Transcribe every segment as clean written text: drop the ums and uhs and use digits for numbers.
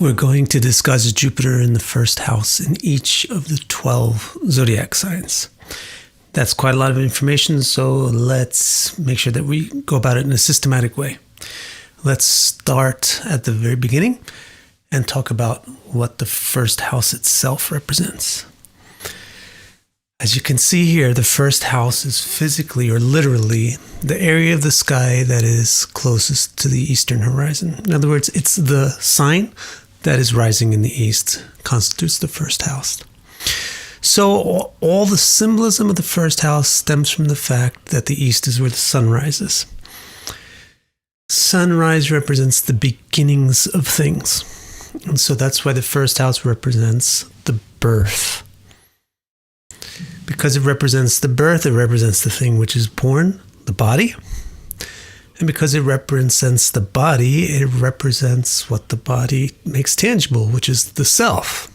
We're going to discuss Jupiter in the first house in each of the 12 zodiac signs. That's quite a lot of information, so let's make sure that we go about it in a systematic way. Let's start at the very beginning and talk about what the first house itself represents. As you can see here, the first house is physically or literally the area of the sky that is closest to the eastern horizon. In other words, it's the sign that is rising in the east, constitutes the first house. So all the symbolism of the first house stems from the fact that the east is where the sun rises. Sunrise represents the beginnings of things. And so that's why the first house represents the birth. Because it represents the birth, it represents the thing which is born, the body. And because it represents the body, it represents what the body makes tangible, which is the self.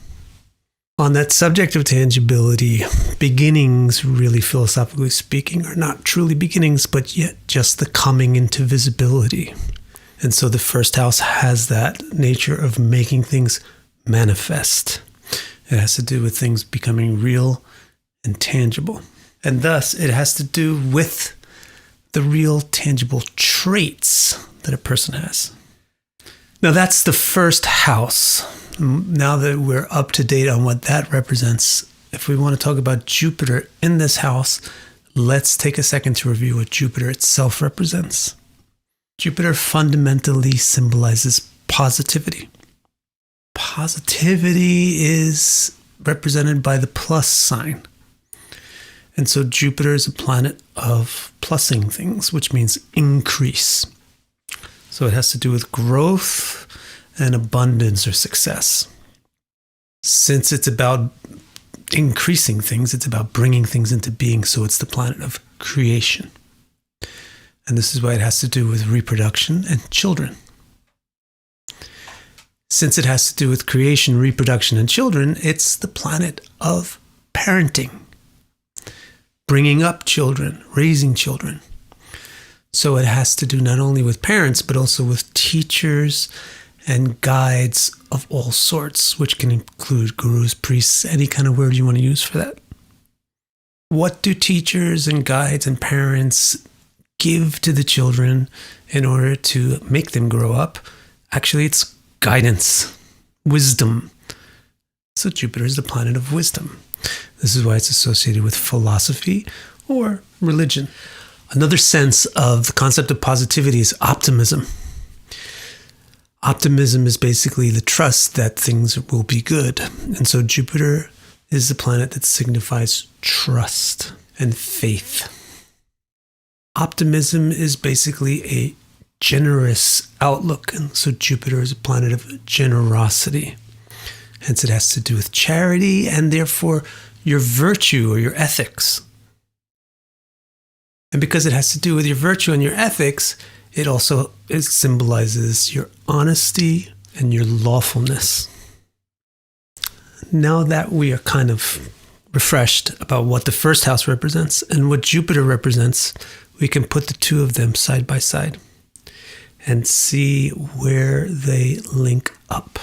On that subject of tangibility, beginnings, really philosophically speaking, are not truly beginnings, but yet just the coming into visibility. And so the first house has that nature of making things manifest. It has to do with things becoming real and tangible. And thus, it has to do with the real tangible traits that a person has. Now, that's the first house. Now that we're up to date on what that represents, if we want to talk about Jupiter in this house, let's take a second to review what Jupiter itself represents. Jupiter fundamentally symbolizes positivity. Positivity is represented by the plus sign. And so Jupiter is a planet of plussing things, which means increase. So it has to do with growth and abundance or success. Since it's about increasing things, it's about bringing things into being, so it's the planet of creation. And this is why it has to do with reproduction and children. Since it has to do with creation, reproduction, and children, it's the planet of parenting. Bringing up children, raising children. So it has to do not only with parents, but also with teachers and guides of all sorts, which can include gurus, priests, any kind of word you want to use for that. What do teachers and guides and parents give to the children in order to make them grow up? Actually, it's guidance, wisdom. So Jupiter is the planet of wisdom. This is why it's associated with philosophy or religion. Another sense of the concept of positivity is optimism. Optimism is basically the trust that things will be good. And so Jupiter is the planet that signifies trust and faith. Optimism is basically a generous outlook. And so Jupiter is a planet of generosity. Hence it has to do with charity and therefore your virtue or your ethics. And because it has to do with your virtue and your ethics, it symbolizes your honesty and your lawfulness. Now that we are kind of refreshed about what the first house represents and what Jupiter represents, we can put the two of them side by side and see where they link up.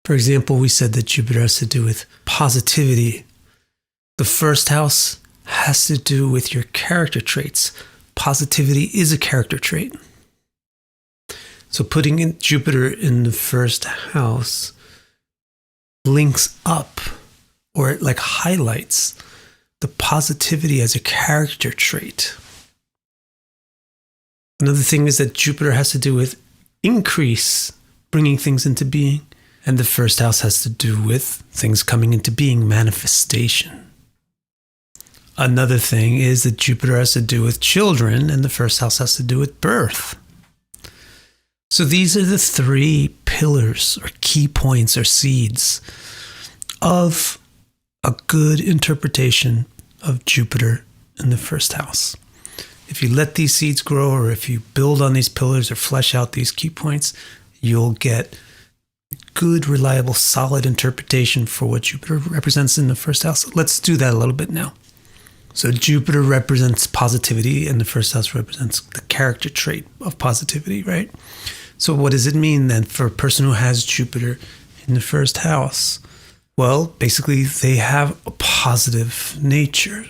For example, we said that Jupiter has to do with positivity. The first house has to do with your character traits. Positivity is a character trait. So putting in Jupiter in the first house links up, or it like highlights the positivity as a character trait. Another thing is that Jupiter has to do with increase, bringing things into being. And the first house has to do with things coming into being, manifestation. Another thing is that Jupiter has to do with children, and the first house has to do with birth. So these are the three pillars or key points or seeds of a good interpretation of Jupiter in the first house. If you let these seeds grow, or if you build on these pillars or flesh out these key points, you'll get good, reliable, solid interpretation for what Jupiter represents in the first house. Let's do that a little bit now. So Jupiter represents positivity, and the first house represents the character trait of positivity, right? So what does it mean then for a person who has Jupiter in the first house? Well, basically they have a positive nature.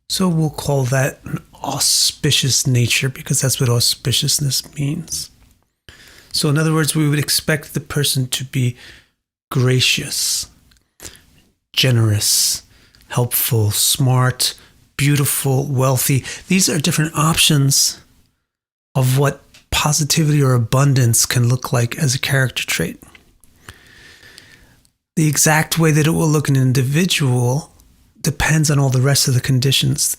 So we'll call that an auspicious nature because that's what auspiciousness means. So in other words, we would expect the person to be gracious, generous, helpful, smart, beautiful, wealthy. These are different options of what positivity or abundance can look like as a character trait. The exact way that it will look in an individual depends on all the rest of the conditions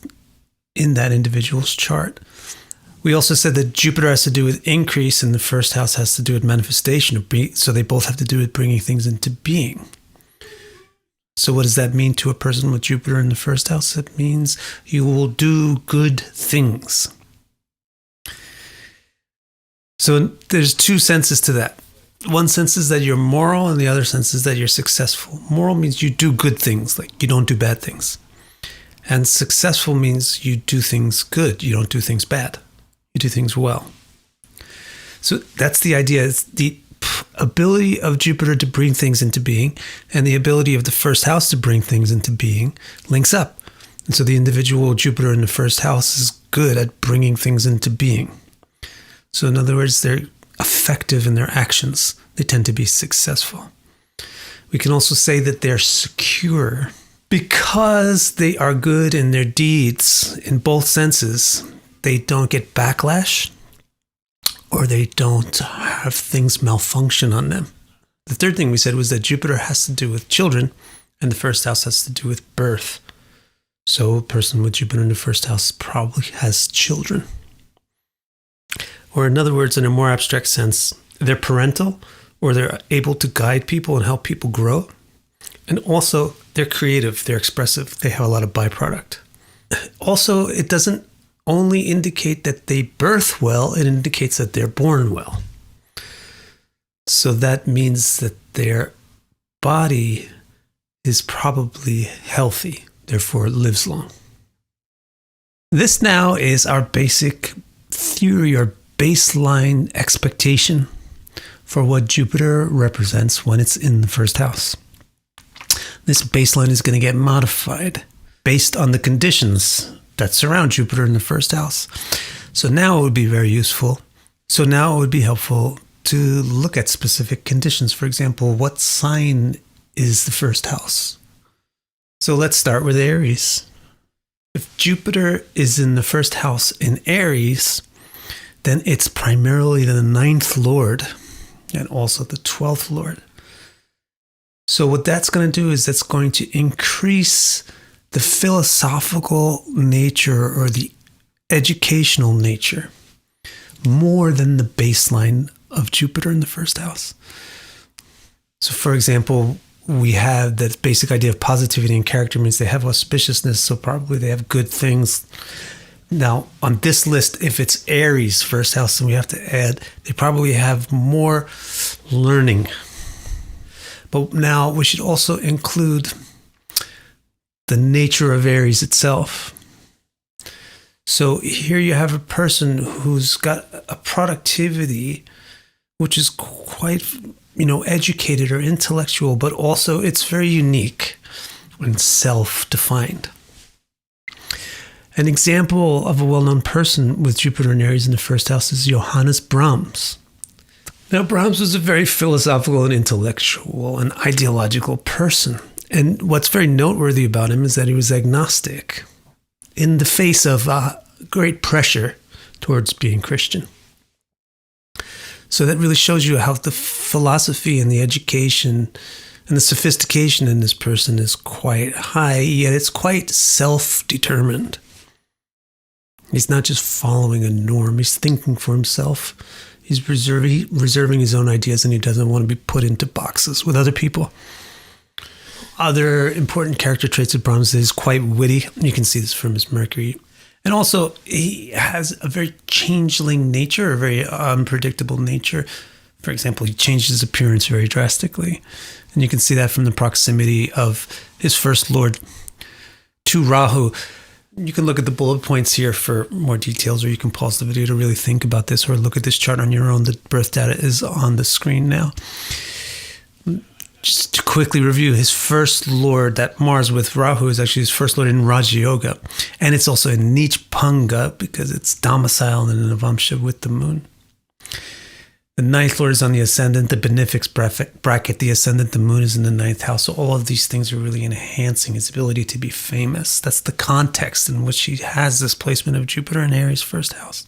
in that individual's chart. We also said that Jupiter has to do with increase and the first house has to do with manifestation. So they both have to do with bringing things into being. So what does that mean to a person with Jupiter in the first house? It means you will do good things. So there's two senses to that. One sense is that you're moral and the other sense is that you're successful. Moral means you do good things, like you don't do bad things. And successful means you do things good. You don't do things bad. You do things well. So that's the idea. It's the ability of Jupiter to bring things into being and the ability of the first house to bring things into being links up. And so the individual Jupiter in the first house is good at bringing things into being. So in other words, they're effective in their actions. They tend to be successful. We can also say that they're secure because they are good in their deeds in both senses. They don't get backlash or they don't have things malfunction on them. The third thing we said was that Jupiter has to do with children and the first house has to do with birth. So a person with Jupiter in the first house probably has children. Or in other words, in a more abstract sense, they're parental or they're able to guide people and help people grow. And also they're creative, they're expressive, they have a lot of byproduct. Also, it doesn't only indicate that they birth well, it indicates that they're born well. So that means that their body is probably healthy, therefore it lives long. This now is our basic theory or baseline expectation for what Jupiter represents when it's in the first house. This baseline is going to get modified based on the conditions that surround Jupiter in the first house. So now it would be very useful. So now it would be helpful to look at specific conditions. For example, what sign is the first house? So let's start with Aries. If Jupiter is in the first house in Aries, then it's primarily the 9th Lord and also the 12th Lord. So what that's going to do is that's going to increase the philosophical nature or the educational nature more than the baseline of Jupiter in the first house. So for example, we have that basic idea of positivity and character means they have auspiciousness, so probably they have good things. Now, on this list, if it's Aries first house, then we have to add, they probably have more learning. But now we should also include the nature of Aries itself. So here you have a person who's got a productivity which is quite, educated or intellectual, but also it's very unique and self-defined. An example of a well-known person with Jupiter and Aries in the first house is Johannes Brahms. Now, Brahms was a very philosophical and intellectual and ideological person. And what's very noteworthy about him is that he was agnostic in the face of great pressure towards being Christian. So that really shows you how the philosophy and the education and the sophistication in this person is quite high, yet it's quite self-determined. He's not just following a norm, he's thinking for himself. He's reserving his own ideas and he doesn't want to be put into boxes with other people. Other important character traits of Brahms is quite witty. You can see this from his Mercury. And also, he has a very changeling nature, a very unpredictable nature. For example, he changed his appearance very drastically. And you can see that from the proximity of his first lord to Rahu. You can look at the bullet points here for more details, or you can pause the video to really think about this, or look at this chart on your own. The birth data is on the screen now. Just to quickly review, his first lord, that Mars with Rahu, is actually his first lord in Raja Yoga. And it's also in Neech Panga because it's domiciled in a Navamsha with the moon. The ninth lord is on the ascendant, the benefics bracket, the ascendant, the moon is in the ninth house. So all of these things are really enhancing his ability to be famous. That's the context in which he has this placement of Jupiter in Aries' first house.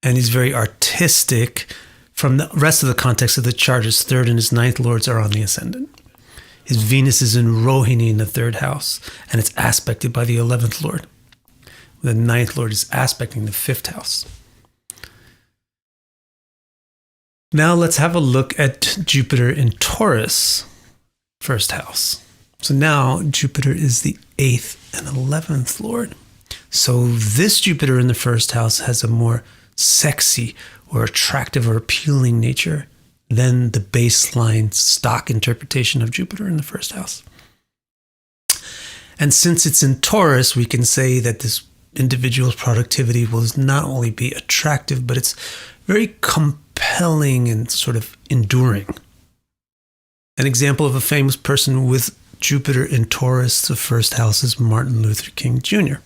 And he's very artistic. From the rest of the context of the chart, his third and his ninth lords are on the ascendant. His Venus is in Rohini in the third house, and it's aspected by the 11th lord. The ninth lord is aspecting the fifth house. Now let's have a look at Jupiter in Taurus, first house. So now Jupiter is the 8th and 11th lord. So this Jupiter in the first house has a more sexy or attractive or appealing nature than the baseline stock interpretation of Jupiter in the first house. And since it's in Taurus, we can say that this individual's productivity will not only be attractive, but it's very compelling and sort of enduring. An example of a famous person with Jupiter in Taurus, the first house, is Martin Luther King Jr.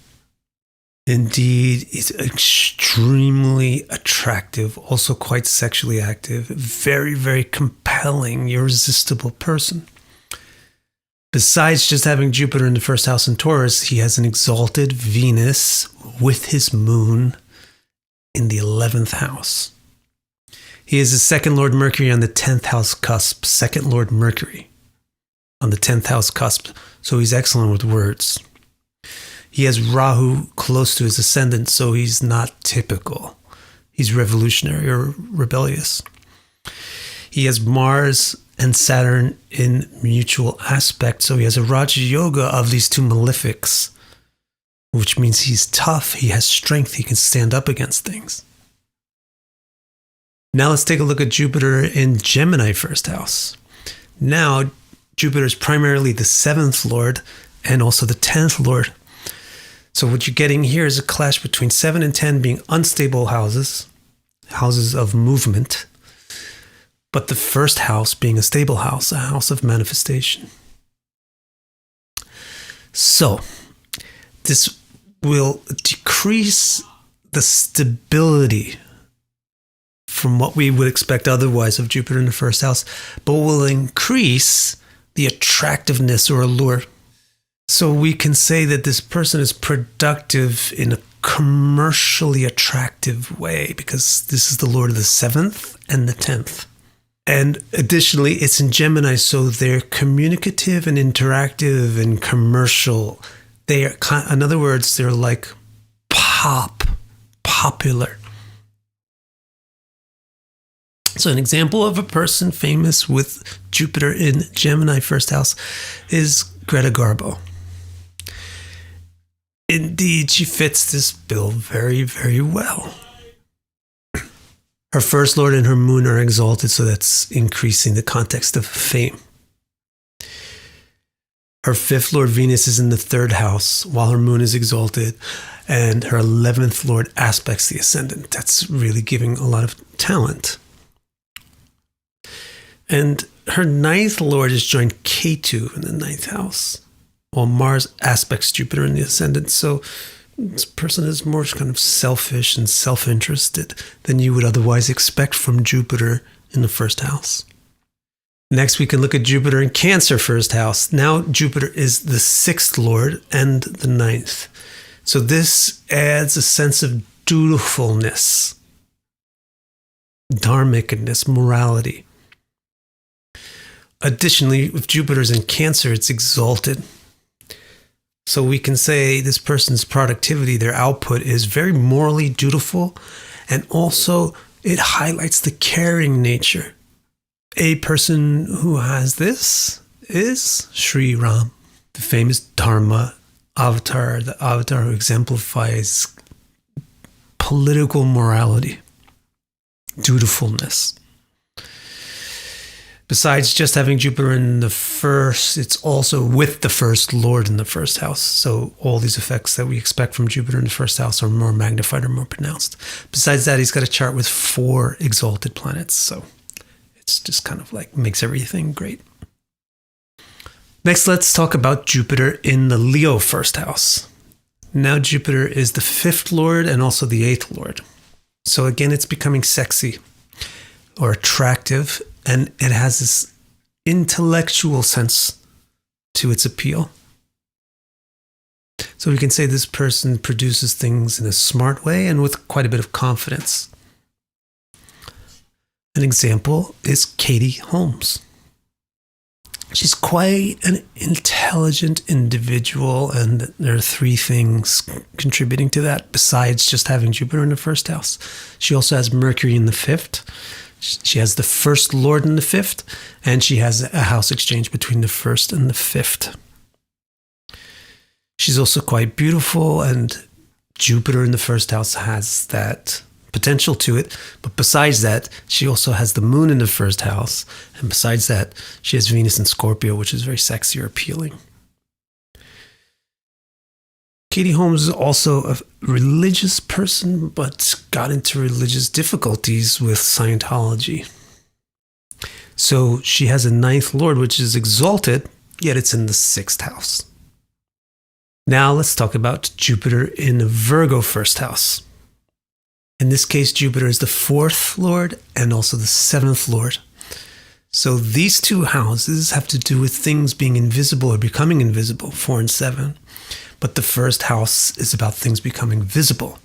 Indeed, he's extremely attractive, also quite sexually active, very, very compelling, irresistible person. Besides just having Jupiter in the first house in Taurus, he has an exalted Venus with his moon in the 11th house. He is the second Lord Mercury on the 10th house cusp, second Lord Mercury on the 10th house cusp, so he's excellent with words. He has Rahu close to his ascendant, so he's not typical. He's revolutionary or rebellious. He has Mars and Saturn in mutual aspect, so he has a Raja Yoga of these two malefics, which means he's tough, he has strength, he can stand up against things. Now let's take a look at Jupiter in Gemini first house. Now, Jupiter is primarily the 7th lord and also the 10th lord. So what you're getting here is a clash between 7 and 10 being unstable houses, houses of movement, but the first house being a stable house, a house of manifestation. So this will decrease the stability from what we would expect otherwise of Jupiter in the first house, but will increase the attractiveness or allure. So we can say that this person is productive in a commercially attractive way because this is the Lord of the 7th and the 10th. And additionally, it's in Gemini, so they're communicative and interactive and commercial. They are, in other words, they're like popular. So an example of a person famous with Jupiter in Gemini first house is Greta Garbo. Indeed, she fits this bill very, very well. Her first lord and her moon are exalted, so that's increasing the context of fame. Her 5th lord Venus is in the 3rd house, while her moon is exalted, and her 11th lord aspects the ascendant. That's really giving a lot of talent. And her 9th lord is joined Ketu in the 9th house, while Mars aspects Jupiter in the ascendant. So this person is more kind of selfish and self-interested than you would otherwise expect from Jupiter in the first house. Next, we can look at Jupiter in Cancer first house. Now Jupiter is the 6th lord and the 9th. So this adds a sense of dutifulness, dharmicness, morality. Additionally, if Jupiter's in Cancer, it's exalted. So we can say this person's productivity, their output, is very morally dutiful, and also it highlights the caring nature. A person who has this is Sri Ram, the famous Dharma avatar, the avatar who exemplifies political morality, dutifulness. Besides just having Jupiter in the first, it's also with the first lord in the first house. So all these effects that we expect from Jupiter in the first house are more magnified or more pronounced. Besides that, he's got a chart with 4 exalted planets. So it's just kind of like makes everything great. Next, let's talk about Jupiter in the Leo first house. Now Jupiter is the 5th lord and also the 8th lord. So again, it's becoming sexy or attractive, and it has this intellectual sense to its appeal. So we can say this person produces things in a smart way and with quite a bit of confidence. An example is Katie Holmes. She's quite an intelligent individual, and there are 3 things contributing to that besides just having Jupiter in the first house. She also has Mercury in the 5th. She has the first lord in the 5th, and she has a house exchange between the 1st and the 5th. She's also quite beautiful, and Jupiter in the first house has that potential to it. But besides that, she also has the moon in the first house. And besides that, she has Venus in Scorpio, which is very sexy or appealing. Katie Holmes is also a religious person, but got into religious difficulties with Scientology. So she has a 9th lord, which is exalted, yet it's in the 6th house. Now let's talk about Jupiter in Virgo first house. In this case, Jupiter is the 4th lord and also the 7th lord. So these 2 houses have to do with things being invisible or becoming invisible, 4 and 7. But the first house is about things becoming visible.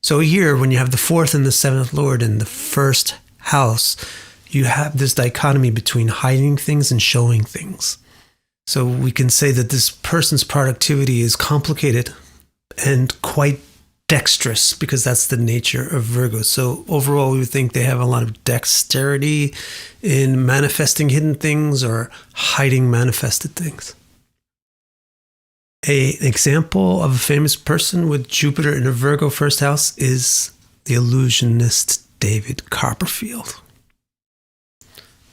So here, when you have the 4th and the 7th lord in the first house, you have this dichotomy between hiding things and showing things. So we can say that this person's productivity is complicated and quite dexterous, because that's the nature of Virgo. So overall, we would think they have a lot of dexterity in manifesting hidden things or hiding manifested things. An example of a famous person with Jupiter in a Virgo first house is the illusionist David Copperfield.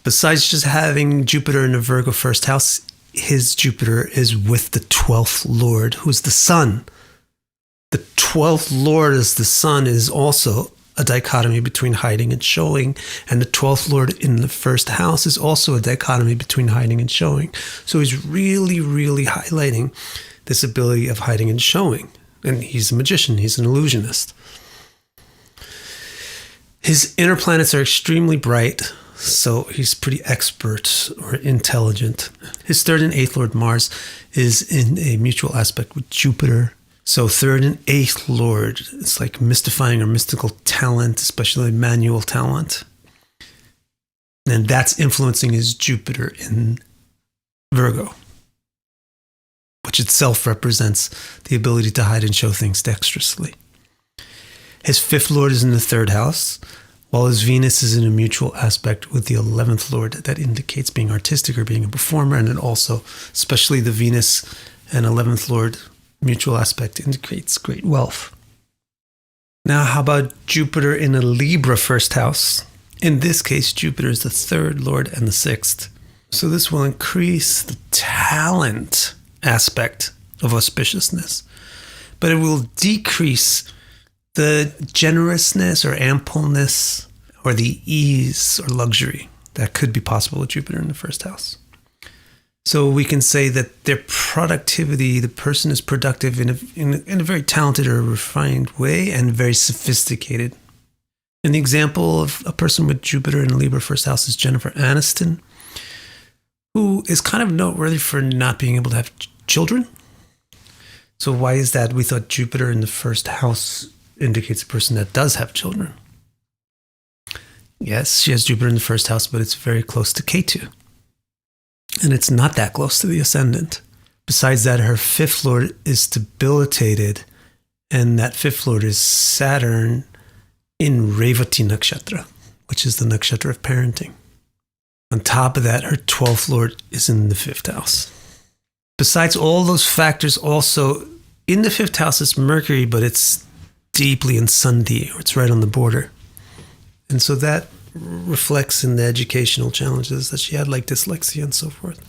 Besides just having Jupiter in a Virgo first house, his Jupiter is with the 12th lord, who's the sun. The 12th lord as the sun is also a dichotomy between hiding and showing, and the 12th lord in the first house is also a dichotomy between hiding and showing. So he's really, really highlighting this ability of hiding and showing. And he's a magician, he's an illusionist. His inner planets are extremely bright, so he's pretty expert or intelligent. His 3rd and 8th lord Mars is in a mutual aspect with Jupiter. So 3rd and 8th lord, it's like mystifying or mystical talent, especially manual talent. And that's influencing his Jupiter in Virgo, which itself represents the ability to hide and show things dexterously. His 5th lord is in the 3rd house, while his Venus is in a mutual aspect with the 11th lord that indicates being artistic or being a performer. And then also, especially the Venus and 11th lord mutual aspect indicates great wealth. Now, how about Jupiter in a Libra first house? In this case, Jupiter is the 3rd lord and the 6th. So this will increase the talent aspect of auspiciousness, but it will decrease the generousness or ampleness or the ease or luxury that could be possible with Jupiter in the first house. So we can say that their productivity, the person is productive in a very talented or refined way and very sophisticated. And the example of a person with Jupiter in Libra first house is Jennifer Aniston, who is kind of noteworthy for not being able to have children. So why is that? We thought Jupiter in the first house indicates a person that does have children. Yes, she has Jupiter in the first house, but it's very close to Ketu. And it's not that close to the ascendant. Besides that, her 5th lord is debilitated, and that 5th lord is Saturn in Revati Nakshatra, which is the nakshatra of parenting. On top of that, her 12th lord is in the 5th house. Besides all those factors, also in the 5th house is Mercury, but it's deeply in Sandhi, or it's right on the border. And so that reflects in the educational challenges that she had, like dyslexia and so forth.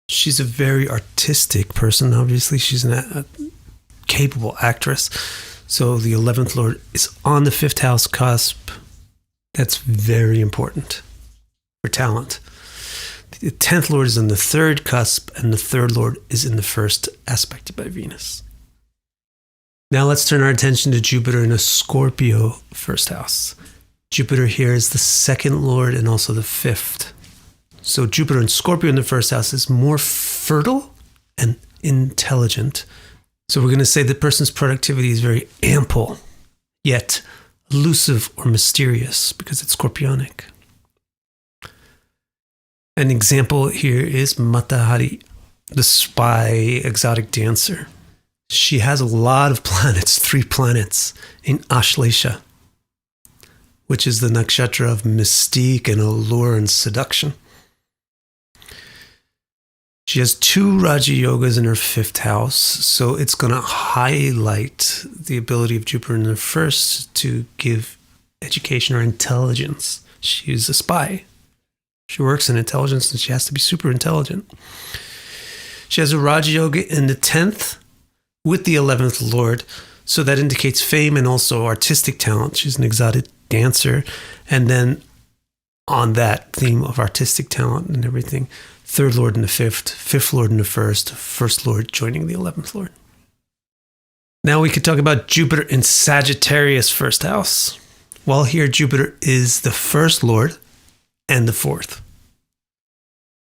She's a very artistic person, obviously. She's a capable actress. So the 11th Lord is on the 5th house cusp. That's very important for talent. The 10th Lord is in the 3rd cusp, and the 3rd Lord is in the 1st, aspected by Venus. Now let's turn our attention to Jupiter in a Scorpio 1st house. Jupiter here is the 2nd Lord and also the 5th. So Jupiter in Scorpio in the 1st house is more fertile and intelligent. So we're going to say the person's productivity is very ample, yet elusive or mysterious because it's scorpionic. An example here is Mata Hari, the spy exotic dancer. She has a lot of planets, 3 planets in Ashlesha, which is the nakshatra of mystique and allure and seduction. She has 2 Raja Yogas in her 5th house, so it's going to highlight the ability of Jupiter in the 1st to give education or intelligence. She's a spy. She works in intelligence and she has to be super intelligent. She has a Raja Yoga in the 10th with the 11th Lord, so that indicates fame and also artistic talent. She's an exotic dancer. And then on that theme of artistic talent and everything, 3rd Lord in the 5th, 5th Lord in the 1st, 1st Lord joining the 11th Lord. Now we could talk about Jupiter in Sagittarius 1st house. Well, here Jupiter is the 1st Lord and the 4th.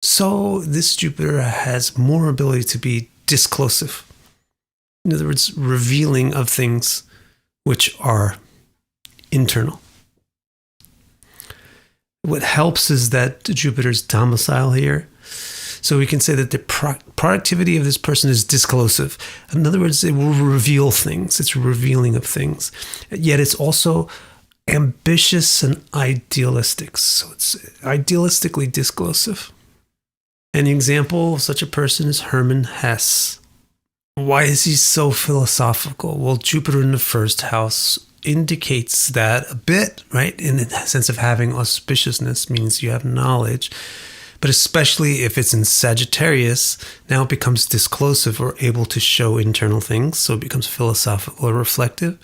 So this Jupiter has more ability to be disclosive. In other words, revealing of things which are internal. What helps is that Jupiter's domicile here. So we can say that the productivity of this person is disclosive. In other words, it will reveal things. It's revealing of things. Yet it's also ambitious and idealistic. So it's idealistically disclosive. An example of such a person is Hermann Hesse. Why is he so philosophical? Well, Jupiter in the 1st house indicates that a bit, right? In the sense of having auspiciousness means you have knowledge. But especially if it's in Sagittarius, now it becomes disclosive or able to show internal things. So it becomes philosophical or reflective.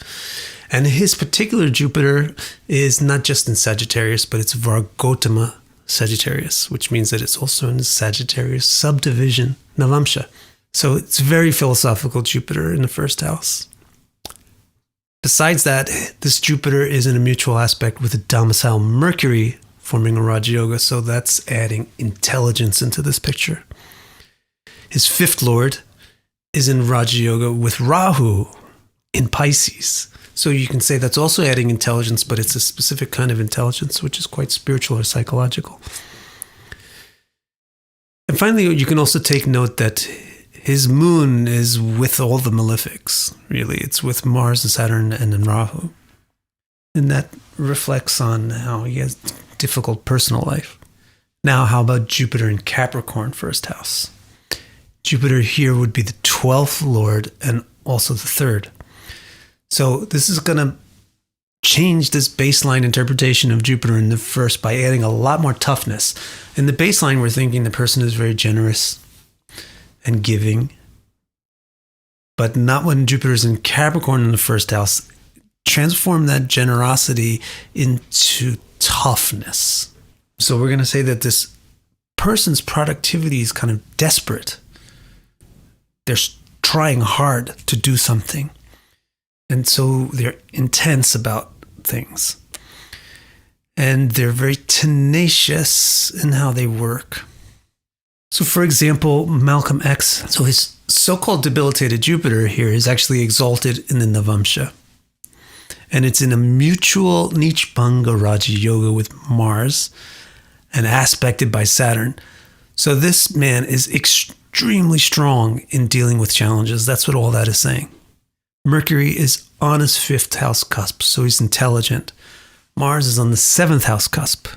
And his particular Jupiter is not just in Sagittarius, but it's Vargotama Sagittarius, which means that it's also in the Sagittarius subdivision, Navamsha. So it's very philosophical Jupiter in the 1st house. Besides that, this Jupiter is in a mutual aspect with a domicile Mercury forming a Raja Yoga, so that's adding intelligence into this picture. His 5th Lord is in Raja Yoga with Rahu in Pisces. So you can say that's also adding intelligence, but it's a specific kind of intelligence, which is quite spiritual or psychological. And finally, you can also take note that his moon is with all the malefics, really. It's with Mars and Saturn and then Rahu. And that reflects on how he has difficult personal life. Now, how about Jupiter in Capricorn 1st house? Jupiter here would be the 12th Lord and also the 3rd. So this is going to change this baseline interpretation of Jupiter in the 1st by adding a lot more toughness. In the baseline, we're thinking the person is very generous and giving, but not when Jupiter is in Capricorn in the 1st house. Transform that generosity into toughness. So we're going to say that this person's productivity is kind of desperate. They're trying hard to do something. And so they're intense about things. And they're very tenacious in how they work. So for example, Malcolm X, so his so-called debilitated Jupiter here is actually exalted in the Navamsha. And it's in a mutual Nichbanga Raja Yoga with Mars and aspected by Saturn. So this man is extremely strong in dealing with challenges. That's what all that is saying. Mercury is on his 5th house cusp, so he's intelligent. Mars is on the 7th house cusp.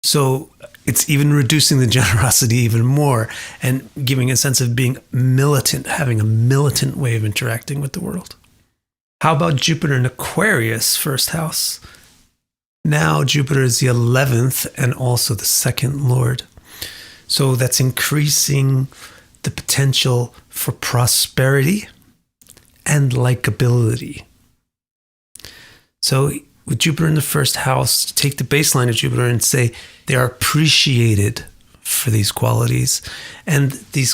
So it's even reducing the generosity even more and giving a sense of being militant, having a militant way of interacting with the world. How about Jupiter in Aquarius 1st house? Now Jupiter is the 11th and also the second lord. So that's increasing the potential for prosperity and likability. So with Jupiter in the first house, take the baseline of Jupiter and say they are appreciated for these qualities. And they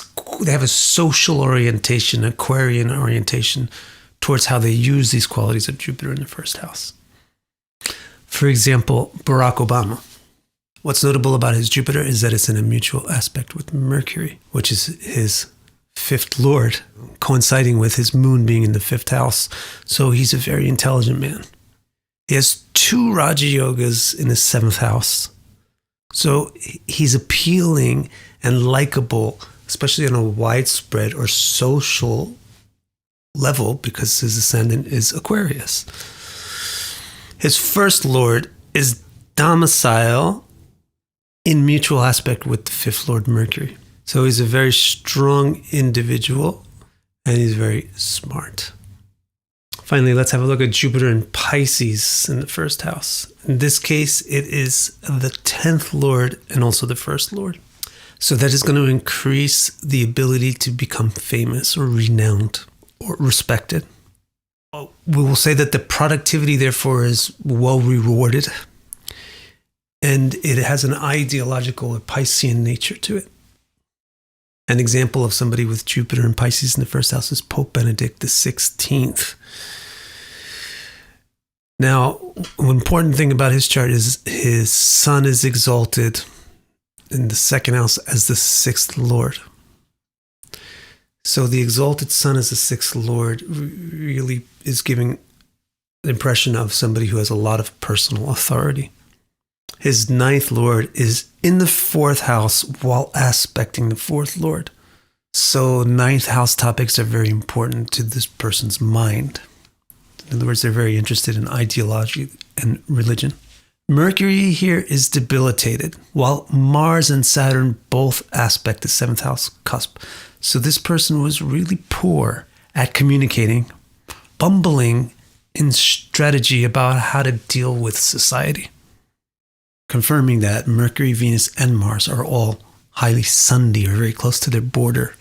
have a social orientation, Aquarian orientation towards how they use these qualities of Jupiter in the first house. For example, Barack Obama. What's notable about his Jupiter is that it's in a mutual aspect with Mercury, which is his fifth lord, coinciding with his moon being in the fifth house. So he's a very intelligent man. He has 2 Raja Yogas in his 7th house. So he's appealing and likable, especially on a widespread or social level, because his ascendant is Aquarius. His first lord is domicile in mutual aspect with the 5th lord Mercury. So he's a very strong individual and he's very smart. Finally, let's have a look at Jupiter in Pisces in the first house. In this case, it is the 10th lord and also the first lord. So that is going to increase the ability to become famous or renowned or respected. We will say that the productivity, therefore, is well rewarded. And it has an ideological or Piscean nature to it. An example of somebody with Jupiter and Pisces in the first house is Pope Benedict XVI. Now, an important thing about his chart is his sun is exalted in the second house as the 6th lord. So the exalted sun as the 6th lord really is giving the impression of somebody who has a lot of personal authority. His 9th lord is in the 4th house while aspecting the 4th lord. So 9th house topics are very important to this person's mind. In other words, they're very interested in ideology and religion. Mercury here is debilitated, while Mars and Saturn both aspect the 7th house cusp. So this person was really poor at communicating, bumbling in strategy about how to deal with society. Confirming that Mercury, Venus, and Mars are all highly Sunday or very close to their border.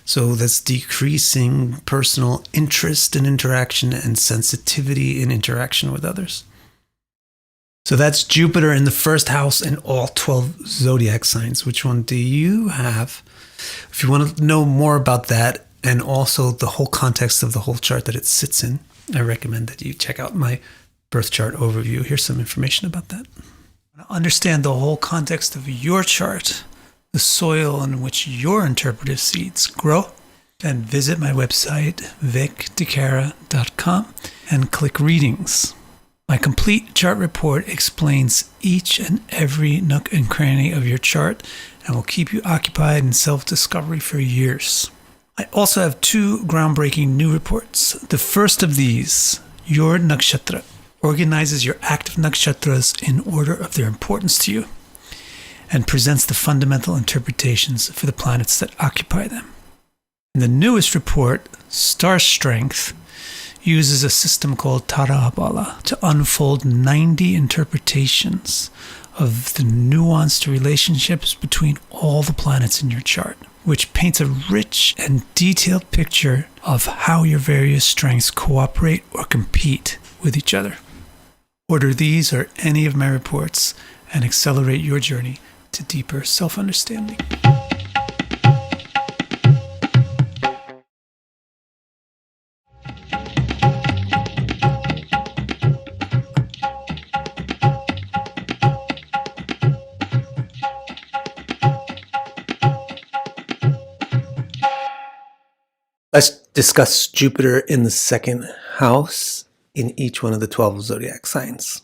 So that's decreasing personal interest in interaction and sensitivity in interaction with others. So that's Jupiter in the first house and all 12 zodiac signs. Which one do you have? If you want to know more about that and also the whole context of the whole chart that it sits in, I recommend that you check out my birth chart overview. Here's some information about that. To understand the whole context of your chart, the soil in which your interpretive seeds grow, then visit my website, vicdecara.com, and click Readings. My complete chart report explains each and every nook and cranny of your chart and will keep you occupied in self-discovery for years. I also have 2 groundbreaking new reports. The first of these, Your Nakshatra, organizes your active nakshatras in order of their importance to you and presents the fundamental interpretations for the planets that occupy them. And the newest report, Star Strength, uses a system called Tarahabala to unfold 90 interpretations of the nuanced relationships between all the planets in your chart, which paints a rich and detailed picture of how your various strengths cooperate or compete with each other. Order these or any of my reports and accelerate your journey to deeper self-understanding. Let's discuss Jupiter in the second house in each one of the 12 zodiac signs.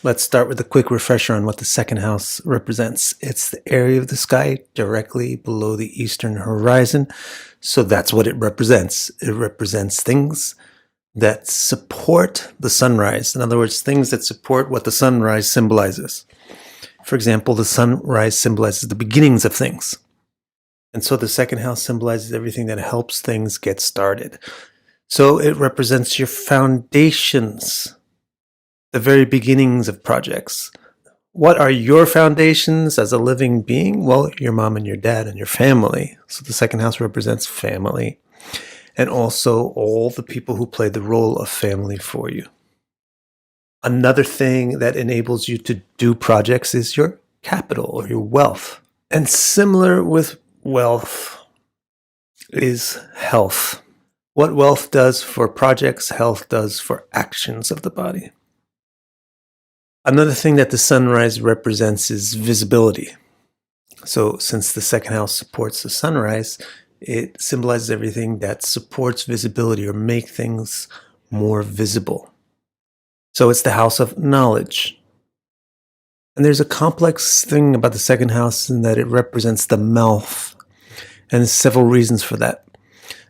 Let's start with a quick refresher on what the second house represents. It's the area of the sky directly below the eastern horizon. So that's what it represents. It represents things that support the sunrise. In other words, things that support what the sunrise symbolizes. For example, the sunrise symbolizes the beginnings of things. And so the second house symbolizes everything that helps things get started. So it represents your foundations. the very beginnings of projects. What are your foundations as a living being? Well, your mom and your dad and your family. So the second house represents family, and also all the people who play the role of family for you. Another thing that enables you to do projects is your capital or your wealth. And similar with wealth is health. What wealth does for projects, health does for actions of the body. Another thing that the sunrise represents is visibility. So since the second house supports the sunrise, it symbolizes everything that supports visibility or make things more visible. So it's the house of knowledge. And there's a complex thing about the second house in that it represents the mouth. And there's several reasons for that.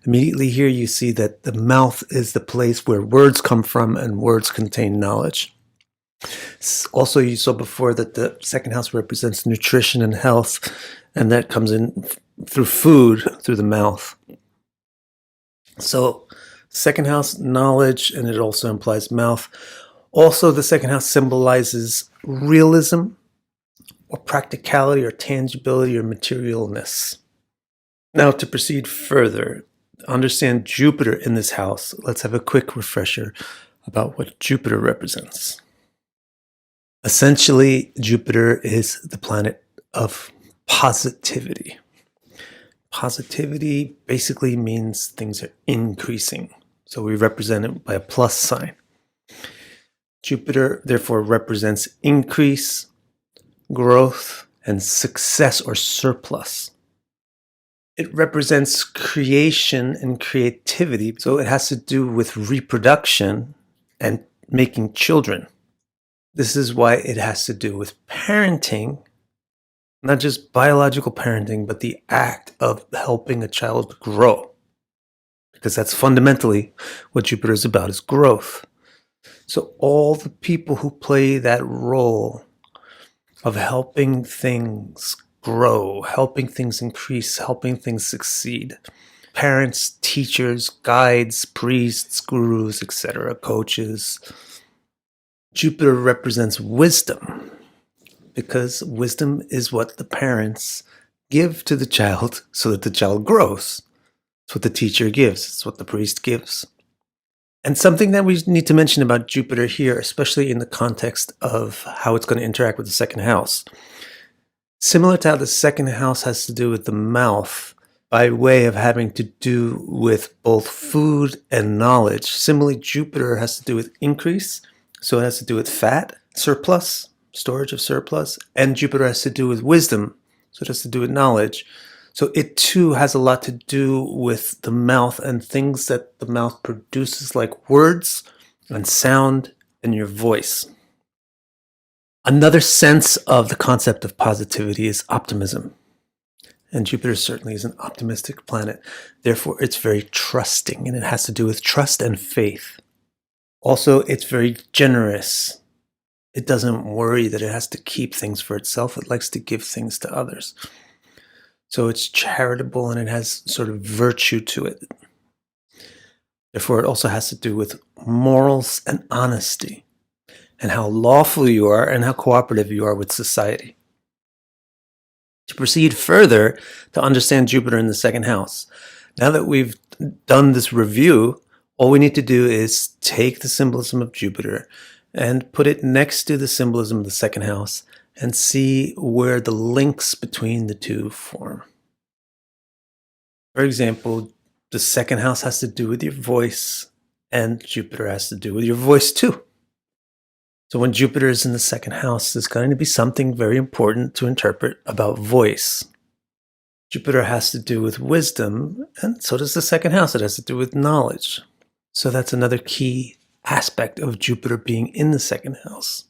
Immediately here you see that the mouth is the place where words come from and words contain knowledge. Also, you saw before that the second house represents nutrition and health, and that comes in through food, through the mouth. So, second house, knowledge, and it also implies mouth. Also, the second house symbolizes realism, or practicality, or tangibility, or materialness. Now, to proceed further, to understand Jupiter in this house, let's have a quick refresher about what Jupiter represents. Essentially, Jupiter is the planet of positivity. Positivity basically means things are increasing. So we represent it by a plus sign. Jupiter, therefore, represents increase, growth, and success or surplus. It represents creation and creativity. So it has to do with reproduction and making children. This is why it has to do with parenting, not just biological parenting, but the act of helping a child grow. Because that's fundamentally what Jupiter is about, is growth. So all the people who play that role of helping things grow, helping things increase, helping things succeed, parents, teachers, guides, priests, gurus, etc., coaches, Jupiter represents wisdom, because wisdom is what the parents give to the child so that the child grows. It's what the teacher gives. It's what the priest gives. And something that we need to mention about Jupiter here, especially in the context of how it's going to interact with the second house. Similar to how the second house has to do with the mouth, by way of having to do with both food and knowledge. Similarly, Jupiter has to do with increase. So it has to do with fat, surplus, storage of surplus, and Jupiter has to do with wisdom. So it has to do with knowledge. So it too has a lot to do with the mouth and things that the mouth produces, like words and sound and your voice. Another sense of the concept of positivity is optimism. And Jupiter certainly is an optimistic planet. Therefore, it's very trusting, and it has to do with trust and faith. Also, it's very generous. It doesn't worry that it has to keep things for itself. It likes to give things to others. So it's charitable and it has sort of virtue to it. Therefore, it also has to do with morals and honesty, and how lawful you are and how cooperative you are with society. To proceed further to understand Jupiter in the second house, now that we've done this review, all we need to do is take the symbolism of Jupiter and put it next to the symbolism of the second house and see where the links between the two form. For example, the second house has to do with your voice, and Jupiter has to do with your voice too. So when Jupiter is in the second house, there's going to be something very important to interpret about voice. Jupiter has to do with wisdom, and so does the second house. It has to do with knowledge. So that's another key aspect of Jupiter being in the second house.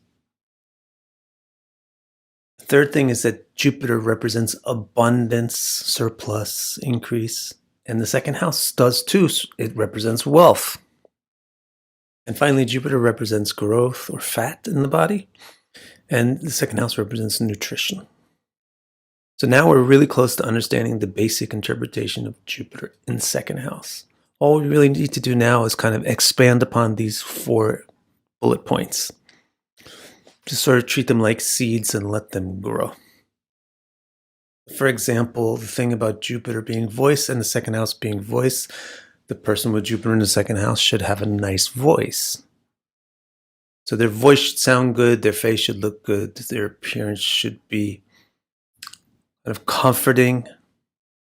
The third thing is that Jupiter represents abundance, surplus, increase. And the second house does too. It represents wealth. And finally, Jupiter represents growth or fat in the body. And the second house represents nutrition. So now we're really close to understanding the basic interpretation of Jupiter in the second house. All we really need to do now is kind of expand upon these 4 bullet points. Just sort of treat them like seeds and let them grow. For example, the thing about Jupiter being voice and the second house being voice, the person with Jupiter in the second house should have a nice voice. So their voice should sound good, their face should look good, their appearance should be kind of comforting.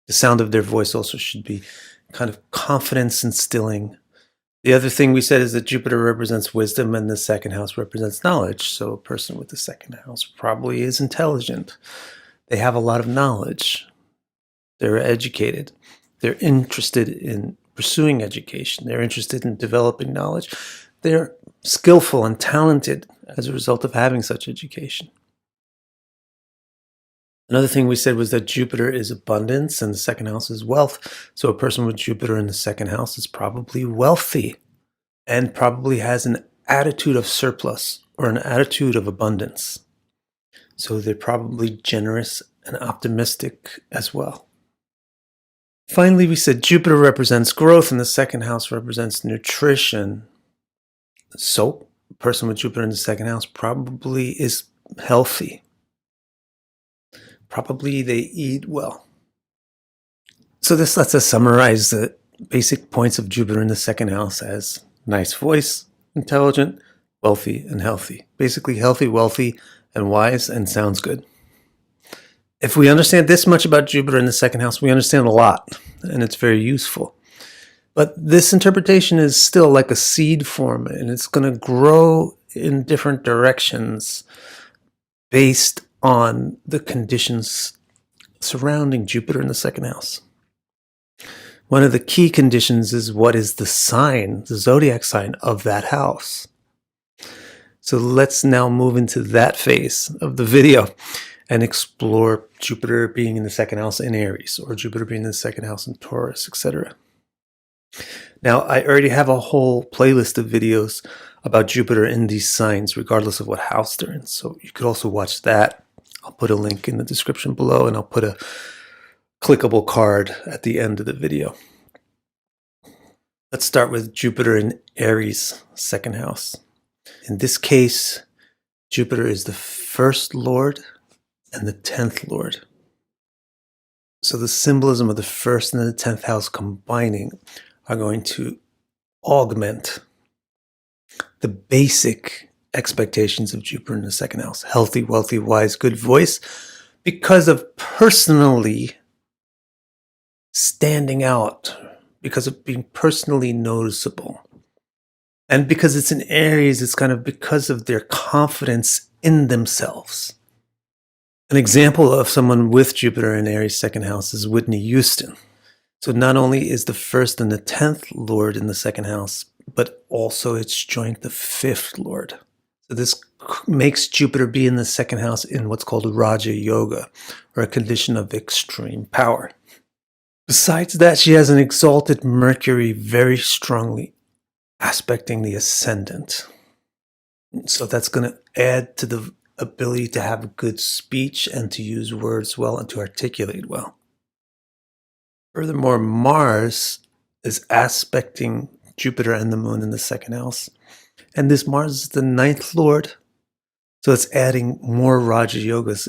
The sound of their voice also should be kind of confidence instilling. The other thing we said is that Jupiter represents wisdom and the second house represents knowledge. So a person with the second house probably is intelligent. They have a lot of knowledge. They're educated. They're interested in pursuing education. They're interested in developing knowledge. They're skillful and talented as a result of having such education. Another thing we said was that Jupiter is abundance and the second house is wealth. So a person with Jupiter in the second house is probably wealthy and probably has an attitude of surplus or an attitude of abundance. So they're probably generous and optimistic as well. Finally, we said Jupiter represents growth and the second house represents nutrition. So a person with Jupiter in the second house probably is healthy. Probably they eat well. So this lets us summarize the basic points of Jupiter in the second house as nice voice, intelligent, wealthy, and healthy. Basically healthy, wealthy, and wise, and sounds good. If we understand this much about Jupiter in the second house, we understand a lot, and it's very useful. But this interpretation is still like a seed form, and it's going to grow in different directions based on the conditions surrounding Jupiter in the second house. One of the key conditions is what is the sign, the zodiac sign of that house. So let's now move into that phase of the video and explore Jupiter being in the second house in Aries, or Jupiter being in the second house in Taurus, etc. Now, I already have a whole playlist of videos about Jupiter in these signs, regardless of what house they're in. So you could also watch that. I'll put a link in the description below, and I'll put a clickable card at the end of the video. Let's start with Jupiter in Aries, second house. In this case, Jupiter is the first lord and the 10th lord. So the symbolism of the first and the 10th house combining are going to augment the basic expectations of Jupiter in the second house. Healthy, wealthy, wise, good voice, because of personally standing out, because of being personally noticeable. And because it's in Aries, it's kind of because of their confidence in themselves. An example of someone with Jupiter in Aries second house is Whitney Houston. So not only is the first and the 10th lord in the second house, but also it's joined the 5th lord. So this makes Jupiter be in the second house in what's called Raja Yoga, or a condition of extreme power. Besides that, she has an exalted Mercury very strongly aspecting the ascendant. So that's going to add to the ability to have good speech and to use words well and to articulate well. Furthermore, Mars is aspecting Jupiter and the moon in the second house. And this Mars is the 9th lord. So it's adding more Raja Yogas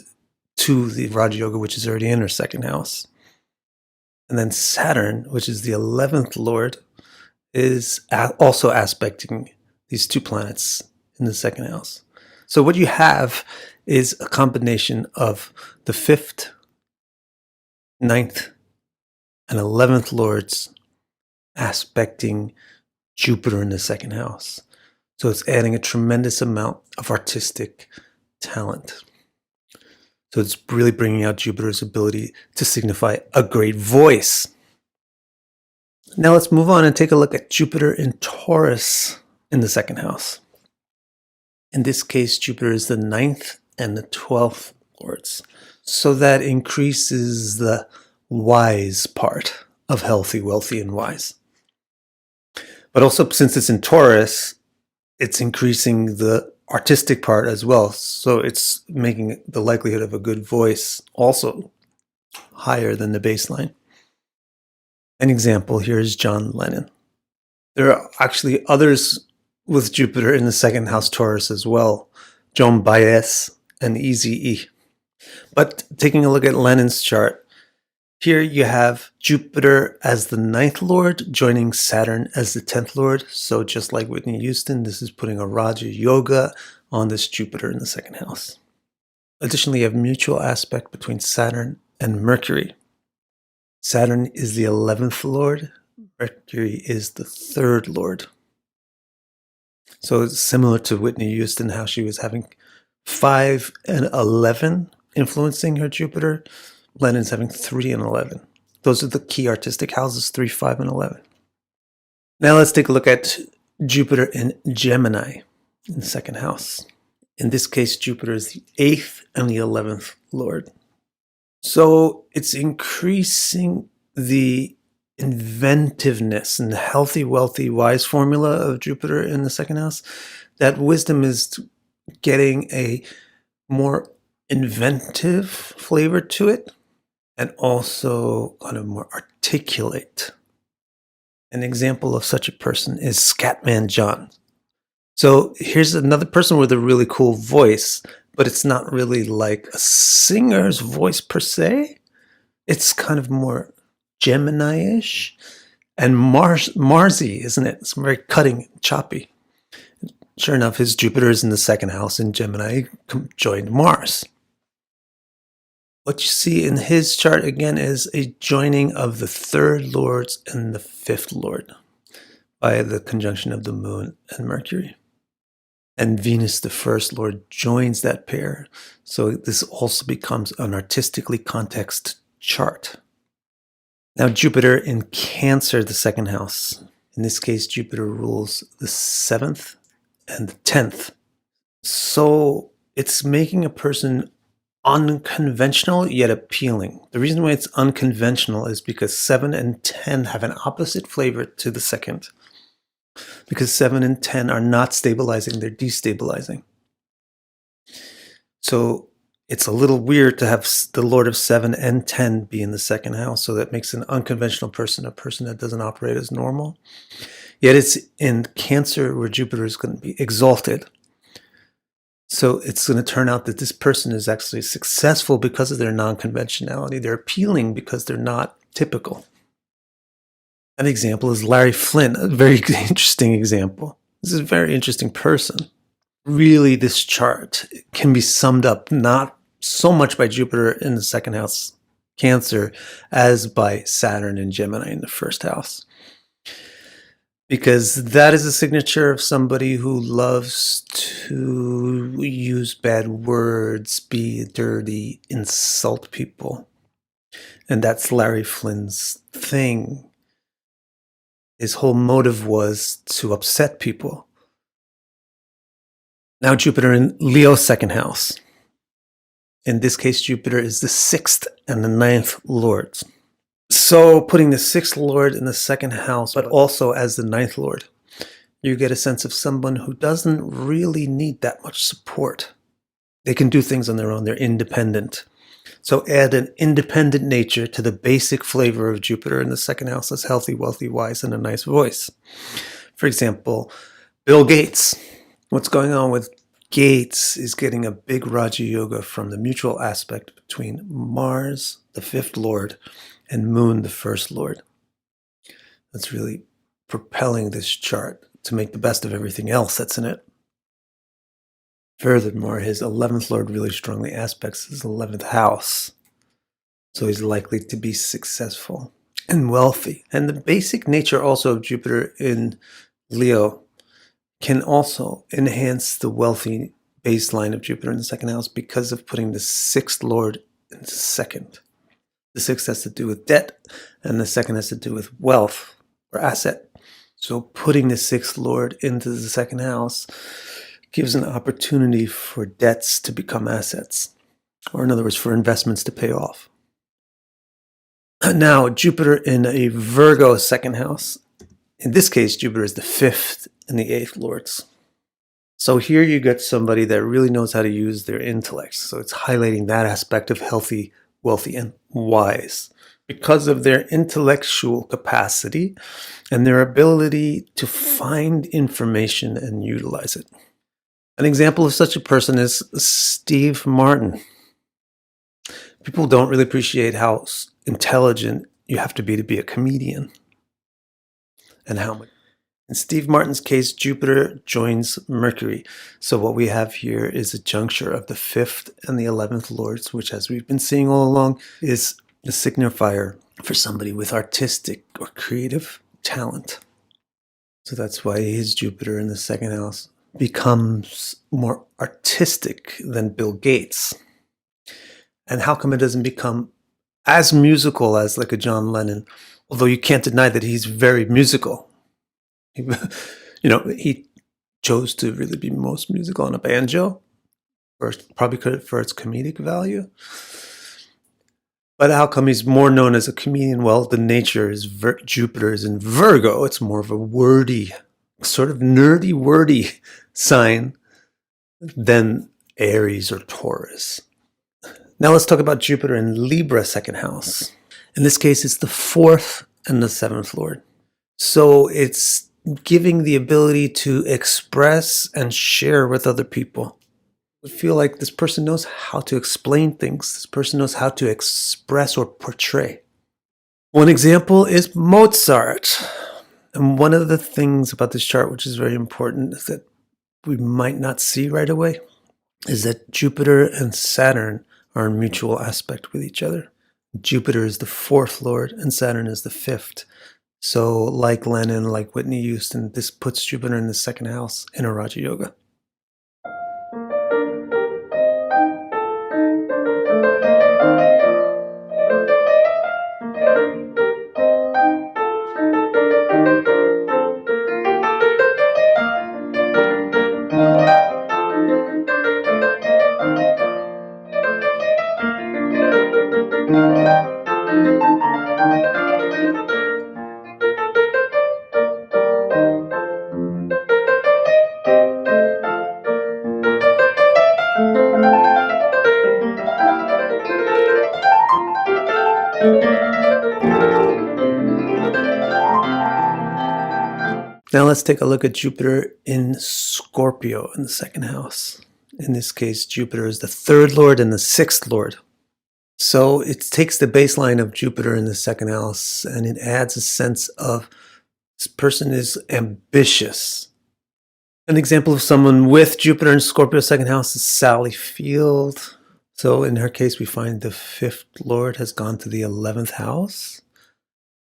to the Raja Yoga, which is already in her second house. And then Saturn, which is the 11th lord, is also aspecting these two planets in the second house. So what you have is a combination of the 5th, 9th, and 11th lords aspecting Jupiter in the second house. So it's adding a tremendous amount of artistic talent. So it's really bringing out Jupiter's ability to signify a great voice. Now let's move on and take a look at Jupiter in Taurus in the second house. In this case, Jupiter is the 9th and the 12th lords. So that increases the wise part of healthy, wealthy, and wise. But also, since it's in Taurus, it's increasing the artistic part as well. So it's making the likelihood of a good voice also higher than the baseline. An example here is John Lennon. There are actually others with Jupiter in the second house Taurus as well, Joan Baez, and Eazy-E. But taking a look at Lennon's chart, here you have Jupiter as the 9th lord joining Saturn as the 10th lord. So just like Whitney Houston, this is putting a Raja Yoga on this Jupiter in the 2nd house. Additionally, you have mutual aspect between Saturn and Mercury. Saturn is the 11th lord. Mercury is the 3rd lord. So it's similar to Whitney Houston, how she was having 5 and 11 influencing her Jupiter. Lennon's having 3 and 11. Those are the key artistic houses, 3, 5, and 11. Now let's take a look at Jupiter in Gemini in the 2nd house. In this case, Jupiter is the 8th and the 11th lord. So it's increasing the inventiveness and the healthy, wealthy, wise formula of Jupiter in the 2nd house. That wisdom is getting a more inventive flavor to it, and also kind of more articulate. An example of such a person is Scatman John. So here's another person with a really cool voice, but it's not really like a singer's voice per se. It's kind of more Gemini-ish and Marsy, isn't it? It's very cutting, choppy. Sure enough, his Jupiter is in the 2nd house in Gemini, joined Mars. What you see in his chart again is a joining of the 3rd lords and the 5th lord by the conjunction of the moon and Mercury. And Venus, the 1st lord, joins that pair. So this also becomes an artistically context chart. Now Jupiter in Cancer, the 2nd house. In this case, Jupiter rules the 7th and the 10th. So it's making a person unconventional yet appealing. The reason why it's unconventional is because 7 and 10 have an opposite flavor to the 2nd. Because 7 and 10 are not stabilizing, they're destabilizing. So it's a little weird to have the Lord of 7 and 10 be in the 2nd house. So that makes an unconventional person a person that doesn't operate as normal. Yet it's in Cancer where Jupiter is going to be exalted. So it's going to turn out that this person is actually successful because of their non-conventionality. They're appealing because they're not typical. An example is Larry Flynn, a very interesting example. This is a very interesting person. Really, this chart can be summed up not so much by Jupiter in the 2nd house, Cancer, as by Saturn and Gemini in the 1st house. Because that is a signature of somebody who loves to use bad words, be dirty, insult people. And that's Larry Flynn's thing. His whole motive was to upset people. Now Jupiter in Leo 2nd house. In this case, Jupiter is the 6th and the 9th lords. So putting the 6th lord in the 2nd house, but also as the 9th lord, you get a sense of someone who doesn't really need that much support. They can do things on their own. They're independent. So add an independent nature to the basic flavor of Jupiter in the 2nd house as healthy, wealthy, wise, and a nice voice. For example, Bill Gates. What's going on with Gates is getting a big Raja Yoga from the mutual aspect between Mars, the 5th lord, and Moon, the 1st lord. That's really propelling this chart to make the best of everything else that's in it. Furthermore, his 11th lord really strongly aspects his 11th house. So he's likely to be successful and wealthy. And the basic nature also of Jupiter in Leo can also enhance the wealthy baseline of Jupiter in the 2nd house because of putting the 6th lord in the 2nd. The 6th has to do with debt, and the 2nd has to do with wealth or asset. So putting the 6th lord into the 2nd house gives an opportunity for debts to become assets, or in other words, for investments to pay off. Now, Jupiter in a Virgo 2nd house. In this case, Jupiter is the 5th and the 8th lords. So here you get somebody that really knows how to use their intellect. So it's highlighting that aspect of healthy, wealthy, and wise because of their intellectual capacity and their ability to find information and utilize it. An example of such a person is Steve Martin. People don't really appreciate how intelligent you have to be a comedian, and how much. In Steve Martin's case, Jupiter joins Mercury. So what we have here is a juncture of the 5th and the 11th lords, which, as we've been seeing all along, is the signifier for somebody with artistic or creative talent. So that's why his Jupiter in the 2nd house becomes more artistic than Bill Gates. And how come it doesn't become as musical as like a John Lennon? Although you can't deny that he's very musical. He chose to really be most musical on a banjo, probably for its comedic value. But how come he's more known as a comedian? Well, the nature is Jupiter is in Virgo. It's more of a wordy, sort of nerdy, wordy sign than Aries or Taurus. Now let's talk about Jupiter in Libra 2nd house. In this case, it's the 4th and the 7th lord. So it's giving the ability to express and share with other people. I feel like this person knows how to explain things. This person knows how to express or portray. One example is Mozart. And one of the things about this chart, which is very important, is that we might not see right away, is that Jupiter and Saturn are in mutual aspect with each other. Jupiter is the 4th lord and Saturn is the 5th. So like Lennon, like Whitney Houston, this puts Jupiter in the 2nd house in a Raja Yoga. Now let's take a look at Jupiter in Scorpio in the 2nd house. In this case, Jupiter is the 3rd lord and the 6th lord. So it takes the baseline of Jupiter in the 2nd house and it adds a sense of this person is ambitious. An example of someone with Jupiter in Scorpio 2nd house is Sally Field. So in her case, we find the 5th lord has gone to the 11th house,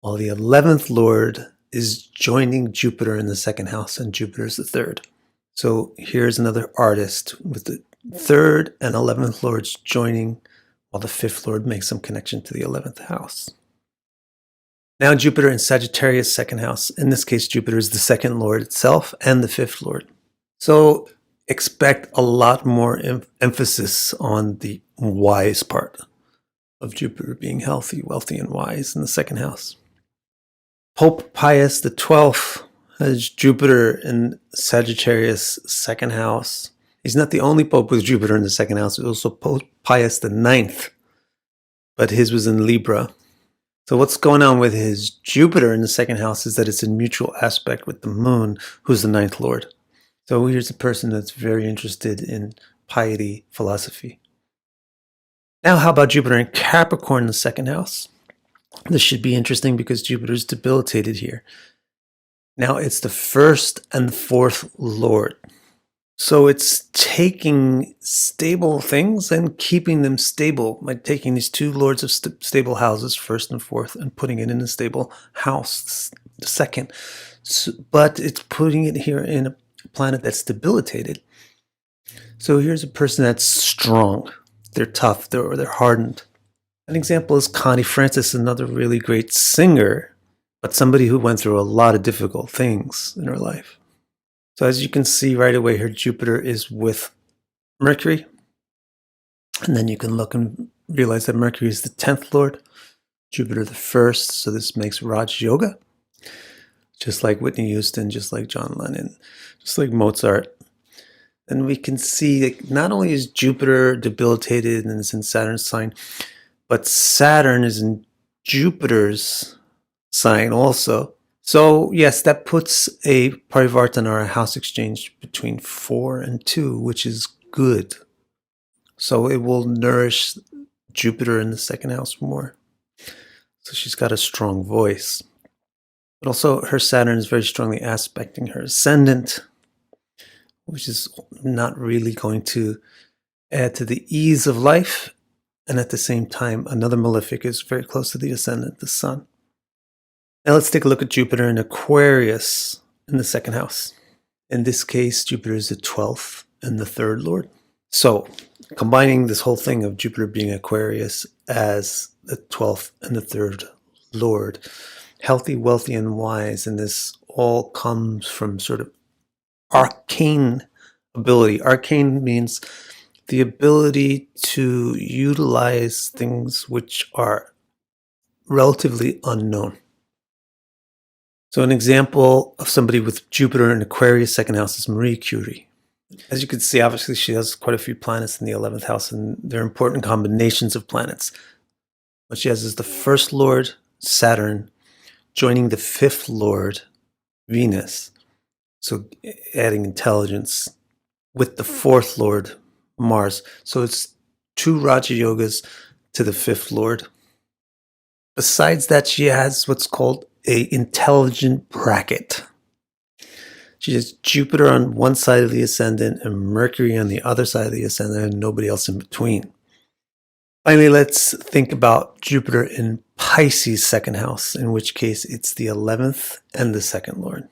while the 11th lord is joining Jupiter in the 2nd house, and Jupiter is the 3rd. So here's another artist with the 3rd and 11th lords joining, while the 5th lord makes some connection to the 11th house. Now Jupiter in Sagittarius 2nd house. In this case, Jupiter is the 2nd lord itself and the 5th lord. So expect a lot more emphasis on the wise part of Jupiter being healthy, wealthy, and wise in the 2nd house. Pope Pius XII has Jupiter in Sagittarius 2nd house. He's not the only pope with Jupiter in the 2nd house. There's also Pope Pius IX, but his was in Libra. So what's going on with his Jupiter in the 2nd house is that it's in mutual aspect with the moon, who's the 9th lord. So here's a person that's very interested in piety, philosophy. Now how about Jupiter in Capricorn in the 2nd house? This should be interesting because Jupiter is debilitated here. Now it's the 1st and 4th lord. So it's taking stable things and keeping them stable by taking these two lords of stable houses, 1st and 4th, and putting it in a stable house, the 2nd. So, but it's putting it here in a planet that's debilitated. So here's a person that's strong. They're tough, they're hardened. An example is Connie Francis, another really great singer, but somebody who went through a lot of difficult things in her life. So as you can see right away, her Jupiter is with Mercury. And then you can look and realize that Mercury is the 10th lord, Jupiter the 1st. So this makes Raj Yoga, just like Whitney Houston, just like John Lennon, just like Mozart. And we can see that not only is Jupiter debilitated and is in Saturn's sign, but Saturn is in Jupiter's sign also. So yes, that puts a Parivartana or a house exchange between 4 and 2, which is good. So it will nourish Jupiter in the second house more. So she's got a strong voice. But also her Saturn is very strongly aspecting her ascendant, which is not really going to add to the ease of life. And at the same time, another malefic is very close to the ascendant, the sun. Now let's take a look at Jupiter in Aquarius in the second house. In this case, Jupiter is the 12th and the 3rd lord. So combining this whole thing of Jupiter being Aquarius as the 12th and the 3rd lord, healthy, wealthy, and wise, and this all comes from sort of arcane ability. Arcane means the ability to utilize things which are relatively unknown. So an example of somebody with Jupiter in Aquarius second house is Marie Curie. As you can see, obviously she has quite a few planets in the 11th house, and they're important combinations of planets. What she has is the 1st lord, Saturn, joining the 5th lord, Venus. So adding intelligence with the 4th lord, Mars. So it's 2 Raja Yogas to the 5th lord. Besides that, she has what's called a intelligent bracket. She has Jupiter on one side of the ascendant and Mercury on the other side of the ascendant, and nobody else in between. Finally, let's think about Jupiter in Pisces second house, in which case it's the 11th and the 2nd lord.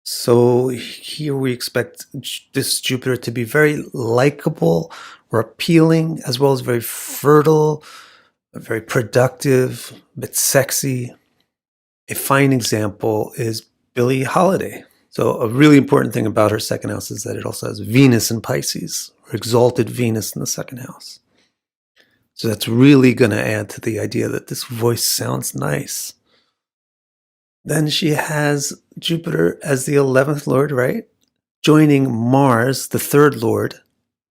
So here we expect this Jupiter to be very likable or appealing, as well as very fertile, very productive, a bit sexy. A fine example is Billie Holiday. So a really important thing about her second house is that it also has Venus in Pisces, or exalted Venus in the second house. So that's really going to add to the idea that this voice sounds nice. Then she has Jupiter as the 11th lord, right? Joining Mars, the 3rd lord,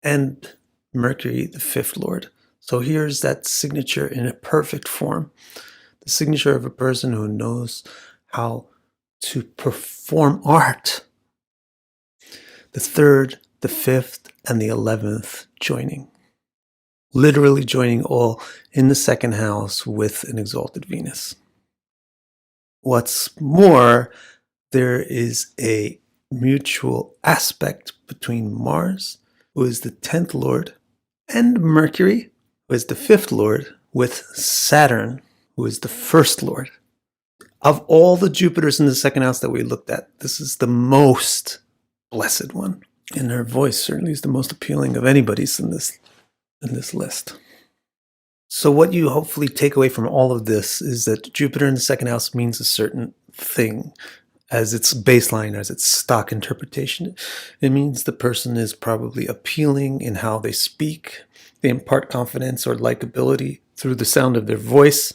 and Mercury, the 5th lord. So here's that signature in a perfect form. The signature of a person who knows how to perform art. The 3rd, the 5th, and the 11th joining. Literally joining all in the second house with an exalted Venus. What's more, there is a mutual aspect between Mars, who is the 10th lord, and Mercury, who is the 5th lord, with Saturn, who is the 1st lord. Of all the Jupiters in the second house that we looked at, this is the most blessed one. And her voice certainly is the most appealing of anybody's in this list. So what you hopefully take away from all of this is that Jupiter in the second house means a certain thing as its baseline, as its stock interpretation. It means the person is probably appealing in how they speak. They impart confidence or likability through the sound of their voice.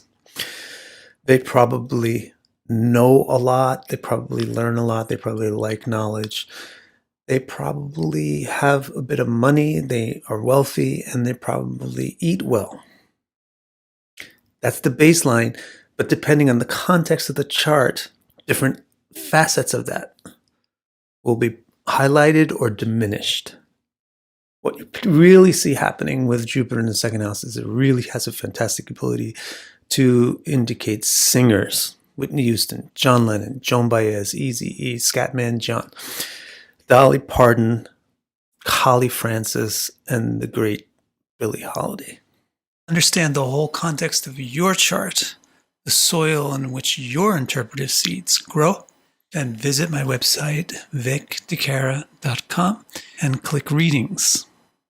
They probably know a lot. They probably learn a lot. They probably like knowledge. They probably have a bit of money. They are wealthy, and they probably eat well. That's the baseline. But depending on the context of the chart, different facets of that will be highlighted or diminished. What you really see happening with Jupiter in the second house is it really has a fantastic ability to indicate singers. Whitney Houston, John Lennon, Joan Baez, Eazy-E, Scatman John, Dolly Parton, Holly Francis, and the great Billie Holiday. Understand the whole context of your chart, the soil in which your interpretive seeds grow, then visit my website, vicdecara.com, and click Readings.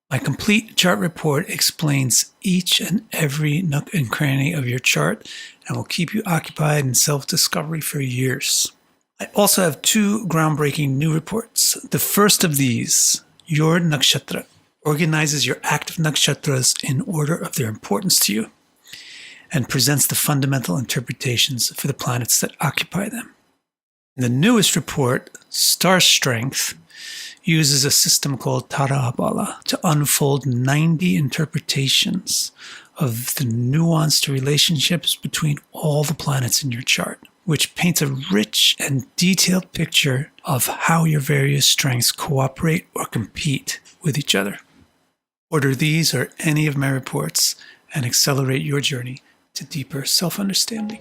My complete chart report explains each and every nook and cranny of your chart and will keep you occupied in self-discovery for years. I also have 2 groundbreaking new reports. The first of these, Your Nakshatra, organizes your active nakshatras in order of their importance to you and presents the fundamental interpretations for the planets that occupy them. The newest report, Star Strength, uses a system called Tarabala to unfold 90 interpretations of the nuanced relationships between all the planets in your chart. which paints a rich and detailed picture of how your various strengths cooperate or compete with each other. Order these or any of my reports and accelerate your journey to deeper self-understanding.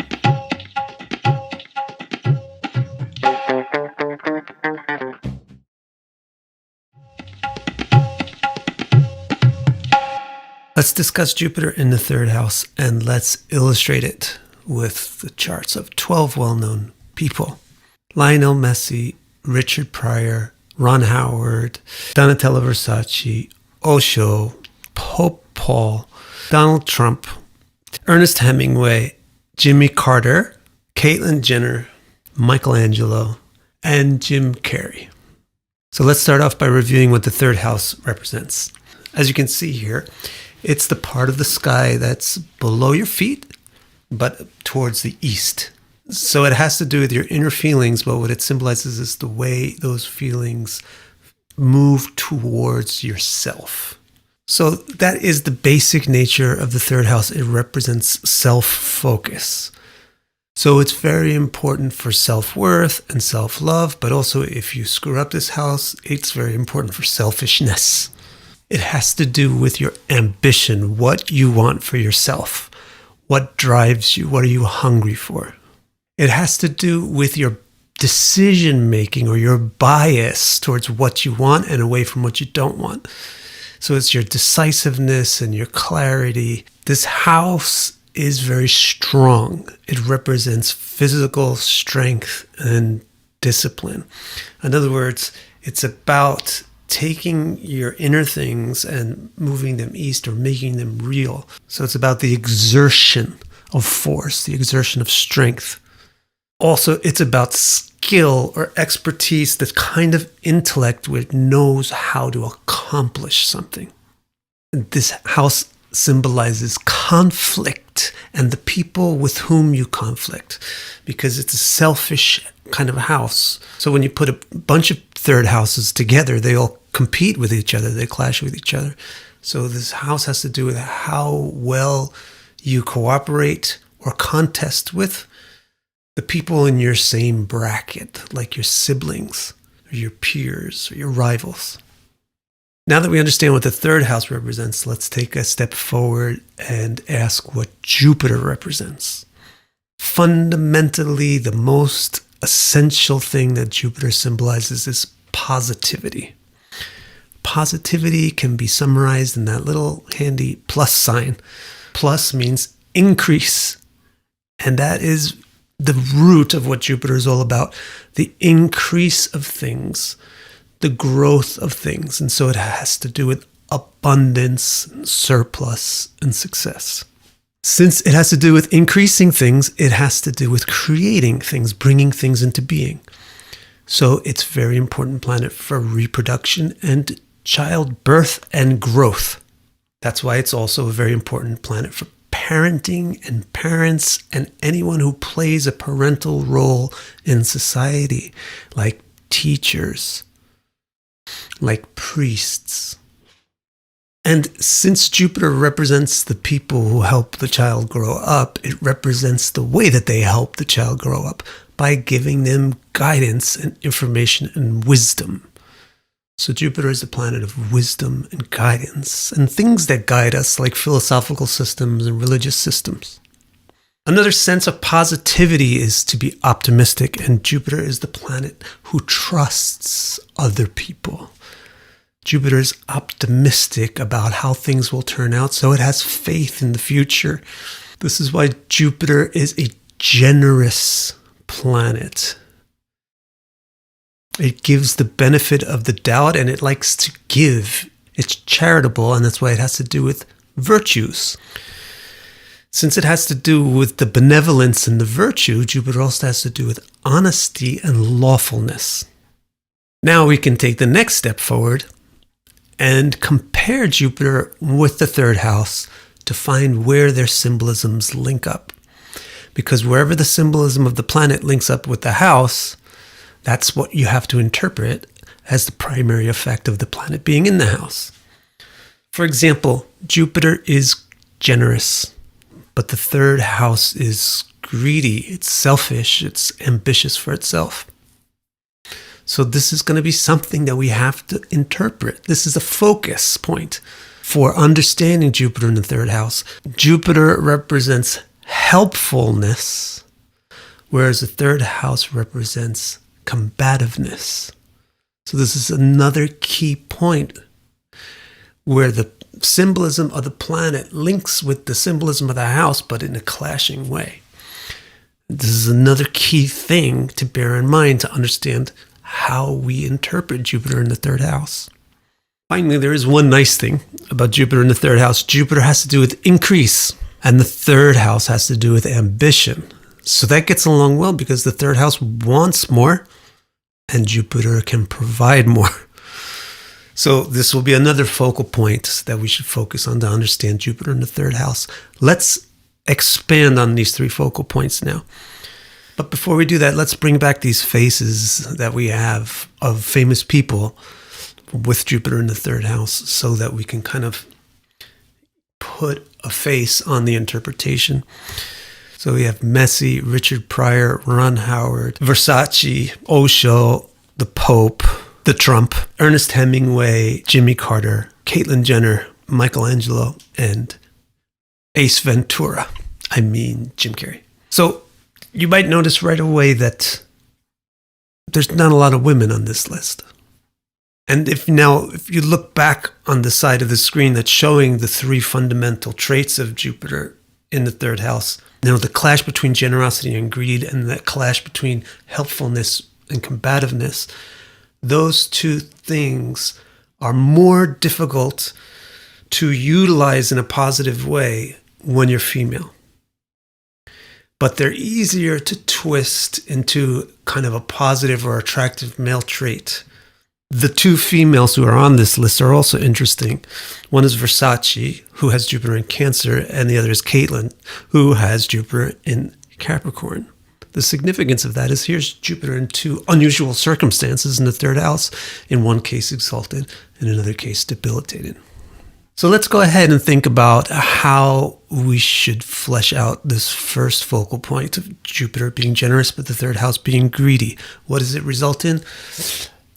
Let's discuss Jupiter in the third house, and let's illustrate it with the charts of 12 well-known people. Lionel Messi, Richard Pryor, Ron Howard, Donatella Versace, Osho, Pope Paul, Donald Trump, Ernest Hemingway, Jimmy Carter, Caitlyn Jenner, Michelangelo, and Jim Carrey. So let's start off by reviewing what the third house represents. As you can see here, it's the part of the sky that's below your feet, but towards the east. So it has to do with your inner feelings, but what it symbolizes is the way those feelings move towards yourself. So that is the basic nature of the third house. It represents self-focus. So it's very important for self-worth and self-love, but also if you screw up this house, it's very important for selfishness. It has to do with your ambition, what you want for yourself, what drives you, what are you hungry for. It has to do with your decision making or your bias towards what you want and away from what you don't want. So it's your decisiveness and your clarity. This house is very strong. It represents physical strength and discipline. In other words, it's about taking your inner things and moving them east or making them real. So it's about the exertion of force, the exertion of strength. Also, it's about skill or expertise, the kind of intellect which knows how to accomplish something. And this house symbolizes conflict and the people with whom you conflict, because it's a selfish kind of house. So when you put a bunch of third houses together, they all compete with each other, they clash with each other. So this house has to do with how well you cooperate or contest with the people in your same bracket, like your siblings or your peers or your rivals. Now that we understand what the third house represents, let's take a step forward and ask what Jupiter represents. Fundamentally, the most essential thing that Jupiter symbolizes is positivity. Positivity can be summarized in that little handy plus sign. Plus means increase. And that is the root of what Jupiter is all about, the increase of things, the growth of things. And so it has to do with abundance, and surplus, and success. Since it has to do with increasing things, it has to do with creating things, bringing things into being. So it's a very important planet for reproduction and childbirth and growth. That's why it's also a very important planet for parenting and parents and anyone who plays a parental role in society, like teachers, like priests. And since Jupiter represents the people who help the child grow up, it represents the way that they help the child grow up by giving them guidance and information and wisdom. So Jupiter is the planet of wisdom and guidance and things that guide us, like philosophical systems and religious systems. Another sense of positivity is to be optimistic, and Jupiter is the planet who trusts other people. Jupiter is optimistic about how things will turn out, so it has faith in the future. This is why Jupiter is a generous planet. It gives the benefit of the doubt, and it likes to give. It's charitable, and that's why it has to do with virtues. Since it has to do with the benevolence and the virtue, Jupiter also has to do with honesty and lawfulness. Now we can take the next step forward and compare Jupiter with the third house to find where their symbolisms link up. Because wherever the symbolism of the planet links up with the house, that's what you have to interpret as the primary effect of the planet being in the house. For example, Jupiter is generous, but the third house is greedy, it's selfish, it's ambitious for itself. So this is going to be something that we have to interpret. This is a focus point for understanding Jupiter in the third house. Jupiter represents helpfulness, whereas the third house represents combativeness. So this is another key point where the symbolism of the planet links with the symbolism of the house, but in a clashing way. This is another key thing to bear in mind to understand how we interpret Jupiter in the third house. Finally, there is one nice thing about Jupiter in the third house. Jupiter has to do with increase, and the third house has to do with ambition. So that gets along well because the third house wants more, and Jupiter can provide more. So this will be another focal point that we should focus on to understand Jupiter in the third house. Let's expand on these three focal points now. But before we do that, let's bring back these faces that we have of famous people with Jupiter in the third house so that we can kind of put a face on the interpretation. So we have Messi, Richard Pryor, Ron Howard, Versace, Osho, the Pope, the Trump, Ernest Hemingway, Jimmy Carter, Caitlyn Jenner, Michelangelo, and Ace Ventura. I mean Jim Carrey. So you might notice right away that there's not a lot of women on this list. And if you look back on the side of the screen that's showing the three fundamental traits of Jupiter in the third house, the clash between generosity and greed and that clash between helpfulness and combativeness, those two things are more difficult to utilize in a positive way when you're female. But they're easier to twist into kind of a positive or attractive male trait. The two females who are on this list are also interesting. One is Versace, who has Jupiter in Cancer, and the other is Caitlyn, who has Jupiter in Capricorn. The significance of that is here's Jupiter in two unusual circumstances in the third house, in one case exalted, in another case debilitated. So let's go ahead and think about how we should flesh out this first focal point of Jupiter being generous, but the third house being greedy. What does it result in?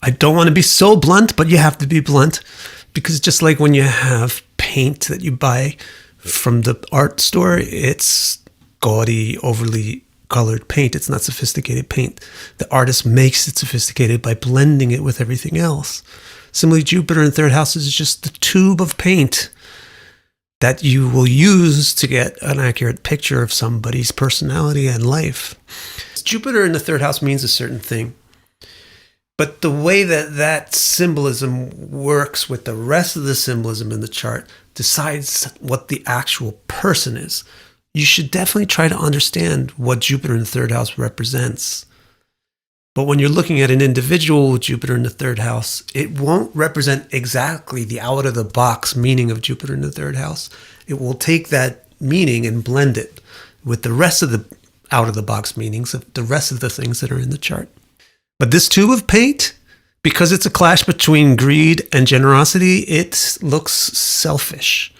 I don't want to be so blunt, but you have to be blunt, because just like when you have paint that you buy from the art store, it's gaudy, overly colored paint. It's not sophisticated paint. The artist makes it sophisticated by blending it with everything else. Similarly, Jupiter in third house is just the tube of paint that you will use to get an accurate picture of somebody's personality and life. Jupiter in the third house means a certain thing. But the way that symbolism works with the rest of the symbolism in the chart decides what the actual person is. You should definitely try to understand what Jupiter in the third house represents. But when you're looking at an individual with Jupiter in the third house, it won't represent exactly the out-of-the-box meaning of Jupiter in the third house. It will take that meaning and blend it with the rest of the out-of-the-box meanings of the rest of the things that are in the chart. But this tube of paint, because it's a clash between greed and generosity, it looks selfish.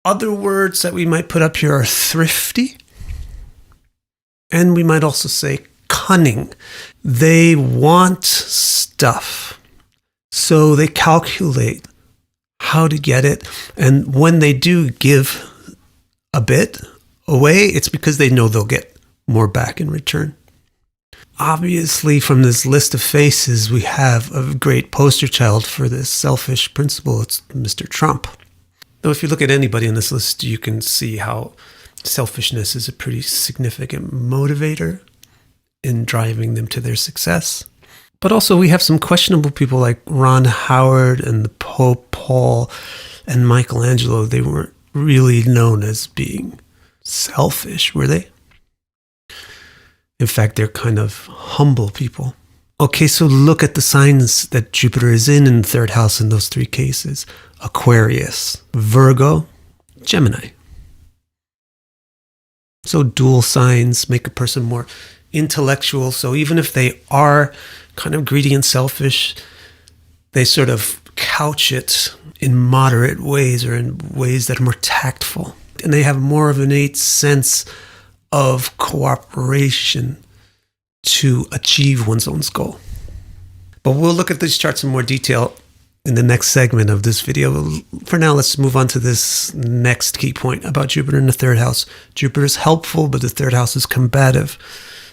Other words that we might put up here are thrifty, and we might also say cunning. They want stuff, so they calculate how to get it, and when they do give a bit away, it's because they know they'll get more back in return. Obviously, from this list of faces, we have a great poster child for this selfish principle. It's Mr. Trump. Though if you look at anybody on this list, you can see how selfishness is a pretty significant motivator in driving them to their success. But also we have some questionable people like Ron Howard and the Pope Paul and Michelangelo. They weren't really known as being selfish, were they? In fact, they're kind of humble people. Okay, so look at the signs that Jupiter is in the third house in those three cases. Aquarius, Virgo, Gemini. So dual signs make a person more intellectual. So even if they are kind of greedy and selfish, they sort of couch it in moderate ways or in ways that are more tactful. And they have more of an innate sense of cooperation to achieve one's own goal. But we'll look at these charts in more detail in the next segment of this video. For now, let's move on to this next key point about Jupiter in the third house. Jupiter is helpful, but the third house is combative.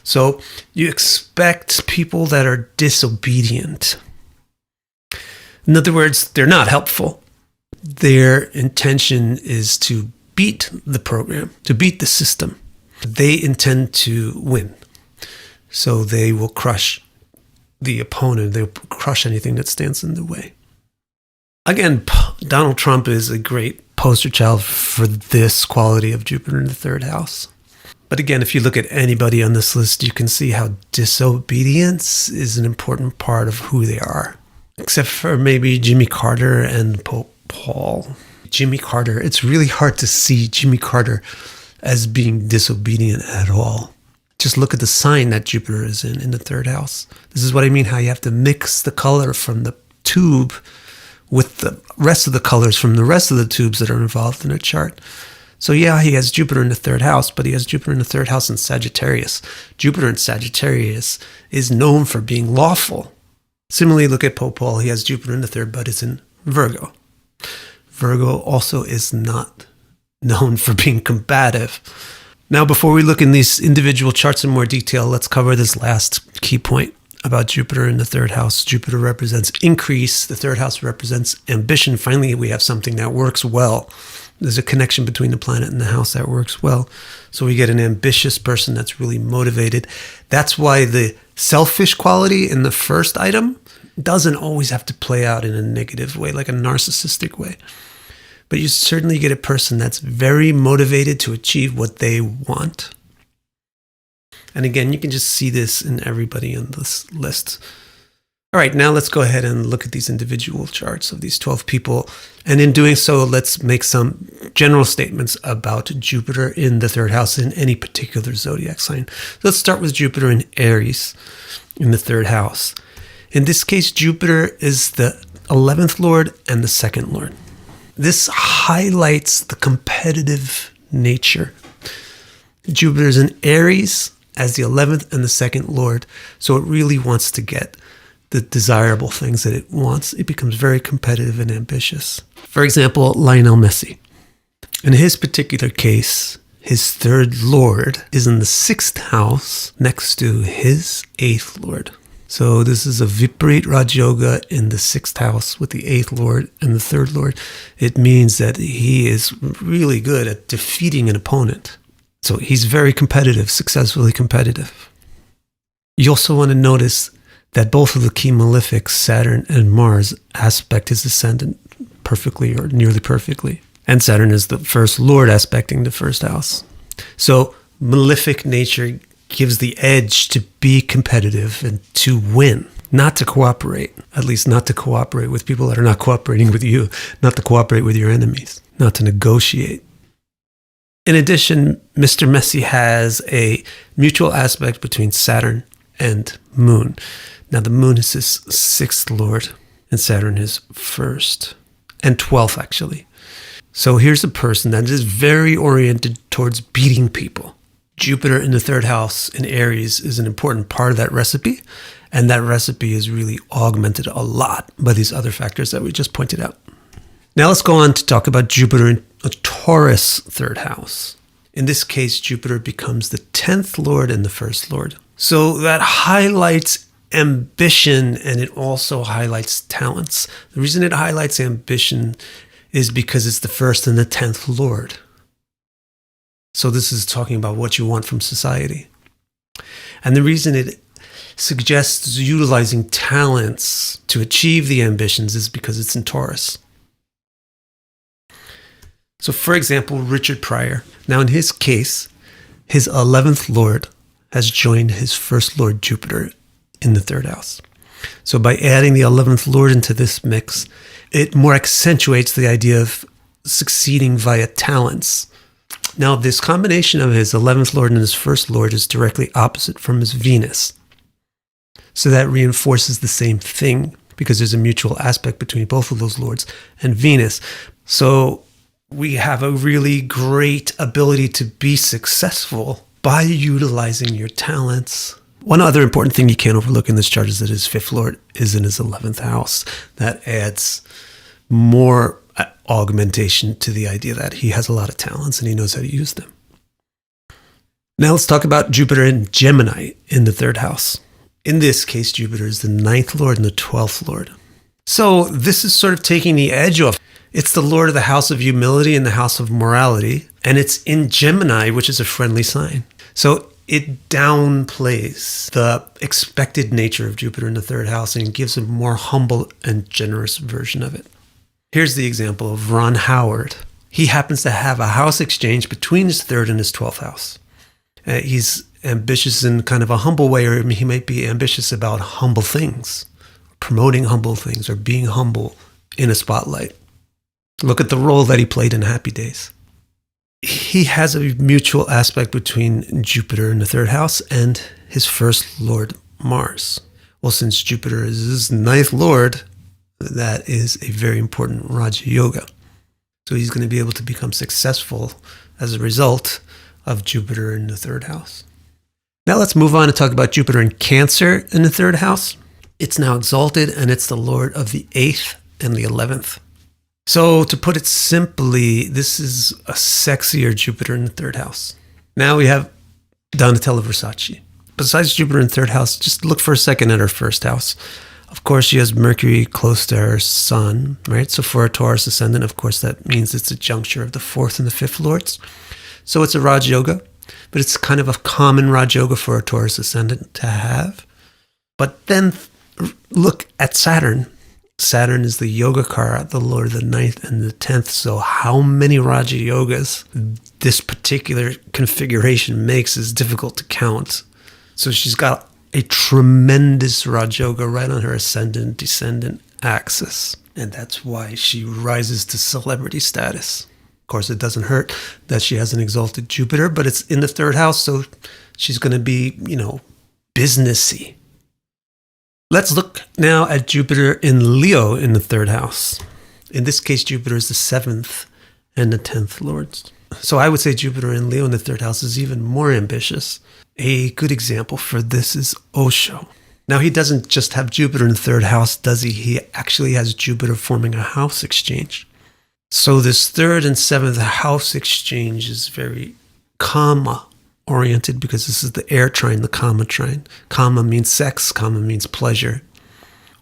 So you expect people that are disobedient. In other words, they're not helpful. Their intention is to beat the program, to beat the system. They intend to win. So they will crush the opponent. They'll crush anything that stands in the way. Again, Donald Trump is a great poster child for this quality of Jupiter in the third house. But again, if you look at anybody on this list, you can see how disobedience is an important part of who they are. Except for maybe Jimmy Carter and Pope Paul. Jimmy Carter, it's really hard to see Jimmy Carter as being disobedient at all. Just look at the sign that Jupiter is in the third house. This is what I mean, how you have to mix the color from the tube with the rest of the colors from the rest of the tubes that are involved in a chart. So yeah, he has Jupiter in the third house, but he has Jupiter in the third house in Sagittarius. Jupiter in Sagittarius is known for being lawful. Similarly, look at Pope Paul. He has Jupiter in the third, but it's in Virgo. Virgo also is not known for being combative. Now, before we look in these individual charts in more detail, let's cover this last key point about Jupiter in the third house. Jupiter represents increase. The third house represents ambition. Finally, we have something that works well. There's a connection between the planet and the house that works well. So we get an ambitious person that's really motivated. That's why the selfish quality in the first item doesn't always have to play out in a negative way, like a narcissistic way. But you certainly get a person that's very motivated to achieve what they want. And again, you can just see this in everybody on this list. All right, now let's go ahead and look at these individual charts of these 12 people. And in doing so, let's make some general statements about Jupiter in the third house in any particular zodiac sign. Let's start with Jupiter in Aries in the third house. In this case, Jupiter is the 11th lord and the second lord. This highlights the competitive nature. Jupiter is in Aries as the 11th and the second lord, so it really wants to get the desirable things that it wants. It becomes very competitive and ambitious. For example, Lionel Messi. In his particular case, his third lord is in the sixth house next to his eighth lord. So this is a Viparit Raj Yoga in the sixth house with the eighth lord and the third lord. It means that he is really good at defeating an opponent. So he's very competitive, successfully competitive. You also want to notice that both of the key malefics, Saturn and Mars, aspect his ascendant perfectly or nearly perfectly. And Saturn is the first lord aspecting the first house. So malefic nature gives the edge to be competitive and to win, not to cooperate, at least not to cooperate with people that are not cooperating with you, not to cooperate with your enemies, not to negotiate. In addition, Mr. Messi has a mutual aspect between Saturn and Moon. Now, the Moon is his sixth lord, and Saturn his first, and 12th, actually. So here's a person that is very oriented towards beating people. Jupiter in the third house in Aries is an important part of that recipe, and that recipe is really augmented a lot by these other factors that we just pointed out. Now let's go on to talk about Jupiter in a Taurus third house. In this case, Jupiter becomes the 10th lord and the first lord. So that highlights ambition, and it also highlights talents. The reason it highlights ambition is because it's the first and the 10th lord. So this is talking about what you want from society. And the reason it suggests utilizing talents to achieve the ambitions is because it's in Taurus. So for example, Richard Pryor. Now in his case, his 11th lord has joined his first lord Jupiter in the third house. So by adding the 11th lord into this mix, it more accentuates the idea of succeeding via talents. Now, this combination of his 11th lord and his first lord is directly opposite from his Venus. So that reinforces the same thing because there's a mutual aspect between both of those lords and Venus. So we have a really great ability to be successful by utilizing your talents. One other important thing you can't overlook in this chart is that his fifth lord is in his 11th house. That adds more augmentation to the idea that he has a lot of talents and he knows how to use them. Now let's talk about Jupiter in Gemini in the third house. In this case, Jupiter is the 9th lord and the 12th lord. So this is sort of taking the edge off. It's the lord of the house of humility and the house of morality, and it's in Gemini, which is a friendly sign. So it downplays the expected nature of Jupiter in the third house and gives a more humble and generous version of it. Here's the example of Ron Howard. He happens to have a house exchange between his third and his 12th house. He's ambitious in kind of a humble way, or he might be ambitious about humble things, promoting humble things, or being humble in a spotlight. Look at the role that he played in Happy Days. He has a mutual aspect between Jupiter in the third house and his first lord, Mars. Well, since Jupiter is his 9th lord, that is a very important Raja Yoga. So he's going to be able to become successful as a result of Jupiter in the third house. Now let's move on and talk about Jupiter in Cancer in the third house. It's now exalted, and it's the lord of the 8th and the 11th. So to put it simply, this is a sexier Jupiter in the third house. Now we have Donatella Versace. Besides Jupiter in the third house, just look for a second at her first house. Of course, she has Mercury close to her sun, right? So for a Taurus ascendant, of course, that means it's a juncture of the 4th and the 5th lords. So it's a Raj Yoga, but it's kind of a common Raj Yoga for a Taurus ascendant to have. But then look at Saturn. Saturn is the Yogacara, the lord of the 9th and the 10th. So how many Raja Yogas this particular configuration makes is difficult to count. So she's got a tremendous Raj Yoga right on her ascendant-descendant axis. And that's why she rises to celebrity status. Of course, it doesn't hurt that she has an exalted Jupiter, but it's in the third house, so she's going to be, businessy. Let's look now at Jupiter in Leo in the third house. In this case, Jupiter is the 7th and the 10th lords. So I would say Jupiter in Leo in the third house is even more ambitious. A good example for this is Osho. Now, he doesn't just have Jupiter in the third house, does he? He actually has Jupiter forming a house exchange. So this third and 7th house exchange is very karma oriented, because this is the air trine, the Kama trine. Kama means sex, Kama means pleasure.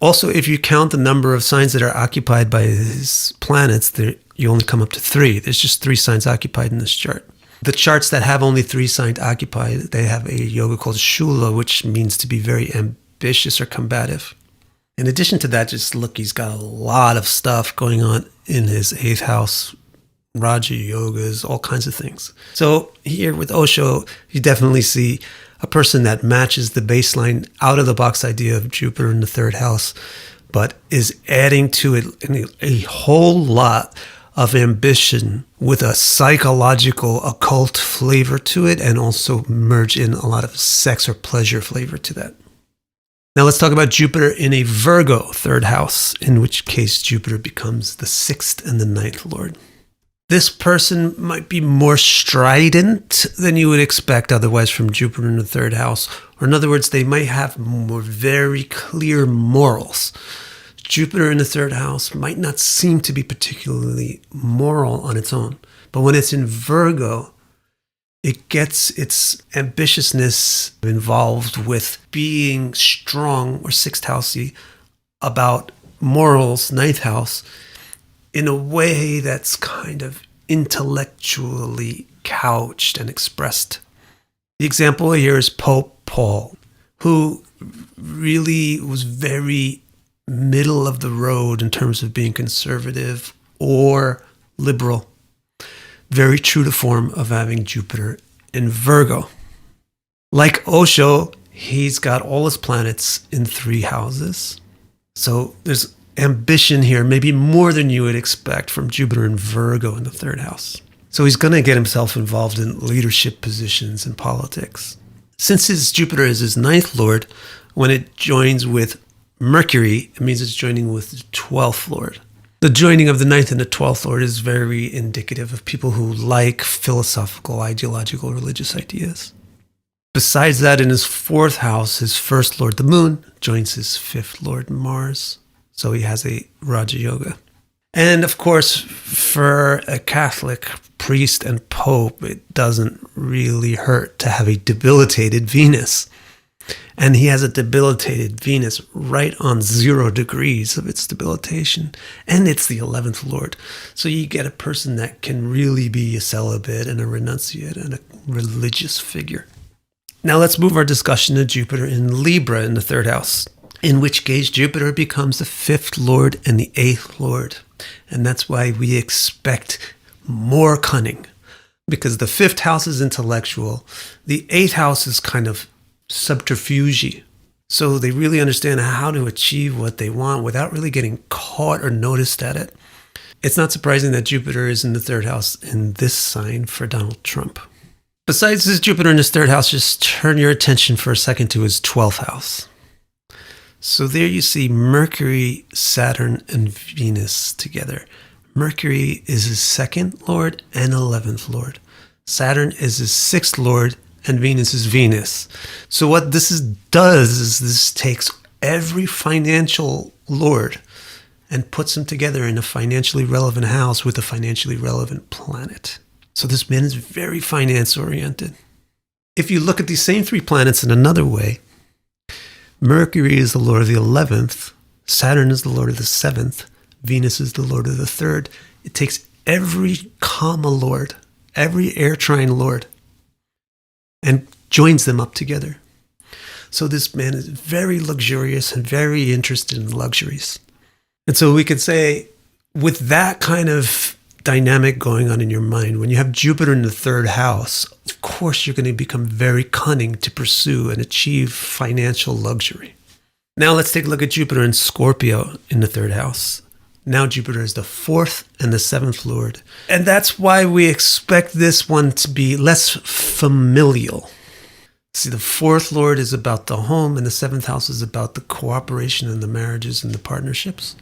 Also, if you count the number of signs that are occupied by his planets, you only come up to 3. There's just 3 signs occupied in this chart. The charts that have only 3 signs occupied, they have a yoga called Shula, which means to be very ambitious or combative. In addition to that, just look, he's got a lot of stuff going on in his 8th house, Raja Yogas, all kinds of things. So here with Osho, you definitely see a person that matches the baseline out-of-the-box idea of Jupiter in the third house, but is adding to it a whole lot of ambition with a psychological, occult flavor to it, and also merge in a lot of sex or pleasure flavor to that. Now let's talk about Jupiter in a Virgo third house, in which case Jupiter becomes the 6th and the 9th lord. This person might be more strident than you would expect otherwise from Jupiter in the third house. Or in other words, they might have more very clear morals. Jupiter in the third house might not seem to be particularly moral on its own. But when it's in Virgo, it gets its ambitiousness involved with being strong or 6th housey about morals, 9th house, in a way that's kind of intellectually couched and expressed. The example here is Pope Paul, who really was very middle of the road in terms of being conservative or liberal. Very true to form of having Jupiter in Virgo. Like Osho, he's got all his planets in 3 houses. So there's ambition here, maybe more than you would expect from Jupiter in Virgo in the third house. So he's going to get himself involved in leadership positions in politics. Since his Jupiter is his 9th lord, when it joins with Mercury, it means it's joining with the 12th lord. The joining of the 9th and the 12th lord is very indicative of people who like philosophical, ideological, religious ideas. Besides that, in his 4th house, his first lord, the moon, joins his 5th lord, Mars. So he has a Raja Yoga. And of course, for a Catholic priest and pope, it doesn't really hurt to have a debilitated Venus. And he has a debilitated Venus right on 0 degrees of its debilitation. And it's the 11th lord. So you get a person that can really be a celibate and a renunciate and a religious figure. Now let's move our discussion to Jupiter in Libra in the 3rd house, in which case Jupiter becomes the 5th lord and the 8th lord. And that's why we expect more cunning, because the 5th house is intellectual. The 8th house is kind of subterfuge. So they really understand how to achieve what they want without really getting caught or noticed at it. It's not surprising that Jupiter is in the 3rd house in this sign for Donald Trump. Besides his Jupiter in his 3rd house, just turn your attention for a second to his 12th house. So there you see Mercury, Saturn, and Venus together. Mercury is his 2nd lord and 11th lord. Saturn is his 6th lord, and Venus is Venus. So what this does is this takes every financial lord and puts them together in a financially relevant house with a financially relevant planet. So this man is very finance-oriented. If you look at these same 3 planets in another way, Mercury is the lord of the 11th, Saturn is the lord of the 7th, Venus is the lord of the 3rd. It takes every comma lord, every air trine lord, and joins them up together. So this man is very luxurious and very interested in luxuries. And so we could say, with that kind of dynamic going on in your mind, when you have Jupiter in the 3rd house, of course you're going to become very cunning to pursue and achieve financial luxury. Now let's take a look at Jupiter in Scorpio in the 3rd house. Now Jupiter is the 4th and the 7th lord. And that's why we expect this one to be less familial. See, the 4th lord is about the home, and the 7th house is about the cooperation and the marriages and the partnerships.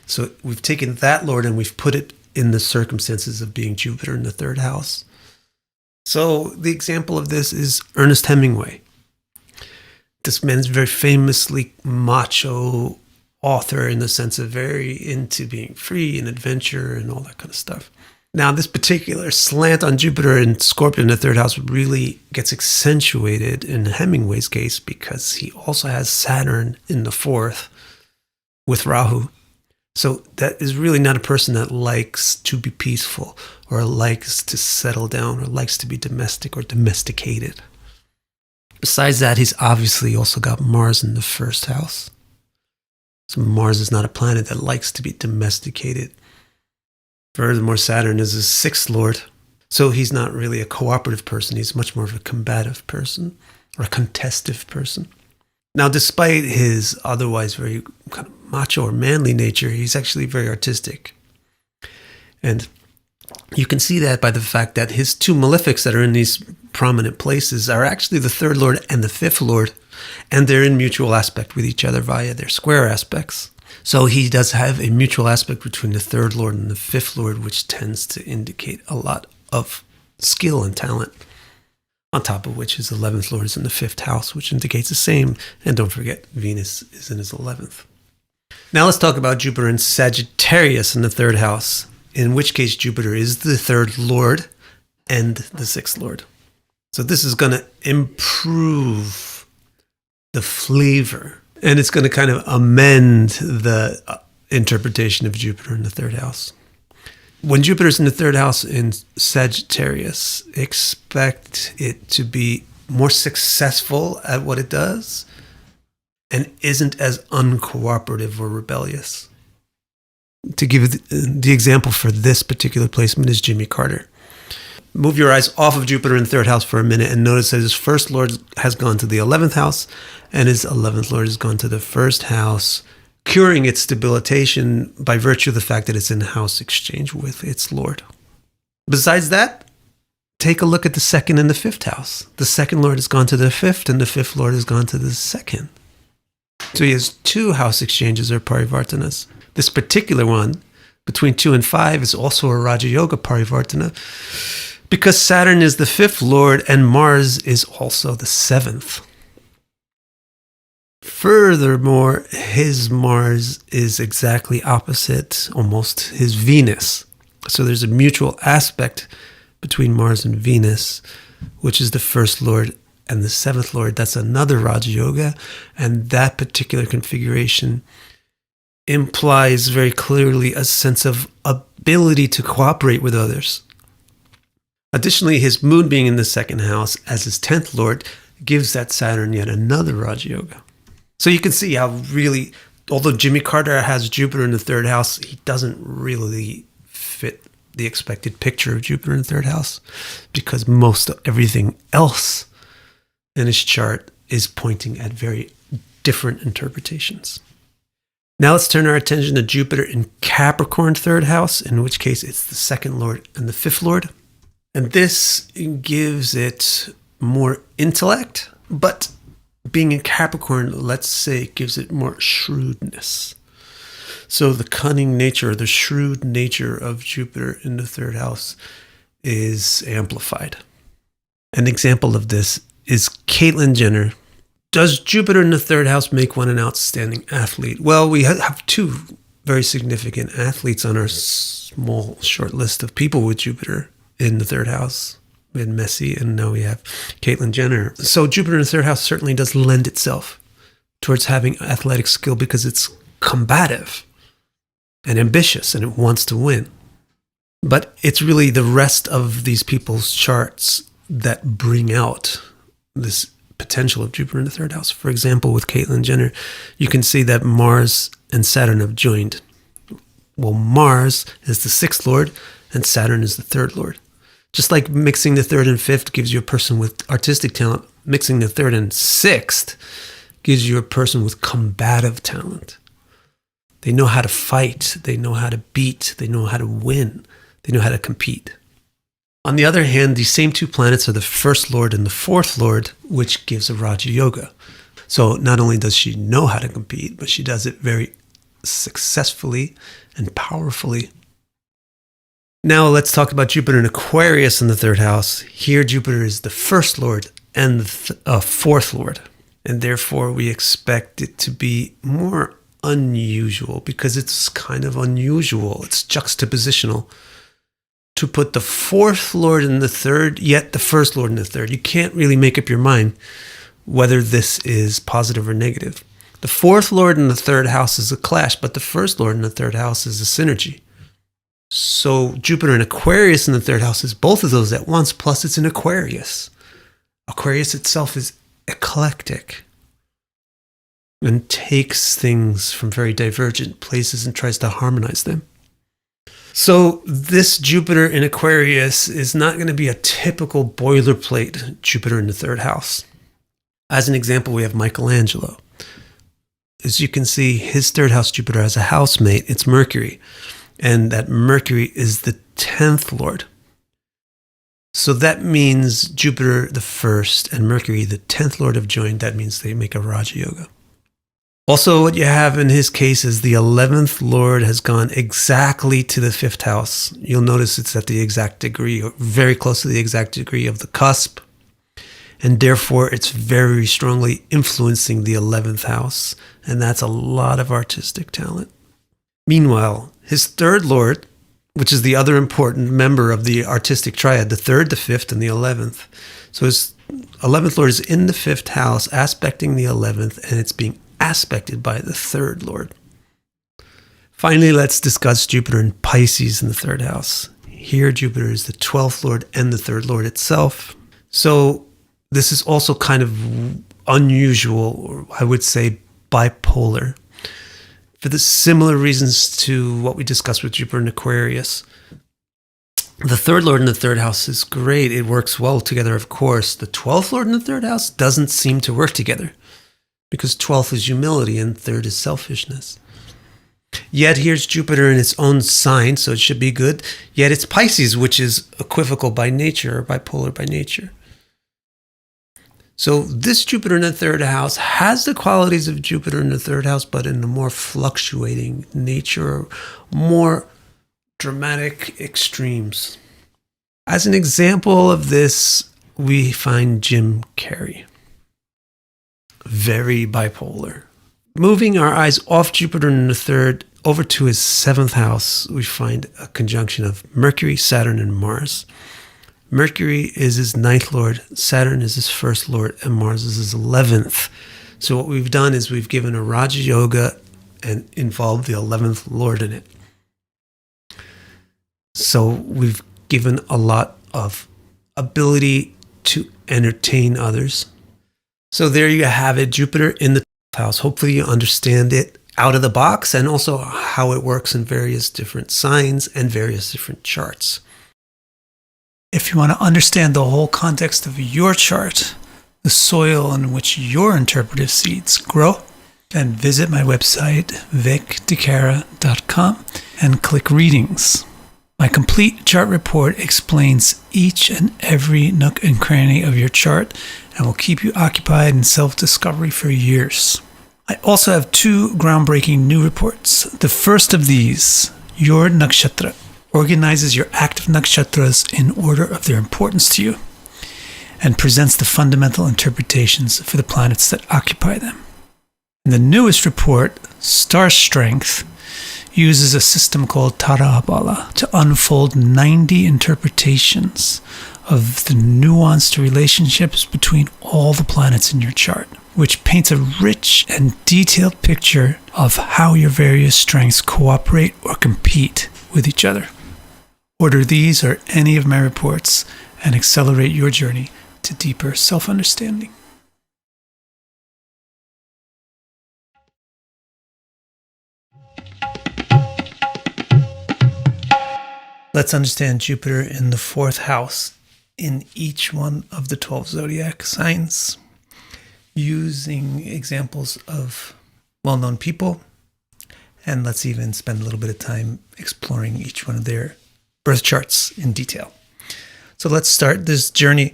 So we've taken that lord and we've put it in the circumstances of being Jupiter in the 3rd house. So the example of this is Ernest Hemingway. This man's very famously macho author in the sense of very into being free and adventure and all that kind of stuff. Now, this particular slant on Jupiter and Scorpio in the 3rd house really gets accentuated in Hemingway's case because he also has Saturn in the 4th with Rahu. So that is really not a person that likes to be peaceful or likes to settle down or likes to be domestic or domesticated. Besides that, he's obviously also got Mars in the 1st house. So Mars is not a planet that likes to be domesticated. Furthermore, Saturn is his 6th lord. So he's not really a cooperative person. He's much more of a combative person or a contestive person. Now, despite his otherwise very kind of macho or manly nature, he's actually very artistic. And you can see that by the fact that his 2 malefics that are in these prominent places are actually the 3rd lord and the 5th lord, and they're in mutual aspect with each other via their square aspects. So he does have a mutual aspect between the 3rd lord and the 5th lord, which tends to indicate a lot of skill and talent. On top of which his 11th lord is in the 5th house, which indicates the same. And don't forget, Venus is in his 11th. Now let's talk about Jupiter in Sagittarius in the 3rd house, in which case Jupiter is the 3rd lord and the 6th lord. So this is going to improve the flavor, and it's going to kind of amend the interpretation of Jupiter in the 3rd house. When Jupiter's in the 3rd house in Sagittarius, expect it to be more successful at what it does and isn't as uncooperative or rebellious. To give the example for this particular placement is Jimmy Carter. Move your eyes off of Jupiter in the 3rd house for a minute and notice that his 1st lord has gone to the 11th house and his 11th lord has gone to the 1st house, curing its debilitation by virtue of the fact that it's in house exchange with its lord. Besides that, take a look at the 2nd and the 5th house. The 2nd lord has gone to the 5th and the 5th lord has gone to the 2nd. So he has 2 house exchanges or parivartanas. This particular one, between 2 and 5, is also a Raja Yoga parivartana. because Saturn is the 5th lord and Mars is also the 7th. Furthermore, his Mars is exactly opposite, almost, his Venus. So there's a mutual aspect between Mars and Venus, which is the 1st lord and the 7th lord. That's another Raja Yoga, and that particular configuration implies very clearly a sense of ability to cooperate with others. Additionally, his moon being in the 2nd house as his 10th lord gives that Saturn yet another Raja Yoga. So you can see how really, although Jimmy Carter has Jupiter in the 3rd house, he doesn't really fit the expected picture of Jupiter in the 3rd house, because most of everything else in his chart is pointing at very different interpretations. Now let's turn our attention to Jupiter in Capricorn 3rd house, in which case it's the 2nd lord and the 5th lord. And this gives it more intellect, but being in Capricorn, let's say, it gives it more shrewdness. So the cunning nature, the shrewd nature of Jupiter in the 3rd house is amplified. An example of this is Caitlyn Jenner. Does Jupiter in the 3rd house make one an outstanding athlete? Well, we have two very significant athletes on our small, short list of people with Jupiter in the 3rd house. We had Messi, and now we have Caitlyn Jenner. So Jupiter in the 3rd house certainly does lend itself towards having athletic skill, because it's combative and ambitious, and it wants to win. But it's really the rest of these people's charts that bring out this potential of Jupiter in the 3rd house. For example, with Caitlyn Jenner, you can see that Mars and Saturn have joined. Well, Mars is the 6th lord, and Saturn is the 3rd lord. Just like mixing the 3rd and 5th gives you a person with artistic talent, mixing the 3rd and 6th gives you a person with combative talent. They know how to fight, they know how to beat, they know how to win, they know how to compete. On the other hand, these same two planets are the 1st lord and the 4th lord, which gives a Raja Yoga. So not only does she know how to compete, but she does it very successfully and powerfully. Now let's talk about Jupiter in Aquarius in the 3rd house. Here Jupiter is the 1st lord and the 4th lord. And therefore we expect it to be more unusual, because it's kind of unusual. It's juxtapositional to put the 4th lord in the 3rd, yet the 1st lord in the 3rd. You can't really make up your mind whether this is positive or negative. The 4th lord in the 3rd house is a clash, but the 1st lord in the 3rd house is a synergy. So Jupiter in Aquarius in the 3rd house is both of those at once, plus it's in Aquarius. Aquarius itself is eclectic and takes things from very divergent places and tries to harmonize them. So this Jupiter in Aquarius is not going to be a typical boilerplate Jupiter in the 3rd house. As an example, we have Michelangelo. As you can see, his 3rd house Jupiter has a housemate. It's Mercury. And that Mercury is the 10th lord. So that means Jupiter the 1st and Mercury the 10th lord have joined. That means they make a Raja Yoga. Also, what you have in his case is the 11th lord has gone exactly to the 5th house. You'll notice it's at the exact degree, or very close to the exact degree of the cusp. And therefore, it's very strongly influencing the 11th house. And that's a lot of artistic talent. Meanwhile, his 3rd lord, which is the other important member of the artistic triad, the 3rd, the 5th, and the 11th. So his 11th lord is in the 5th house, aspecting the 11th, and it's being aspected by the 3rd lord. Finally, let's discuss Jupiter in Pisces in the 3rd house. Here, Jupiter is the 12th lord and the 3rd lord itself. So this is also kind of unusual, or I would say bipolar, for the similar reasons to what we discussed with Jupiter in Aquarius. The 3rd lord in the 3rd house is great. It works well together, of course. The 12th lord in the 3rd house doesn't seem to work together, because 12th is humility and 3rd is selfishness. Yet here's Jupiter in its own sign, so it should be good. Yet it's Pisces, which is equivocal by nature, or bipolar by nature. So this Jupiter in the 3rd house has the qualities of Jupiter in the 3rd house, but in a more fluctuating nature, more dramatic extremes. As an example of this, we find Jim Carrey. Very bipolar. Moving our eyes off Jupiter in the third over to his seventh house, we find a conjunction of Mercury, Saturn, and Mars. Mercury is his ninth lord, Saturn is his first lord, and Mars is his 11th. So what we've done is we've given a Raja Yoga and involved the 11th lord in it. So we've given a lot of ability to entertain others. So there you have it, Jupiter in the 12th house. Hopefully you understand it out of the box and also how it works in various different signs and various different charts. If you want to understand the whole context of your chart, the soil in which your interpretive seeds grow, then visit my website, vicdecara.com, and click Readings. My complete chart report explains each and every nook and cranny of your chart and will keep you occupied in self-discovery for years. I also have 2 groundbreaking new reports. The first of these, Your Nakshatra, organizes your active nakshatras in order of their importance to you and presents the fundamental interpretations for the planets that occupy them. And the newest report, Star Strength, uses a system called Tarabala to unfold 90 interpretations of the nuanced relationships between all the planets in your chart, which paints a rich and detailed picture of how your various strengths cooperate or compete with each other. Order these or any of my reports and accelerate your journey to deeper self-understanding. Let's understand Jupiter in the 4th house in each one of the 12 zodiac signs, using examples of well-known people. And let's even spend a little bit of time exploring each one of their birth charts in detail. So let's start this journey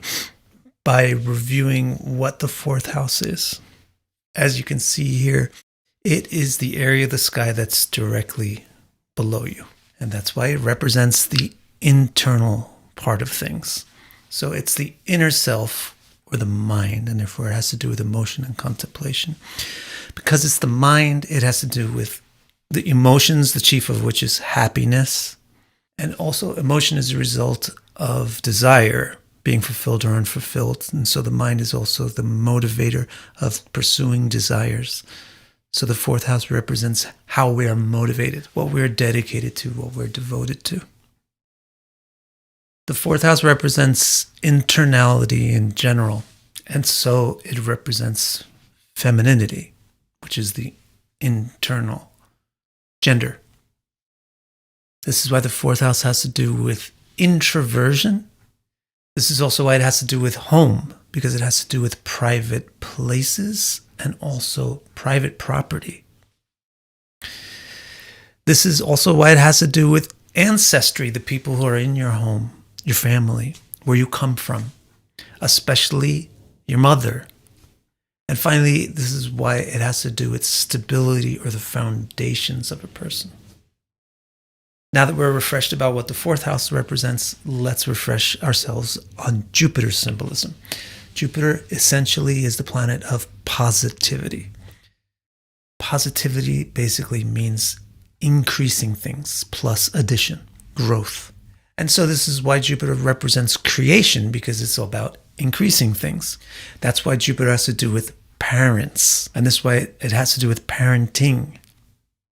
by reviewing what the 4th house is. As you can see here, it is the area of the sky that's directly below you. And that's why it represents the internal part of things. So it's the inner self or the mind, and therefore it has to do with emotion and contemplation. Because it's the mind, it has to do with the emotions, the chief of which is happiness. And also emotion is a result of desire being fulfilled or unfulfilled. And so the mind is also the motivator of pursuing desires. So the 4th house represents how we are motivated, what we're dedicated to, what we're devoted to. The 4th house represents internality in general. And so it represents femininity, which is the internal gender. This is why the 4th house has to do with introversion. This is also why it has to do with home, because it has to do with private places and also private property. This is also why it has to do with ancestry, the people who are in your home, your family, where you come from, especially your mother. And finally, this is why it has to do with stability or the foundations of a person. Now that we're refreshed about what the 4th house represents, let's refresh ourselves on Jupiter's symbolism. Jupiter essentially is the planet of positivity. Positivity basically means increasing things plus addition, growth. And so this is why Jupiter represents creation, because it's all about increasing things. That's why Jupiter has to do with parents. And this is why it has to do with parenting,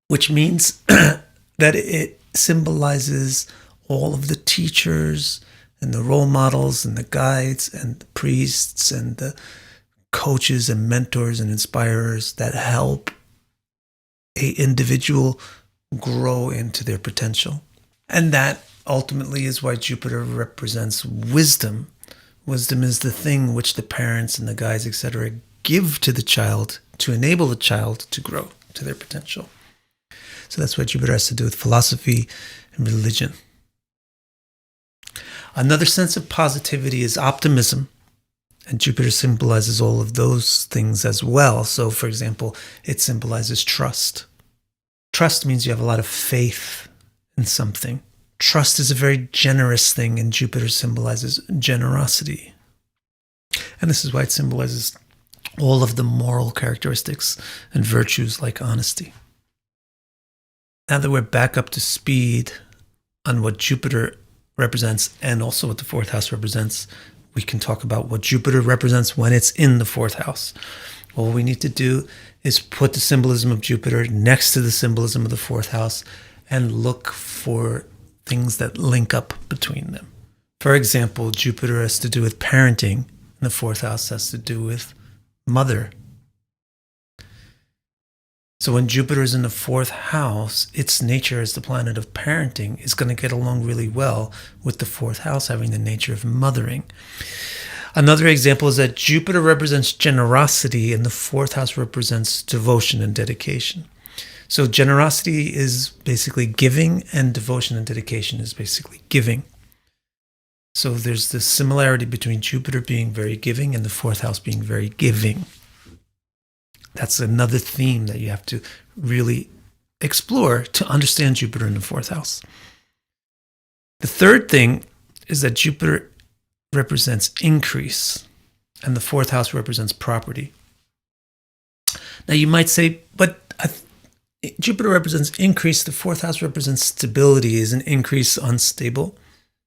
which means that it symbolizes all of the teachers and the role models and the guides and the priests and the coaches and mentors and inspirers that help an individual grow into their potential. And that ultimately is why Jupiter represents wisdom. Wisdom is the thing which the parents and the guides, etc., give to the child to enable the child to grow to their potential. So that's what Jupiter has to do with philosophy and religion. Another sense of positivity is optimism. And Jupiter symbolizes all of those things as well. So, for example, it symbolizes trust. Trust means you have a lot of faith in something. Trust is a very generous thing, and Jupiter symbolizes generosity. And this is why it symbolizes all of the moral characteristics and virtues like honesty. Now that we're back up to speed on what Jupiter represents and also what the fourth house represents, we can talk about what Jupiter represents when it's in the fourth house. All we need to do is put the symbolism of Jupiter next to the symbolism of the fourth house and look for things that link up between them. For example, Jupiter has to do with parenting, and the fourth house has to do with mother. So when Jupiter is in the fourth house, its nature as the planet of parenting is going to get along really well with the fourth house having the nature of mothering. Another example is that Jupiter represents generosity and the fourth house represents devotion and dedication. So generosity is basically giving, and devotion and dedication is basically giving. So there's this similarity between Jupiter being very giving and the fourth house being very giving. That's another theme that you have to really explore to understand Jupiter in the fourth house. The third thing is that Jupiter represents increase and the fourth house represents property. Now you might say, but Jupiter represents increase, the fourth house represents stability. Is an increase unstable?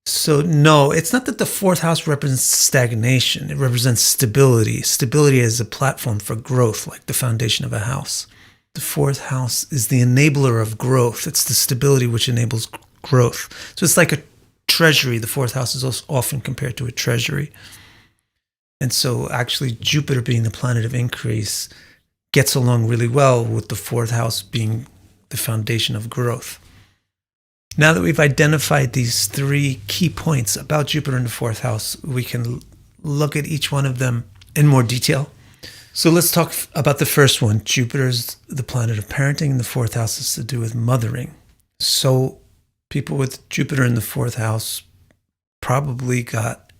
So no, it's not that the fourth house represents stagnation. It represents stability. Stability is a platform for growth, like the foundation of a house. The fourth house is the enabler of growth. It's the stability which enables growth. So it's like a treasury. The fourth house is also often compared to a treasury. And so actually Jupiter being the planet of increase gets along really well with the fourth house being the foundation of growth. Now that we've identified these three key points about Jupiter in the fourth house, we can look at each one of them in more detail. So let's talk about the first one. Jupiter is the planet of parenting, and the fourth house has to do with mothering. So people with Jupiter in the fourth house probably got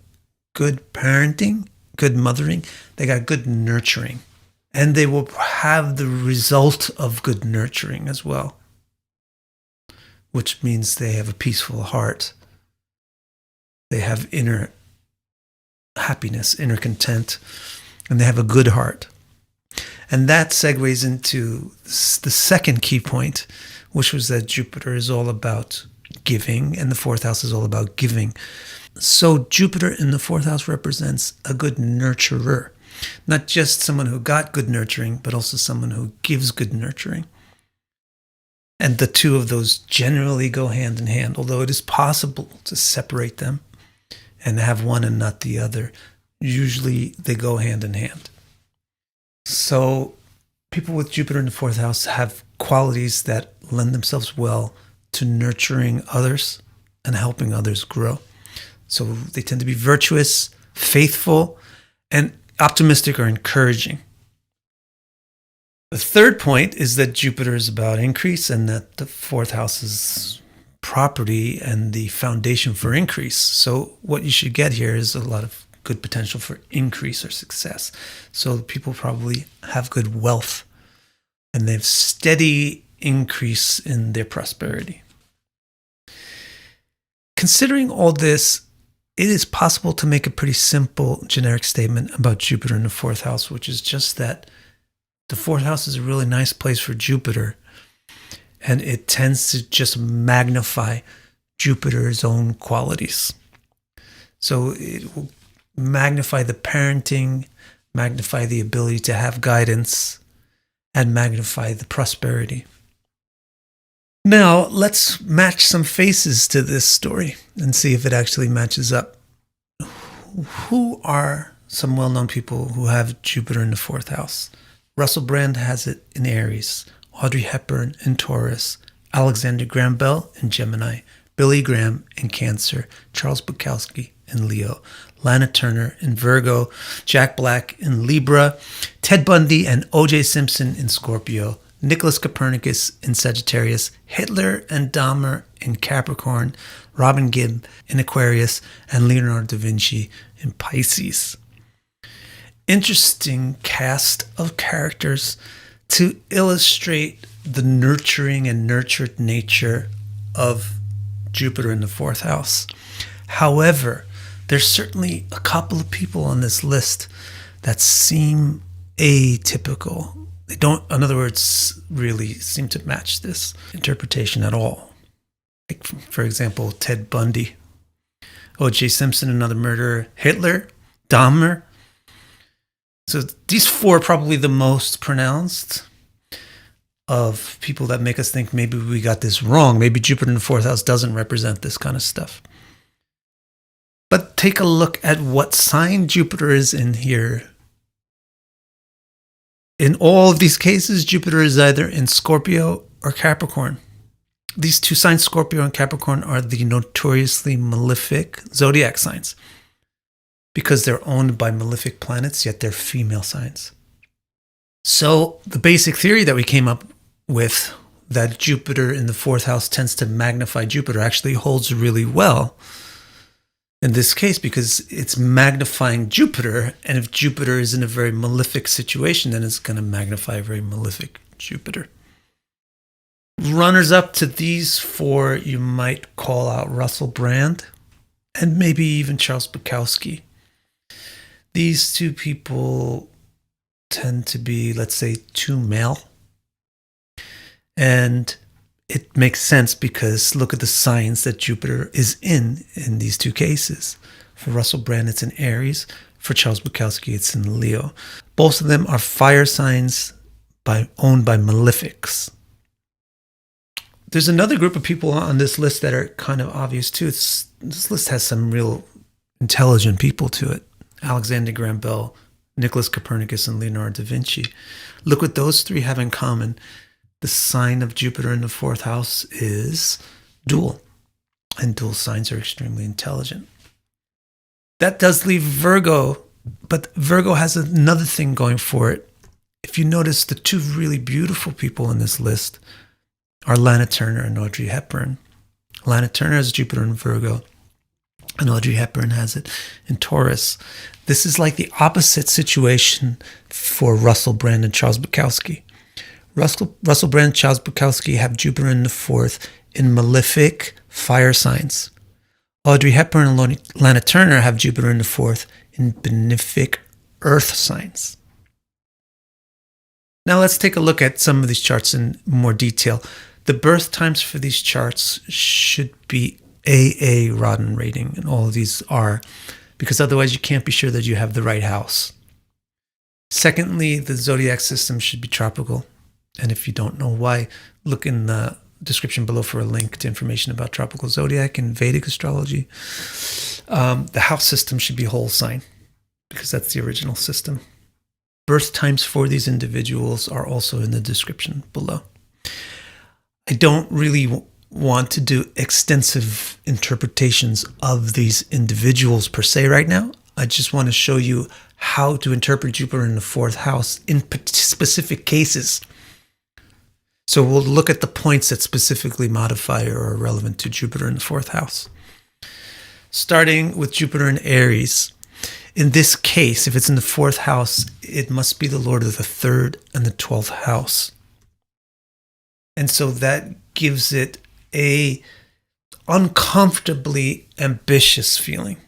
good parenting, good mothering. They got good nurturing. And they will have the result of good nurturing as well, which means they have a peaceful heart. They have inner happiness, inner content, and they have a good heart. And that segues into the second key point, which was that Jupiter is all about giving, and the fourth house is all about giving. So Jupiter in the fourth house represents a good nurturer. Not just someone who got good nurturing, but also someone who gives good nurturing. And the two of those generally go hand in hand, although it is possible to separate them and have one and not the other. Usually they go hand in hand. So people with Jupiter in the fourth house have qualities that lend themselves well to nurturing others and helping others grow. So they tend to be virtuous, faithful, and optimistic or encouraging. The third point is that Jupiter is about increase and that the fourth house is property and the foundation for increase. So what you should get here is a lot of good potential for increase or success. So people probably have good wealth and they have steady increase in their prosperity. Considering all this, it is possible to make a pretty simple generic statement about Jupiter in the fourth house, which is just that the fourth house is a really nice place for Jupiter, and it tends to just magnify Jupiter's own qualities. So it will magnify the parenting, magnify the ability to have guidance, and magnify the prosperity. Now, let's match some faces to this story and see if it actually matches up. Who are some well-known people who have Jupiter in the fourth house? Russell Brand has it in Aries, Audrey Hepburn in Taurus, Alexander Graham Bell in Gemini, Billy Graham in Cancer, Charles Bukowski in Leo, Lana Turner in Virgo, Jack Black in Libra, Ted Bundy and O.J. Simpson in Scorpio, Nicholas Copernicus in Sagittarius, Hitler and Dahmer in Capricorn, Robin Gibb in Aquarius, and Leonardo da Vinci in Pisces. Interesting cast of characters to illustrate the nurturing and nurtured nature of Jupiter in the fourth house. However, there's certainly a couple of people on this list that seem atypical. They don't, in other words, really seem to match this interpretation at all. Like, for example, Ted Bundy, O.J. Simpson, another murderer, Hitler, Dahmer. So these four are probably the most pronounced of people that make us think maybe we got this wrong. Maybe Jupiter in the fourth house doesn't represent this kind of stuff. But take a look at what sign Jupiter is in here. In all of these cases, Jupiter is either in Scorpio or Capricorn. These two signs, Scorpio and Capricorn, are the notoriously malefic zodiac signs because they're owned by malefic planets, yet they're female signs. So the basic theory that we came up with, that Jupiter in the fourth house tends to magnify Jupiter, actually holds really well in this case because it's magnifying Jupiter. And if Jupiter is in a very malefic situation, then it's going to magnify a very malefic Jupiter. Runners up to these four, you might call out Russell Brand and maybe even Charles Bukowski. These two people tend to be, let's say, too male. And it makes sense because look at the signs that Jupiter is in these two cases. For Russell Brand, it's in Aries. For Charles Bukowski, it's in Leo. Both of them are fire signs owned by malefics. There's another group of people on this list that are kind of obvious too. This list has some real intelligent people to it. Alexander Graham Bell, Nicholas Copernicus, and Leonardo da Vinci. Look what those three have in common. The sign of Jupiter in the fourth house is dual, and dual signs are extremely intelligent. That does leave Virgo, but Virgo has another thing going for it. If you notice, the two really beautiful people in this list are Lana Turner and Audrey Hepburn. Lana Turner has Jupiter in Virgo, and Audrey Hepburn has it in Taurus. This is like the opposite situation for Russell Brand and Charles Bukowski. Russell Brand and Charles Bukowski have Jupiter in the fourth in malefic fire signs. Audrey Hepburn and Lana Turner have Jupiter in the fourth in benefic earth signs. Now let's take a look at some of these charts in more detail. The birth times for these charts should be AA Rodden rating, and all of these are, because otherwise you can't be sure that you have the right house. Secondly, the zodiac system should be tropical. And if you don't know why, look in the description below for a link to information about tropical zodiac and Vedic astrology. The house system should be whole sign because that's the original system. Birth times for these individuals are also in the description below. I don't really want to do extensive interpretations of these individuals per se right now. I just want to show you how to interpret Jupiter in the fourth house in specific cases. So we'll look at the points that specifically modify or are relevant to Jupiter in the fourth house. Starting with Jupiter in Aries. In this case, if it's in the fourth house, it must be the lord of the third and the 12th house. And so that gives it a uncomfortably ambitious feeling.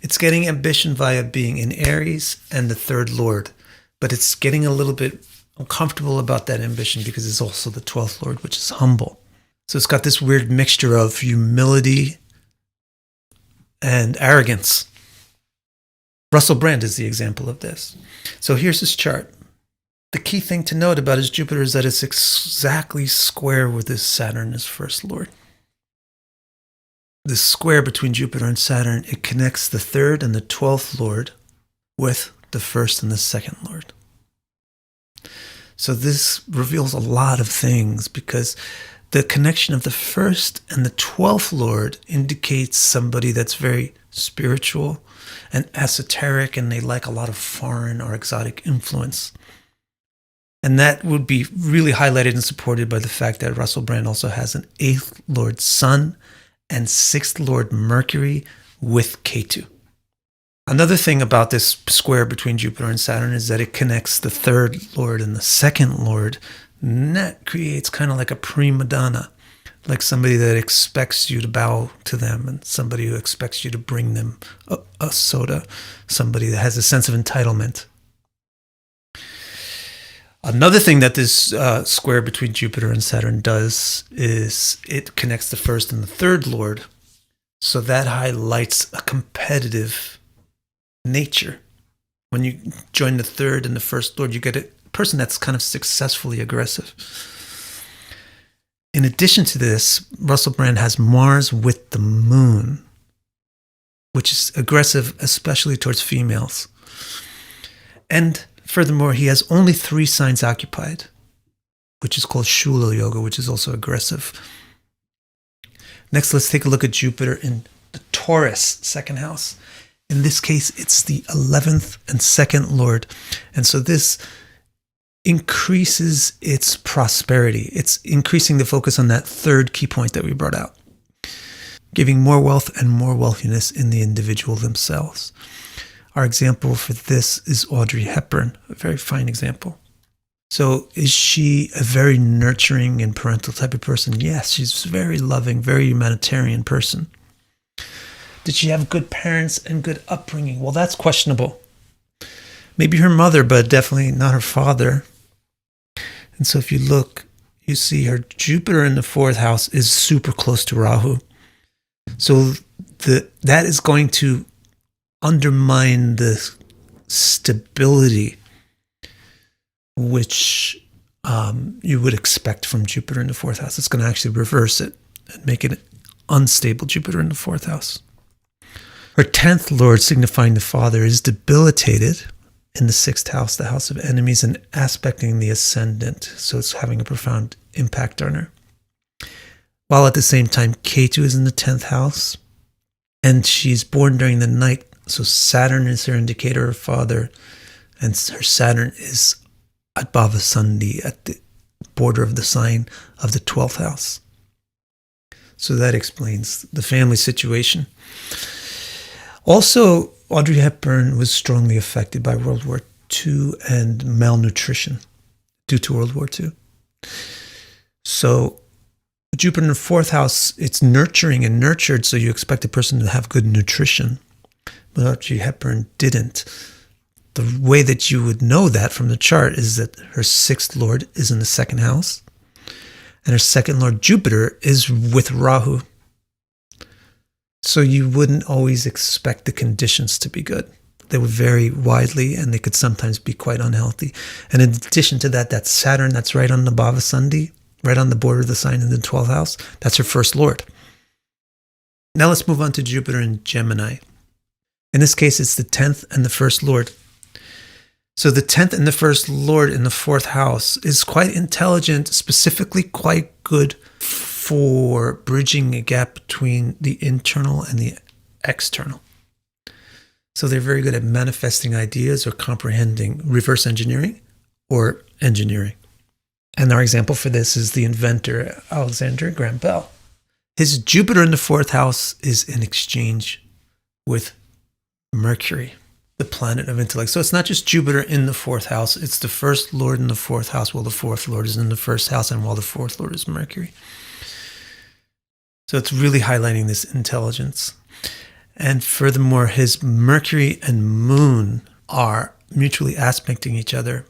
It's getting ambition via being in Aries and the third lord, but it's getting a little bit uncomfortable about that ambition because it's also the 12th lord, which is humble. So it's got this weird mixture of humility and arrogance. Russell Brand is the example of this. So here's his chart. The key thing to note about his Jupiter is that it's exactly square with his Saturn as first lord. This square between Jupiter and Saturn, it connects the third and the 12th lord with the first and the second lord. So this reveals a lot of things because the connection of the first and the 12th lord indicates somebody that's very spiritual and esoteric, and they like a lot of foreign or exotic influence. And that would be really highlighted and supported by the fact that Russell Brand also has an 8th lord Sun and 6th lord Mercury with Ketu. Another thing about this square between Jupiter and Saturn is that it connects the third lord and the second lord, and that creates kind of like a prima donna, like somebody that expects you to bow to them and somebody who expects you to bring them a soda, somebody that has a sense of entitlement. Another thing that this square between Jupiter and Saturn does is it connects the first and the third lord. So that highlights a competitive nature. When you join the third and the first lord, you get a person that's kind of successfully aggressive. In addition to this, Russell Brand has Mars with the moon, which is aggressive, especially towards females. And furthermore, he has only 3 signs occupied, which is called Shula Yoga, which is also aggressive. Next, let's take a look at Jupiter in the Taurus second house. In this case, it's the 11th and second lord. And so this increases its prosperity. It's increasing the focus on that third key point that we brought out, giving more wealth and more wealthiness in the individual themselves. Our example for this is Audrey Hepburn, a very fine example. So is she a very nurturing and parental type of person? Yes, she's very loving, very humanitarian person. Did she have good parents and good upbringing? Well, that's questionable. Maybe her mother, but definitely not her father. And so if you look, you see her Jupiter in the 4th house is super close to Rahu. So that is going to undermine the stability which you would expect from Jupiter in the 4th house. It's going to actually reverse it and make it unstable Jupiter in the 4th house. Her 10th lord, signifying the father, is debilitated in the 6th house, the house of enemies, and aspecting the ascendant. So it's having a profound impact on her. While at the same time, Ketu is in the 10th house, and she's born during the night. So Saturn is her indicator of father, and her Saturn is at Bhava Sandhi, at the border of the sign of the 12th house. So that explains the family situation. Also, Audrey Hepburn was strongly affected by World War II and malnutrition due to World War II. So Jupiter in the 4th house, it's nurturing and nurtured, so you expect a person to have good nutrition. But Audrey Hepburn didn't. The way that you would know that from the chart is that her 6th lord is in the 2nd house, and her 2nd lord Jupiter is with Rahu. So you wouldn't always expect the conditions to be good. They would vary widely, and they could sometimes be quite unhealthy. And in addition to that, that Saturn that's right on the Bhava Sandhi, right on the border of the sign in the 12th house, that's her 1st lord. Now let's move on to Jupiter in Gemini. In this case, it's the 10th and the 1st lord. So the 10th and the 1st lord in the 4th house is quite intelligent, specifically quite good for bridging a gap between the internal and the external. So they're very good at manifesting ideas or comprehending reverse engineering or engineering. And our example for this is the inventor, Alexander Graham Bell. His Jupiter in the 4th house is in exchange with Mercury, the planet of intellect. So it's not just Jupiter in the 4th house, it's the 1st lord in the 4th house, while the 4th lord is in the 1st house, and while the 4th lord is Mercury. So it's really highlighting this intelligence. And furthermore, his Mercury and moon are mutually aspecting each other.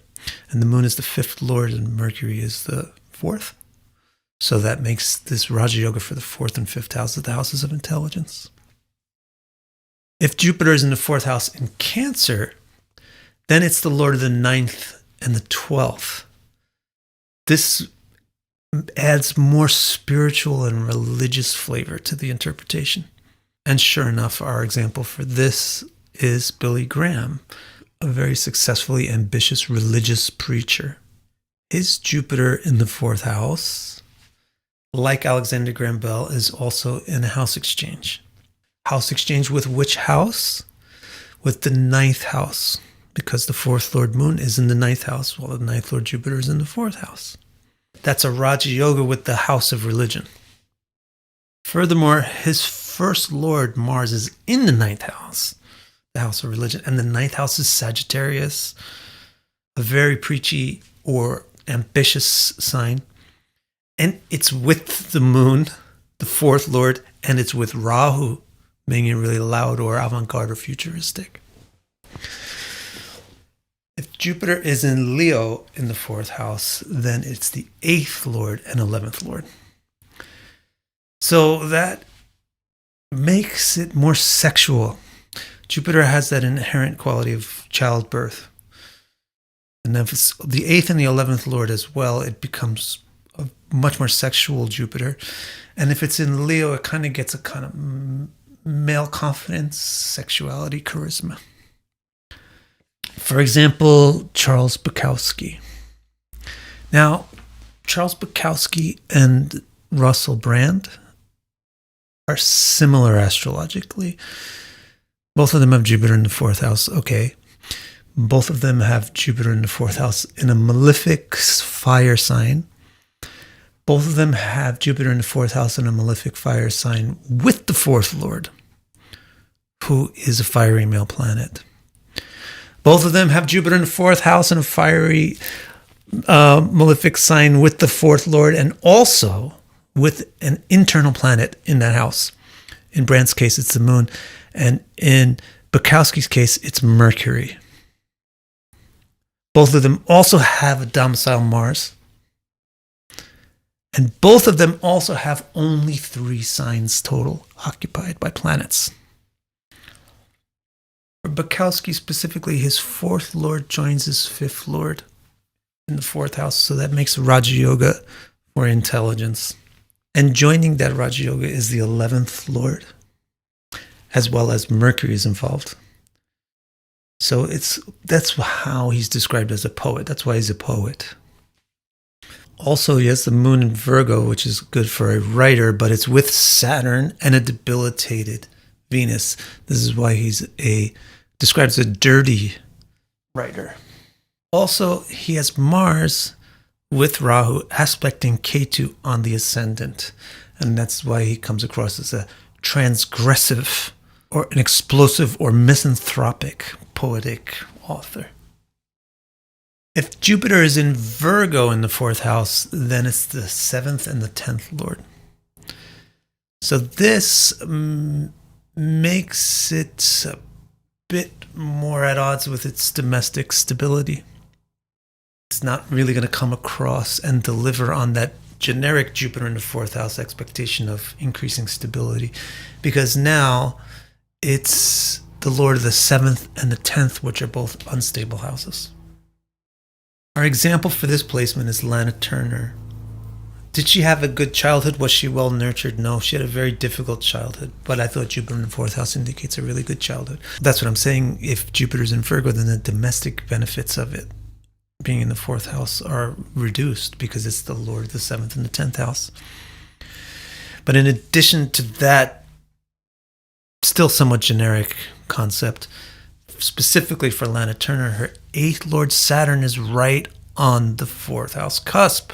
And the moon is the 5th lord and Mercury is the 4th. So that makes this Raja Yoga for the 4th and 5th houses the houses of intelligence. If Jupiter is in the 4th house in Cancer, then it's the lord of the 9th and the 12th. This adds more spiritual and religious flavor to the interpretation. And sure enough, our example for this is Billy Graham, a very successfully ambitious religious preacher. His Jupiter in the 4th house, like Alexander Graham Bell, is also in a house exchange. House exchange with which house? With the 9th house, because the 4th Lord Moon is in the 9th house, while the 9th Lord Jupiter is in the 4th house. That's a Raja Yoga with the house of religion. Furthermore, his 1st Lord, Mars, is in the 9th house, the house of religion, and the 9th house is Sagittarius, a very preachy or ambitious sign. And it's with the moon, the fourth lord, and it's with Rahu, making it really loud or avant-garde or futuristic. If Jupiter is in Leo in the fourth house, then it's the 8th lord and 11th lord. So that makes it more sexual. Jupiter has that inherent quality of childbirth. And if it's the 8th and the 11th lord as well, it becomes a much more sexual Jupiter. And if it's in Leo, it kind of gets a kind of male confidence, sexuality, charisma. For example, Charles Bukowski. Now, Charles Bukowski and Russell Brand are similar astrologically. Both of them have Jupiter in the fourth house. Okay. Both of them have Jupiter in the fourth house in a malefic fire sign. Both of them have Jupiter in the fourth house in a malefic fire sign with the fourth lord, who is a fiery male planet. Both of them have Jupiter in the fourth house in a fiery malefic sign with the fourth lord, and also with an internal planet in that house. In Brand's case, it's the moon. And in Bukowski's case, it's Mercury. Both of them also have a domicile Mars. And both of them also have only 3 signs total occupied by planets. For Bukowski specifically, his fourth lord joins his fifth lord in the fourth house. So that makes Raja Yoga for intelligence. And joining that Raja Yoga is the 11th lord, as well as Mercury is involved. So that's how he's described as a poet. That's why he's a poet. Also, he has the moon in Virgo, which is good for a writer, but it's with Saturn and a debilitated Venus. This is why he's described as a dirty writer. Also, he has Mars with Rahu aspecting Ketu on the ascendant. And that's why he comes across as a transgressive or an explosive or misanthropic poetic author. If Jupiter is in Virgo in the fourth house, then it's the 7th and the 10th lord. So this makes it a bit more at odds with its domestic stability. It's not really going to come across and deliver on that generic Jupiter in the fourth house expectation of increasing stability, because now it's the lord of the 7th and the 10th, which are both unstable houses. Our example for this placement is Lana Turner. Did she have a good childhood? Was she well nurtured? No, she had a very difficult childhood, but I thought Jupiter in the fourth house indicates a really good childhood. That's what I'm saying. If Jupiter's in Virgo, then the domestic benefits of it being in the fourth house are reduced because it's the lord of the 7th and the 10th house. But in addition to that, still somewhat generic concept, specifically for Lana Turner, her 8th lord Saturn is right on the fourth house cusp.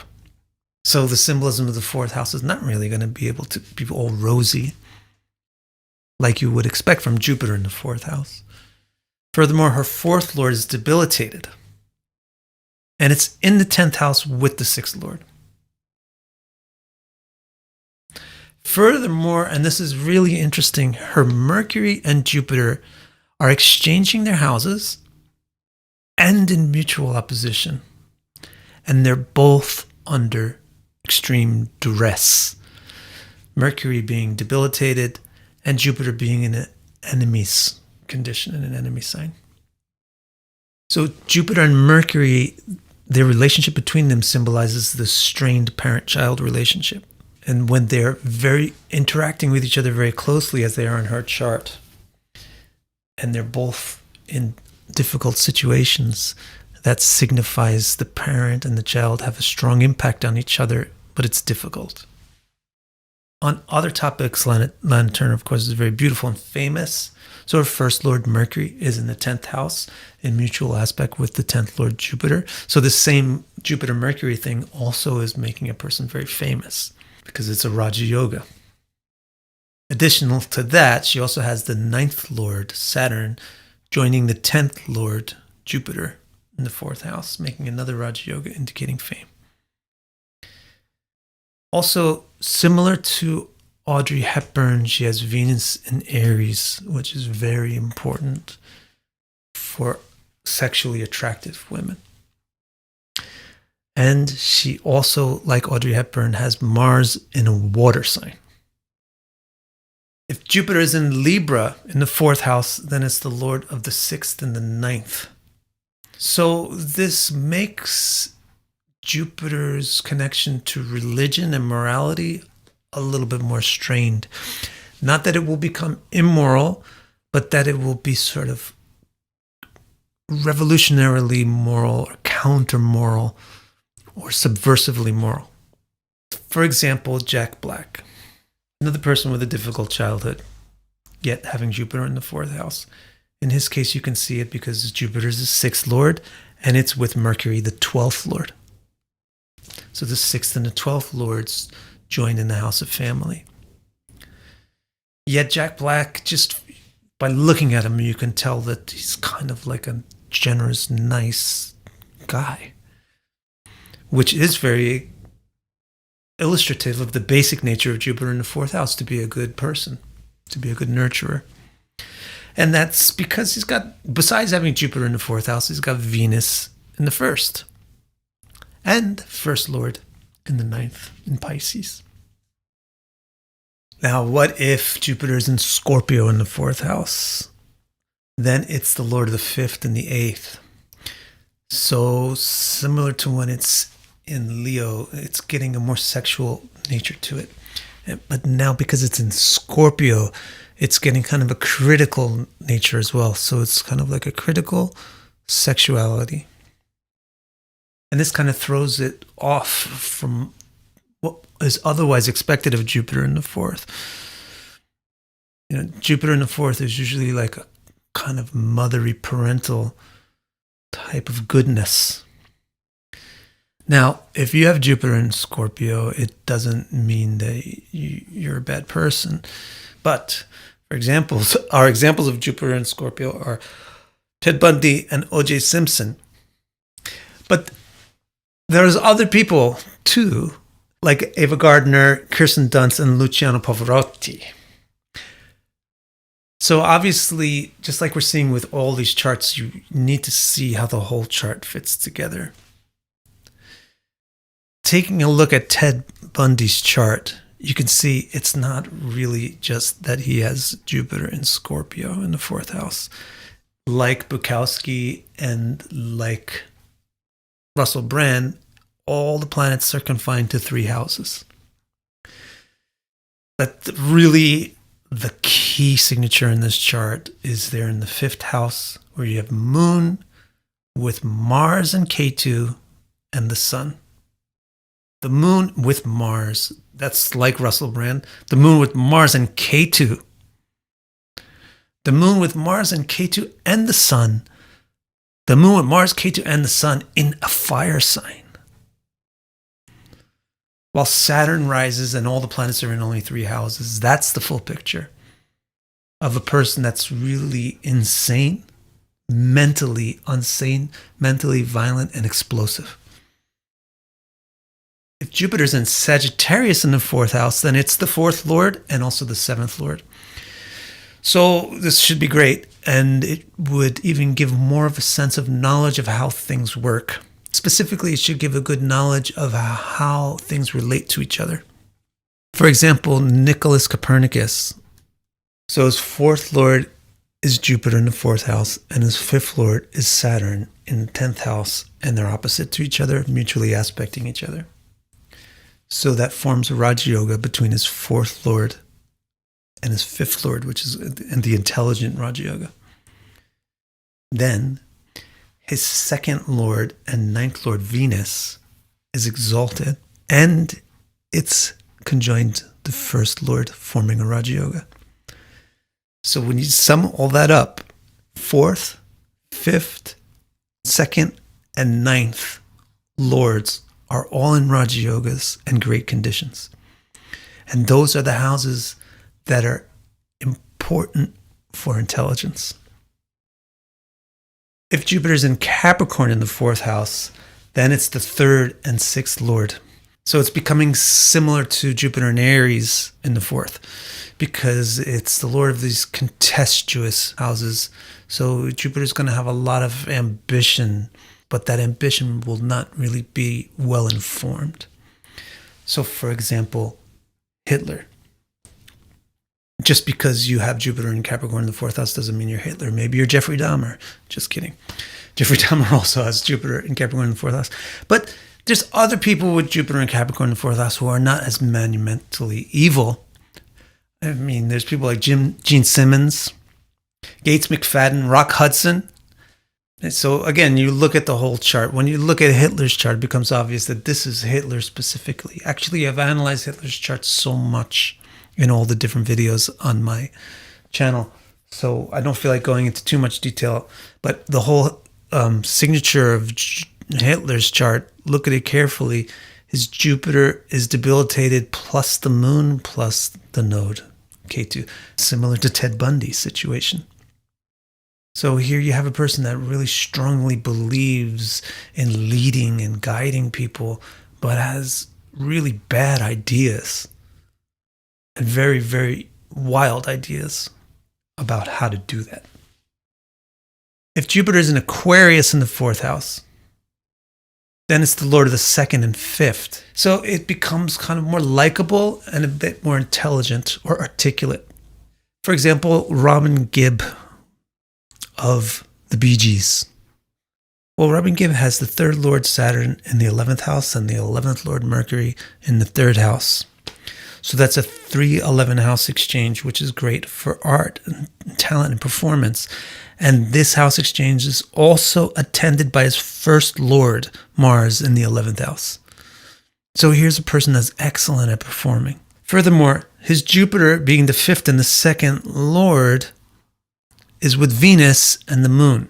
So the symbolism of the fourth house is not really going to be able to be all rosy like you would expect from Jupiter in the fourth house. Furthermore, her fourth lord is debilitated. And it's in the 10th house with the 6th lord. Furthermore, and this is really interesting, her Mercury and Jupiter are exchanging their houses and in mutual opposition. And they're both under extreme duress. Mercury being debilitated and Jupiter being in an enemy's condition, in an enemy sign. So Jupiter and Mercury, their relationship between them symbolizes the strained parent-child relationship. And when they're very interacting with each other very closely, as they are in her chart, and they're both in difficult situations, that signifies the parent and the child have a strong impact on each other, but it's difficult. On other topics, Lana Turner, of course, is very beautiful and famous. So her first lord Mercury is in the 10th house in mutual aspect with the 10th lord Jupiter. So the same Jupiter-Mercury thing also is making a person very famous because it's a Raja Yoga. Additional to that, she also has the 9th lord Saturn joining the 10th lord Jupiter in the 4th house, making another Raja Yoga indicating fame. Also, similar to Audrey Hepburn, she has Venus in Aries, which is very important for sexually attractive women. And she also, like Audrey Hepburn, has Mars in a water sign. If Jupiter is in Libra in the 4th house, then it's the lord of the 6th and the 9th. So this makes Jupiter's connection to religion and morality a little bit more strained. Not that it will become immoral, but that it will be sort of revolutionarily moral or counter-moral or subversively moral. For example, Jack Black, another person with a difficult childhood, yet having Jupiter in the 4th house. In his case, you can see it because Jupiter is the 6th lord, and it's with Mercury, the 12th lord. So the 6th and the 12th lords join in the house of family. Yet Jack Black, just by looking at him, you can tell that he's kind of like a generous, nice guy, which is very illustrative of the basic nature of Jupiter in the 4th house, to be a good person, to be a good nurturer. And that's because he's got, besides having Jupiter in the 4th house, he's got Venus in the 1st and 1st lord in the 9th in Pisces. Now, what if Jupiter is in Scorpio in the 4th house? Then it's the lord of the 5th and the 8th. So similar to when it's in Leo, it's getting a more sexual nature to it. But now because it's in Scorpio, it's getting kind of a critical nature as well. So it's kind of like a critical sexuality. And this kind of throws it off from what is otherwise expected of Jupiter in the 4th. You know, Jupiter in the 4th is usually like a kind of mothery, parental type of goodness. Now, if you have Jupiter in Scorpio, it doesn't mean that you're a bad person. But, for examples, our examples of Jupiter in Scorpio are Ted Bundy and O.J. Simpson. But there's other people, too, like Ava Gardner, Kirsten Dunst, and Luciano Pavarotti. So obviously, just like we're seeing with all these charts, you need to see how the whole chart fits together. Taking a look at Ted Bundy's chart, you can see it's not really just that he has Jupiter in Scorpio in the 4th house. Like Bukowski and like Russell Brand, all the planets are confined to 3 houses. But really, the key signature in this chart is there in the 5th house, where you have Moon with Mars and Ketu and the Sun. The Moon with Mars, that's like Russell Brand. The Moon with Mars and Ketu. The Moon with Mars and Ketu and the Sun. The Moon with Mars, Ketu, and the Sun in a fire sign. While Saturn rises and all the planets are in only 3 houses, that's the full picture of a person that's really insane, mentally insane, mentally violent, and explosive. If Jupiter's in Sagittarius in the 4th house, then it's the 4th lord and also the 7th lord. So this should be great, and it would even give more of a sense of knowledge of how things work. Specifically, it should give a good knowledge of how things relate to each other. For example, Nicholas Copernicus. So his 4th lord is Jupiter in the 4th house, and his 5th lord is Saturn in the 10th house, and they're opposite to each other, mutually aspecting each other. So that forms a Raja Yoga between his 4th lord and his 5th lord, which is in the intelligent Raja Yoga. Then his 2nd lord and 9th lord Venus is exalted, and it's conjoined the 1st lord, forming a Raja Yoga. So when you sum all that up, 4th, 5th, 2nd, and 9th lords are all in Raja Yogas and great conditions. And those are the houses that are important for intelligence. If Jupiter's in Capricorn in the 4th house, then it's the 3rd and 6th lord. So it's becoming similar to Jupiter and Aries in the fourth, because it's the lord of these contestuous houses. So Jupiter's going to have a lot of ambition, but that ambition will not really be well informed. So for example, Hitler. Just because you have Jupiter in Capricorn in the fourth house doesn't mean you're Hitler. Maybe you're Jeffrey Dahmer. Just kidding. Jeffrey Dahmer also has Jupiter in Capricorn in the fourth house. But there's other people with Jupiter in Capricorn in the fourth house who are not as monumentally evil. I mean, there's people like Gene Simmons, Gates McFadden, Rock Hudson. And so again, you look at the whole chart. When you look at Hitler's chart, it becomes obvious that this is Hitler specifically. Actually, I've analyzed Hitler's chart so much in all the different videos on my channel, so I don't feel like going into too much detail. But the whole signature of Hitler's chart, look at it carefully. His Jupiter is debilitated plus the moon plus the node, Ketu, similar to Ted Bundy's situation. So here you have a person that really strongly believes in leading and guiding people, but has really bad ideas and very, very wild ideas about how to do that. If Jupiter is in Aquarius in the fourth house, then it's the lord of the second and fifth. So it becomes kind of more likable and a bit more intelligent or articulate. For example, Robin Gibb of the Bee Gees. Well, Robin Gibb has the third lord Saturn in the 11th house and the 11th lord Mercury in the third house. So that's a 3-11 house exchange, which is great for art and talent and performance. And this house exchange is also attended by his first lord, Mars, in the 11th house. So here's a person that's excellent at performing. Furthermore, his Jupiter, being the fifth and the second lord, is with Venus and the moon.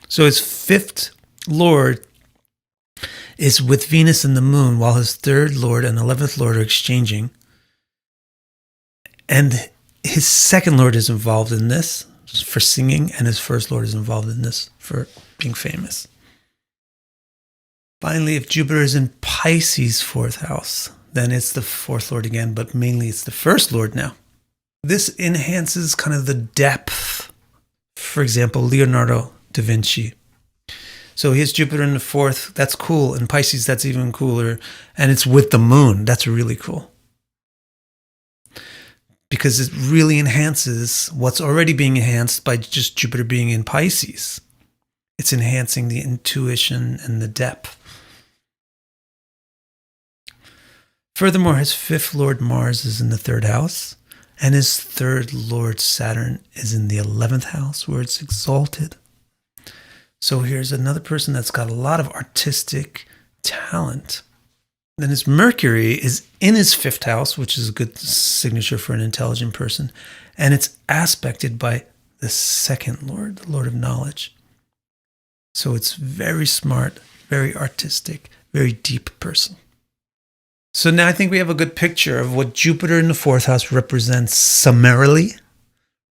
So his fifth lord is with Venus and the moon, while his third lord and 11th lord are exchanging. And his second lord is involved in this for singing, and his first lord is involved in this for being famous. Finally, if Jupiter is in Pisces' fourth house, then it's the fourth lord again, but mainly it's the first lord now. This enhances kind of the depth. For example, Leonardo da Vinci. So he has Jupiter in the fourth. That's cool. In Pisces, that's even cooler. And it's with the moon. That's really cool. Because it really enhances what's already being enhanced by just Jupiter being in Pisces. It's enhancing the intuition and the depth. Furthermore, his fifth lord Mars is in the third house. And his third lord Saturn is in the 11th house, where it's exalted. So here's another person that's got a lot of artistic talent. Then his Mercury is in his fifth house, which is a good signature for an intelligent person. And it's aspected by the second lord, the lord of knowledge. So it's very smart, very artistic, very deep person. So now I think we have a good picture of what Jupiter in the fourth house represents summarily,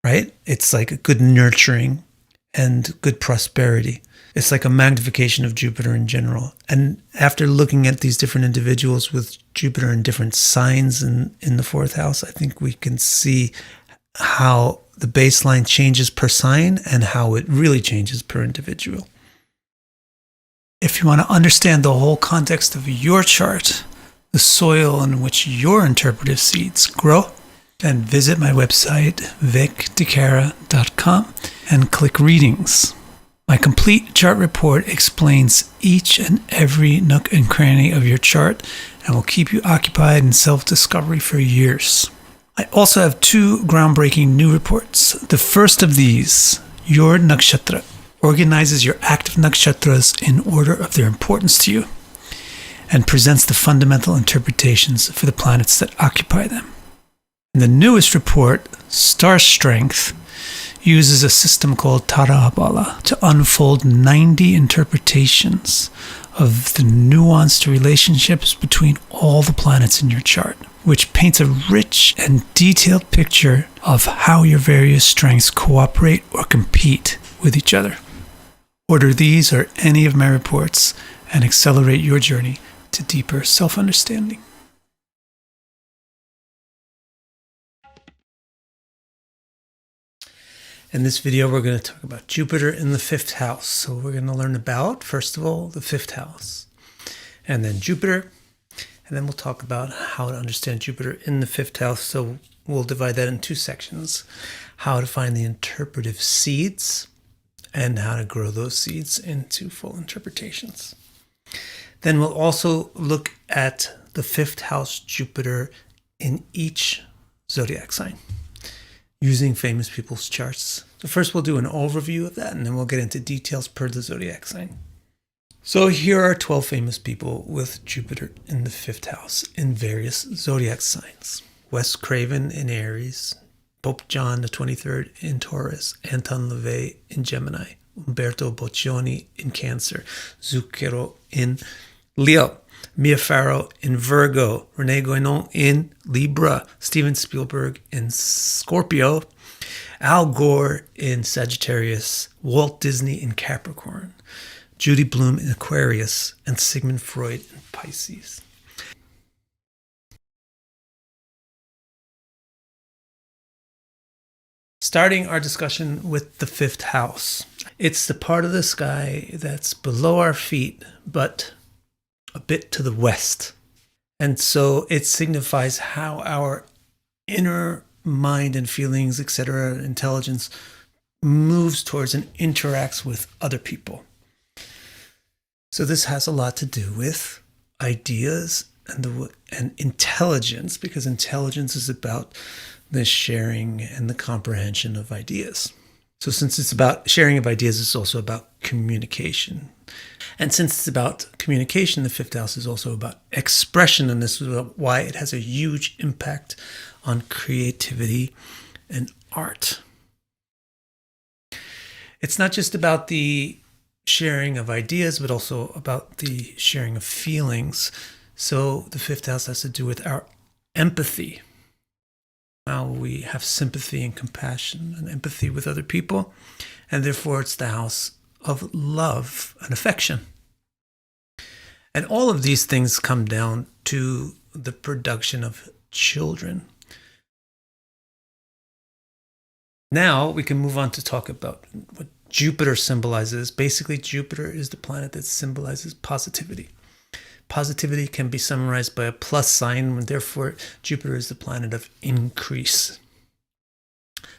right? It's like a good nurturing and good prosperity. It's like a magnification of Jupiter in general. And after looking at these different individuals with Jupiter in different signs in the fourth house, I think we can see how the baseline changes per sign and how it really changes per individual. If you want to understand the whole context of your chart, the soil in which your interpretive seeds grow, then visit my website, vicdecara.com, and click Readings. My complete chart report explains each and every nook and cranny of your chart and will keep you occupied in self-discovery for years. I also have 2 groundbreaking new reports. The first of these, Your Nakshatra, organizes your active nakshatras in order of their importance to you and presents the fundamental interpretations for the planets that occupy them. And the newest report, Star Strength, uses a system called Tara-Bala to unfold 90 interpretations of the nuanced relationships between all the planets in your chart, which paints a rich and detailed picture of how your various strengths cooperate or compete with each other. Order these or any of my reports and accelerate your journey to deeper self-understanding. In this video, we're going to talk about Jupiter in the 5th house. So we're going to learn about, first of all, the 5th house, and then Jupiter, and then we'll talk about how to understand Jupiter in the 5th house. So we'll divide that in 2 sections: how to find the interpretive seeds and how to grow those seeds into full interpretations. Then we'll also look at the 5th house Jupiter in each zodiac sign, using famous people's charts. So first we'll do an overview of that, and then we'll get into details per the zodiac sign. So here are 12 famous people with Jupiter in the 5th house in various zodiac signs. Wes Craven in Aries, Pope John the 23rd in Taurus, Anton LaVey in Gemini, Umberto Boccioni in Cancer, Zucchero in Leo, Mia Farrow in Virgo, René Guénon in Libra, Steven Spielberg in Scorpio, Al Gore in Sagittarius, Walt Disney in Capricorn, Judy Blume in Aquarius, and Sigmund Freud in Pisces. Starting our discussion with the 5th house. It's the part of the sky that's below our feet, but a bit to the west. And so it signifies how our inner mind and feelings, etc., intelligence moves towards and interacts with other people. So this has a lot to do with ideas and intelligence, because intelligence is about the sharing and the comprehension of ideas. So since it's about sharing of ideas, it's also about communication. And since it's about communication, the 5th house is also about expression, and this is why it has a huge impact on creativity and art. It's not just about the sharing of ideas, but also about the sharing of feelings. So the 5th house has to do with our empathy, how we have sympathy and compassion and empathy with other people, and therefore it's the house of love and affection. And all of these things come down to the production of children. Now we can move on to talk about what Jupiter symbolizes. Basically, Jupiter is the planet that symbolizes positivity. Positivity can be summarized by a plus sign, and therefore Jupiter is the planet of increase.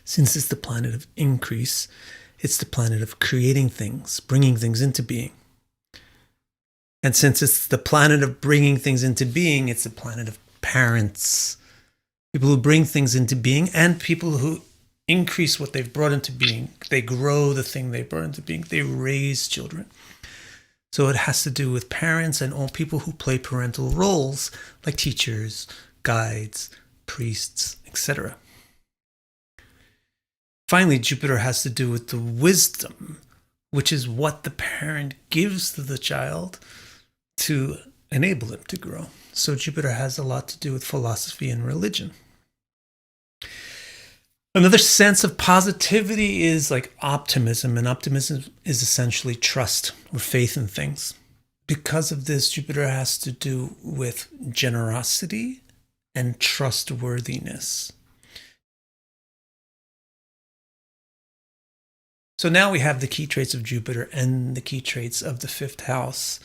Since it's the planet of increase, it's the planet of creating things, bringing things into being. And since it's the planet of bringing things into being, it's the planet of parents, people who bring things into being, and people who increase what they've brought into being. They grow the thing they brought into being. They raise children. So it has to do with parents and all people who play parental roles, like teachers, guides, priests, etc. Finally, Jupiter has to do with the wisdom, which is what the parent gives to the child to enable them to grow. So Jupiter has a lot to do with philosophy and religion. Another sense of positivity is like optimism, and optimism is essentially trust or faith in things. Because of this, Jupiter has to do with generosity and trustworthiness. So now we have the key traits of Jupiter and the key traits of the 5th house.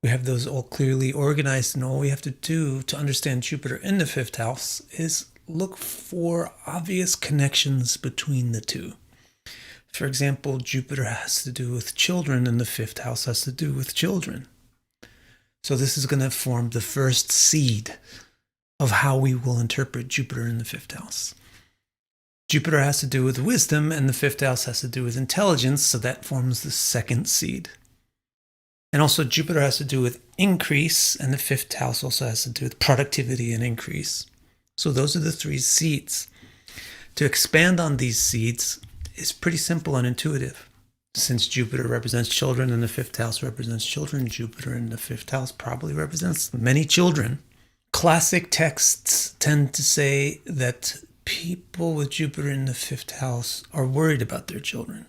We have those all clearly organized, and all we have to do to understand Jupiter in the 5th house is look for obvious connections between the two. For example, Jupiter has to do with children, and the 5th house has to do with children. So this is going to form the first seed of how we will interpret Jupiter in the 5th house. Jupiter has to do with wisdom, and the 5th house has to do with intelligence, so that forms the second seed. And also Jupiter has to do with increase, and the 5th house also has to do with productivity and increase. So those are the 3 seeds. To expand on these seeds is pretty simple and intuitive. Since Jupiter represents children and the 5th house represents children, Jupiter in the 5th house probably represents many children. Classic texts tend to say that people with Jupiter in the 5th house are worried about their children.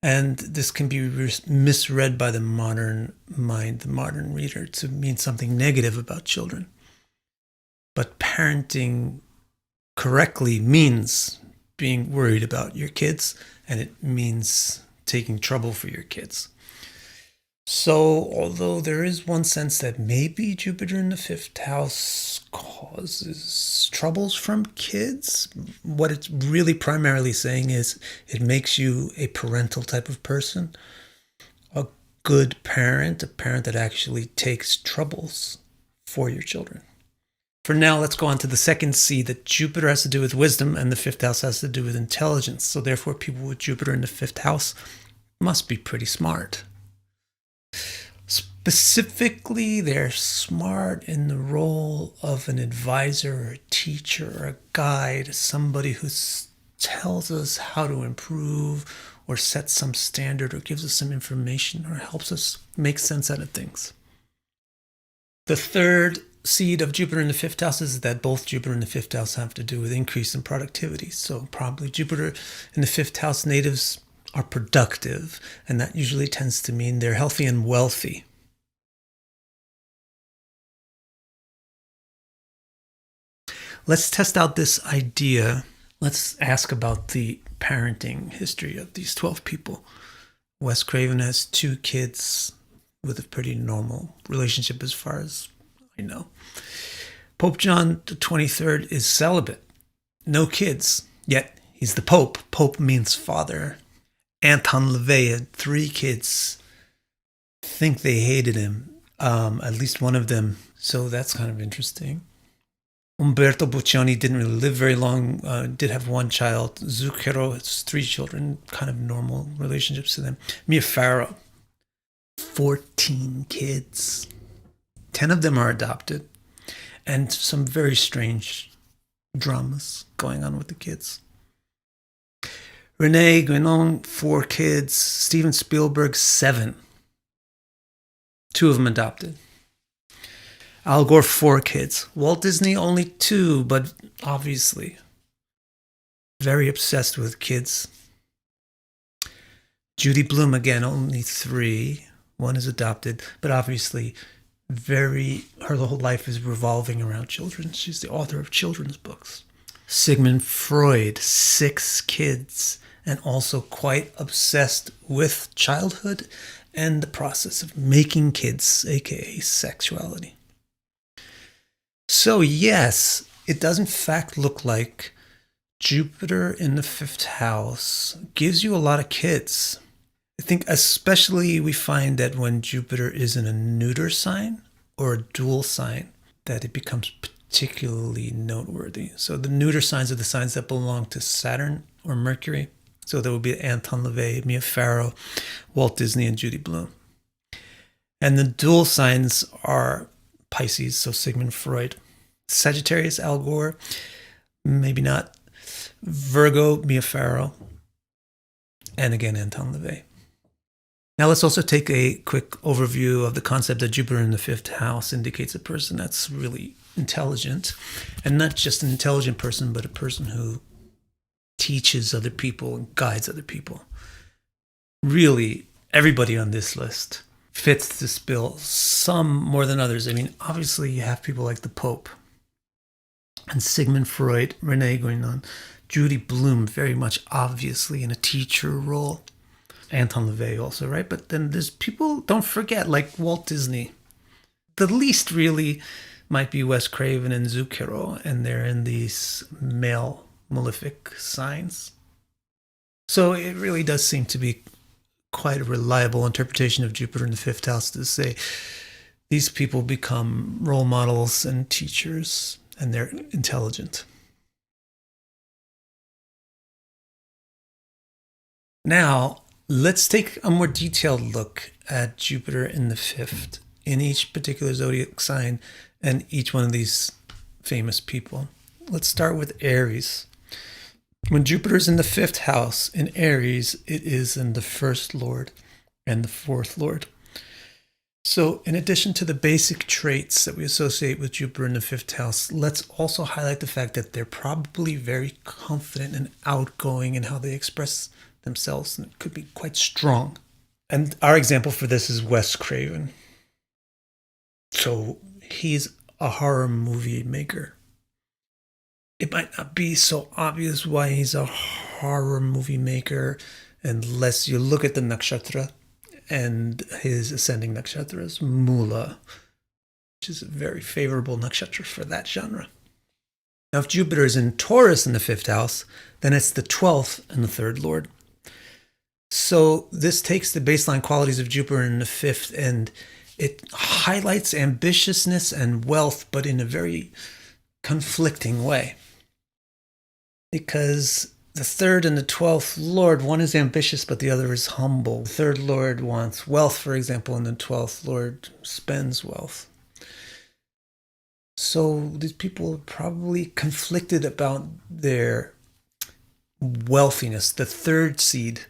And this can be misread by the modern mind, the modern reader, to mean something negative about children. But parenting correctly means being worried about your kids, and it means taking trouble for your kids. So, although there is one sense that maybe Jupiter in the fifth house causes troubles from kids, what it's really primarily saying is it makes you a parental type of person, a good parent, a parent that actually takes troubles for your children. For now, let's go on to the second C, that Jupiter has to do with wisdom and the fifth house has to do with intelligence. So therefore, people with Jupiter in the fifth house must be pretty smart. Specifically, they're smart in the role of an advisor or a teacher or a guide, somebody who tells us how to improve or sets some standard or gives us some information or helps us make sense out of things. The third seed of Jupiter in the fifth house is that both Jupiter and the fifth house have to do with increase in productivity. So probably Jupiter in the fifth house natives are productive, and that usually tends to mean they're healthy and wealthy. Let's test out this idea. Let's ask about the parenting history of these 12 people. Wes Craven has 2 kids with a pretty normal relationship as far as I know. Pope John the 23rd is celibate. No kids, yet he's the Pope. Pope means father. Anton LaVey had 3 kids. I think they hated him, at least one of them. So that's kind of interesting. Umberto Boccioni didn't really live very long, did have 1 child. Zucchero has 3 children, kind of normal relationships to them. Mia Farrow, 14 kids. 10 of them are adopted, and some very strange dramas going on with the kids. Rene Guénon, 4 kids. Steven Spielberg, 7. 2 of them adopted. Al Gore, 4 kids. Walt Disney, only 2, but obviously very obsessed with kids. Judy Blume, again, only 3. 1 is adopted, but obviously her whole life is revolving around children. She's the author of children's books. Sigmund Freud, 6 kids, and also quite obsessed with childhood and the process of making kids, aka sexuality. So yes, it does in fact look like Jupiter in the fifth house gives you a lot of kids. I think especially we find that when Jupiter is in a neuter sign or a dual sign, that it becomes particularly noteworthy. So the neuter signs are the signs that belong to Saturn or Mercury. So there would be Anton LaVey, Mia Farrow, Walt Disney, and Judy Blume. And the dual signs are Pisces, so Sigmund Freud. Sagittarius, Al Gore, maybe not. Virgo, Mia Farrow. And again, Anton LaVey. Now let's also take a quick overview of the concept that Jupiter in the fifth house indicates a person that's really intelligent. And not just an intelligent person, but a person who teaches other people and guides other people. Really, everybody on this list fits this bill, some more than others. I mean, obviously you have people like the Pope and Sigmund Freud, Rene Guénon, Judy Blume, very much obviously in a teacher role. Anton LaVey also, right? But then there's people, don't forget, like Walt Disney. The least really might be Wes Craven and Zucchero, and they're in these male malefic signs. So it really does seem to be quite a reliable interpretation of Jupiter in the fifth house to say these people become role models and teachers, and they're intelligent. Now, let's take a more detailed look at Jupiter in the fifth in each particular zodiac sign and each one of these famous people. Let's start with Aries. When Jupiter's in the fifth house in Aries, it is in the first lord and the fourth lord. So in addition to the basic traits that we associate with Jupiter in the fifth house, let's also highlight the fact that they're probably very confident and outgoing in how they express themselves, and it could be quite strong. And our example for this is Wes Craven. So he's a horror movie maker. It might not be so obvious why he's a horror movie maker unless you look at the nakshatra, and his ascending nakshatra is Mula, which is a very favorable nakshatra for that genre. Now, if Jupiter is in Taurus in the 5th house, then it's the 12th and the 3rd lord. So this takes the baseline qualities of Jupiter in the 5th and it highlights ambitiousness and wealth, but in a very conflicting way. Because the 3rd and the 12th lord, one is ambitious, but the other is humble. The 3rd lord wants wealth, for example, and the 12th lord spends wealth. So these people are probably conflicted about their wealthiness. The 3rd seed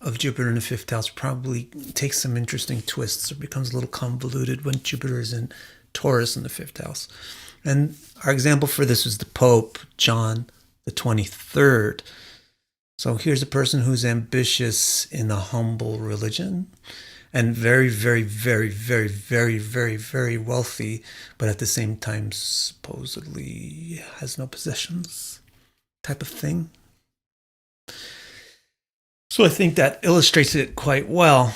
of Jupiter in the 5th house probably takes some interesting twists or becomes a little convoluted when Jupiter is in Taurus in the 5th house. And our example for this is the Pope, John the 23rd. So here's a person who's ambitious in a humble religion and very, very, very, very, very, very, very wealthy, but at the same time supposedly has no possessions type of thing. So I think that illustrates it quite well.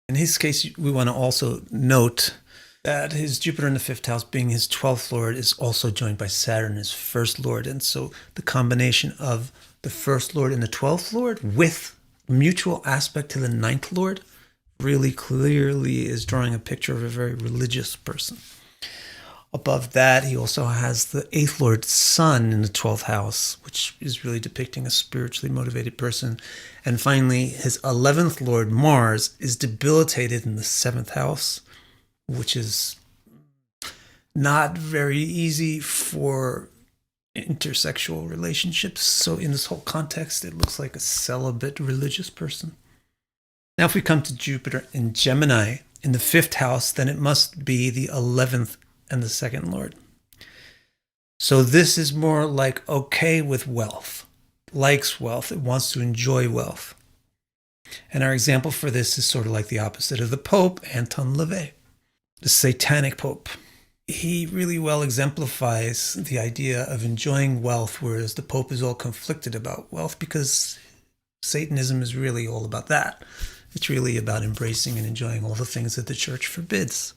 In his case, we want to also note that his Jupiter in the 5th house, being his 12th lord, is also joined by Saturn, his 1st lord. And so the combination of the 1st lord and the 12th lord with mutual aspect to the 9th lord really clearly is drawing a picture of a very religious person. Above that, he also has the 8th lord sun in the 12th house, which is really depicting a spiritually motivated person. And finally, his 11th lord Mars is debilitated in the 7th house, which is not very easy for intersexual relationships. So in this whole context, it looks like a celibate religious person. Now, if we come to Jupiter in Gemini in the 5th house, then it must be the 11th and the 2nd lord. So this is more like okay with wealth, likes wealth, it wants to enjoy wealth. And our example for this is sort of like the opposite of the Pope, Anton LaVey, the satanic Pope. He really well exemplifies the idea of enjoying wealth, whereas the Pope is all conflicted about wealth because Satanism is really all about that. It's really about embracing and enjoying all the things that the church forbids.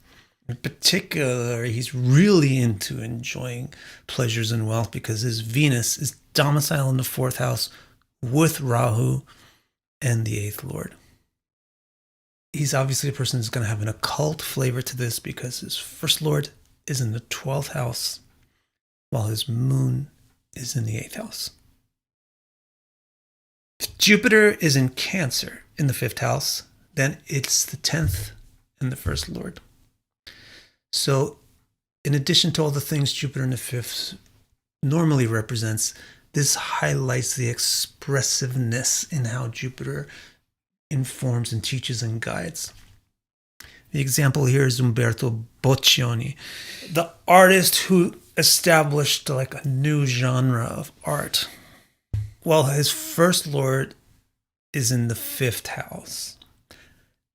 In particular, he's really into enjoying pleasures and wealth because his Venus is domiciled in the 4th house with Rahu and the 8th lord. He's obviously a person who's going to have an occult flavor to this because his 1st lord is in the 12th house while his moon is in the 8th house. If Jupiter is in Cancer in the 5th house, then it's the 10th and the 1st lord. So in addition to all the things Jupiter in the 5th normally represents, this highlights the expressiveness in how Jupiter informs and teaches and guides. The example here is Umberto Boccioni, the artist who established like a new genre of art. Well, his 1st lord is in the 5th house,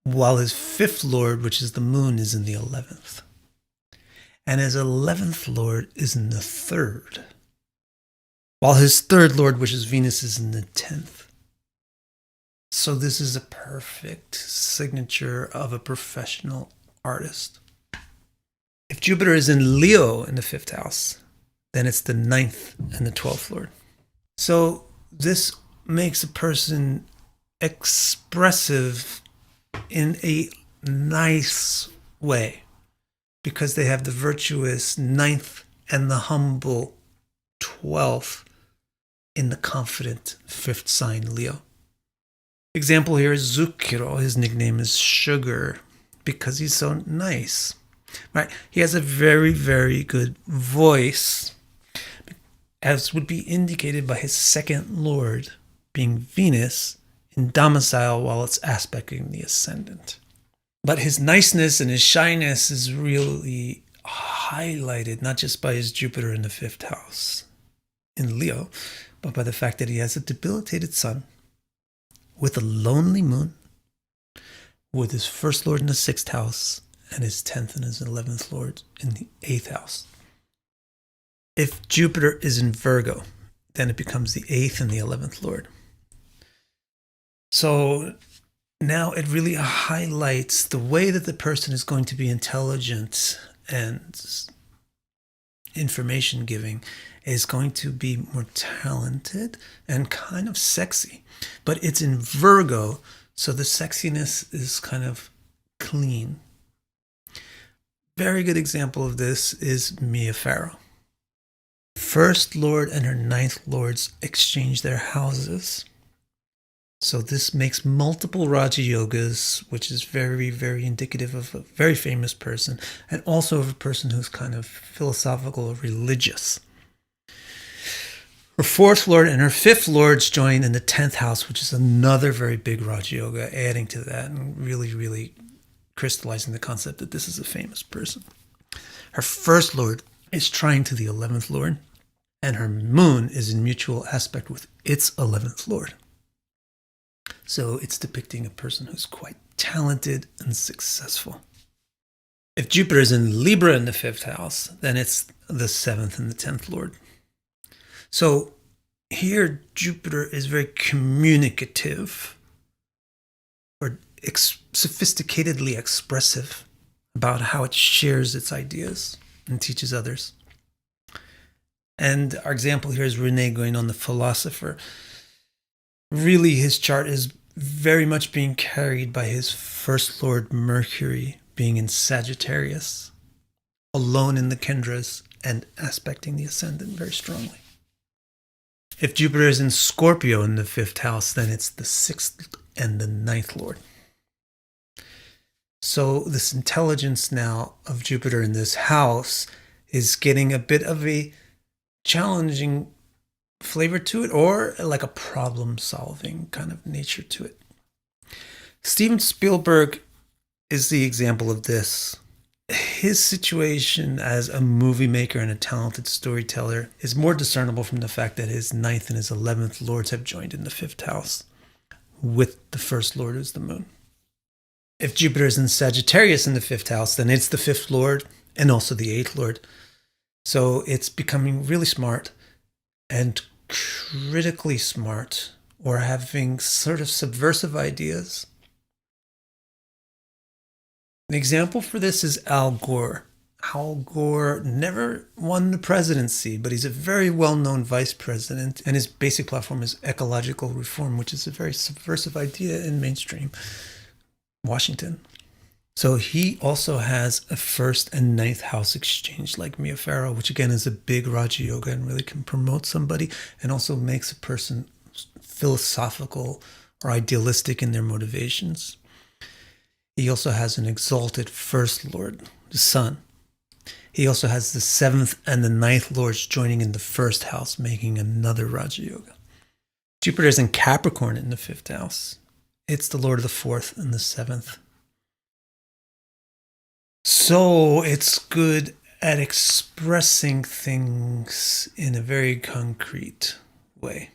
while his 5th lord, which is the moon, is in the 11th. And his 11th lord is in the 3rd, while his 3rd lord, which is Venus, is in the 10th. So this is a perfect signature of a professional artist. If Jupiter is in Leo in the 5th house, then it's the 9th and the 12th lord. So this makes a person expressive in a nice way because they have the virtuous 9th and the humble 12th in the confident 5th sign Leo. Example here is Zucchero. His nickname is Sugar because he's so nice. Right? He has a very, very good voice, as would be indicated by his 2nd lord being Venus in domicile while it's aspecting the ascendant. But his niceness and his shyness is really highlighted not just by his Jupiter in the 5th house in Leo, but by the fact that he has a debilitated sun with a lonely moon, with his first lord in the 6th house, and his 10th and his 11th lord in the 8th house. If Jupiter is in Virgo, then it becomes the 8th and the 11th lord. So now it really highlights the way that the person is going to be intelligent and information giving is going to be more talented and kind of sexy. But it's in Virgo, so the sexiness is kind of clean. Very good example of this is Mia Farrow. First Lord and her 9th Lords exchange their houses. So this makes multiple Raja Yogas, which is very, very indicative of a very famous person, and also of a person who's kind of philosophical or religious. Her 4th Lord and her 5th Lords join in the 10th house, which is another very big Raja Yoga, adding to that and really, really crystallizing the concept that this is a famous person. Her 1st Lord is trine to the 11th Lord, and her moon is in mutual aspect with its 11th Lord. So it's depicting a person who's quite talented and successful. If Jupiter is in Libra in the 5th house, then it's the 7th and the 10th Lord. So here Jupiter is very communicative or sophisticatedly expressive about how it shares its ideas and teaches others. And our example here is Rene Guénon, the philosopher. Really, his chart is very much being carried by his 1st Lord Mercury being in Sagittarius, alone in the Kendras and aspecting the ascendant very strongly. If Jupiter is in Scorpio in the 5th house, then it's the 6th and the 9th Lord. So this intelligence now of Jupiter in this house is getting a bit of a challenging flavor to it, or like a problem-solving kind of nature to it. Steven Spielberg is the example of this. His situation as a movie maker and a talented storyteller is more discernible from the fact that his 9th and his 11th lords have joined in the 5th house, with the 1st lord as the moon. If Jupiter is in Sagittarius in the 5th house, then it's the 5th lord and also the 8th lord. So it's becoming really smart and critically smart, or having sort of subversive ideas. An example for this is Al Gore. Al Gore never won the presidency, but he's a very well-known vice president, and his basic platform is ecological reform, which is a very subversive idea in mainstream Washington. So he also has a 1st and 9th house exchange like Mia Farrow, which again is a big Raja Yoga and really can promote somebody and also makes a person philosophical or idealistic in their motivations. He also has an exalted 1st Lord, the Sun. He also has the 7th and the 9th Lords joining in the 1st house, making another Raja Yoga. Jupiter is in Capricorn in the 5th house. It's the Lord of the 4th and the 7th. So it's good at expressing things in a very concrete way,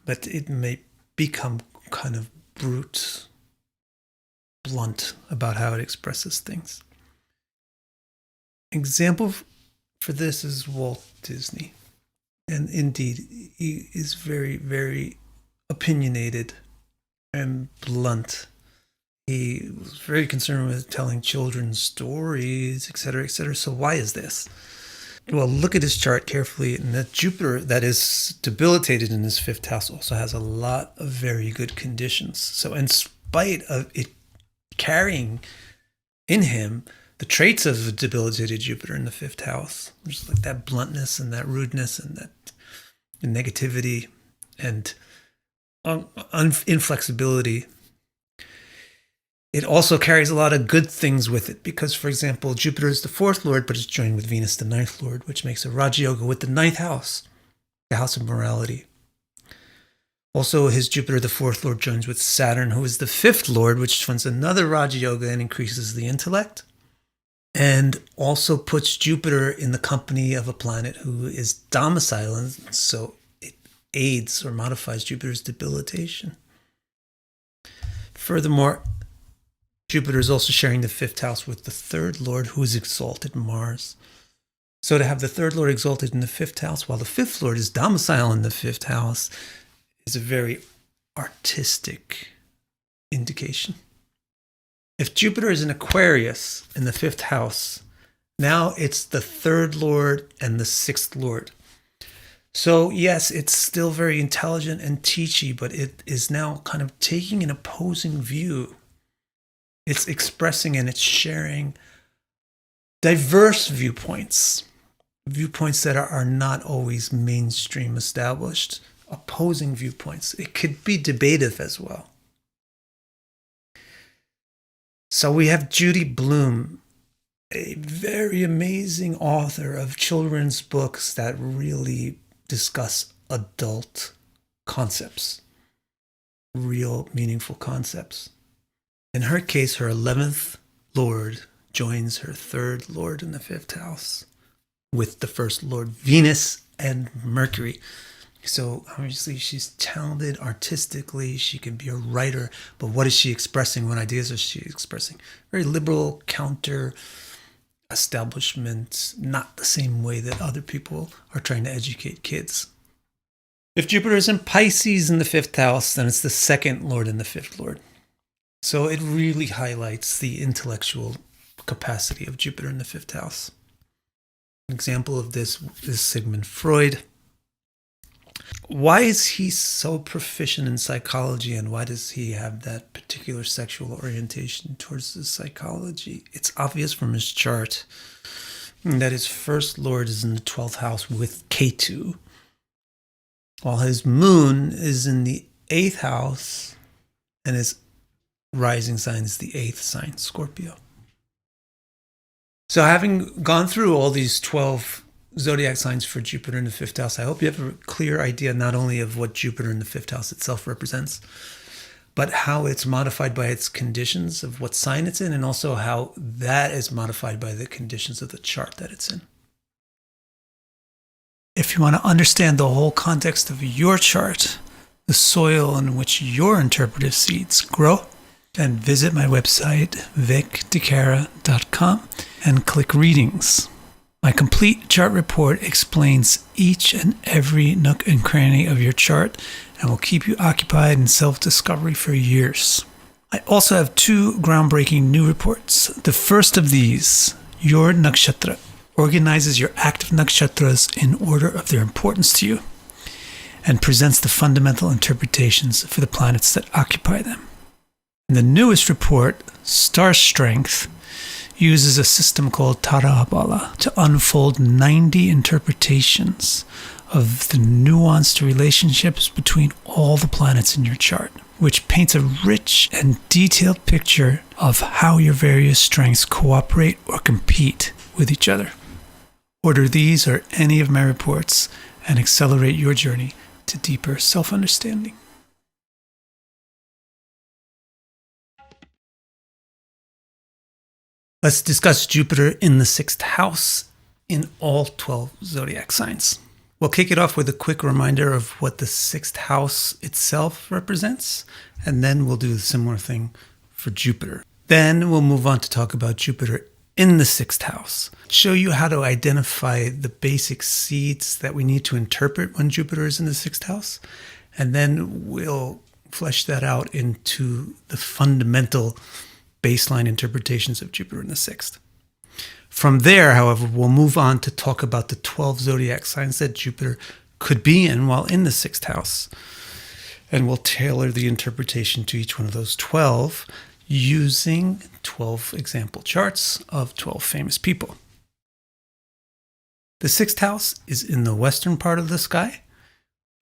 but it may become kind of brute, blunt about how it expresses things. Example for this is Walt Disney. And indeed, he is very, very opinionated and blunt. He was very concerned with telling children's stories, etc., etc. So why is this? Well, look at his chart carefully, and that Jupiter that is debilitated in his 5th house also has a lot of very good conditions. So in spite of it carrying in him the traits of a debilitated Jupiter in the 5th house, just like that bluntness and that rudeness and that negativity and inflexibility, it also carries a lot of good things with it because, for example, Jupiter is the 4th lord, but it's joined with Venus, the 9th lord, which makes a Raja Yoga with the 9th house, the house of morality. Also, his Jupiter, the 4th lord, joins with Saturn, who is the 5th lord, which joins another Raja Yoga and increases the intellect, and also puts Jupiter in the company of a planet who is domicile, and so it aids or modifies Jupiter's debilitation. Furthermore, Jupiter is also sharing the fifth house with the third lord, who is exalted, Mars. So to have the third lord exalted in the fifth house, while the fifth lord is domicile in the fifth house, is a very artistic indication. If Jupiter is in Aquarius in the fifth house, now it's the third lord and the sixth lord. So yes, it's still very intelligent and teachy, but it is now kind of taking an opposing view. It's expressing and it's sharing diverse viewpoints that are not always mainstream established, opposing viewpoints. It could be debative as well. So we have Judy Blume, a very amazing author of children's books that really discuss adult concepts, real meaningful concepts. In her case, her 11th lord joins her third lord in the fifth house with the first lord, Venus and Mercury. So obviously she's talented artistically. She can be a writer, but what is she expressing? What ideas is she expressing? Very liberal, counter establishment, not the same way that other people are trying to educate kids. If Jupiter is in Pisces in the fifth house, then it's the second lord and the fifth lord. So it really highlights the intellectual capacity of Jupiter in the fifth house. An example of this is Sigmund Freud. Why is he so proficient in psychology, and why does he have that particular sexual orientation towards the psychology? It's obvious from his chart that his first lord is in the 12th house with Ketu, while his moon is in the 8th house and his rising sign is the 8th sign, Scorpio. So having gone through all these 12 zodiac signs for Jupiter in the fifth house, I hope you have a clear idea not only of what Jupiter in the fifth house itself represents, but how it's modified by its conditions of what sign it's in, and also how that is modified by the conditions of the chart that it's in. If you want to understand the whole context of your chart, the soil in which your interpretive seeds grow, then visit my website, vicdecara.com, and click Readings. My complete chart report explains each and every nook and cranny of your chart and will keep you occupied in self-discovery for years. I also have 2 groundbreaking new reports. The first of these, Your Nakshatra, organizes your active nakshatras in order of their importance to you and presents the fundamental interpretations for the planets that occupy them. And the newest report, Star Strength, uses a system called Tarabala to unfold 90 interpretations of the nuanced relationships between all the planets in your chart, which paints a rich and detailed picture of how your various strengths cooperate or compete with each other. Order these or any of my reports and accelerate your journey to deeper self-understanding. Let's discuss Jupiter in the 6th house in all 12 zodiac signs. We'll kick it off with a quick reminder of what the 6th house itself represents, and then we'll do the similar thing for Jupiter. Then we'll move on to talk about Jupiter in the 6th house, show you how to identify the basic seeds that we need to interpret when Jupiter is in the 6th house, and then we'll flesh that out into the fundamental baseline interpretations of Jupiter in the 6th. From there, however, we'll move on to talk about the 12 zodiac signs that Jupiter could be in while in the 6th house. And we'll tailor the interpretation to each one of those 12 using 12 example charts of 12 famous people. The 6th house is in the western part of the sky,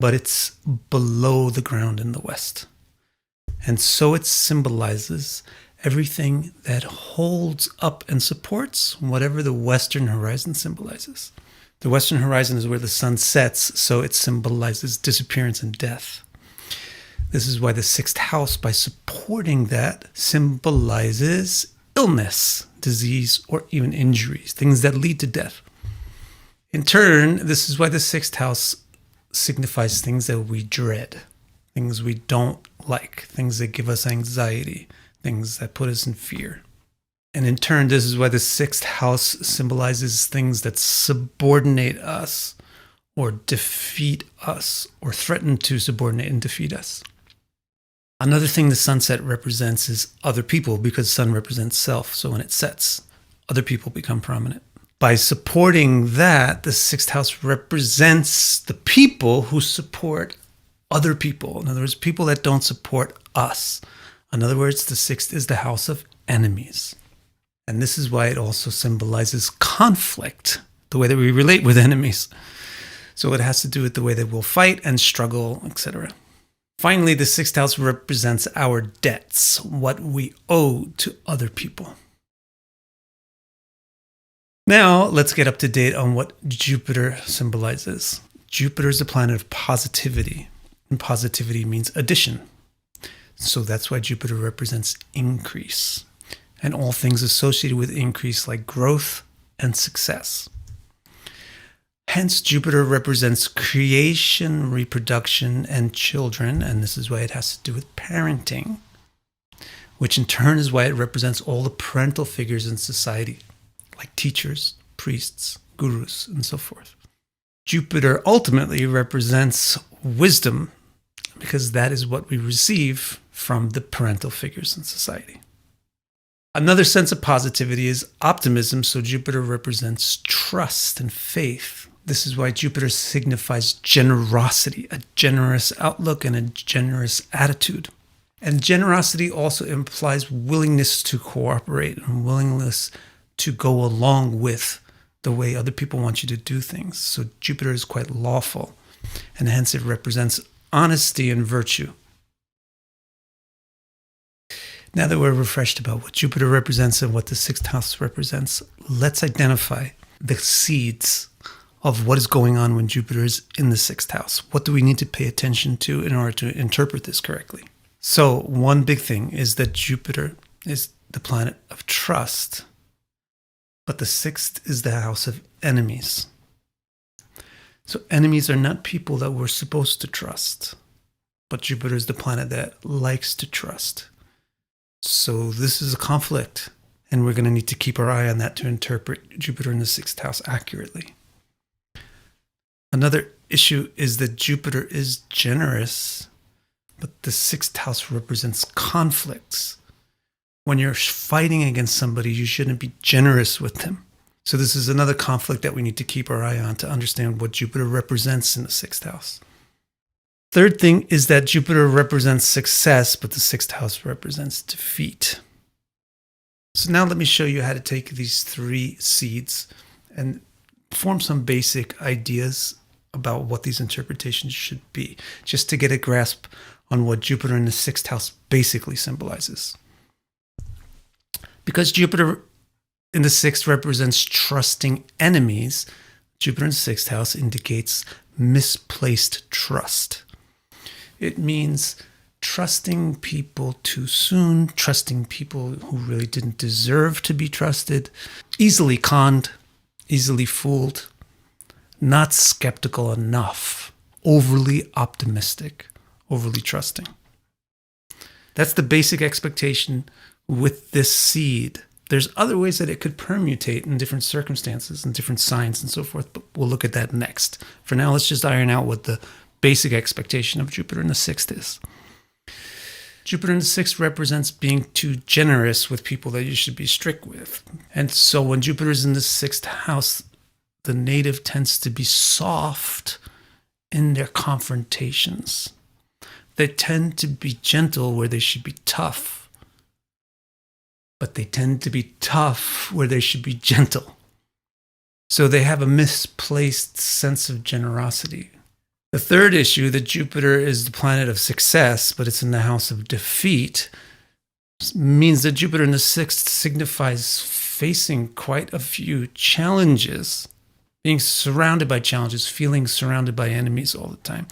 but it's below the ground in the west. And so it symbolizes everything that holds up and supports whatever the western horizon symbolizes. The western horizon is where the sun sets, so it symbolizes disappearance and death. This is why the 6th house, by supporting that, symbolizes illness, disease, or even injuries, things that lead to death. In turn, this is why the 6th house signifies things that we dread, things we don't like, things that give us anxiety, things that put us in fear. And in turn, this is why the sixth house symbolizes things that subordinate us or defeat us or threaten to subordinate and defeat us. Another thing the sunset represents is other people, because sun represents self. So when it sets, other people become prominent. By supporting that, the sixth house represents the people who support other people. In other words, people that don't support us. In other words, the sixth is the house of enemies. And this is why it also symbolizes conflict, the way that we relate with enemies. So it has to do with the way that we'll fight and struggle, etc. Finally, the sixth house represents our debts, what we owe to other people. Now, let's get up to date on what Jupiter symbolizes. Jupiter is the planet of positivity, and positivity means addition. So that's why Jupiter represents increase, and all things associated with increase like growth and success. Hence, Jupiter represents creation, reproduction, and children, and this is why it has to do with parenting, which in turn is why it represents all the parental figures in society, like teachers, priests, gurus, and so forth. Jupiter ultimately represents wisdom, because that is what we receive from the parental figures in society. Another sense of positivity is optimism, so Jupiter represents trust and faith. This is why Jupiter signifies generosity, a generous outlook and a generous attitude. And generosity also implies willingness to cooperate and willingness to go along with the way other people want you to do things. So Jupiter is quite lawful, and hence it represents honesty and virtue. Now that we're refreshed about what Jupiter represents and what the sixth house represents, let's identify the seeds of what is going on when Jupiter is in the sixth house. What do we need to pay attention to in order to interpret this correctly? So one big thing is that Jupiter is the planet of trust, but the sixth is the house of enemies. So enemies are not people that we're supposed to trust, but Jupiter is the planet that likes to trust. So this is a conflict, and we're going to need to keep our eye on that to interpret Jupiter in the sixth house accurately. Another issue is that Jupiter is generous, but the sixth house represents conflicts. When you're fighting against somebody, you shouldn't be generous with them. So this is another conflict that we need to keep our eye on to understand what Jupiter represents in the sixth house. Third thing is that Jupiter represents success, but the sixth house represents defeat. So now let me show you how to take these three seeds and form some basic ideas about what these interpretations should be, just to get a grasp on what Jupiter in the sixth house basically symbolizes. Because Jupiter in the sixth represents trusting enemies, Jupiter in the sixth house indicates misplaced trust. It means trusting people too soon, trusting people who really didn't deserve to be trusted, easily conned, easily fooled, not skeptical enough, overly optimistic, overly trusting. That's the basic expectation with this seed. There's other ways that it could permutate in different circumstances and different signs and so forth, but we'll look at that next. For now, let's just iron out what the basic expectation of Jupiter in the sixth is. Jupiter in the sixth represents being too generous with people that you should be strict with. And so when Jupiter is in the sixth house, the native tends to be soft in their confrontations. They tend to be gentle where they should be tough, but they tend to be tough where they should be gentle. So they have a misplaced sense of generosity. The third issue, that Jupiter is the planet of success, but it's in the house of defeat, means that Jupiter in the sixth signifies facing quite a few challenges, being surrounded by challenges, feeling surrounded by enemies all the time,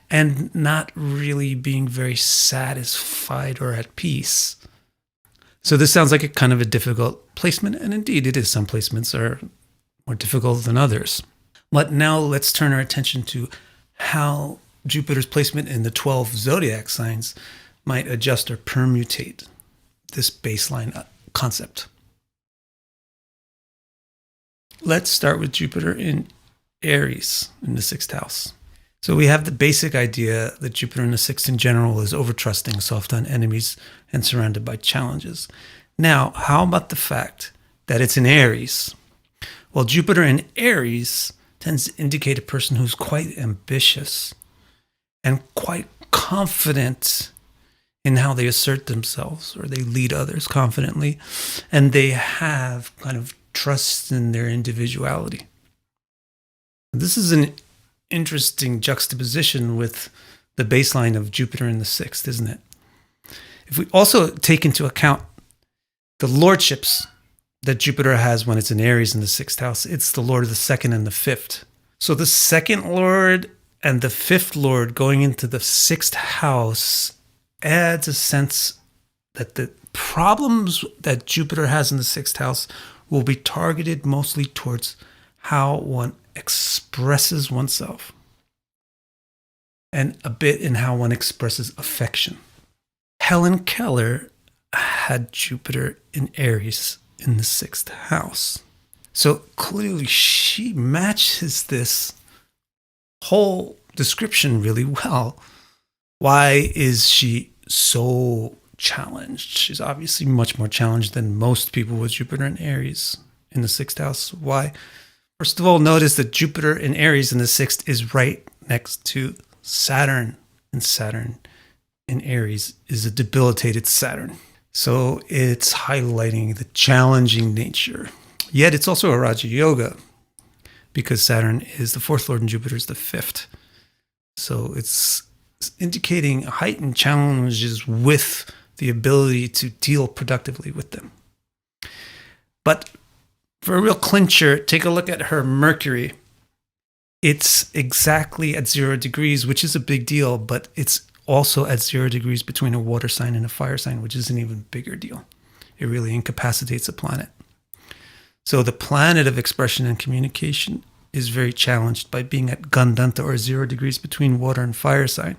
and not really being very satisfied or at peace. So this sounds like a kind of a difficult placement, and indeed it is. Some placements are more difficult than others. But now let's turn our attention to how Jupiter's placement in the 12 zodiac signs might adjust or permutate this baseline concept. Let's start with Jupiter in Aries in the 6th house. So we have the basic idea that Jupiter in the 6th in general is overtrusting, soft on enemies, and surrounded by challenges. Now, how about the fact that it's in Aries? Well, Jupiter in Aries tends to indicate a person who's quite ambitious and quite confident in how they assert themselves, or they lead others confidently, and they have kind of trust in their individuality. This is an interesting juxtaposition with the baseline of Jupiter in the 6th, isn't it? If we also take into account the lordships that Jupiter has when it's in Aries in the 6th house, it's the lord of the 2nd and the 5th. So the 2nd lord and the 5th lord going into the 6th house adds a sense that the problems that Jupiter has in the 6th house will be targeted mostly towards how one expresses oneself and a bit in how one expresses affection. Helen Keller had Jupiter in Aries in the 6th house. So clearly she matches this whole description really well. Why is she so challenged? She's obviously much more challenged than most people with Jupiter in Aries in the 6th house. Why? First of all, notice that Jupiter in Aries in the 6th is right next to Saturn, and Saturn in Aries is a debilitated Saturn. So it's highlighting the challenging nature. Yet it's also a Raja Yoga because Saturn is the 4th lord and Jupiter is the 5th. So it's indicating heightened challenges with the ability to deal productively with them. But for a real clincher, take a look at her Mercury. It's exactly at 0 degrees, which is a big deal, but it's also at 0 degrees between a water sign and a fire sign, which is an even bigger deal. It really incapacitates a planet. So the planet of expression and communication is very challenged by being at Gandanta, or 0 degrees between water and fire sign.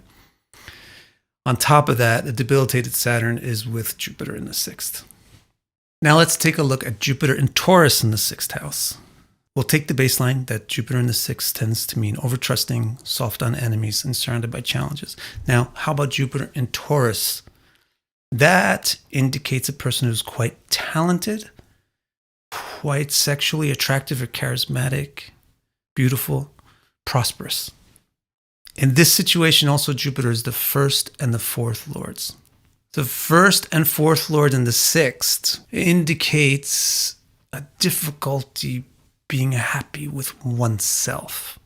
On top of that, the debilitated Saturn is with Jupiter in the 6th. Now let's take a look at Jupiter in Taurus in the 6th house. We'll take the baseline that Jupiter in the 6th tends to mean overtrusting, soft on enemies, and surrounded by challenges. Now, how about Jupiter in Taurus? That indicates a person who's quite talented, quite sexually attractive or charismatic, beautiful, prosperous. In this situation, also Jupiter is the 1st and the 4th lords. The 1st and 4th lord in the 6th indicates a difficulty being happy with oneself.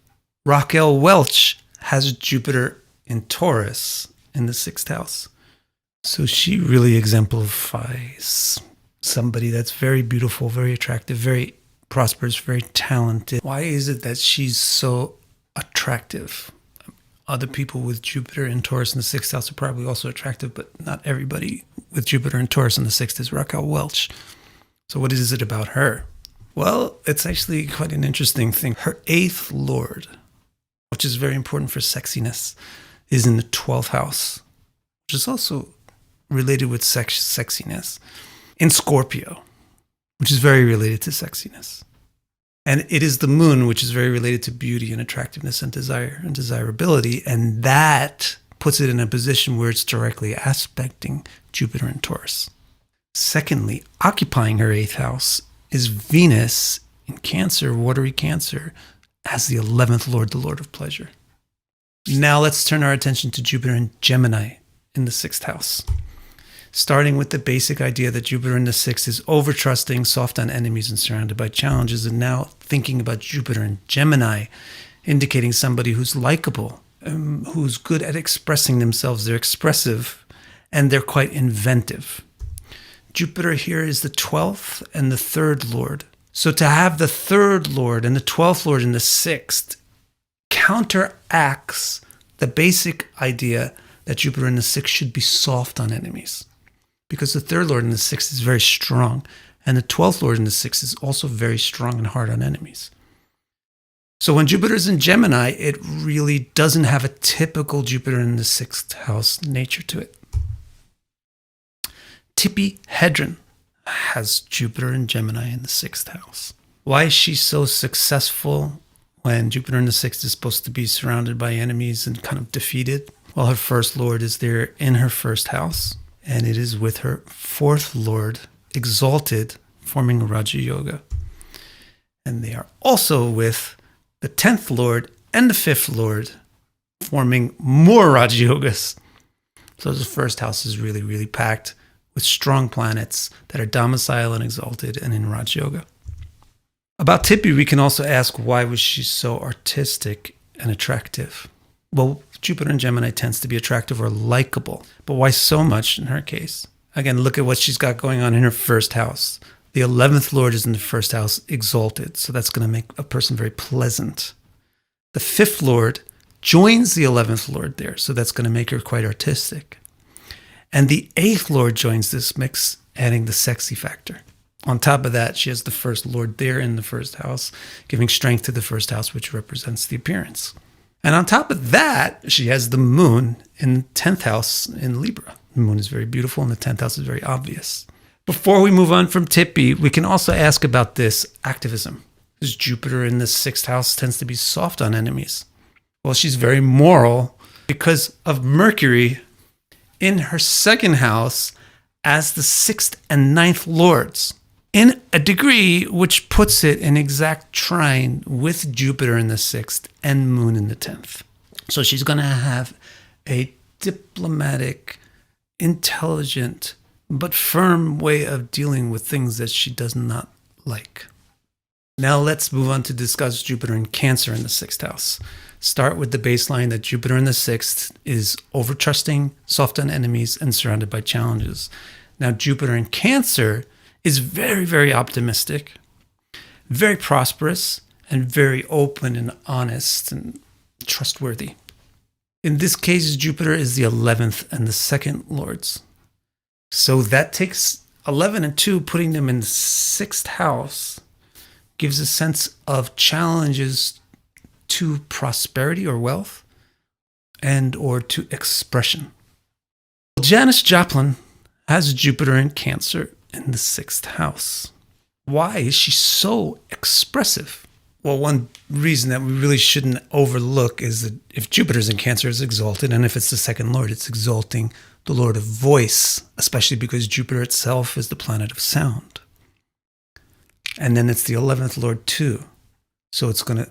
Raquel Welch has Jupiter in Taurus in the 6th house. So she really exemplifies somebody that's very beautiful, very attractive, very prosperous, very talented. Why is it that she's so attractive? Other people with Jupiter in Taurus in the 6th house are probably also attractive, but not everybody with Jupiter in Taurus in the 6th is Raquel Welch. So what is it about her? Well, it's actually quite an interesting thing. Her 8th lord, which is very important for sexiness, is in the 12th house, which is also related with sexiness, in Scorpio, which is very related to sexiness. And it is the moon, which is very related to beauty and attractiveness and desire and desirability. And that puts it in a position where it's directly aspecting Jupiter in Taurus. Secondly, occupying her 8th house is Venus in Cancer, watery Cancer, as the 11th lord, the lord of pleasure. Now let's turn our attention to Jupiter in Gemini in the 6th house. Starting with the basic idea that Jupiter in the 6th is overtrusting, soft on enemies, and surrounded by challenges. And now thinking about Jupiter in Gemini, indicating somebody who's likable, who's good at expressing themselves. They're expressive, and they're quite inventive. Jupiter here is the 12th and the 3rd lord. So to have the 3rd lord and the 12th lord in the 6th counteracts the basic idea that Jupiter in the 6th should be soft on enemies. Because the 3rd lord in the 6th is very strong, and the 12th lord in the 6th is also very strong and hard on enemies. So when Jupiter is in Gemini, it really doesn't have a typical Jupiter in the 6th house nature to it. Tippy-Hedron has Jupiter and Gemini in the 6th house. Why is she so successful when Jupiter in the 6th is supposed to be surrounded by enemies and kind of defeated? Well, her first lord is there in her 1st house, and it is with her 4th lord exalted, forming Raja Yoga. And they are also with the 10th lord and the 5th lord, forming more Raja Yogas. So the 1st house is really, really packed with strong planets that are domicile and exalted and in Raj Yoga. About Tippy, we can also ask, why was she so artistic and attractive? Well, Jupiter in Gemini tends to be attractive or likable, but why so much in her case? Again, look at what she's got going on in her 1st house. The 11th lord is in the 1st house, exalted, so that's going to make a person very pleasant. The 5th lord joins the 11th lord there, so that's going to make her quite artistic. And the 8th lord joins this mix, adding the sexy factor. On top of that, she has the 1st lord there in the 1st house, giving strength to the 1st house, which represents the appearance. And on top of that, she has the moon in the 10th house in Libra. The moon is very beautiful, and the 10th house is very obvious. Before we move on from Tippy, we can also ask about this activism. Because Jupiter in the 6th house tends to be soft on enemies. Well, she's very moral because of Mercury in her 2nd house as the 6th and 9th lords, in a degree which puts it in exact trine with Jupiter in the 6th and Moon in the 10th. So she's going to have a diplomatic, intelligent, but firm way of dealing with things that she does not like. Now let's move on to discuss Jupiter in Cancer in the 6th house. Start with the baseline that Jupiter in the 6th is overtrusting, soft on enemies, and surrounded by challenges. Now, Jupiter in Cancer is very, very optimistic, very prosperous, and very open and honest and trustworthy. In this case, Jupiter is the 11th and the 2nd lords. So that takes 11 and 2, putting them in the 6th house, gives a sense of challenges to prosperity or wealth and or to expression. Janis Joplin has Jupiter in Cancer in the 6th house. Why is she so expressive? Well, one reason that we really shouldn't overlook is that if Jupiter's in Cancer, it's exalted, and if it's the 2nd lord, it's exalting the lord of voice, especially because Jupiter itself is the planet of sound. And then it's the 11th lord too. So it's going to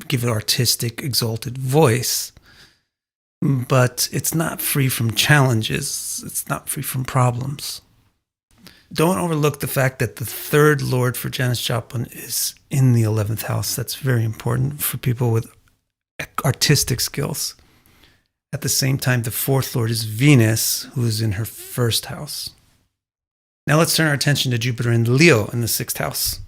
give it artistic, exalted voice. But it's not free from challenges. It's not free from problems. Don't overlook the fact that the 3rd lord for Janis Joplin is in the 11th house. That's very important for people with artistic skills. At the same time, the 4th lord is Venus, who is in her 1st house. Now let's turn our attention to Jupiter in Leo in the 6th house.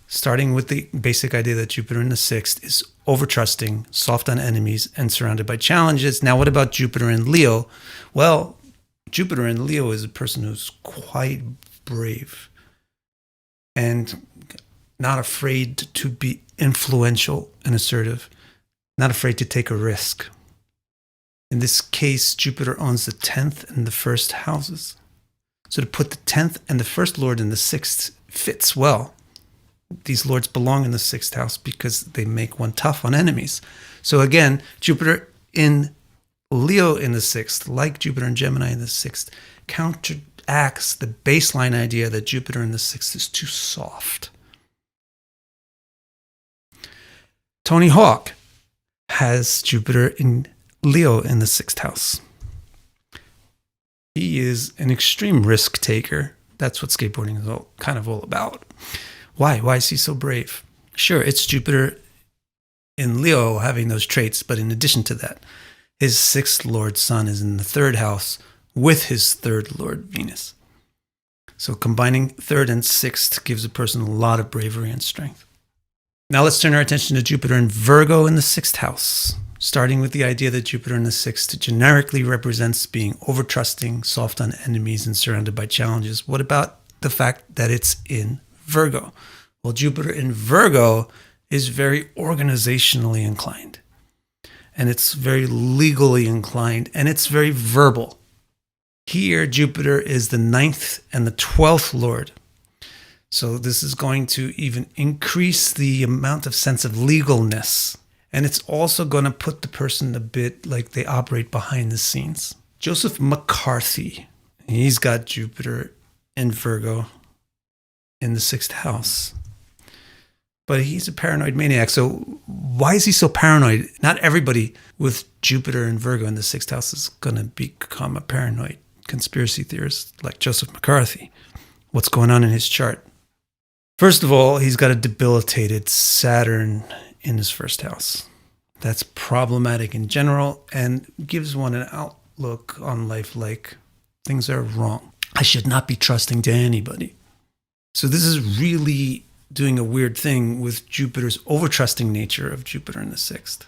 Starting with the basic idea that Jupiter in the 6th is overtrusting, soft on enemies, and surrounded by challenges. Now, what about Jupiter in Leo? Well, Jupiter in Leo is a person who's quite brave and not afraid to be influential and assertive, not afraid to take a risk. In this case, Jupiter owns the 10th and the 1st houses. So to put the 10th and the 1st lord in the 6th fits well. These lords belong in the 6th house because they make one tough on enemies. So again, Jupiter in Leo in the 6th, like Jupiter and Gemini in the 6th, counteracts the baseline idea that Jupiter in the 6th is too soft. Tony Hawk has Jupiter in Leo in the 6th house. He is an extreme risk taker. That's what skateboarding is kind of all about. Why? Why is he so brave? Sure, it's Jupiter in Leo having those traits, but in addition to that, his 6th lord sun is in the 3rd house with his 3rd lord Venus. So combining 3rd and 6th gives a person a lot of bravery and strength. Now let's turn our attention to Jupiter in Virgo in the 6th house, starting with the idea that Jupiter in the 6th generically represents being overtrusting, soft on enemies, and surrounded by challenges. What about the fact that it's in Virgo? Well, Jupiter in Virgo is very organizationally inclined, and it's very legally inclined, and it's very verbal. Here, Jupiter is the 9th and the 12th lord. So this is going to even increase the amount of sense of legalness. And it's also going to put the person a bit like they operate behind the scenes. Joseph McCarthy, he's got Jupiter in Virgo in the 6th house. But he's a paranoid maniac. So why is he so paranoid? Not everybody with Jupiter and Virgo in the 6th house is going to become a paranoid conspiracy theorist like Joseph McCarthy. What's going on in his chart? First of all, he's got a debilitated Saturn in his 1st house. That's problematic in general and gives one an outlook on life like things are wrong. I should not be trusting to anybody. So this is really doing a weird thing with Jupiter's overtrusting nature of Jupiter in the 6th.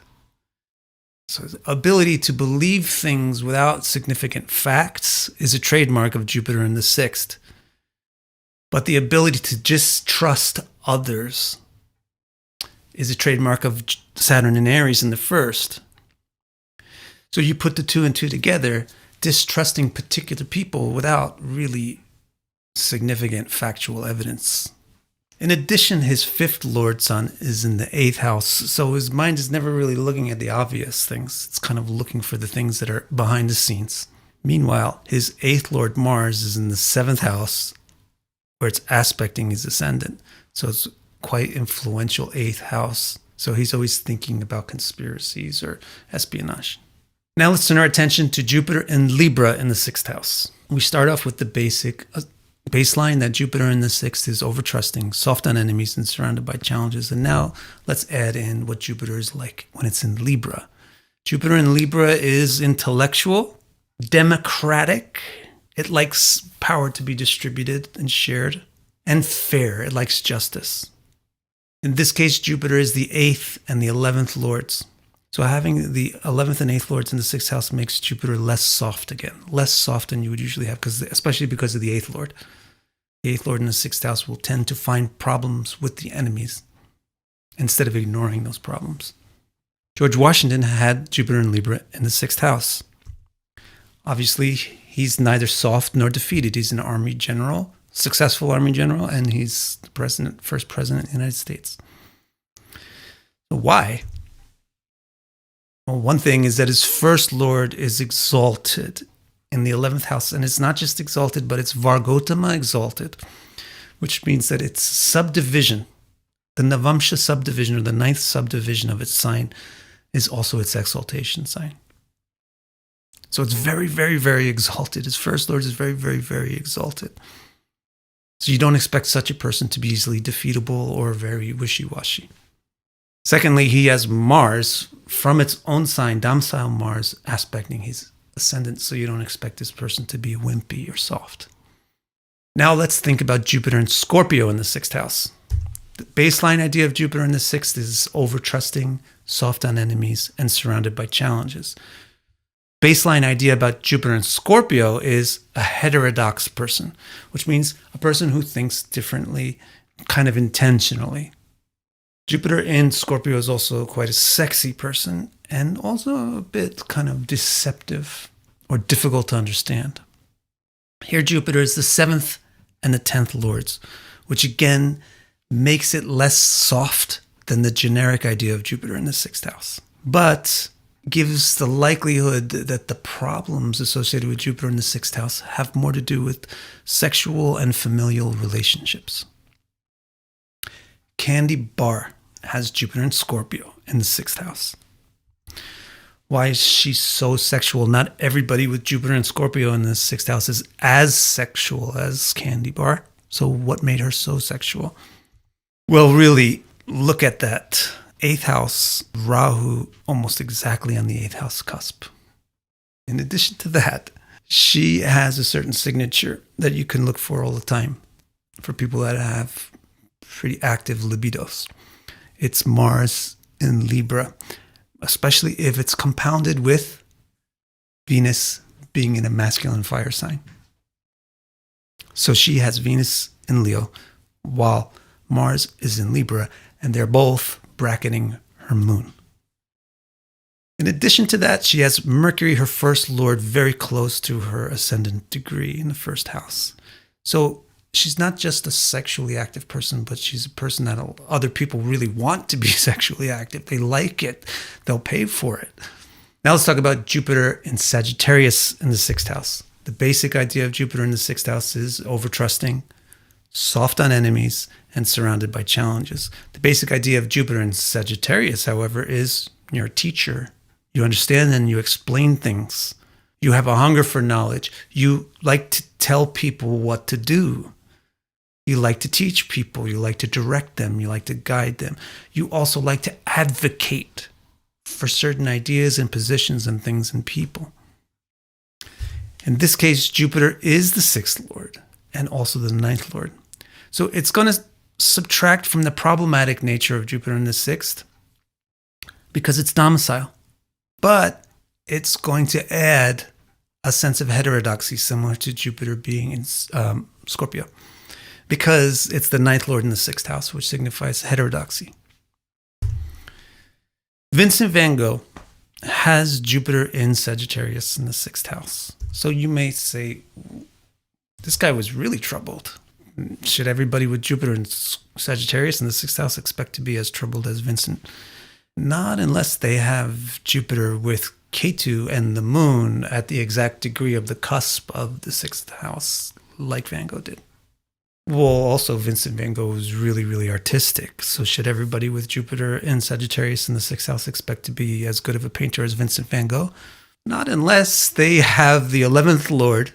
So the ability to believe things without significant facts is a trademark of Jupiter in the 6th. But the ability to just trust others is a trademark of Saturn in Aries in the 1st. So you put the 2 and 2 together, distrusting particular people without really significant factual evidence. In addition, his 5th lord sun is in the 8th house, so his mind is never really looking at the obvious things. It's kind of looking for the things that are behind the scenes. Meanwhile, his 8th lord Mars is in the 7th house, where it's aspecting his ascendant. So it's quite influential 8th house. So he's always thinking about conspiracies or espionage. Now let's turn our attention to Jupiter and Libra in the 6th house. We start off with the basic baseline that Jupiter in the 6th is overtrusting, soft on enemies, and surrounded by challenges. And now let's add in what Jupiter is like when it's in Libra. Jupiter in Libra is intellectual, democratic. It likes power to be distributed and shared, and fair. It likes justice. In this case, Jupiter is the 8th and the 11th lords. So having the 11th and 8th lords in the 6th house makes Jupiter less soft again, less soft than you would usually have, especially because of the 8th lord. The 8th lord in the 6th house will tend to find problems with the enemies instead of ignoring those problems. George Washington had Jupiter in Libra in the 6th house. Obviously, he's neither soft nor defeated. He's an army general, successful army general, and he's the first president of the United States. So why? Well, one thing is that his 1st lord is exalted in the 11th house, and it's not just exalted, but it's Vargotama exalted, which means that its subdivision, the Navamsha subdivision or the 9th subdivision of its sign, is also its exaltation sign. So it's very, very, very exalted. His 1st lord is very, very, very exalted. So you don't expect such a person to be easily defeatable or very wishy-washy. Secondly, he has Mars from its own sign, domicile Mars, aspecting his ascendant, so you don't expect this person to be wimpy or soft. Now let's think about Jupiter and Scorpio in the 6th house. The baseline idea of Jupiter in the 6th is overtrusting, soft on enemies, and surrounded by challenges. Baseline idea about Jupiter and Scorpio is a heterodox person, which means a person who thinks differently, kind of intentionally. Jupiter in Scorpio is also quite a sexy person and also a bit kind of deceptive or difficult to understand. Here, Jupiter is the 7th and the 10th lords, which again makes it less soft than the generic idea of Jupiter in the 6th house, but gives the likelihood that the problems associated with Jupiter in the 6th house have more to do with sexual and familial relationships. Candy Barr has Jupiter and Scorpio in the 6th house. Why is she so sexual? Not everybody with Jupiter and Scorpio in the 6th house is as sexual as Candy Barr. So what made her so sexual? Well, really, look at that 8th house, Rahu, almost exactly on the 8th house cusp. In addition to that, she has a certain signature that you can look for all the time for people that have pretty active libidos. It's Mars in Libra, especially if it's compounded with Venus being in a masculine fire sign. So she has Venus in Leo while Mars is in Libra, and they're both bracketing her moon. In addition to that, she has Mercury, her first lord, very close to her ascendant degree in the first house. So she's not just a sexually active person, but she's a person that other people really want to be sexually active. They like it. They'll pay for it. Now let's talk about Jupiter in Sagittarius in the sixth house. The basic idea of Jupiter in the sixth house is overtrusting, soft on enemies, and surrounded by challenges. The basic idea of Jupiter in Sagittarius, however, is you're a teacher. You understand and you explain things. You have a hunger for knowledge. You like to tell people what to do. You like to teach people. You like to direct them. You like to guide them. You also like to advocate for certain ideas and positions and things and people. In this case, Jupiter is the sixth lord and also the ninth lord. So it's going to subtract from the problematic nature of Jupiter in the sixth because it's domicile. But it's going to add a sense of heterodoxy similar to Jupiter being in Scorpio because it's the ninth lord in the sixth house, which signifies heterodoxy. Vincent van Gogh has Jupiter in Sagittarius in the sixth house. So you may say, this guy was really troubled. Should everybody with Jupiter in Sagittarius in the sixth house expect to be as troubled as Vincent? Not unless they have Jupiter with Ketu and the moon at the exact degree of the cusp of the sixth house, like Van Gogh did. Well, also Vincent van Gogh was really, really artistic. So should everybody with Jupiter in Sagittarius in the sixth house expect to be as good of a painter as Vincent van Gogh? Not unless they have the 11th lord,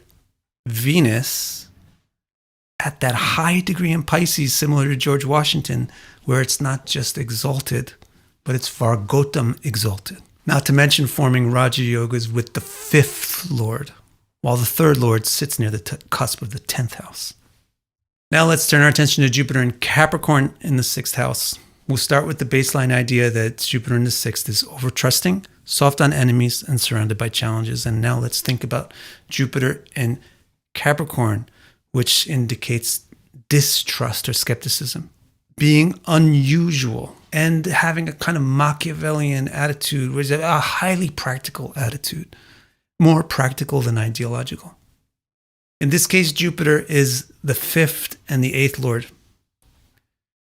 Venus, at that high degree in Pisces, similar to George Washington, where it's not just exalted, but it's Vargotam exalted. Not to mention forming Raja Yogas with the 5th lord, while the 3rd lord sits near the cusp of the 10th house. Now let's turn our attention to Jupiter in Capricorn in the 6th house. We'll start with the baseline idea that Jupiter in the 6th is overtrusting, soft on enemies, and surrounded by challenges. And now let's think about Jupiter in Capricorn, which indicates distrust or skepticism, being unusual, and having a kind of Machiavellian attitude, which is a highly practical attitude, more practical than ideological. In this case, Jupiter is the 5th and the 8th lord.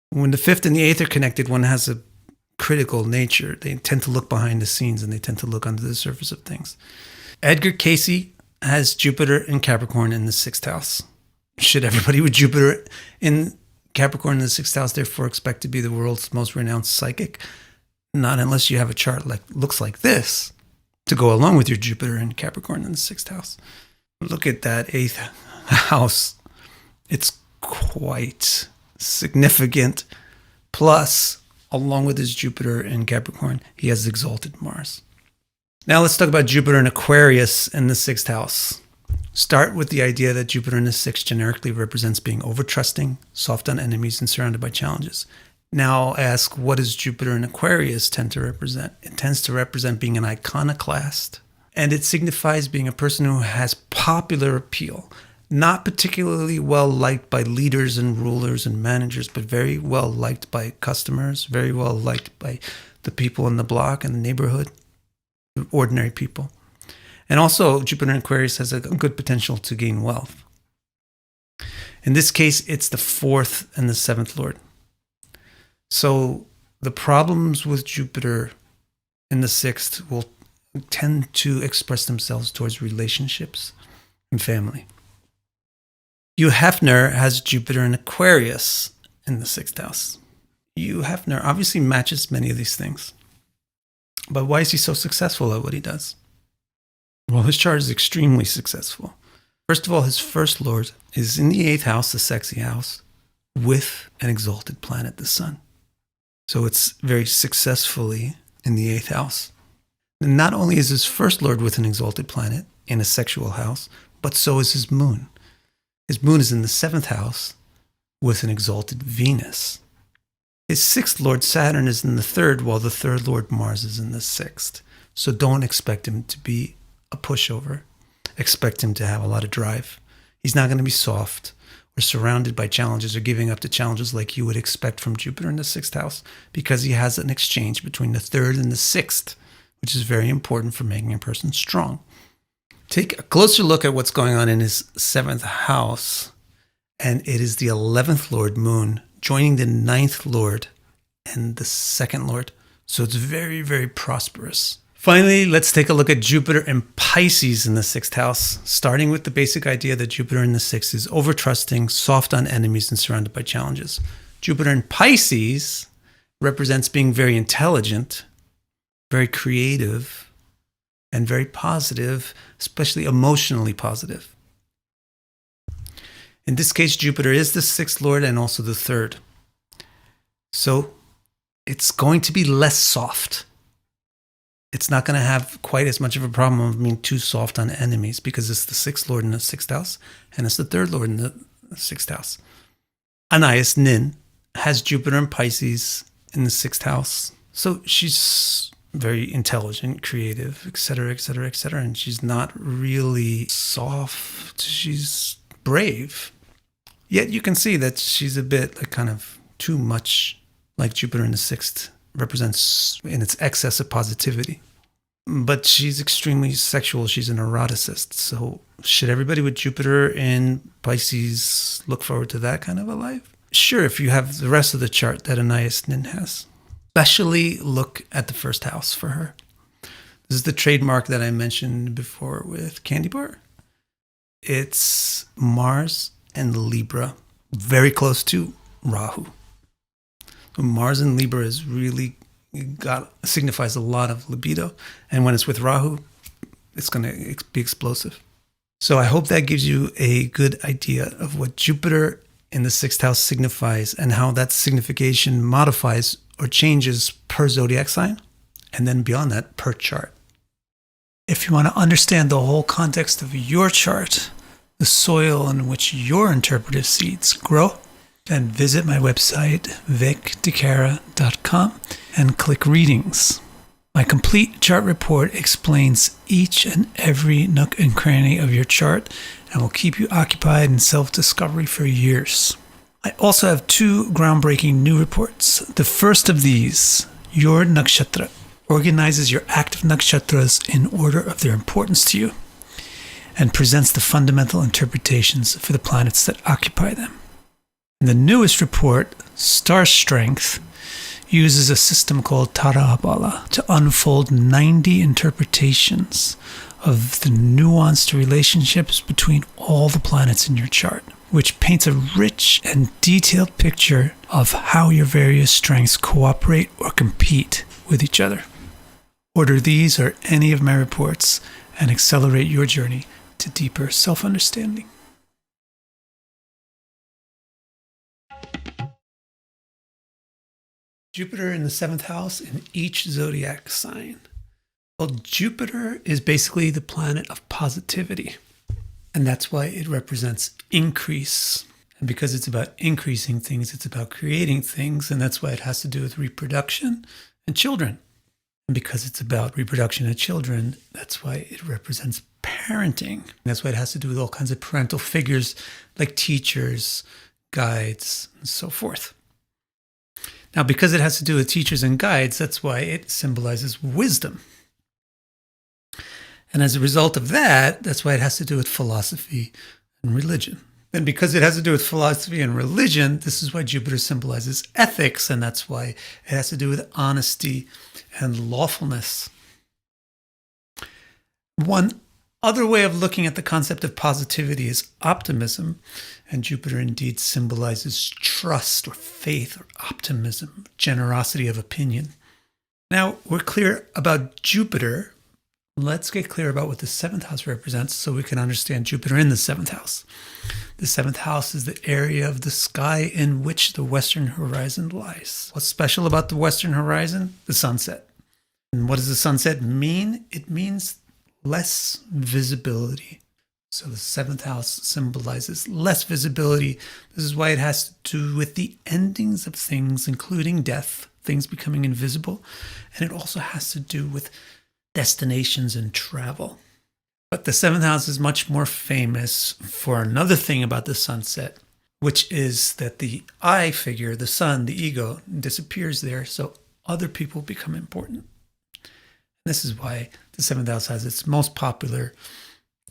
When the 5th and the 8th are connected, one has a critical nature. They tend to look behind the scenes and they tend to look under the surface of things. Edgar Cayce has Jupiter in Capricorn in the 6th house. Should everybody with Jupiter in Capricorn in the 6th house therefore expect to be the world's most renowned psychic? Not unless you have a chart looks like this to go along with your Jupiter in Capricorn in the 6th house. Look at that 8th house. It's quite significant. Plus, along with his Jupiter in Capricorn, he has exalted Mars. Now let's talk about Jupiter in Aquarius in the 6th house. Start with the idea that Jupiter in the 6th generically represents being overtrusting, soft on enemies, and surrounded by challenges. Now ask, what does Jupiter in Aquarius tend to represent? It tends to represent being an iconoclast, and it signifies being a person who has popular appeal, not particularly well liked by leaders and rulers and managers, but very well liked by customers, very well liked by the people in the block and the neighborhood, ordinary people. And also, Jupiter in Aquarius has a good potential to gain wealth. In this case, it's the 4th and the 7th lord. So the problems with Jupiter in the 6th will tend to express themselves towards relationships and family. Hugh Hefner has Jupiter in Aquarius in the 6th house. Hugh Hefner obviously matches many of these things. But why is he so successful at what he does? Well, his chart is extremely successful. First of all, his first lord is in the 8th house, the sexy house, with an exalted planet, the sun. So it's very successfully in the 8th house. And not only is his first lord with an exalted planet in a sexual house, but so is his moon. His moon is in the 7th house with an exalted Venus. His 6th lord, Saturn, is in the 3rd, while the 3rd lord, Mars, is in the 6th. So don't expect him to be a pushover. Expect him to have a lot of drive. He's not going to be soft or surrounded by challenges or giving up to challenges like you would expect from Jupiter in the 6th house, because he has an exchange between the 3rd and the 6th, which is very important for making a person strong. Take a closer look at what's going on in his 7th house, and it is the 11th Lord Moon joining the 9th Lord and the 2nd Lord. So it's very, very prosperous. Finally, let's take a look at Jupiter and Pisces in the 6th house, starting with the basic idea that Jupiter in the 6th is over-trusting, soft on enemies, and surrounded by challenges. Jupiter in Pisces represents being very intelligent, very creative, and very positive, especially emotionally positive. In this case, Jupiter is the 6th Lord and also the 3rd. So it's going to be less soft. It's not going to have quite as much of a problem of being too soft on enemies because it's the 6th Lord in the 6th house and it's the 3rd Lord in the 6th house. Anais Nin has Jupiter and Pisces in the 6th house. So she's very intelligent, creative, etc., etc., etc. And she's not really soft. She's brave. Yet you can see that she's a bit like kind of too much like Jupiter in the 6th represents in its excess of positivity. But she's extremely sexual. She's an eroticist. So should everybody with Jupiter in Pisces look forward to that kind of a life? Sure, if you have the rest of the chart that Anais Nin has. Especially look at the 1st house for her. This is the trademark that I mentioned before with Candy Bar. It's Mars and Libra, very close to Rahu. So Mars in Libra is really signifies a lot of libido. And when it's with Rahu, it's going to be explosive. So I hope that gives you a good idea of what Jupiter in the 6th house signifies and how that signification modifies or changes per zodiac sign. And then beyond that, per chart. If you want to understand the whole context of your chart, the soil in which your interpretive seeds grow, then visit my website, vicdecara.com, and click Readings. My complete chart report explains each and every nook and cranny of your chart and will keep you occupied in self-discovery for years. I also have 2 groundbreaking new reports. The first of these, Your Nakshatra, organizes your active nakshatras in order of their importance to you and presents the fundamental interpretations for the planets that occupy them. And the newest report, Star Strength, uses a system called Tara-Bala to unfold 90 interpretations of the nuanced relationships between all the planets in your chart, which paints a rich and detailed picture of how your various strengths cooperate or compete with each other. Order these or any of my reports and accelerate your journey to deeper self-understanding. Jupiter in the 7th house in each zodiac sign. Well, Jupiter is basically the planet of positivity, and that's why it represents increase. And because it's about increasing things, it's about creating things, and that's why it has to do with reproduction and children. And because it's about reproduction and children, that's why it represents parenting. And that's why it has to do with all kinds of parental figures like teachers, guides, and so forth. Now, because it has to do with teachers and guides, that's why it symbolizes wisdom. And as a result of that, that's why it has to do with philosophy and religion. And because it has to do with philosophy and religion, this is why Jupiter symbolizes ethics, and that's why it has to do with honesty and lawfulness. One other way of looking at the concept of positivity is optimism, and Jupiter indeed symbolizes trust or faith or optimism, generosity of opinion. Now, we're clear about Jupiter. Let's get clear about what the 7th house represents so we can understand Jupiter in the 7th house. The 7th house is the area of the sky in which the western horizon lies. What's special about the western horizon? The sunset. And what does the sunset mean? It means less visibility. So the 7th house symbolizes less visibility. This is why it has to do with the endings of things, including death, things becoming invisible. And it also has to do with destinations and travel. But the 7th house is much more famous for another thing about the sunset, which is that the I figure, the sun, the ego, disappears there, so other people become important. This is why the seventh house has its most popular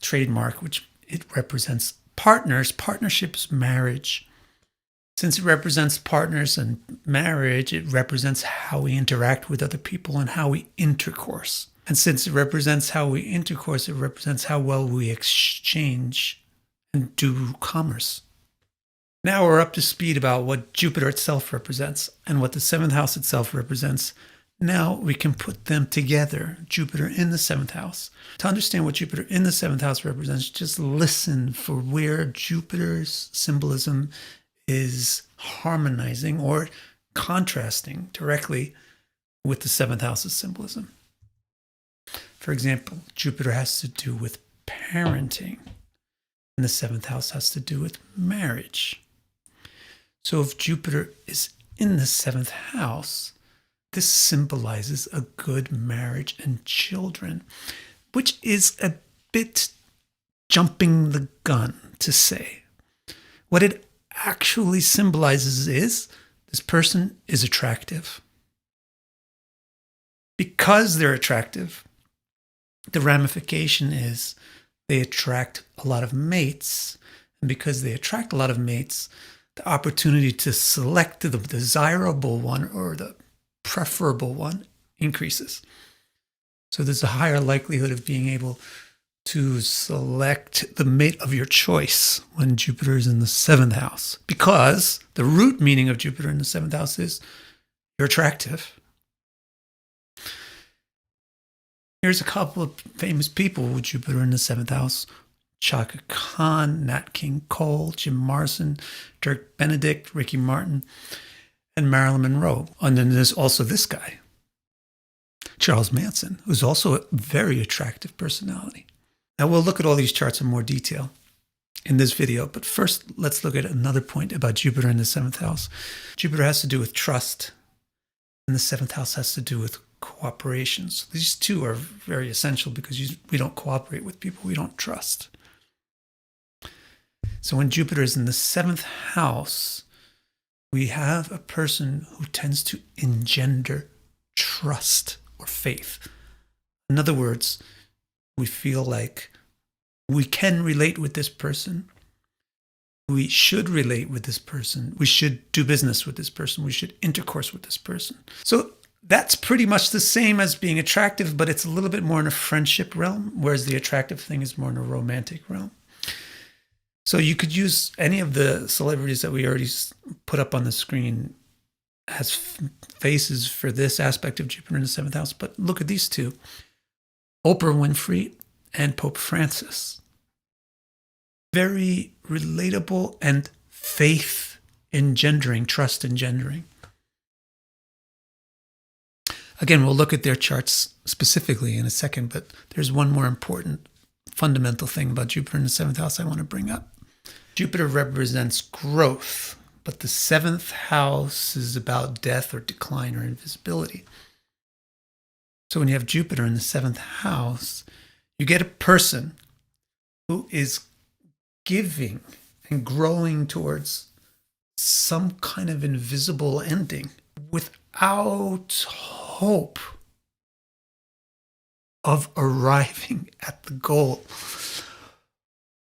trademark, which it represents partners, partnerships, marriage. Since it represents partners and marriage, it represents how we interact with other people and how we intercourse. And since it represents how we intercourse, it represents how well we exchange and do commerce. Now we're up to speed about what Jupiter itself represents and what the seventh house itself represents. Now we can put them together, Jupiter in the seventh house. To understand what Jupiter in the seventh house represents, just listen for where Jupiter's symbolism is harmonizing or contrasting directly with the seventh house's symbolism. For example, Jupiter has to do with parenting, and the seventh house has to do with marriage. So if Jupiter is in the seventh house, this symbolizes a good marriage and children, which is a bit jumping the gun to say. What it actually symbolizes is this person is attractive. Because they're attractive, the ramification is they attract a lot of mates. And because they attract a lot of mates, the opportunity to select the desirable one or the preferable one increases. So there's a higher likelihood of being able to select the mate of your choice when Jupiter is in the seventh house, because the root meaning of Jupiter in the seventh house is you're attractive. Here's a couple of famous people with Jupiter in the seventh house: Chaka Khan, Nat King Cole, Jim Morrison, Dirk Benedict, Ricky Martin, and Marilyn Monroe. And then there's also this guy, Charles Manson, who's also a very attractive personality. Now we'll look at all these charts in more detail in this video, but first let's look at another point about Jupiter in the seventh house. Jupiter has to do with trust, and the seventh house has to do with cooperation. So these two are very essential because we don't cooperate with people we don't trust. So when Jupiter is in the seventh house, we have a person who tends to engender trust or faith. In other words, we feel like we can relate with this person. We should relate with this person. We should do business with this person. We should intercourse with this person. So that's pretty much the same as being attractive, but it's a little bit more in a friendship realm, whereas the attractive thing is more in a romantic realm. So you could use any of the celebrities that we already put up on the screen as faces for this aspect of Jupiter in the seventh house, but look at these two: Oprah Winfrey and Pope Francis. Very relatable and faith engendering, trust engendering. Again, we'll look at their charts specifically in a second, but there's one more important fundamental thing about Jupiter in the seventh house I want to bring up. Jupiter represents growth, but the seventh house is about death or decline or invisibility. So when you have Jupiter in the seventh house, you get a person who is giving and growing towards some kind of invisible ending without hope of arriving at the goal.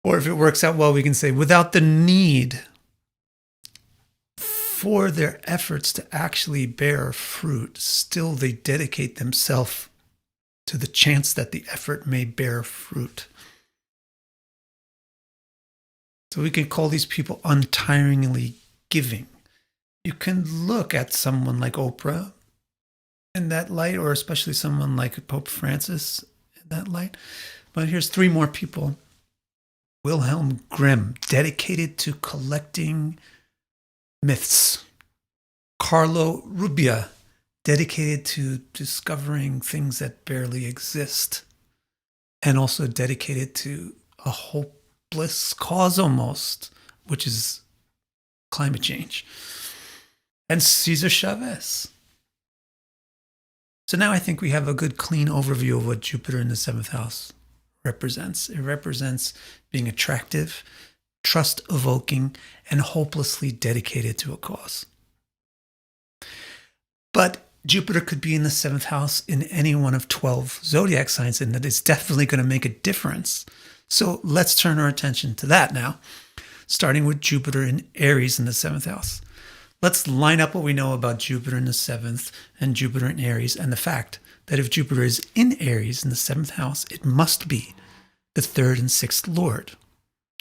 Or if it works out well, we can say without the need for their efforts to actually bear fruit, still they dedicate themselves to the chance that the effort may bear fruit. So we can call these people untiringly giving. You can look at someone like Oprah in that light, or especially someone like Pope Francis in that light. But here's three more people. Wilhelm Grimm, dedicated to collecting myths. Carlo Rubbia, dedicated to discovering things that barely exist. And also dedicated to a hopeless cause almost, which is climate change. And Cesar Chavez. So now I think we have a good clean overview of what Jupiter in the seventh house represents. It represents being attractive, trust-evoking, and hopelessly dedicated to a cause. But Jupiter could be in the 7th house in any one of 12 zodiac signs, and that is definitely going to make a difference. So let's turn our attention to that now, starting with Jupiter in Aries in the 7th house. Let's line up what we know about Jupiter in the 7th and Jupiter in Aries, and the fact that if Jupiter is in Aries in the 7th house, it must be the 3rd and 6th Lord,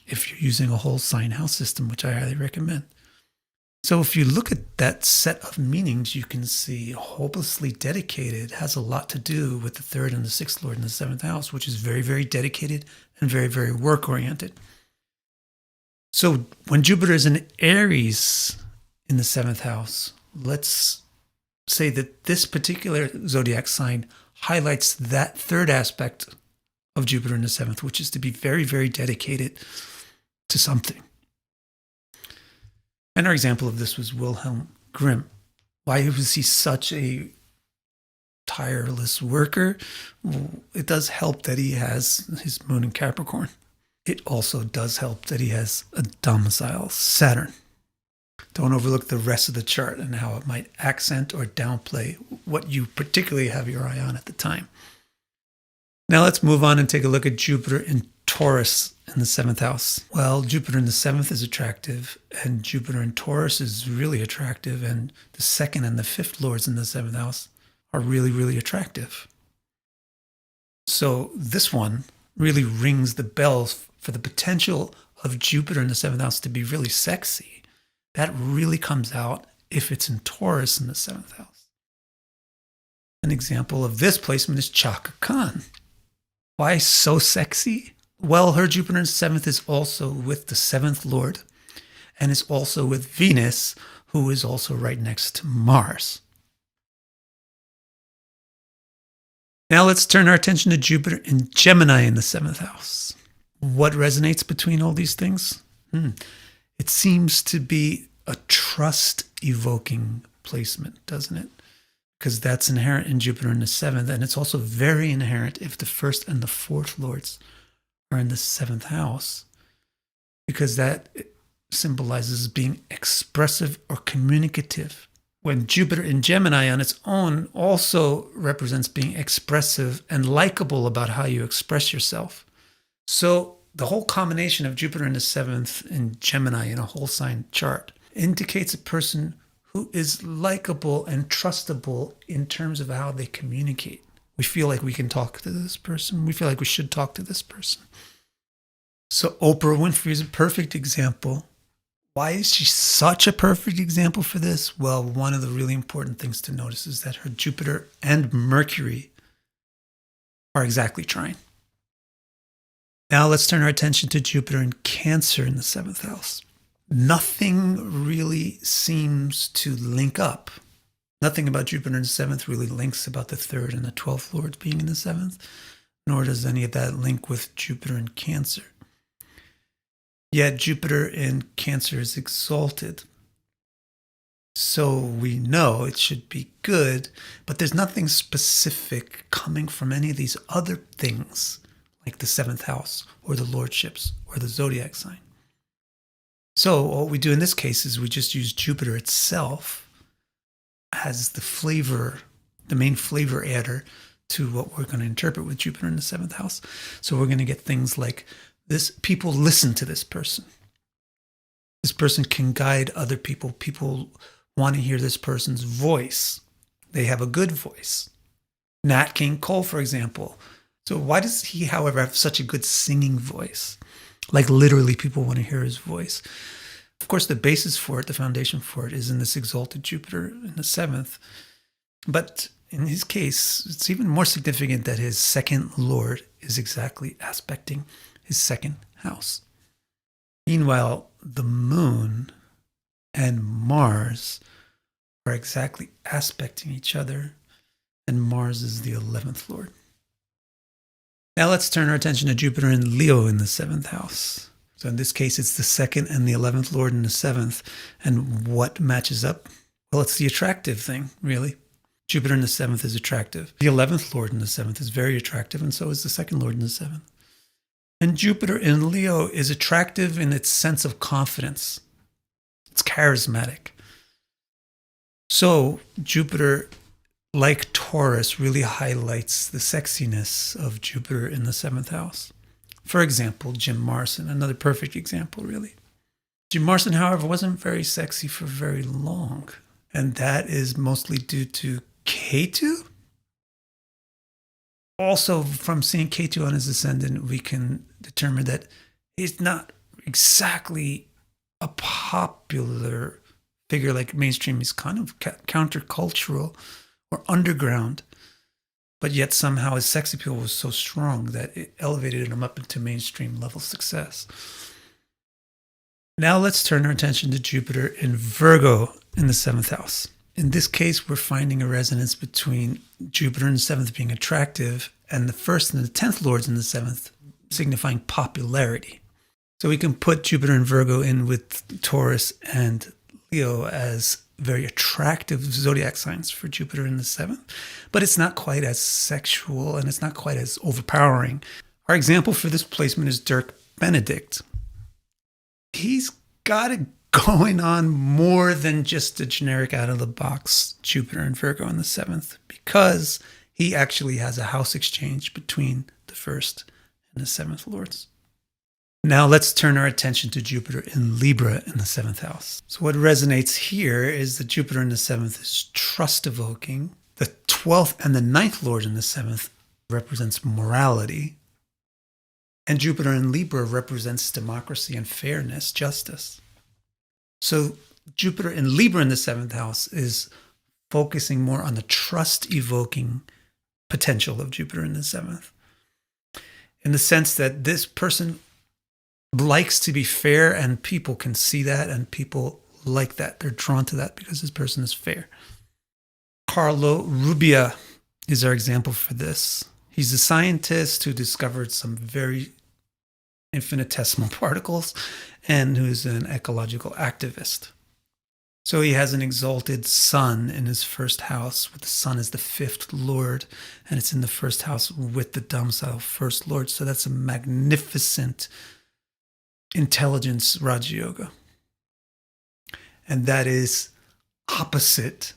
if you're using a whole sign house system, which I highly recommend. So if you look at that set of meanings, you can see hopelessly dedicated has a lot to do with the 3rd and the 6th Lord in the 7th house, which is very, very dedicated and very, very work-oriented. So when Jupiter is in Aries in the 7th house, let's say that this particular zodiac sign highlights that 3rd aspect of Jupiter in the 7th, which is to be very, very dedicated to something. And our example of this was Wilhelm Grimm. Why was he such a tireless worker? Well, it does help that he has his moon in Capricorn. It also does help that he has a domicile Saturn. Don't overlook the rest of the chart and how it might accent or downplay what you particularly have your eye on at the time. Now let's move on and take a look at Jupiter in Taurus in the 7th house. Well, Jupiter in the 7th is attractive, and Jupiter in Taurus is really attractive, and the 2nd and the 5th lords in the 7th house are really, really attractive. So this one really rings the bells for the potential of Jupiter in the 7th house to be really sexy. That really comes out if it's in Taurus in the 7th house. An example of this placement is Chaka Khan. Why so sexy? Well, her Jupiter in the 7th is also with the 7th Lord and is also with Venus, who is also right next to Mars. Now let's turn our attention to Jupiter in Gemini in the 7th house. What resonates between all these things? It seems to be a trust-evoking placement, doesn't it? Because that's inherent in Jupiter in the 7th, and it's also very inherent if the 1st and the 4th lords are in the 7th house, because that symbolizes being expressive or communicative. When Jupiter in Gemini on its own also represents being expressive and likable about how you express yourself. So the whole combination of Jupiter in the 7th in Gemini in a whole sign chart indicates a person who is likable and trustable in terms of how they communicate. We feel like we can talk to this person. We feel like we should talk to this person. So Oprah Winfrey is a perfect example. Why is she such a perfect example for this? Well, one of the really important things to notice is that her Jupiter and Mercury are exactly trine. Now let's turn our attention to Jupiter in Cancer in the 7th house. Nothing really seems to link up. Nothing about Jupiter in the 7th really links about the 3rd and the 12th lords being in the 7th, nor does any of that link with Jupiter in Cancer. Yet Jupiter in Cancer is exalted. So we know it should be good, but there's nothing specific coming from any of these other things, like the 7th house or the lordships or the zodiac sign. So what we do in this case is we just use Jupiter itself as the flavor, the main flavor adder to what we're going to interpret with Jupiter in the 7th house. So we're going to get things like this: people listen to this person. This person can guide other people. People want to hear this person's voice. They have a good voice. Nat King Cole, for example. So why does he, however, have such a good singing voice? Like literally people want to hear his voice. Of course, the basis for it, the foundation for it, is in this exalted Jupiter in the 7th. But in his case, it's even more significant that his 2nd Lord is exactly aspecting his 2nd house. Meanwhile, the moon and Mars are exactly aspecting each other, and Mars is the 11th Lord. Now let's turn our attention to Jupiter in Leo in the 7th house. So in this case, it's the 2nd and the 11th Lord in the 7th. And what matches up? Well, it's the attractive thing, really. Jupiter in the 7th is attractive. The 11th Lord in the 7th is very attractive, and so is the 2nd Lord in the 7th. And Jupiter in Leo is attractive in its sense of confidence. It's charismatic. So Jupiter like Taurus, really highlights the sexiness of Jupiter in the seventh house. For example, Jim Morrison, another perfect example, really. Jim Morrison, however, wasn't very sexy for very long, and that is mostly due to Ketu. Also, from seeing Ketu on his ascendant, we can determine that he's not exactly a popular figure like mainstream. He's kind of countercultural or underground, but yet somehow his sex appeal was so strong that it elevated him up into mainstream level success. Now let's turn our attention to Jupiter in Virgo in the seventh house. In this case, we're finding a resonance between Jupiter in the seventh being attractive and the first and the 10th lords in the seventh signifying popularity. So we can put Jupiter in Virgo in with Taurus and Leo as very attractive zodiac signs for Jupiter in the seventh, but it's not quite as sexual and it's not quite as overpowering. Our example for this placement is Dirk Benedict. He's got it going on more than just a generic out-of-the-box Jupiter and Virgo in the seventh, because he actually has a house exchange between the first and the seventh lords. Now let's turn our attention to Jupiter in Libra in the seventh house. So what resonates here is that Jupiter in the seventh is trust-evoking. The 12th and the 9th lord in the seventh represents morality. And Jupiter in Libra represents democracy and fairness, justice. So Jupiter in Libra in the seventh house is focusing more on the trust-evoking potential of Jupiter in the seventh, in the sense that this person likes to be fair and people can see that and people like that. They're drawn to that because this person is fair. Carlo Rubbia is our example for this. He's a scientist who discovered some very infinitesimal particles and who's an ecological activist. So he has an exalted sun in his first house, with the sun as the fifth lord, and it's in the first house with the domicile first lord. So that's a magnificent intelligence Raja Yoga. And that is opposite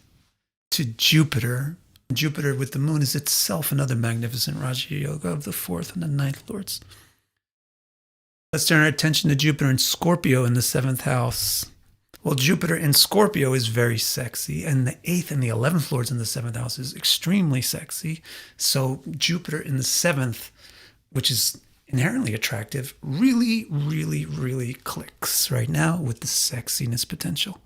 to Jupiter. Jupiter with the moon is itself another magnificent Raja Yoga of the fourth and the ninth lords. Let's turn our attention to Jupiter in Scorpio in the seventh house. Well, Jupiter in Scorpio is very sexy, and the 8th and the 11th lords in the seventh house is extremely sexy. So Jupiter in the seventh, which is inherently attractive, really, really, really clicks right now with the sexiness potential.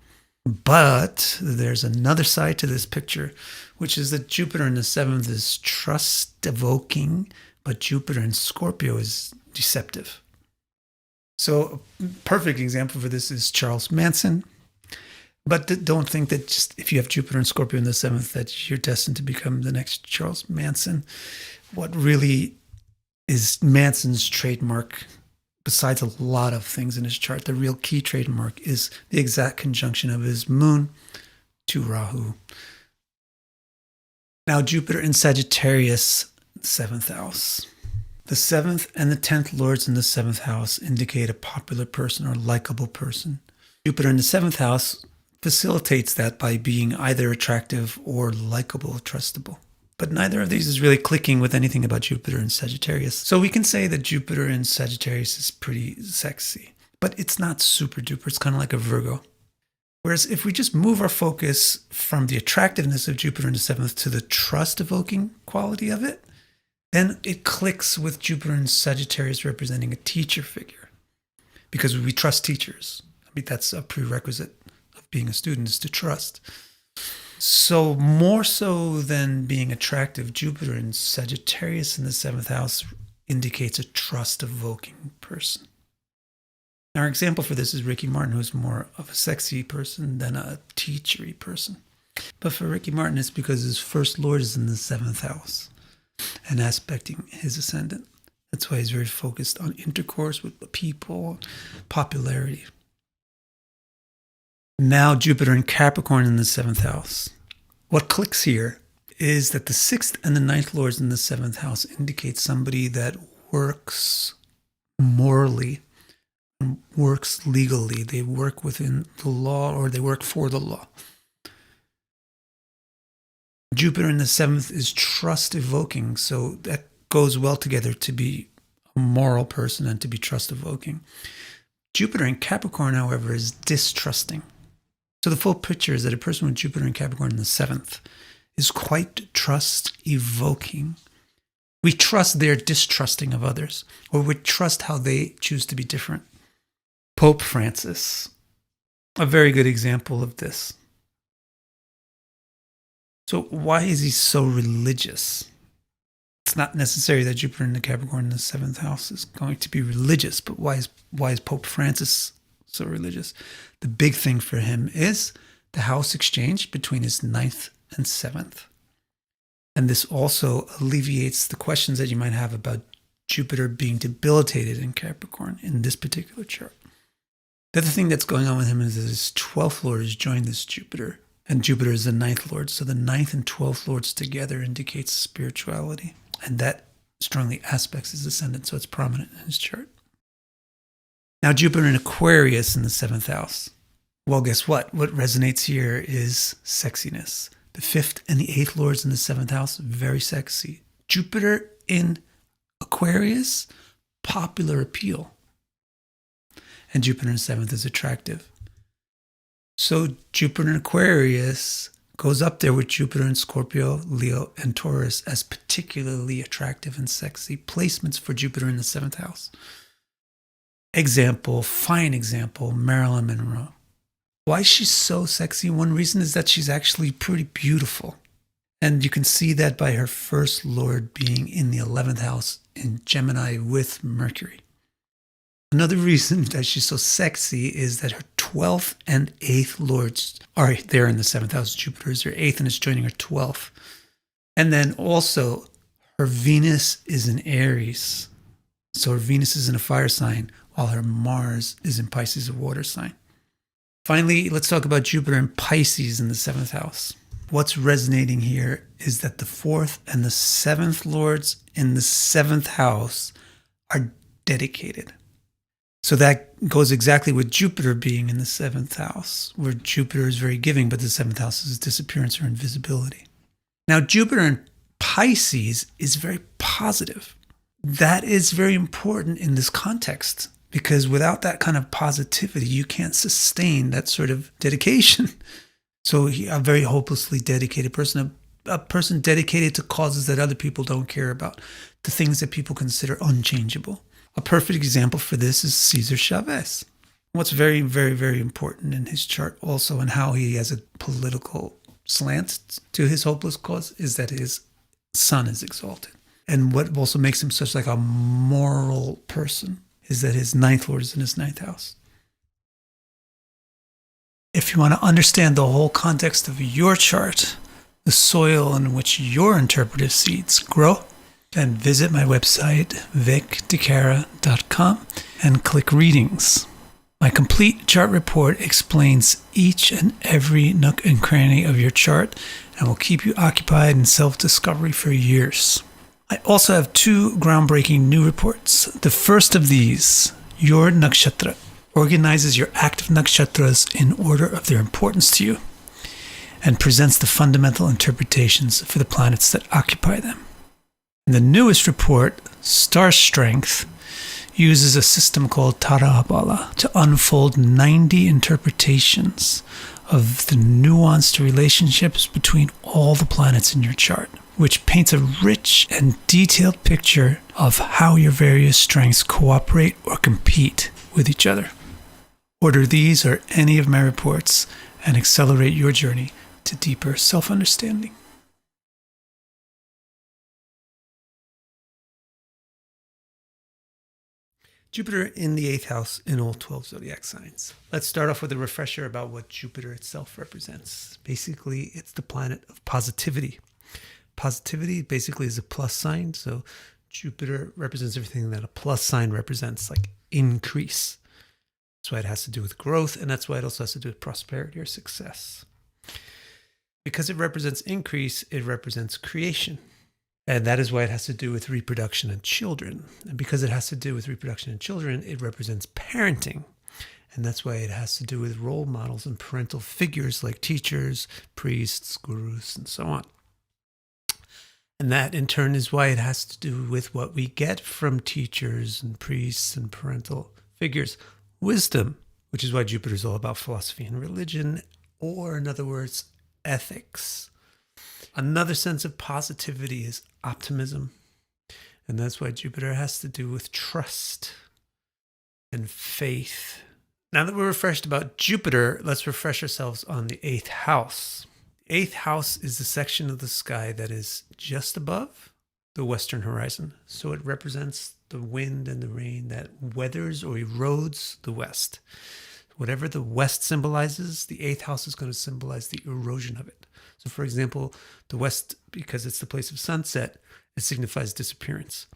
But there's another side to this picture, which is that Jupiter in the seventh is trust-evoking, but Jupiter in Scorpio is deceptive. So a perfect example for this is Charles Manson. But don't think that just if you have Jupiter and Scorpio in the seventh that you're destined to become the next Charles Manson. What really is Manson's trademark, besides a lot of things in his chart, the real key trademark is the exact conjunction of his moon to Rahu. Now Jupiter in Sagittarius, seventh house. The 7th and the 10th lords in the 7th house indicate a popular person or likable person. Jupiter in the 7th house facilitates that by being either attractive or likable, trustable. But neither of these is really clicking with anything about Jupiter in Sagittarius. So we can say that Jupiter in Sagittarius is pretty sexy, but it's not super duper. It's kind of like a Virgo. Whereas if we just move our focus from the attractiveness of Jupiter in the 7th to the trust-evoking quality of it, then it clicks with Jupiter in Sagittarius representing a teacher figure, because we trust teachers. I mean, that's a prerequisite of being a student, is to trust. So more so than being attractive, Jupiter in Sagittarius in the 7th house indicates a trust-evoking person. Now, our example for this is Ricky Martin, who's more of a sexy person than a teachery person. But for Ricky Martin, it's because his first lord is in the 7th house and aspecting his ascendant. That's why he's very focused on intercourse with the people, popularity. Now Jupiter in Capricorn in the 7th house. What clicks here is that the 6th and the 9th lords in the 7th house indicate somebody that works morally and works legally. They work within the law, or they work for the law. Jupiter in the 7th is trust evoking. So that goes well together to be a moral person and to be trust evoking. Jupiter in Capricorn, however, is distrusting. So the full picture is that a person with Jupiter in Capricorn in the 7th is quite trust evoking. We trust their distrusting of others, or we trust how they choose to be different. Pope Francis, a very good example of this. So why is he so religious? It's not necessary that Jupiter in the Capricorn in the 7th house is going to be religious, but why is Pope Francis so religious? The big thing for him is the house exchange between his 9th and 7th. And this also alleviates the questions that you might have about Jupiter being debilitated in Capricorn in this particular chart. The other thing that's going on with him is that his 12th lord has joined this Jupiter, and Jupiter is the 9th lord. So the 9th and 12th lords together indicates spirituality, and that strongly aspects his ascendant, so it's prominent in his chart. Now Jupiter in Aquarius in the 7th house. Well, guess what? What resonates here is sexiness. The 5th and the 8th lords in the 7th house, very sexy. Jupiter in Aquarius, popular appeal. And Jupiter in 7th is attractive. So Jupiter in Aquarius goes up there with Jupiter in Scorpio, Leo, and Taurus as particularly attractive and sexy placements for Jupiter in the 7th house. Example, fine example, Marilyn Monroe. Why she's so sexy? One reason is that she's actually pretty beautiful. And you can see that by her first lord being in the 11th house in Gemini with Mercury. Another reason that she's so sexy is that her 12th and 8th lords are there in the 7th house. Jupiter is her 8th and is joining her 12th. And then also her Venus is in Aries. So her Venus is in a fire sign while her Mars is in Pisces, a water sign. Finally, let's talk about Jupiter in Pisces in the 7th house. What's resonating here is that the 4th and the 7th lords in the 7th house are dedicated. So that goes exactly with Jupiter being in the 7th house, where Jupiter is very giving, but the 7th house is disappearance or invisibility. Now, Jupiter in Pisces is very positive. That is very important in this context, because without that kind of positivity, you can't sustain that sort of dedication. So a very hopelessly dedicated person, a person dedicated to causes that other people don't care about, to things that people consider unchangeable. A perfect example for this is Cesar Chavez. What's very, very, very important in his chart also, and how he has a political slant to his hopeless cause, is that his sun is exalted. And what also makes him such like a moral person is that his 9th lord is in his 9th house. If you want to understand the whole context of your chart, the soil in which your interpretive seeds grow, then visit my website, vicdecara.com, and click Readings. My complete chart report explains each and every nook and cranny of your chart and will keep you occupied in self-discovery for years. I also have 2 groundbreaking new reports. The first of these, Your Nakshatra, organizes your active nakshatras in order of their importance to you and presents the fundamental interpretations for the planets that occupy them. And the newest report, Star Strength, uses a system called Tarabala to unfold 90 interpretations of the nuanced relationships between all the planets in your chart, which paints a rich and detailed picture of how your various strengths cooperate or compete with each other. Order these or any of my reports and accelerate your journey to deeper self-understanding. Jupiter in the 8th house in all 12 zodiac signs. Let's start off with a refresher about what Jupiter itself represents. Basically, it's the planet of positivity. Positivity basically is a plus sign. So Jupiter represents everything that a plus sign represents, like increase. That's why it has to do with growth, and that's why it also has to do with prosperity or success. Because it represents increase, it represents creation. And that is why it has to do with reproduction and children. And because it has to do with reproduction and children, it represents parenting. And that's why it has to do with role models and parental figures like teachers, priests, gurus, and so on. And that in turn is why it has to do with what we get from teachers and priests and parental figures. Wisdom, which is why Jupiter is all about philosophy and religion, or in other words, ethics. Another sense of positivity is optimism. And that's why Jupiter has to do with trust and faith. Now that we're refreshed about Jupiter, let's refresh ourselves on the 8th house. The 8th house is the section of the sky that is just above the western horizon. So it represents the wind and the rain that weathers or erodes the west. Whatever the west symbolizes, the 8th house is going to symbolize the erosion of it. So for example, the west, because it's the place of sunset, it signifies disappearance.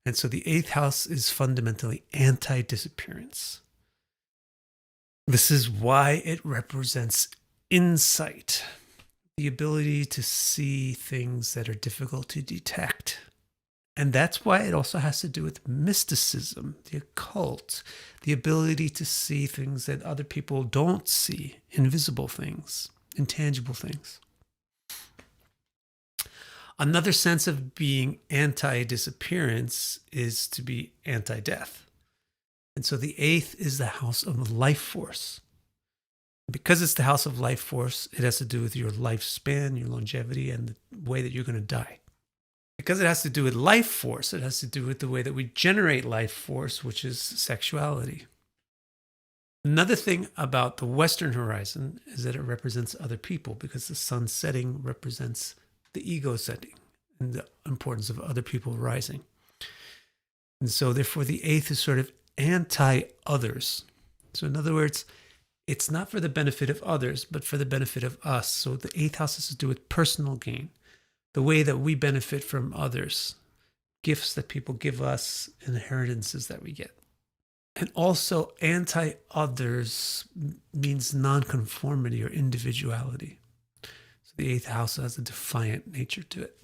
And so the 8th house is fundamentally anti-disappearance. This is why it represents insight, the ability to see things that are difficult to detect. And that's why it also has to do with mysticism, the occult, the ability to see things that other people don't see, invisible things, intangible things. Another sense of being anti-disappearance is to be anti-death. And so the 8th is the house of life force. Because it's the house of life force, it has to do with your lifespan, your longevity, and the way that you're going to die. Because it has to do with life force, it has to do with the way that we generate life force, which is sexuality. Another thing about the western horizon is that it represents other people, because the sun setting represents the ego setting and the importance of other people rising. And so therefore the 8th is sort of anti-others. So in other words, it's not for the benefit of others, but for the benefit of us. So the 8th house has to do with personal gain, the way that we benefit from others, gifts that people give us, inheritances that we get. And also anti-others means nonconformity or individuality. So the 8th house has a defiant nature to it.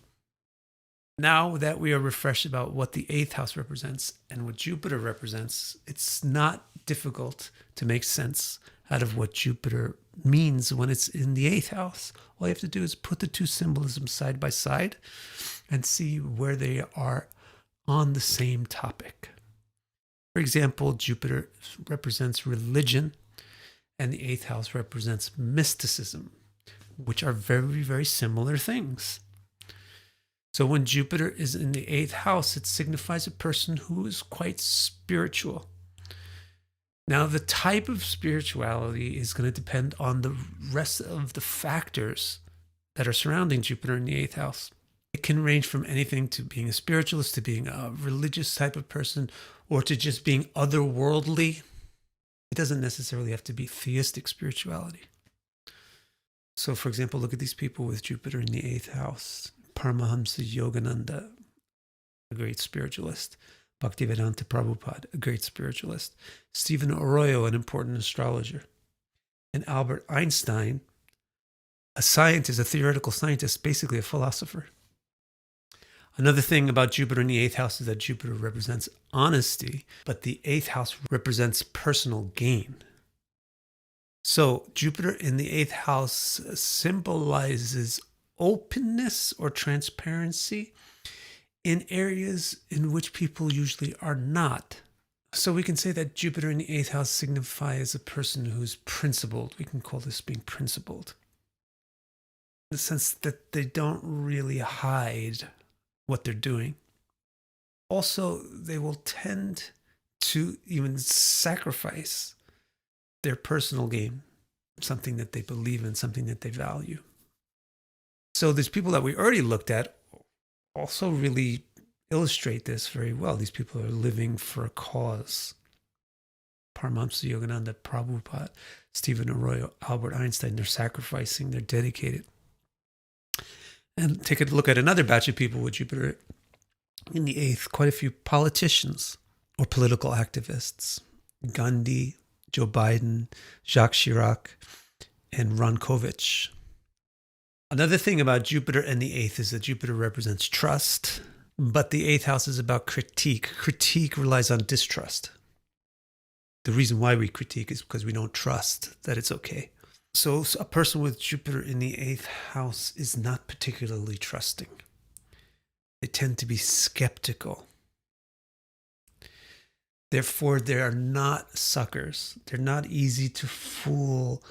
Now that we are refreshed about what the 8th house represents and what Jupiter represents, it's not difficult to make sense out of what Jupiter means when it's in the 8th house. All you have to do is put the two symbolisms side by side and see where they are on the same topic. For example, Jupiter represents religion and the 8th house represents mysticism, which are very, very similar things. So when Jupiter is in the 8th house, it signifies a person who is quite spiritual. Now, the type of spirituality is going to depend on the rest of the factors that are surrounding Jupiter in the 8th house. It can range from anything to being a spiritualist, to being a religious type of person, or to just being otherworldly. It doesn't necessarily have to be theistic spirituality. So, for example, look at these people with Jupiter in the 8th house. Paramahamsa Yogananda, a great spiritualist. Bhaktivedanta Prabhupada, a great spiritualist. Stephen Arroyo, an important astrologer. And Albert Einstein, a scientist, a theoretical scientist, basically a philosopher. Another thing about Jupiter in the 8th house is that Jupiter represents honesty, but the 8th house represents personal gain. So Jupiter in the 8th house symbolizes openness or transparency in areas in which people usually are not. So we can say that Jupiter in the 8th house signifies a person who's principled. We can call this being principled, in the sense that they don't really hide what they're doing. Also, they will tend to even sacrifice their personal gain, something that they believe in, something that they value. So these people that we already looked at also really illustrate this very well. These people are living for a cause. Paramahamsa Yogananda, Prabhupada, Stephen Arroyo, Albert Einstein, they're sacrificing, they're dedicated. And take a look at another batch of people with Jupiter in the 8th, quite a few politicians or political activists. Gandhi, Joe Biden, Jacques Chirac, and Ron Kovic. Another thing about Jupiter and the 8th is that Jupiter represents trust, but the 8th house is about critique. Critique relies on distrust. The reason why we critique is because we don't trust that it's okay. So a person with Jupiter in the 8th house is not particularly trusting. They tend to be skeptical. Therefore, they are not suckers. They're not easy to fool.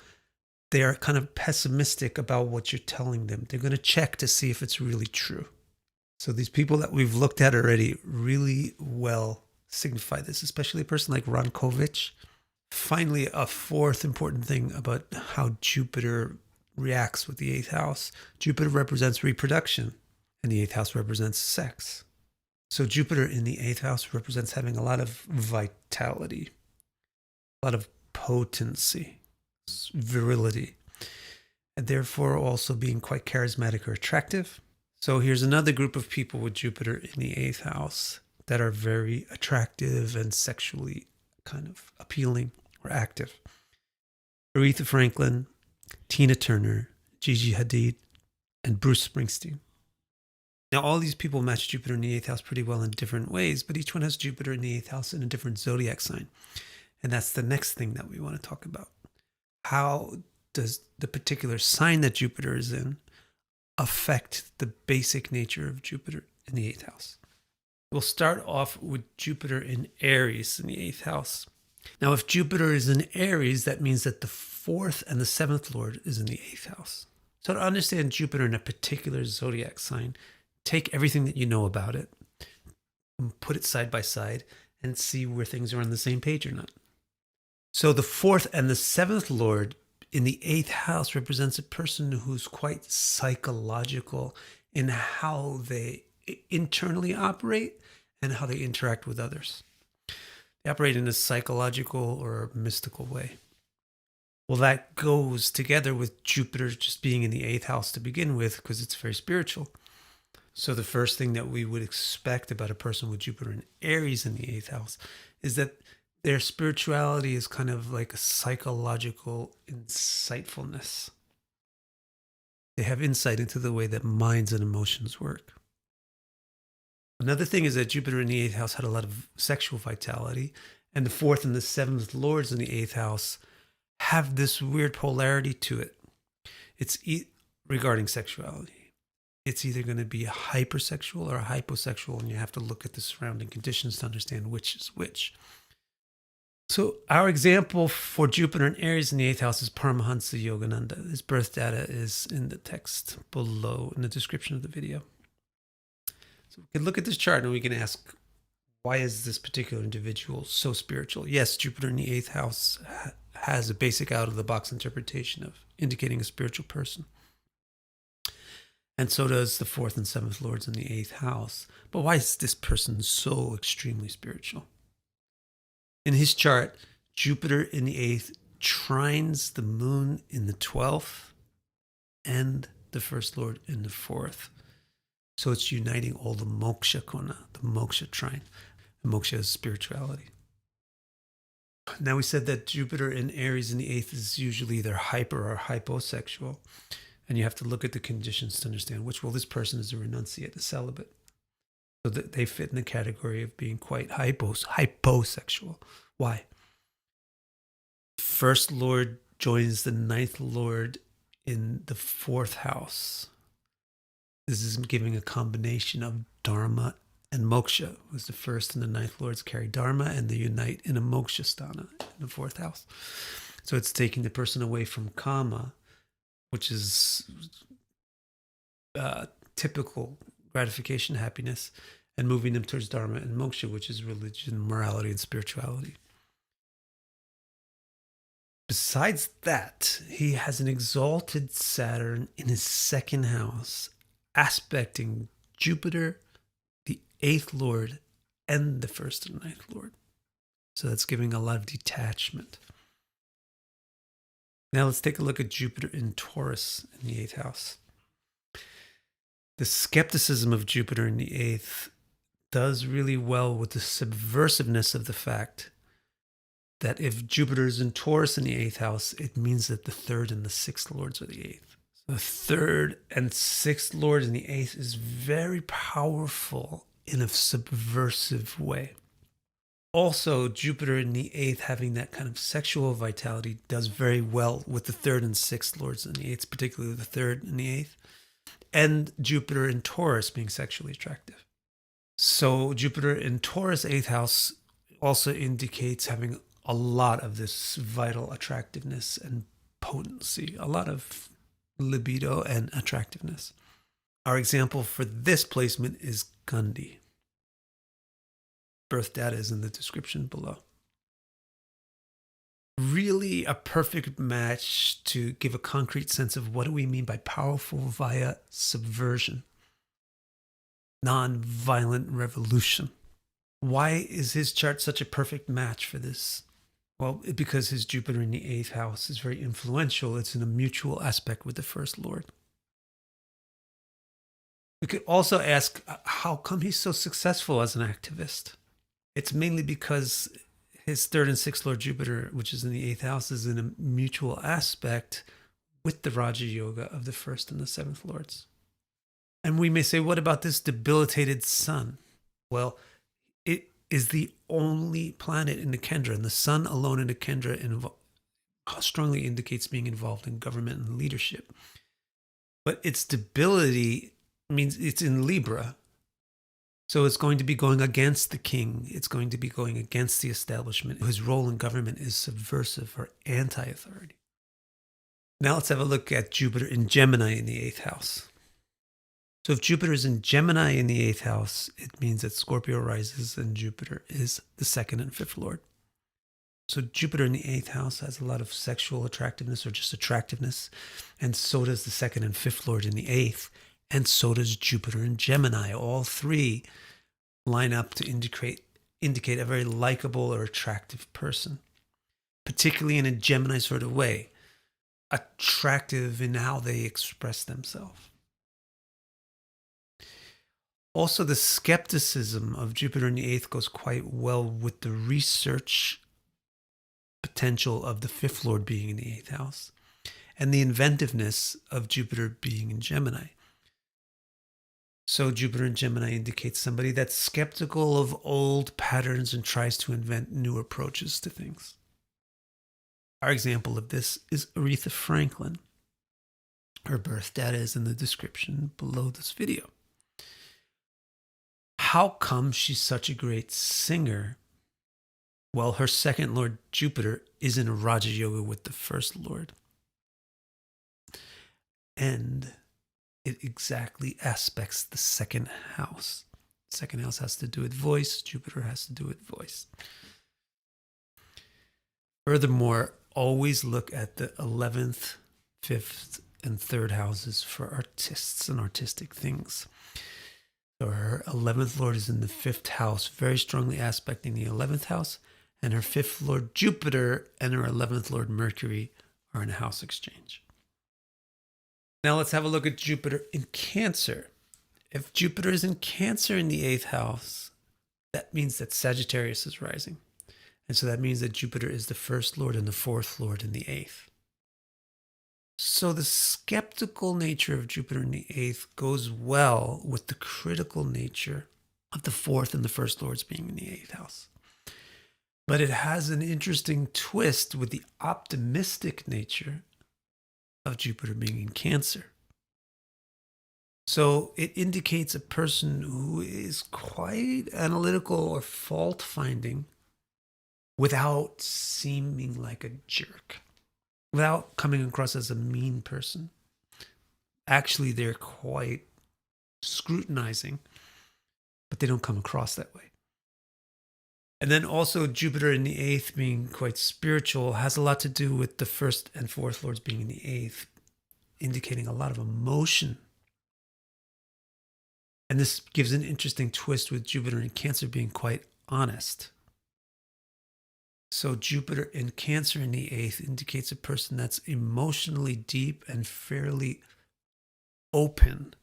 They are kind of pessimistic about what you're telling them. They're going to check to see if it's really true. So these people that we've looked at already really well signify this, especially a person like Ronkovich. Finally, a fourth important thing about how Jupiter reacts with the 8th house. Jupiter represents reproduction, and the 8th house represents sex. So Jupiter in the 8th house represents having a lot of vitality, a lot of potency, virility, and therefore also being quite charismatic or attractive. So here's another group of people with Jupiter in the 8th house that are very attractive and sexually kind of appealing or active. Aretha Franklin, Tina Turner, Gigi Hadid, and Bruce Springsteen. Now, all these people match Jupiter in the 8th house pretty well in different ways, but each one has Jupiter in the 8th house in a different zodiac sign. And that's the next thing that we want to talk about. How does the particular sign that Jupiter is in affect the basic nature of Jupiter in the 8th house? We'll start off with Jupiter in Aries in the 8th house. Now, if Jupiter is in Aries, that means that the 4th and the 7th lord is in the 8th house. So to understand Jupiter in a particular zodiac sign, take everything that you know about it, and put it side by side, and see where things are on the same page or not. So the 4th and the 7th lord in the 8th house represents a person who's quite psychological in how they internally operate and how they interact with others. They operate in a psychological or mystical way. Well, that goes together with Jupiter just being in the 8th house to begin with, because it's very spiritual. So the first thing that we would expect about a person with Jupiter in Aries in the 8th house is that their spirituality is kind of like a psychological insightfulness. They have insight into the way that minds and emotions work. Another thing is that Jupiter in the 8th house had a lot of sexual vitality, and the 4th and the 7th lords in the 8th house have this weird polarity to it. It's regarding sexuality. It's either going to be hypersexual or hyposexual, and you have to look at the surrounding conditions to understand which is which. So our example for Jupiter in Aries in the 8th house is Paramahansa Yogananda. His birth data is in the text below in the description of the video. So we can look at this chart and we can ask, why is this particular individual so spiritual? Yes, Jupiter in the 8th house has a basic out-of-the-box interpretation of indicating a spiritual person. And so does the 4th and 7th lords in the 8th house. But why is this person so extremely spiritual? In his chart, Jupiter in the 8th trines the moon in the 12th and the first lord in the 4th. So it's uniting all the moksha kona, the moksha trine. And moksha is spirituality. Now we said that Jupiter in Aries in the 8th is usually either hyper or hyposexual. And you have to look at the conditions to understand which, well, this person is a renunciate, a celibate. So that they fit in the category of being quite hyposexual. Why? First lord joins the 9th lord in the 4th house. This is giving a combination of dharma and moksha. It was the 1st and the 9th lords carry dharma, and they unite in a moksha sthana in the 4th house. So it's taking the person away from kama, which is typical gratification, happiness, and moving them towards dharma and moksha, which is religion, morality, and spirituality. Besides that, he has an exalted Saturn in his 2nd house, aspecting Jupiter, the 8th lord, and the 1st and 9th lord. So that's giving a lot of detachment. Now let's take a look at Jupiter in Taurus in the 8th house. The skepticism of Jupiter in the 8th does really well with the subversiveness of the fact that if Jupiter is in Taurus in the 8th house, it means that the 3rd and the 6th lords are the 8th. The 3rd and 6th lords in the 8th is very powerful in a subversive way. Also, Jupiter in the 8th having that kind of sexual vitality does very well with the 3rd and 6th lords in the 8th, particularly the 3rd and the 8th. and Jupiter in Taurus being sexually attractive. So Jupiter in Taurus, 8th house, also indicates having a lot of this vital attractiveness and potency, a lot of libido and attractiveness. Our example for this placement is Gandhi. Birth data is in the description below. Really a perfect match to give a concrete sense of what do we mean by powerful via subversion, non-violent revolution. Why is his chart such a perfect match for this? Well, because his Jupiter in the 8th house is very influential. It's in a mutual aspect with the first lord. We could also ask, how come he's so successful as an activist? It's mainly because his 3rd and 6th lord Jupiter, which is in the 8th house, is in a mutual aspect with the Raja Yoga of the 1st and the 7th lords. And we may say, what about this debilitated sun? Well, it is the only planet in the Kendra, and the sun alone in the Kendra strongly indicates being involved in government and leadership. But its debility means it's in Libra. So it's going to be going against the king. It's going to be going against the establishment. His role in government is subversive or anti-authority. Now let's have a look at Jupiter in Gemini in the 8th house. So if Jupiter is in Gemini in the 8th house, it means that Scorpio rises and Jupiter is the 2nd and 5th lord. So Jupiter in the 8th house has a lot of sexual attractiveness or just attractiveness. And so does the 2nd and 5th lord in the 8th. And so does Jupiter in Gemini. All three line up to indicate a very likable or attractive person, particularly in a Gemini sort of way, attractive in how they express themselves. Also, the skepticism of Jupiter in the 8th goes quite well with the research potential of the 5th lord being in the 8th house and the inventiveness of Jupiter being in Gemini. So Jupiter in Gemini indicates somebody that's skeptical of old patterns and tries to invent new approaches to things. Our example of this is Aretha Franklin. Her birth data is in the description below this video. How come she's such a great singer? Well, her 2nd lord Jupiter is in a Raja Yoga with the 1st lord. And it exactly aspects the 2nd house. The 2nd house has to do with voice. Jupiter has to do with voice. Furthermore, always look at the 11th, 5th, and 3rd houses for artists and artistic things. So her 11th lord is in the 5th house, very strongly aspecting the 11th house. And her 5th lord Jupiter and her 11th lord Mercury are in a house exchange. Now let's have a look at Jupiter in Cancer. If Jupiter is in Cancer in the 8th house, that means that Sagittarius is rising. And so that means that Jupiter is the 1st lord and the 4th lord in the 8th. So the skeptical nature of Jupiter in the 8th goes well with the critical nature of the 4th and the 1st lords being in the 8th house. But it has an interesting twist with the optimistic nature of Jupiter being in Cancer. So it indicates a person who is quite analytical or fault-finding without seeming like a jerk, without coming across as a mean person. Actually, they're quite scrutinizing, but they don't come across that way. And then also Jupiter in the 8th being quite spiritual has a lot to do with the 1st and 4th lords being in the 8th, indicating a lot of emotion. And this gives an interesting twist with Jupiter in Cancer being quite honest. So Jupiter in Cancer in the 8th indicates a person that's emotionally deep and fairly open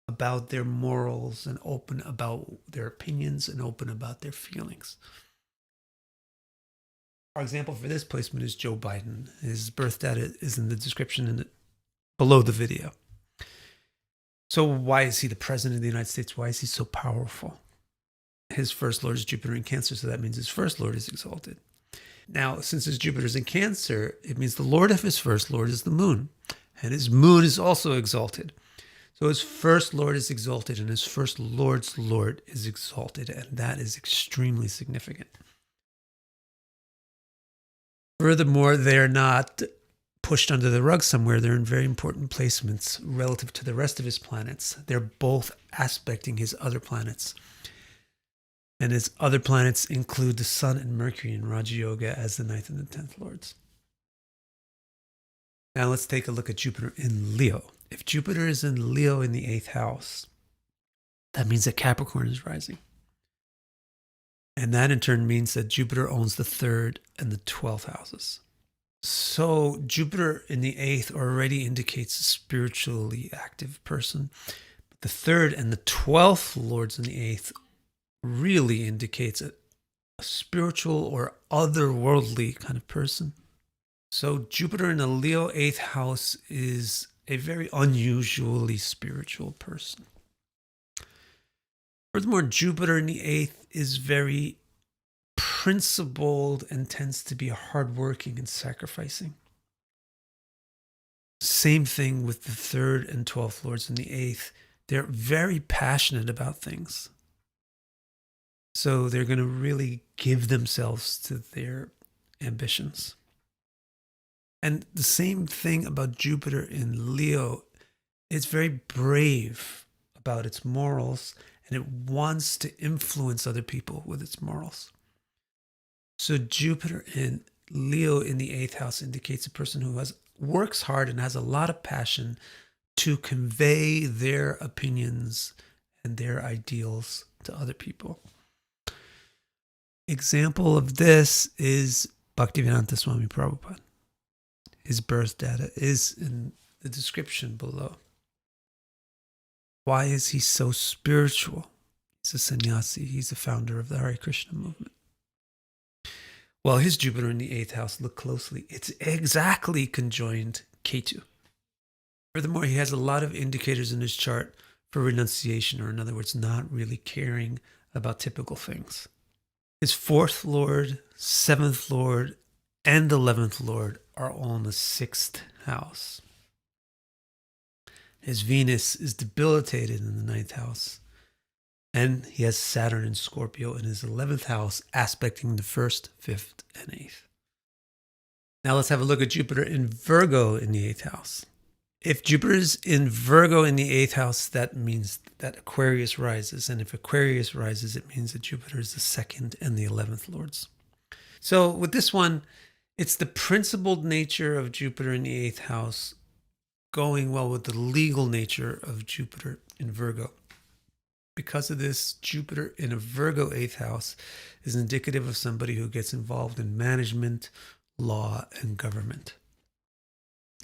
about their morals and open about their opinions and open about their feelings. Our example for this placement is Joe Biden. His birth data is in the description below the video. So why is he the president of the United States? Why is he so powerful? His 1st lord is Jupiter in Cancer, so that means his 1st lord is exalted. Now, since his Jupiter is in Cancer, it means the lord of his 1st lord is the moon, and his moon is also exalted. So his first lord is exalted, and his first lord's lord is exalted, and that is extremely significant. Furthermore, they're not pushed under the rug somewhere. They're in very important placements relative to the rest of his planets. They're both aspecting his other planets. And his other planets include the Sun and Mercury in Raja Yoga as the 9th and the 10th lords. Now let's take a look at Jupiter in Leo. If Jupiter is in Leo in the 8th house, that means that Capricorn is rising. And that in turn means that Jupiter owns the 3rd and the 12th houses. So Jupiter in the 8th already indicates a spiritually active person. But the 3rd and the 12th lords in the 8th really indicates a spiritual or otherworldly kind of person. So Jupiter in the Leo 8th house is a very unusually spiritual person. Furthermore, Jupiter in the 8th is very principled and tends to be hardworking and sacrificing. Same thing with the 3rd and 12th lords in the 8th. They're very passionate about things. So they're going to really give themselves to their ambitions. And the same thing about Jupiter in Leo. It's very brave about its morals, and it wants to influence other people with its morals. So Jupiter in Leo in the 8th house indicates a person who works hard and has a lot of passion to convey their opinions and their ideals to other people. Example of this is Bhaktivedanta Swami Prabhupada. His birth data is in the description below. Why is he so spiritual? He's a sannyasi. He's the founder of the Hare Krishna movement. Well, his Jupiter in the 8th house, look closely. It's exactly conjoined Ketu. Furthermore, he has a lot of indicators in his chart for renunciation, or in other words, not really caring about typical things. His 4th lord, 7th lord, and 11th lord are all in the 6th house. His Venus is debilitated in the 9th house. And he has Saturn in Scorpio in his 11th house, aspecting the 1st, 5th, and 8th. Now let's have a look at Jupiter in Virgo in the 8th house. If Jupiter is in Virgo in the 8th house, that means that Aquarius rises. And if Aquarius rises, it means that Jupiter is the 2nd and the 11th lords. So with this one, it's the principled nature of Jupiter in the 8th house going well with the legal nature of Jupiter in Virgo. Because of this, Jupiter in a Virgo 8th house is indicative of somebody who gets involved in management, law, and government.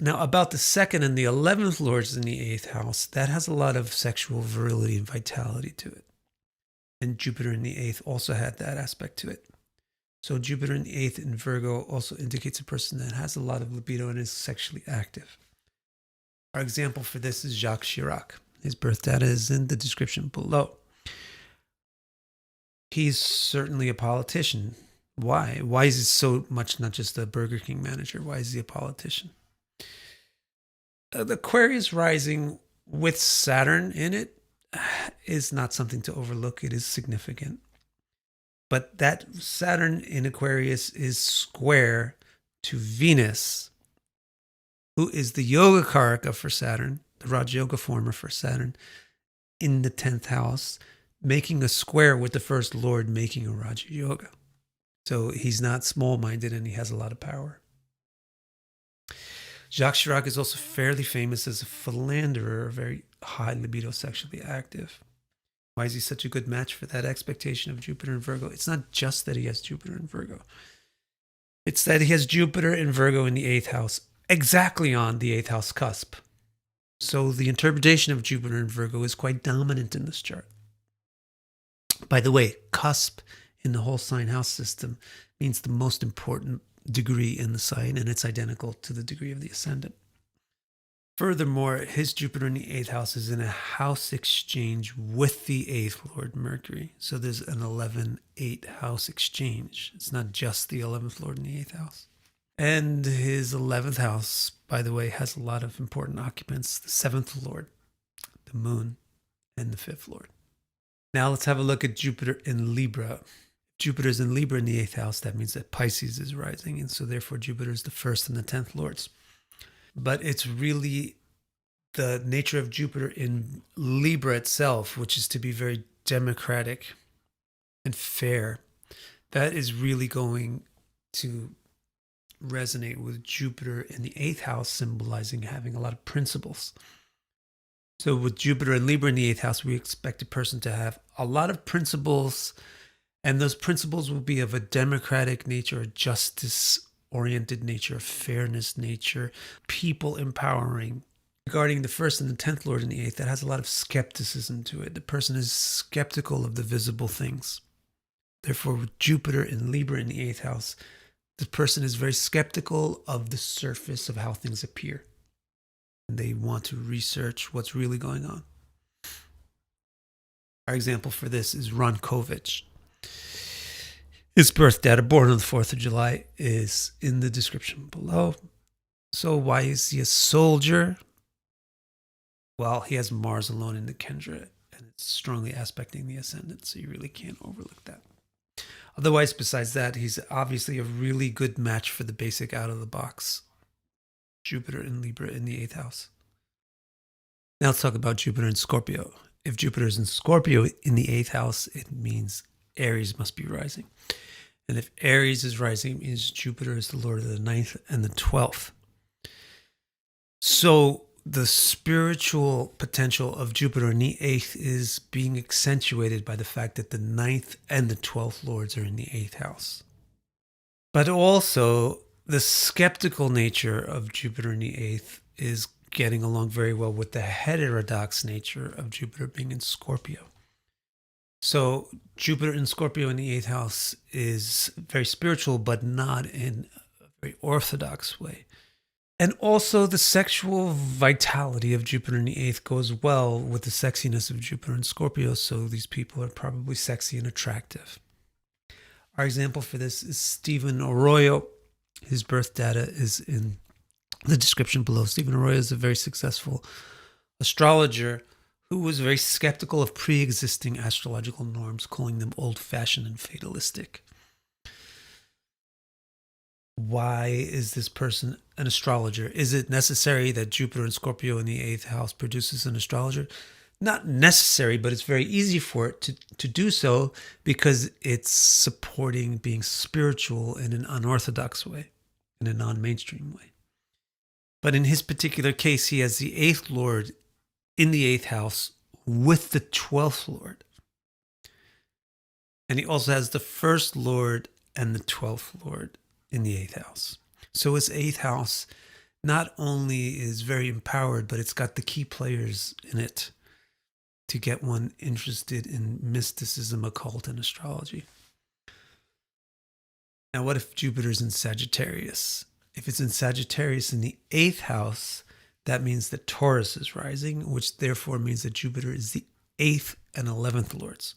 Now, about the 2nd and the 11th lords in the 8th house, that has a lot of sexual virility and vitality to it. And Jupiter in the 8th also had that aspect to it. So Jupiter in the 8th in Virgo also indicates a person that has a lot of libido and is sexually active. Our example for this is Jacques Chirac. His birth data is in the description below. He's certainly a politician. Why? Why is he so much not just a Burger King manager? Why is he a politician? The Aquarius rising with Saturn in it is not something to overlook. It is significant. But that Saturn in Aquarius is square to Venus, who is the Yoga Karaka for Saturn, the Raja Yoga former for Saturn, in the 10th house, making a square with the first lord making a Raja Yoga. So he's not small-minded and he has a lot of power. Jacques Chirac is also fairly famous as a philanderer, very high libido, sexually active. Why is he such a good match for that expectation of Jupiter in Virgo? It's not just that he has Jupiter in Virgo. It's that he has Jupiter in Virgo in the 8th house, exactly on the 8th house cusp. So the interpretation of Jupiter in Virgo is quite dominant in this chart. By the way, cusp in the whole sign house system means the most important degree in the sign, and it's identical to the degree of the ascendant. Furthermore, his Jupiter in the 8th house is in a house exchange with the 8th Lord Mercury. So there's an 11-8 house exchange. It's not just the 11th Lord in the 8th house. And his 11th house, by the way, has a lot of important occupants. The 7th Lord, the the moon, and the fifth lord. Now let's have a look at Jupiter in Libra. Jupiter's in Libra in the 8th house. That means that Pisces is rising. And so therefore Jupiter is the 1st and the 10th lords. But it's really the nature of Jupiter in Libra itself, which is to be very democratic and fair. That is really going to resonate with Jupiter in the 8th house, symbolizing having a lot of principles. So with Jupiter and Libra in the 8th house, we expect a person to have a lot of principles, and those principles will be of a democratic nature, a justice-oriented nature, a fairness nature, people empowering. Regarding the 1st and the 10th lord in the 8th, that has a lot of skepticism to it. The person is skeptical of the visible things. Therefore, with Jupiter in Libra in the 8th house, the person is very skeptical of the surface of how things appear. And they want to research what's really going on. Our example for this is Ron Kovic. His birth data, born on the 4th of July, is in the description below. So why is he a soldier? Well, he has Mars alone in the Kendra, and it's strongly aspecting the ascendant, so you really can't overlook that. Otherwise, besides that, he's obviously a really good match for the basic out-of-the-box Jupiter in Libra in the 8th house. Now let's talk about Jupiter in Scorpio. If Jupiter is in Scorpio in the 8th house, it means Aries must be rising. And if Aries is rising, it means Jupiter is the lord of the 9th and the 12th. So the spiritual potential of Jupiter in the 8th is being accentuated by the fact that the 9th and the 12th lords are in the 8th house. But also, the skeptical nature of Jupiter in the 8th is getting along very well with the heterodox nature of Jupiter being in Scorpio. So Jupiter in Scorpio in the 8th house is very spiritual, but not in a very orthodox way. And also the sexual vitality of Jupiter in the 8th goes well with the sexiness of Jupiter in Scorpio, so these people are probably sexy and attractive. Our example for this is Stephen Arroyo. His birth data is in the description below. Stephen Arroyo is a very successful astrologer who was very skeptical of pre-existing astrological norms, calling them old-fashioned and fatalistic. Why is this person an astrologer? Is it necessary that Jupiter and Scorpio in the 8th house produces an astrologer? Not necessary, but it's very easy for it to do so because it's supporting being spiritual in an unorthodox way, in a non-mainstream way. But in his particular case, he has the 8th lord in the 8th house with the 12th lord. And he also has the 1st lord and the 12th lord in the 8th house. So his 8th house not only is very empowered, but it's got the key players in it to get one interested in mysticism, occult, and astrology. Now, what if Jupiter's in Sagittarius? If it's in Sagittarius in the 8th house, that means that Taurus is rising, which therefore means that Jupiter is the 8th and 11th lords.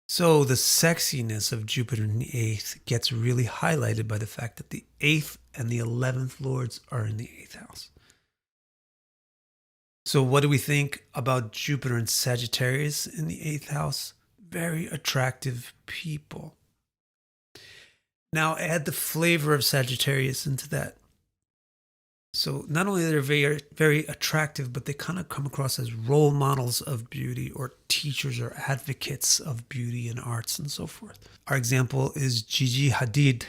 So the sexiness of Jupiter in the 8th gets really highlighted by the fact that the 8th and the 11th lords are in the 8th house. So what do we think about Jupiter and Sagittarius in the 8th house? Very attractive people. Now add the flavor of Sagittarius into that. So not only are they very, very attractive, but they kind of come across as role models of beauty or teachers or advocates of beauty and arts and so forth. Our example is Gigi Hadid,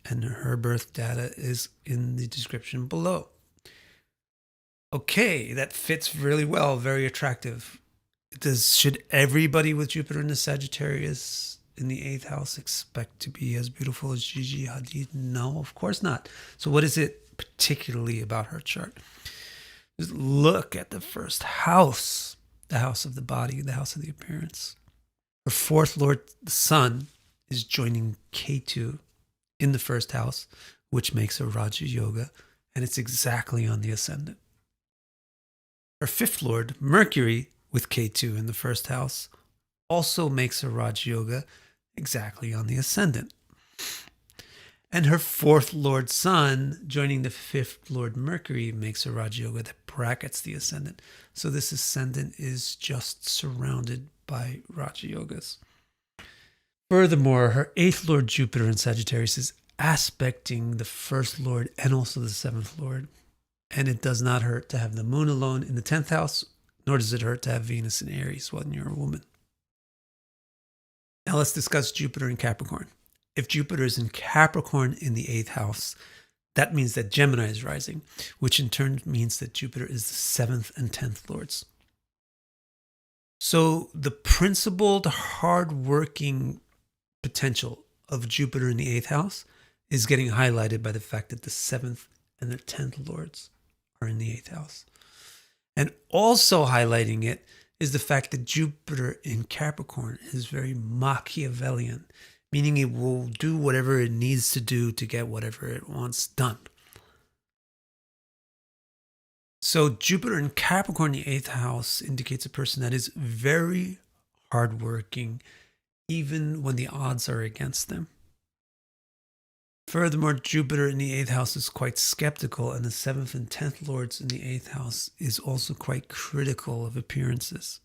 and her birth data is in the description below. Okay, that fits really well, very attractive. Should everybody with Jupiter in the Sagittarius in the 8th house expect to be as beautiful as Gigi Hadid? No, of course not. So what is it particularly about her chart? Just look at the 1st house, the house of the body, the house of the appearance. Her 4th lord, the sun, is joining Ketu in the 1st house, which makes a Raja Yoga, and it's exactly on the ascendant. Her 5th lord, Mercury, with Ketu in the 1st house, also makes a Raja Yoga exactly on the ascendant. And her fourth Lord Sun joining the fifth Lord Mercury makes a Raja Yoga that brackets the ascendant. So this ascendant is just surrounded by Raja Yogas. Furthermore, her eighth Lord Jupiter in Sagittarius is aspecting the first Lord and also the seventh Lord. And it does not hurt to have the moon alone in the 10th house, nor does it hurt to have Venus in Aries when you're a woman. Now let's discuss Jupiter in Capricorn. If Jupiter is in Capricorn in the 8th house, that means that Gemini is rising, which in turn means that Jupiter is the 7th and 10th lords. So the principled, hardworking potential of Jupiter in the 8th house is getting highlighted by the fact that the 7th and the 10th lords are in the 8th house. And also highlighting it is the fact that Jupiter in Capricorn is very Machiavellian, meaning it will do whatever it needs to do to get whatever it wants done. So Jupiter in Capricorn in the 8th house indicates a person that is very hardworking, even when the odds are against them. Furthermore, Jupiter in the 8th house is quite skeptical, and the 7th and 10th lords in the 8th house is also quite critical of appearances.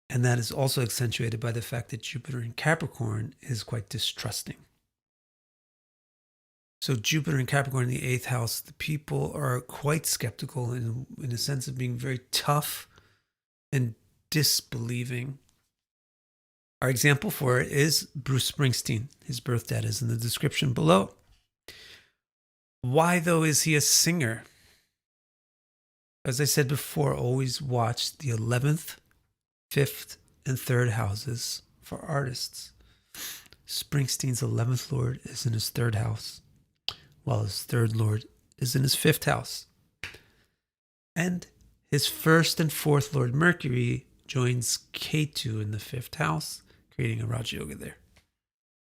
And that is also accentuated by the fact that Jupiter in Capricorn is quite distrusting. So Jupiter in Capricorn in the 8th house, the people are quite skeptical in a sense of being very tough and disbelieving. Our example for it is Bruce Springsteen. His birth date is in the description below. Why, though, is he a singer? As I said before, always watch the 11th, 5th, and 3rd houses for artists. Springsteen's 11th lord is in his 3rd house, while his 3rd lord is in his 5th house. And his 1st and 4th lord Mercury joins Ketu in the 5th house, creating a Raja Yoga there.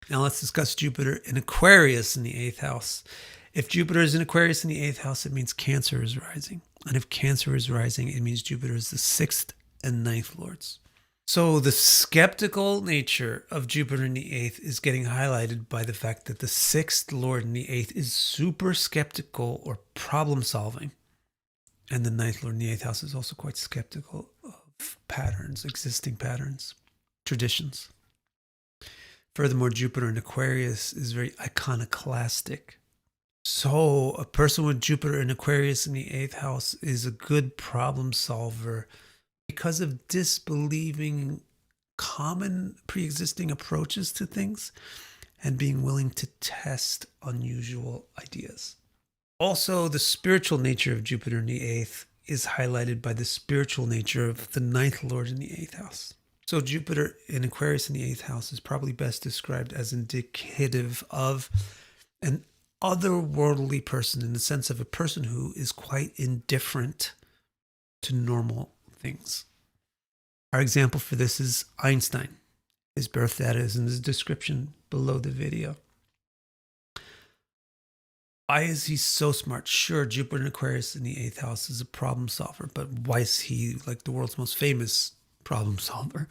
Now let's discuss Jupiter in Aquarius in the 8th house. If Jupiter is in Aquarius in the 8th house, it means Cancer is rising. And if Cancer is rising, it means Jupiter is the 6th and 9th lords. So the skeptical nature of Jupiter in the 8th is getting highlighted by the fact that the 6th lord in the 8th is super skeptical or problem solving. And the 9th lord in the 8th house is also quite skeptical of patterns, existing patterns, traditions. Furthermore, Jupiter in Aquarius is very iconoclastic. So a person with Jupiter in Aquarius in the 8th house is a good problem solver because of disbelieving common pre-existing approaches to things and being willing to test unusual ideas. Also, the spiritual nature of Jupiter in the 8th is highlighted by the spiritual nature of the 9th lord in the 8th house. So Jupiter in Aquarius in the 8th house is probably best described as indicative of an otherworldly person, in the sense of a person who is quite indifferent to normal things. Our example for this is Einstein. His birth data is in the description below the video. Why is he so smart? Sure, Jupiter in Aquarius in the 8th house is a problem solver, but why is he like the world's most famous problem solver?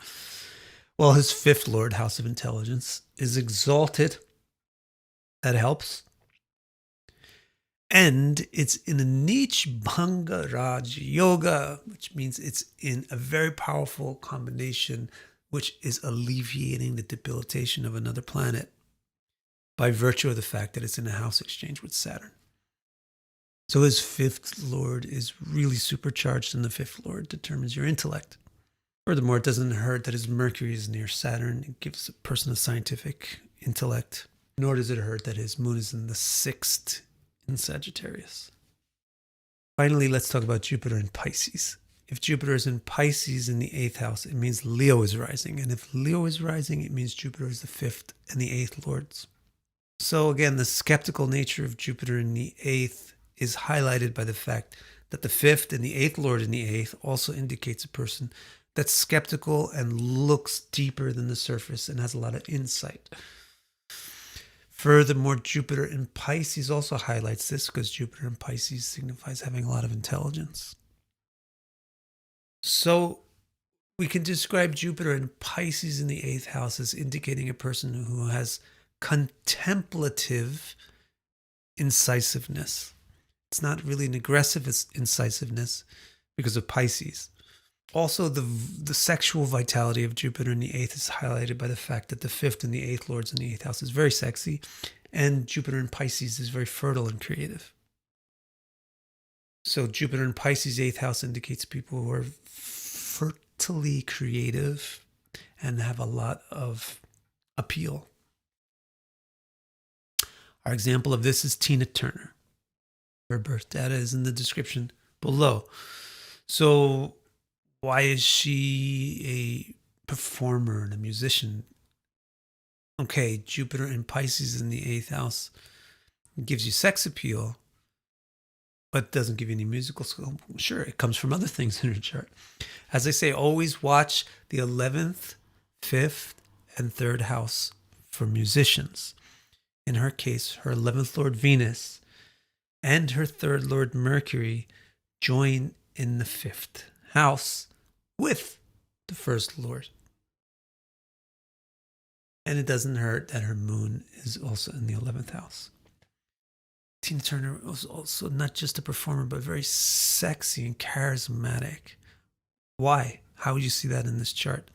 Well, his 5th lord, house of intelligence, is exalted. That helps. And it's in a niche Bhanga Raja Yoga, which means it's in a very powerful combination, which is alleviating the debilitation of another planet by virtue of the fact that it's in a house exchange with Saturn. So his 5th lord is really supercharged, and the 5th lord determines your intellect. Furthermore, it doesn't hurt that his Mercury is near Saturn. It gives a person a scientific intellect. Nor does it hurt that his moon is in the 6th in Sagittarius. Finally, let's talk about Jupiter in Pisces. If Jupiter is in Pisces in the 8th house, it means Leo is rising. And if Leo is rising, it means Jupiter is the 5th and the 8th lords. So again, the skeptical nature of Jupiter in the 8th is highlighted by the fact that the 5th and the 8th lord in the 8th also indicates a person that's skeptical and looks deeper than the surface and has a lot of insight. Furthermore, Jupiter in Pisces also highlights this because Jupiter in Pisces signifies having a lot of intelligence. So we can describe Jupiter in Pisces in the 8th house as indicating a person who has contemplative incisiveness. It's not really an aggressive incisiveness because of Pisces. Also, the sexual vitality of Jupiter in the 8th is highlighted by the fact that the 5th and the 8th lords in the 8th house is very sexy, and Jupiter in Pisces is very fertile and creative. So Jupiter in Pisces 8th house indicates people who are fertily creative and have a lot of appeal. Our example of this is Tina Turner. Her birth data is in the description below. So why is she a performer and a musician? Okay, Jupiter in Pisces in the 8th house gives you sex appeal, but doesn't give you any musical skill. Sure, it comes from other things in her chart. As I say, always watch the 11th, 5th, and 3rd house for musicians. In her case, her 11th Lord Venus and her 3rd Lord Mercury join in the 5th house with the 1st Lord. And it doesn't hurt that her moon is also in the 11th house. Tina Turner was also not just a performer, but very sexy and charismatic. Why? How would you see that in this chart?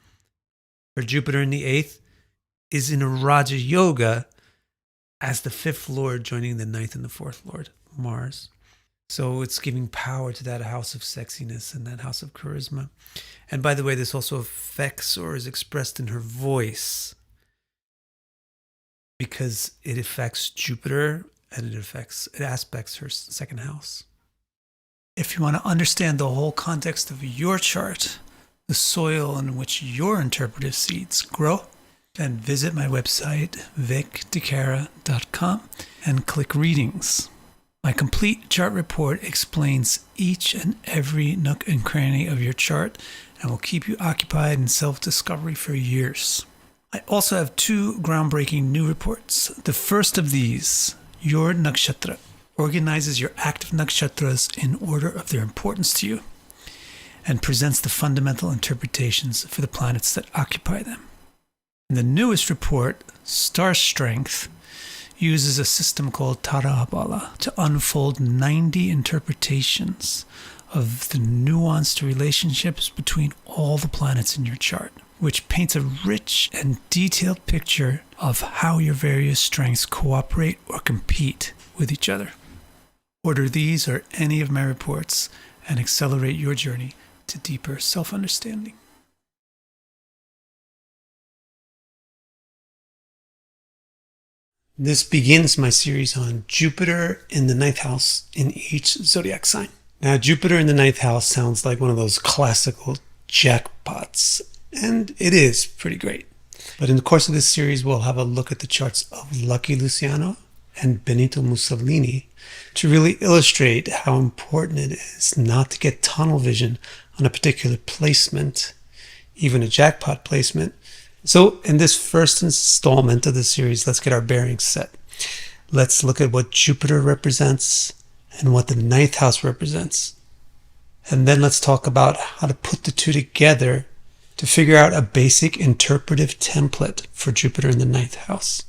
Her Jupiter in the 8th is in a Raja Yoga as the 5th Lord joining the 9th and the 4th Lord, Mars. So it's giving power to that house of sexiness and that house of charisma. And by the way, this also affects or is expressed in her voice because it affects Jupiter and it aspects her 2nd house. If you want to understand the whole context of your chart, the soil in which your interpretive seeds grow, then visit my website, vicdecara.com, and click Readings. My complete chart report explains each and every nook and cranny of your chart and will keep you occupied in self-discovery for years. I also have 2 groundbreaking new reports. The first of these, Your Nakshatra, organizes your active nakshatras in order of their importance to you and presents the fundamental interpretations for the planets that occupy them. And the newest report, Star Strength, uses a system called Tara-Bala to unfold 90 interpretations of the nuanced relationships between all the planets in your chart, which paints a rich and detailed picture of how your various strengths cooperate or compete with each other. Order these or any of my reports and accelerate your journey to deeper self-understanding. This begins my series on Jupiter in the 9th house in each zodiac sign. Now, Jupiter in the 9th house sounds like one of those classical jackpots, and it is pretty great. But in the course of this series, we'll have a look at the charts of Lucky Luciano and Benito Mussolini to really illustrate how important it is not to get tunnel vision on a particular placement, even a jackpot placement. So in this first installment of the series, let's get our bearings set. Let's look at what Jupiter represents and what the 9th house represents. And then let's talk about how to put the two together to figure out a basic interpretive template for Jupiter in the 9th house.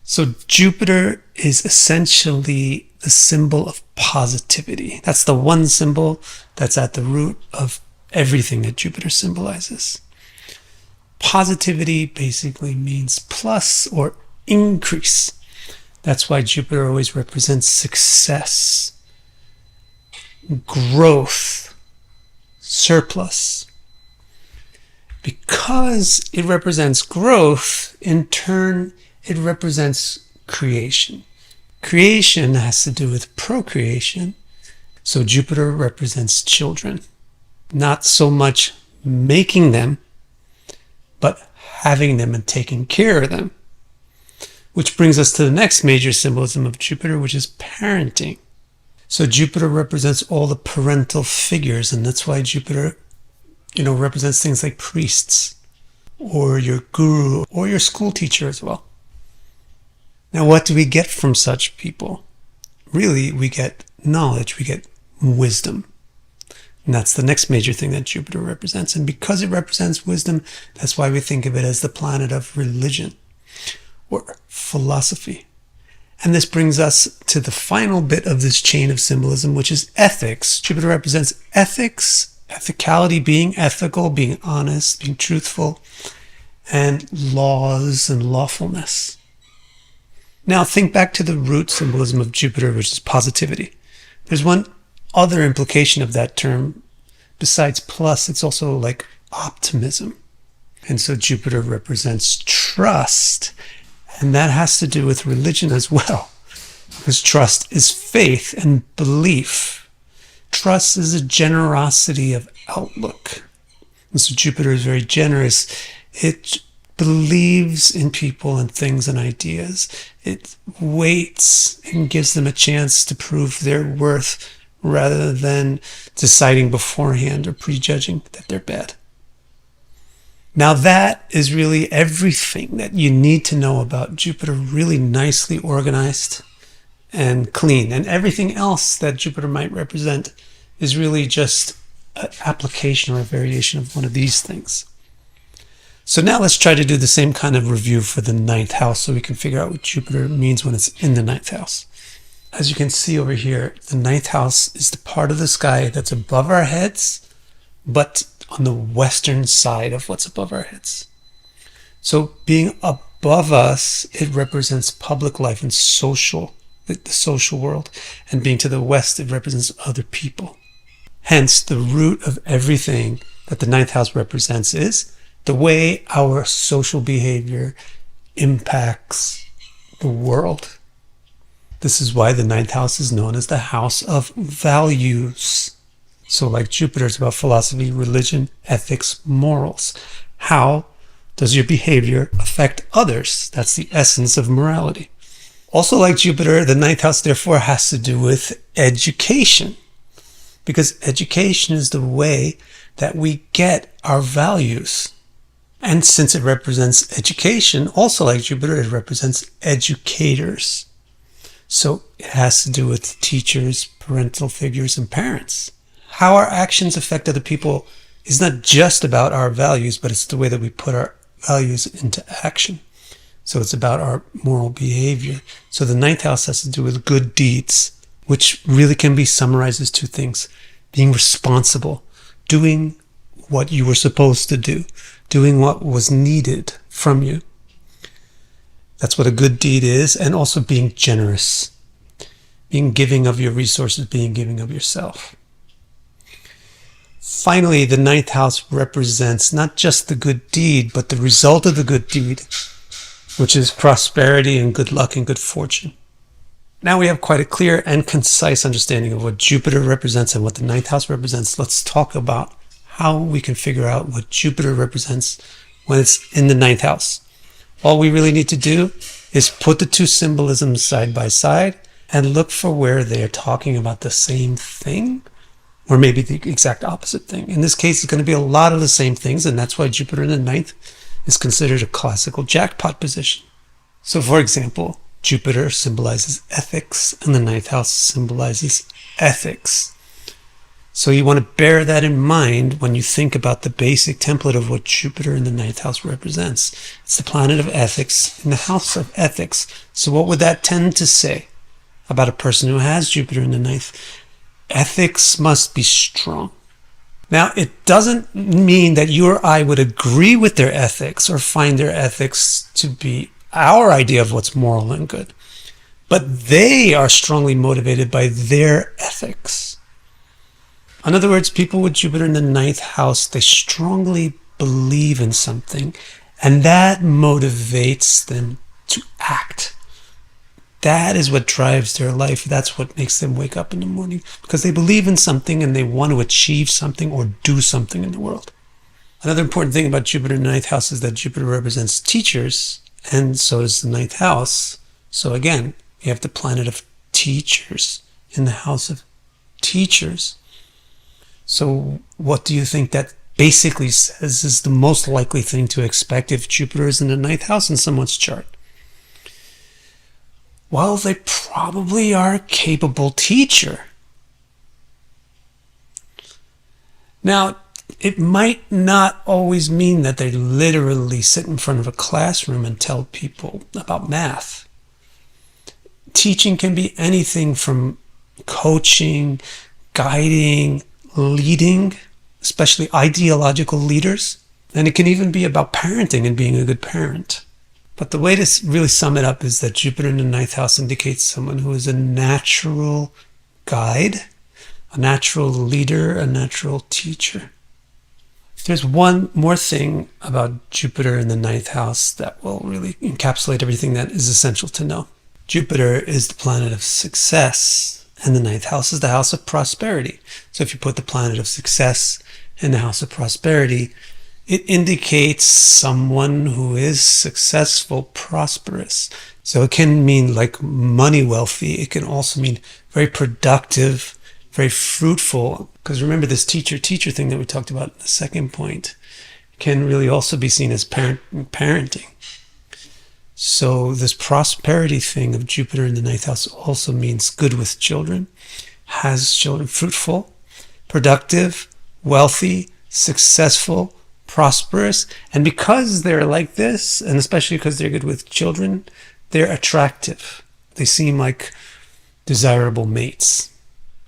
So Jupiter is essentially the symbol of positivity. That's the one symbol that's at the root of everything that Jupiter symbolizes. Positivity basically means plus or increase. That's why Jupiter always represents success, growth, surplus. Because it represents growth, in turn, it represents creation. Creation has to do with procreation, so Jupiter represents children. Not so much making them, but having them and taking care of them. Which brings us to the next major symbolism of Jupiter, which is parenting. So Jupiter represents all the parental figures, and that's why Jupiter, represents things like priests, or your guru, or your school teacher as well. Now, what do we get from such people? Really, we get knowledge, we get wisdom. And that's the next major thing that Jupiter represents. And because it represents wisdom, that's why we think of it as the planet of religion or philosophy. And this brings us to the final bit of this chain of symbolism, which is ethics. Jupiter represents ethics, ethicality, being ethical, being honest, being truthful, and laws and lawfulness. Now think back to the root symbolism of Jupiter, which is positivity. There's one other implication of that term. Besides plus, it's also like optimism. And so Jupiter represents trust. And that has to do with religion as well, because trust is faith and belief. Trust is a generosity of outlook. And so Jupiter is very generous. It believes in people and things and ideas. It waits and gives them a chance to prove their worth rather than deciding beforehand or prejudging that they're bad. Now that is really everything that you need to know about Jupiter, really nicely organized and clean. And everything else that Jupiter might represent is really just an application or a variation of one of these things. So now let's try to do the same kind of review for the ninth house so we can figure out what Jupiter means when it's in the ninth house. As you can see over here, the ninth house is the part of the sky that's above our heads, but on the western side of what's above our heads. So being above us, it represents public life and the social world. And being to the west, it represents other people. Hence, the root of everything that the ninth house represents is the way our social behavior impacts the world. This is why the ninth house is known as the house of values. So like Jupiter, it's about philosophy, religion, ethics, morals. How does your behavior affect others? That's the essence of morality. Also like Jupiter, the ninth house therefore has to do with education, because education is the way that we get our values. And since it represents education, also like Jupiter, it represents educators. So it has to do with teachers, parental figures, and parents. How our actions affect other people is not just about our values, but it's the way that we put our values into action. So it's about our moral behavior. So the ninth house has to do with good deeds, which really can be summarized as two things: being responsible, doing what you were supposed to do, doing what was needed from you. That's what a good deed is. And also being generous, being giving of your resources, being giving of yourself. Finally, the ninth house represents not just the good deed, but the result of the good deed, which is prosperity and good luck and good fortune. Now we have quite a clear and concise understanding of what Jupiter represents and what the ninth house represents. Let's talk about how we can figure out what Jupiter represents when it's in the ninth house. All we really need to do is put the two symbolisms side by side and look for where they are talking about the same thing, or maybe the exact opposite thing. In this case, it's going to be a lot of the same things, and that's why Jupiter in the ninth is considered a classical jackpot position. So for example, Jupiter symbolizes ethics, and the ninth house symbolizes ethics. So you want to bear that in mind when you think about the basic template of what Jupiter in the ninth house represents. It's the planet of ethics in the house of ethics. So what would that tend to say about a person who has Jupiter in the ninth? Ethics must be strong. Now, it doesn't mean that you or I would agree with their ethics or find their ethics to be our idea of what's moral and good, but they are strongly motivated by their ethics. In other words, people with Jupiter in the ninth house, they strongly believe in something, and that motivates them to act. That is what drives their life. That's what makes them wake up in the morning, because they believe in something and they want to achieve something or do something in the world. Another important thing about Jupiter in the ninth house is that Jupiter represents teachers, and so does the ninth house. So again, we have the planet of teachers in the house of teachers. So what do you think that basically says is the most likely thing to expect if Jupiter is in the ninth house in someone's chart? Well, they probably are a capable teacher. Now, it might not always mean that they literally sit in front of a classroom and tell people about math. Teaching can be anything from coaching, guiding, leading, especially ideological leaders. And it can even be about parenting and being a good parent. But the way to really sum it up is that Jupiter in the ninth house indicates someone who is a natural guide, a natural leader, a natural teacher. There's one more thing about Jupiter in the ninth house that will really encapsulate everything that is essential to know. Jupiter is the planet of success, and the ninth house is the house of prosperity. So if you put the planet of success in the house of prosperity, it indicates someone who is successful, prosperous. So it can mean like money wealthy. It can also mean very productive, very fruitful. Because remember this teacher thing that we talked about in the second point can really also be seen as parenting. So this prosperity thing of Jupiter in the ninth house also means good with children, has children, fruitful, productive, wealthy, successful, prosperous. And because they're like this, and especially because they're good with children, they're attractive. They seem like desirable mates.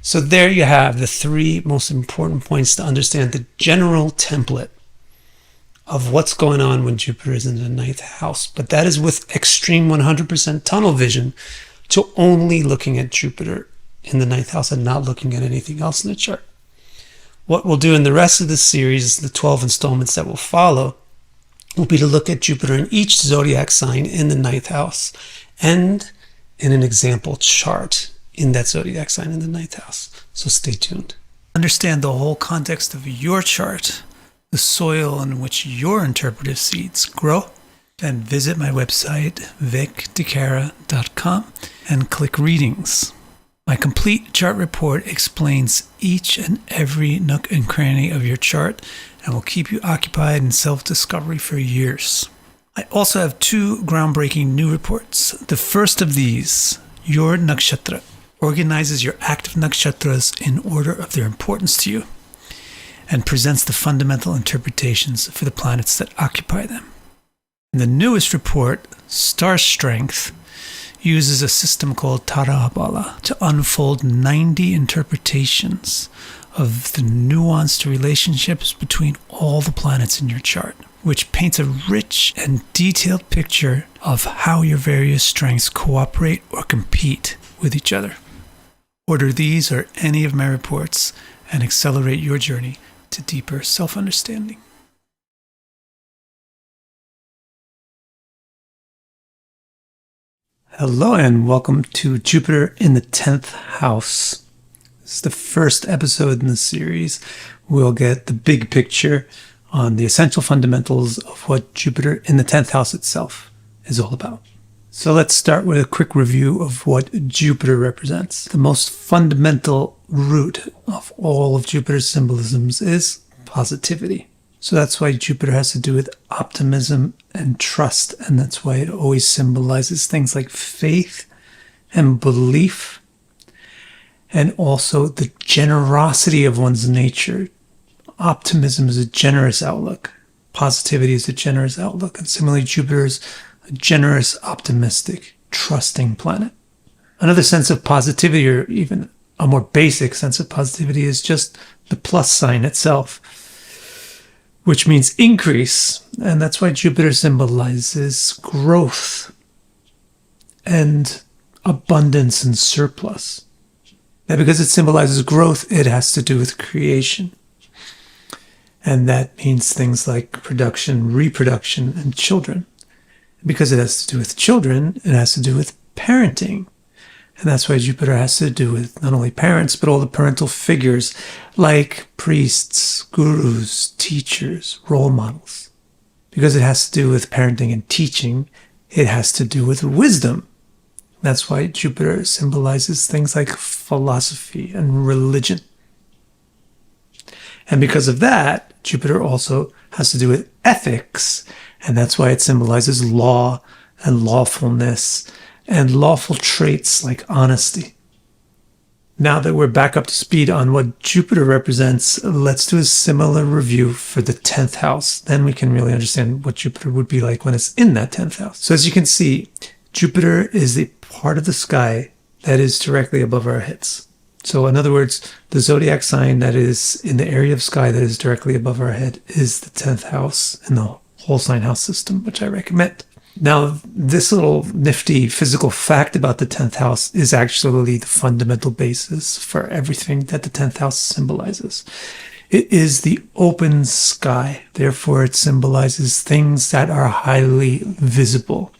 So there you have the three most important points to understand the general template of what's going on when Jupiter is in the ninth house. But that is with extreme 100% tunnel vision to only looking at Jupiter in the ninth house and not looking at anything else in the chart. What we'll do in the rest of the series, the 12 installments that will follow, will be to look at Jupiter in each zodiac sign in the ninth house and in an example chart in that zodiac sign in the ninth house. So stay tuned. Understand the whole context of your chart, the soil in which your interpretive seeds grow, then visit my website, vicdecara.com, and click Readings. My complete chart report explains each and every nook and cranny of your chart and will keep you occupied in self-discovery for years. I also have two groundbreaking new reports. The first of these, Your Nakshatra, organizes your active nakshatras in order of their importance to you and presents the fundamental interpretations for the planets that occupy them. And the newest report, Star Strength, uses a system called Tara-Bala to unfold 90 interpretations of the nuanced relationships between all the planets in your chart, which paints a rich and detailed picture of how your various strengths cooperate or compete with each other. Order these or any of my reports and accelerate your journey to deeper self-understanding. Hello and welcome to Jupiter in the 10th house. This is the first episode in the series. We'll get the big picture on the essential fundamentals of what Jupiter in the 10th house itself is all about. So let's start with a quick review of what Jupiter represents. The most fundamental root of all of Jupiter's symbolisms is positivity. So that's why Jupiter has to do with optimism and trust, and that's why it always symbolizes things like faith and belief, and also the generosity of one's nature. Optimism is a generous outlook. Positivity is a generous outlook, and similarly, Jupiter is a generous, optimistic, trusting planet. Another sense of positivity, or even a more basic sense of positivity, is just the plus sign itself, which means increase, and that's why Jupiter symbolizes growth and abundance and surplus. Now, because it symbolizes growth, it has to do with creation. And that means things like production, reproduction, and children. Because it has to do with children, it has to do with parenting. And that's why Jupiter has to do with not only parents, but all the parental figures like priests, gurus, teachers, role models. Because it has to do with parenting and teaching, it has to do with wisdom. That's why Jupiter symbolizes things like philosophy and religion. And because of that, Jupiter also has to do with ethics. And that's why it symbolizes law and lawfulness and lawful traits like honesty. Now that we're back up to speed on what Jupiter represents, let's do a similar review for the 10th house. Then we can really understand what Jupiter would be like when it's in that 10th house. So as you can see, Jupiter is the part of the sky that is directly above our heads. So in other words, the zodiac sign that is in the area of sky that is directly above our head is the 10th house in the whole sign house system, which I recommend. Now, this little nifty physical fact about the 10th house is actually the fundamental basis for everything that the 10th house symbolizes. It is the open sky. Therefore, it symbolizes things that are highly visible.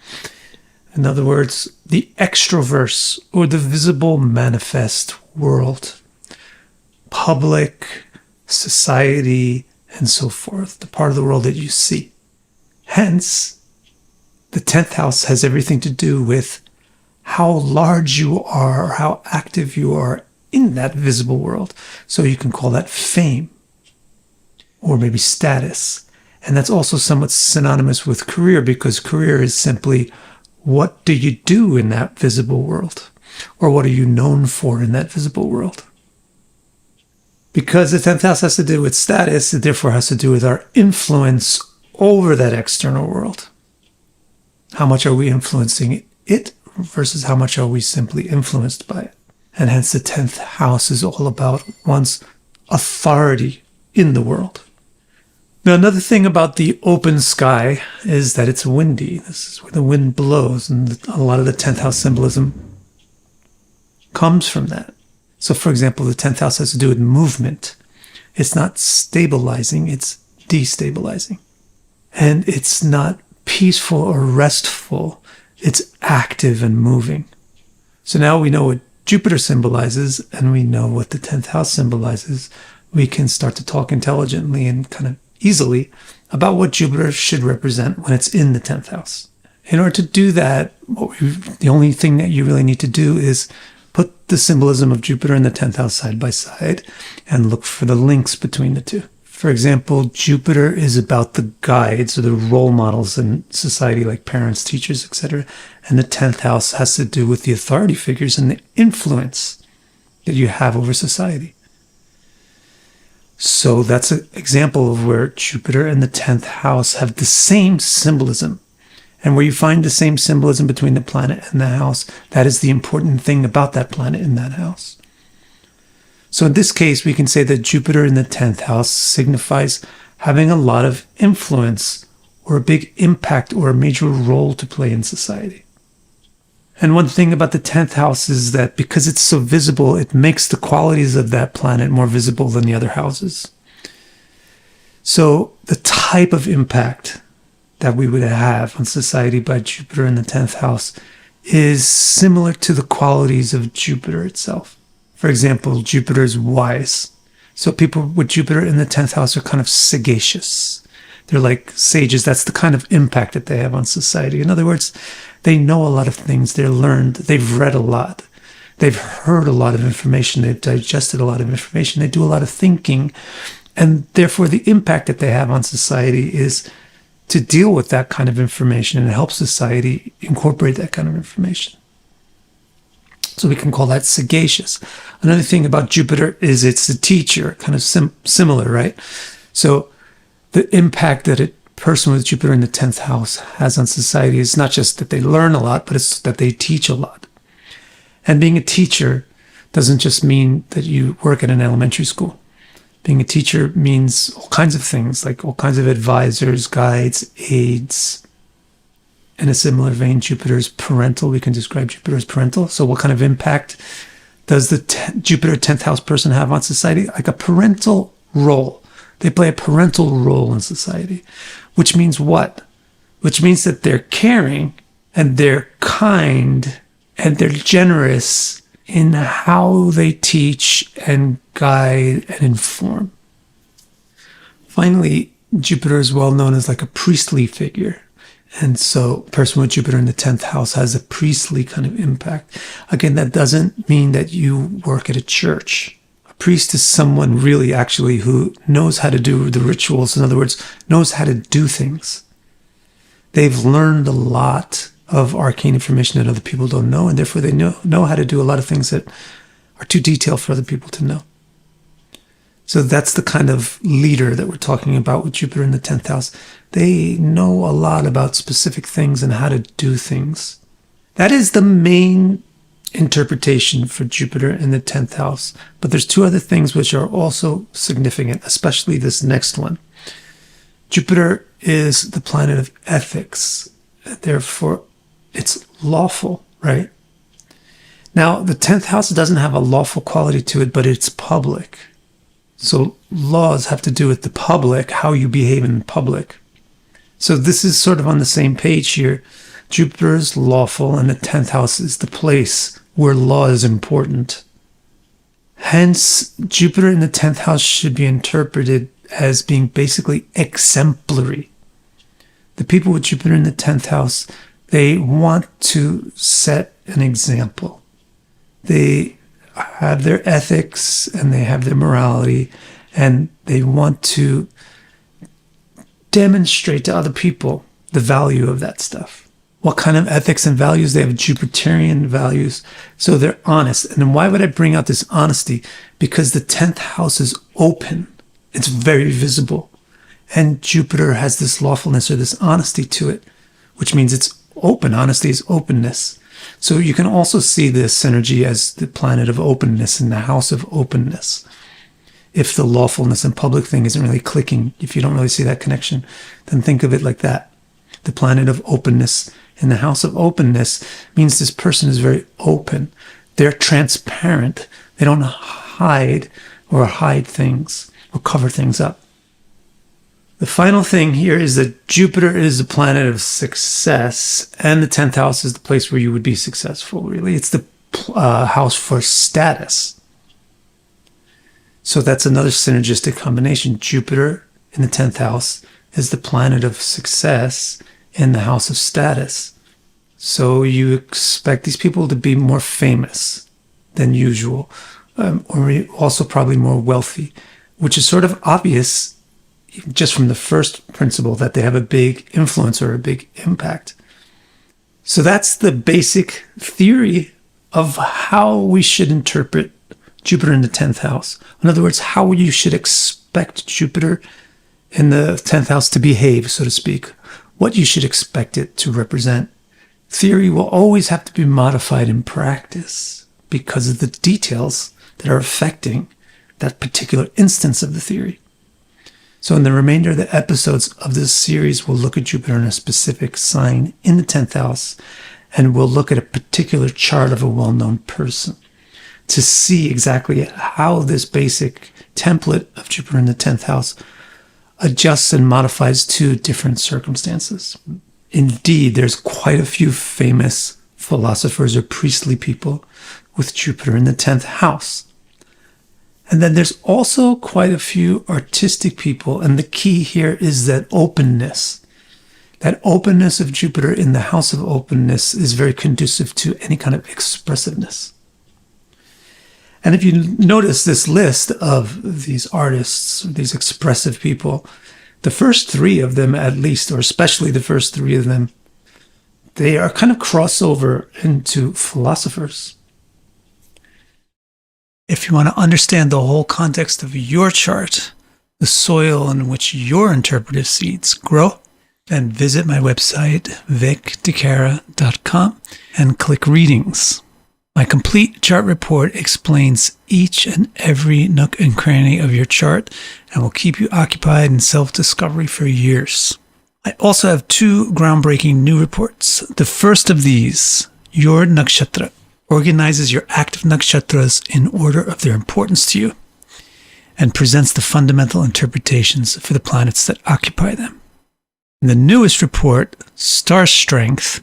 In other words, the extroverse or the visible manifest world, public, society, and so forth, the part of the world that you see. Hence, the 10th house has everything to do with how large you are or how active you are in that visible world. So you can call that fame or maybe status. And that's also somewhat synonymous with career, because career is simply what do you do in that visible world? Or what are you known for in that visible world? Because the 10th house has to do with status, it therefore has to do with our influence over that external world. How much are we influencing it versus how much are we simply influenced by it? And hence the 10th house is all about one's authority in the world. Now, another thing about the open sky is that it's windy. This is where the wind blows, and a lot of the 10th house symbolism comes from that. So, for example, the 10th house has to do with movement. It's not stabilizing, it's destabilizing. And it's not peaceful or restful, it's active and moving. So now we know what Jupiter symbolizes, and we know what the 10th house symbolizes. We can start to talk intelligently and kind of easily about what Jupiter should represent when it's in the 10th house. In order to do that, the only thing that you really need to do is put the symbolism of Jupiter and the 10th house side by side and look for the links between the two. For example, Jupiter is about the guides or the role models in society, like parents, teachers, etc. And the 10th house has to do with the authority figures and the influence that you have over society. So that's an example of where Jupiter and the 10th house have the same symbolism. And where you find the same symbolism between the planet and the house, that is the important thing about that planet in that house. So in this case, we can say that Jupiter in the 10th house signifies having a lot of influence or a big impact or a major role to play in society. And one thing about the 10th house is that because it's so visible, it makes the qualities of that planet more visible than the other houses. So the type of impact that we would have on society by Jupiter in the 10th house is similar to the qualities of Jupiter itself. For example, Jupiter is wise. So people with Jupiter in the 10th house are kind of sagacious. They're like sages. That's the kind of impact that they have on society. In other words, they know a lot of things. They're learned. They've read a lot. They've heard a lot of information. They've digested a lot of information. They do a lot of thinking. And therefore, the impact that they have on society is to deal with that kind of information and help society incorporate that kind of information. So we can call that sagacious. Another thing about Jupiter is it's a teacher, kind of similar, right? So the impact that a person with Jupiter in the 10th house has on society is not just that they learn a lot, but it's that they teach a lot. And being a teacher doesn't just mean that you work at an elementary school. Being a teacher means all kinds of things, like all kinds of advisors, guides, aides. In a similar vein, Jupiter is parental. We can describe Jupiter as parental. So what kind of impact does the Jupiter 10th house person have on society? Like a parental role. They play a parental role in society. Which means what? Which means that they're caring and they're kind and they're generous in how they teach and guide and inform. Finally, Jupiter is well known as like a priestly figure. And so a person with Jupiter in the 10th house has a priestly kind of impact. Again, that doesn't mean that you work at a church. A priest is someone really actually who knows how to do the rituals. In other words, knows how to do things. They've learned a lot of arcane information that other people don't know, and therefore they know how to do a lot of things that are too detailed for other people to know. So that's the kind of leader that we're talking about with Jupiter in the 10th house. They know a lot about specific things and how to do things. That is the main interpretation for Jupiter in the 10th house. But there's two other things which are also significant, especially this next one. Jupiter is the planet of ethics. Therefore, it's lawful, right? Now, the 10th house doesn't have a lawful quality to it, but it's public. So laws have to do with the public, how you behave in public. So this is sort of on the same page here. Jupiter is lawful, and the 10th house is the place where law is important. Hence, Jupiter in the 10th house should be interpreted as being basically exemplary. The people with Jupiter in the 10th house, they want to set an example. They have their ethics and they have their morality, and they want to demonstrate to other people the value of that stuff. What kind of ethics and values? They have Jupiterian values, so they're honest. And then why would I bring out this honesty? Because the 10th house is open. It's very visible. And Jupiter has this lawfulness or this honesty to it, which means it's open. Honesty is openness. So you can also see this synergy as the planet of openness in the house of openness. If the lawfulness and public thing isn't really clicking, if you don't really see that connection, then think of it like that. The planet of openness in the house of openness means this person is very open. They're transparent. They don't hide things or cover things up. The final thing here is that Jupiter is the planet of success, and the 10th house is the place where you would be successful, really. It's the house for status. So that's another synergistic combination. Jupiter in the 10th house is the planet of success in the house of status. So you expect these people to be more famous than usual, or also probably more wealthy, which is sort of obvious just from the first principle that they have a big influence or a big impact. So that's the basic theory of how we should interpret Jupiter in the 10th house. In other words, how you should expect Jupiter in the 10th house to behave, so to speak. What you should expect it to represent. Theory will always have to be modified in practice because of the details that are affecting that particular instance of the theory. So in the remainder of the episodes of this series, we'll look at Jupiter in a specific sign in the 10th house, and we'll look at a particular chart of a well-known person to see exactly how this basic template of Jupiter in the 10th house adjusts and modifies to different circumstances. Indeed, there's quite a few famous philosophers or priestly people with Jupiter in the 10th house. And then there's also quite a few artistic people, and the key here is that openness. That openness of Jupiter in the house of openness is very conducive to any kind of expressiveness. And if you notice this list of these artists, these expressive people, the first three of them at least, or especially the first three of them, they are kind of crossover into philosophers. If you want to understand the whole context of your chart, the soil in which your interpretive seeds grow, then visit my website, vicdecara.com, and click Readings. My complete chart report explains each and every nook and cranny of your chart and will keep you occupied in self-discovery for years. I also have two groundbreaking new reports. The first of these, Your Nakshatra, organizes your active nakshatras in order of their importance to you and presents the fundamental interpretations for the planets that occupy them. And the newest report, Star Strength,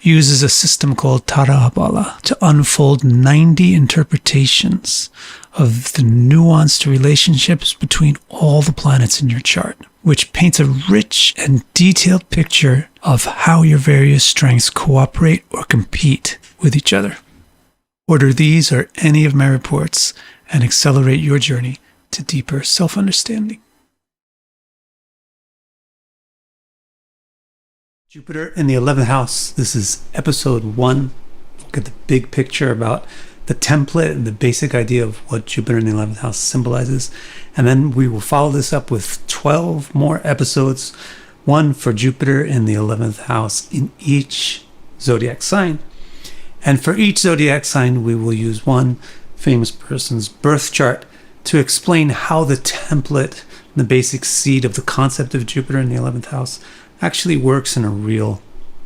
uses a system called Tara-Bala to unfold 90 interpretations of the nuanced relationships between all the planets in your chart, which paints a rich and detailed picture of how your various strengths cooperate or compete with each other. Order these or any of my reports and accelerate your journey to deeper self-understanding. Jupiter in the 11th house. This is episode 1. Look at the big picture about the template and the basic idea of what Jupiter in the 11th house symbolizes. And then we will follow this up with 12 more episodes, one for Jupiter in the 11th house in each zodiac sign. And for each zodiac sign, we will use one famous person's birth chart to explain how the template, the basic seed of the concept of Jupiter in the 11th house actually works in a real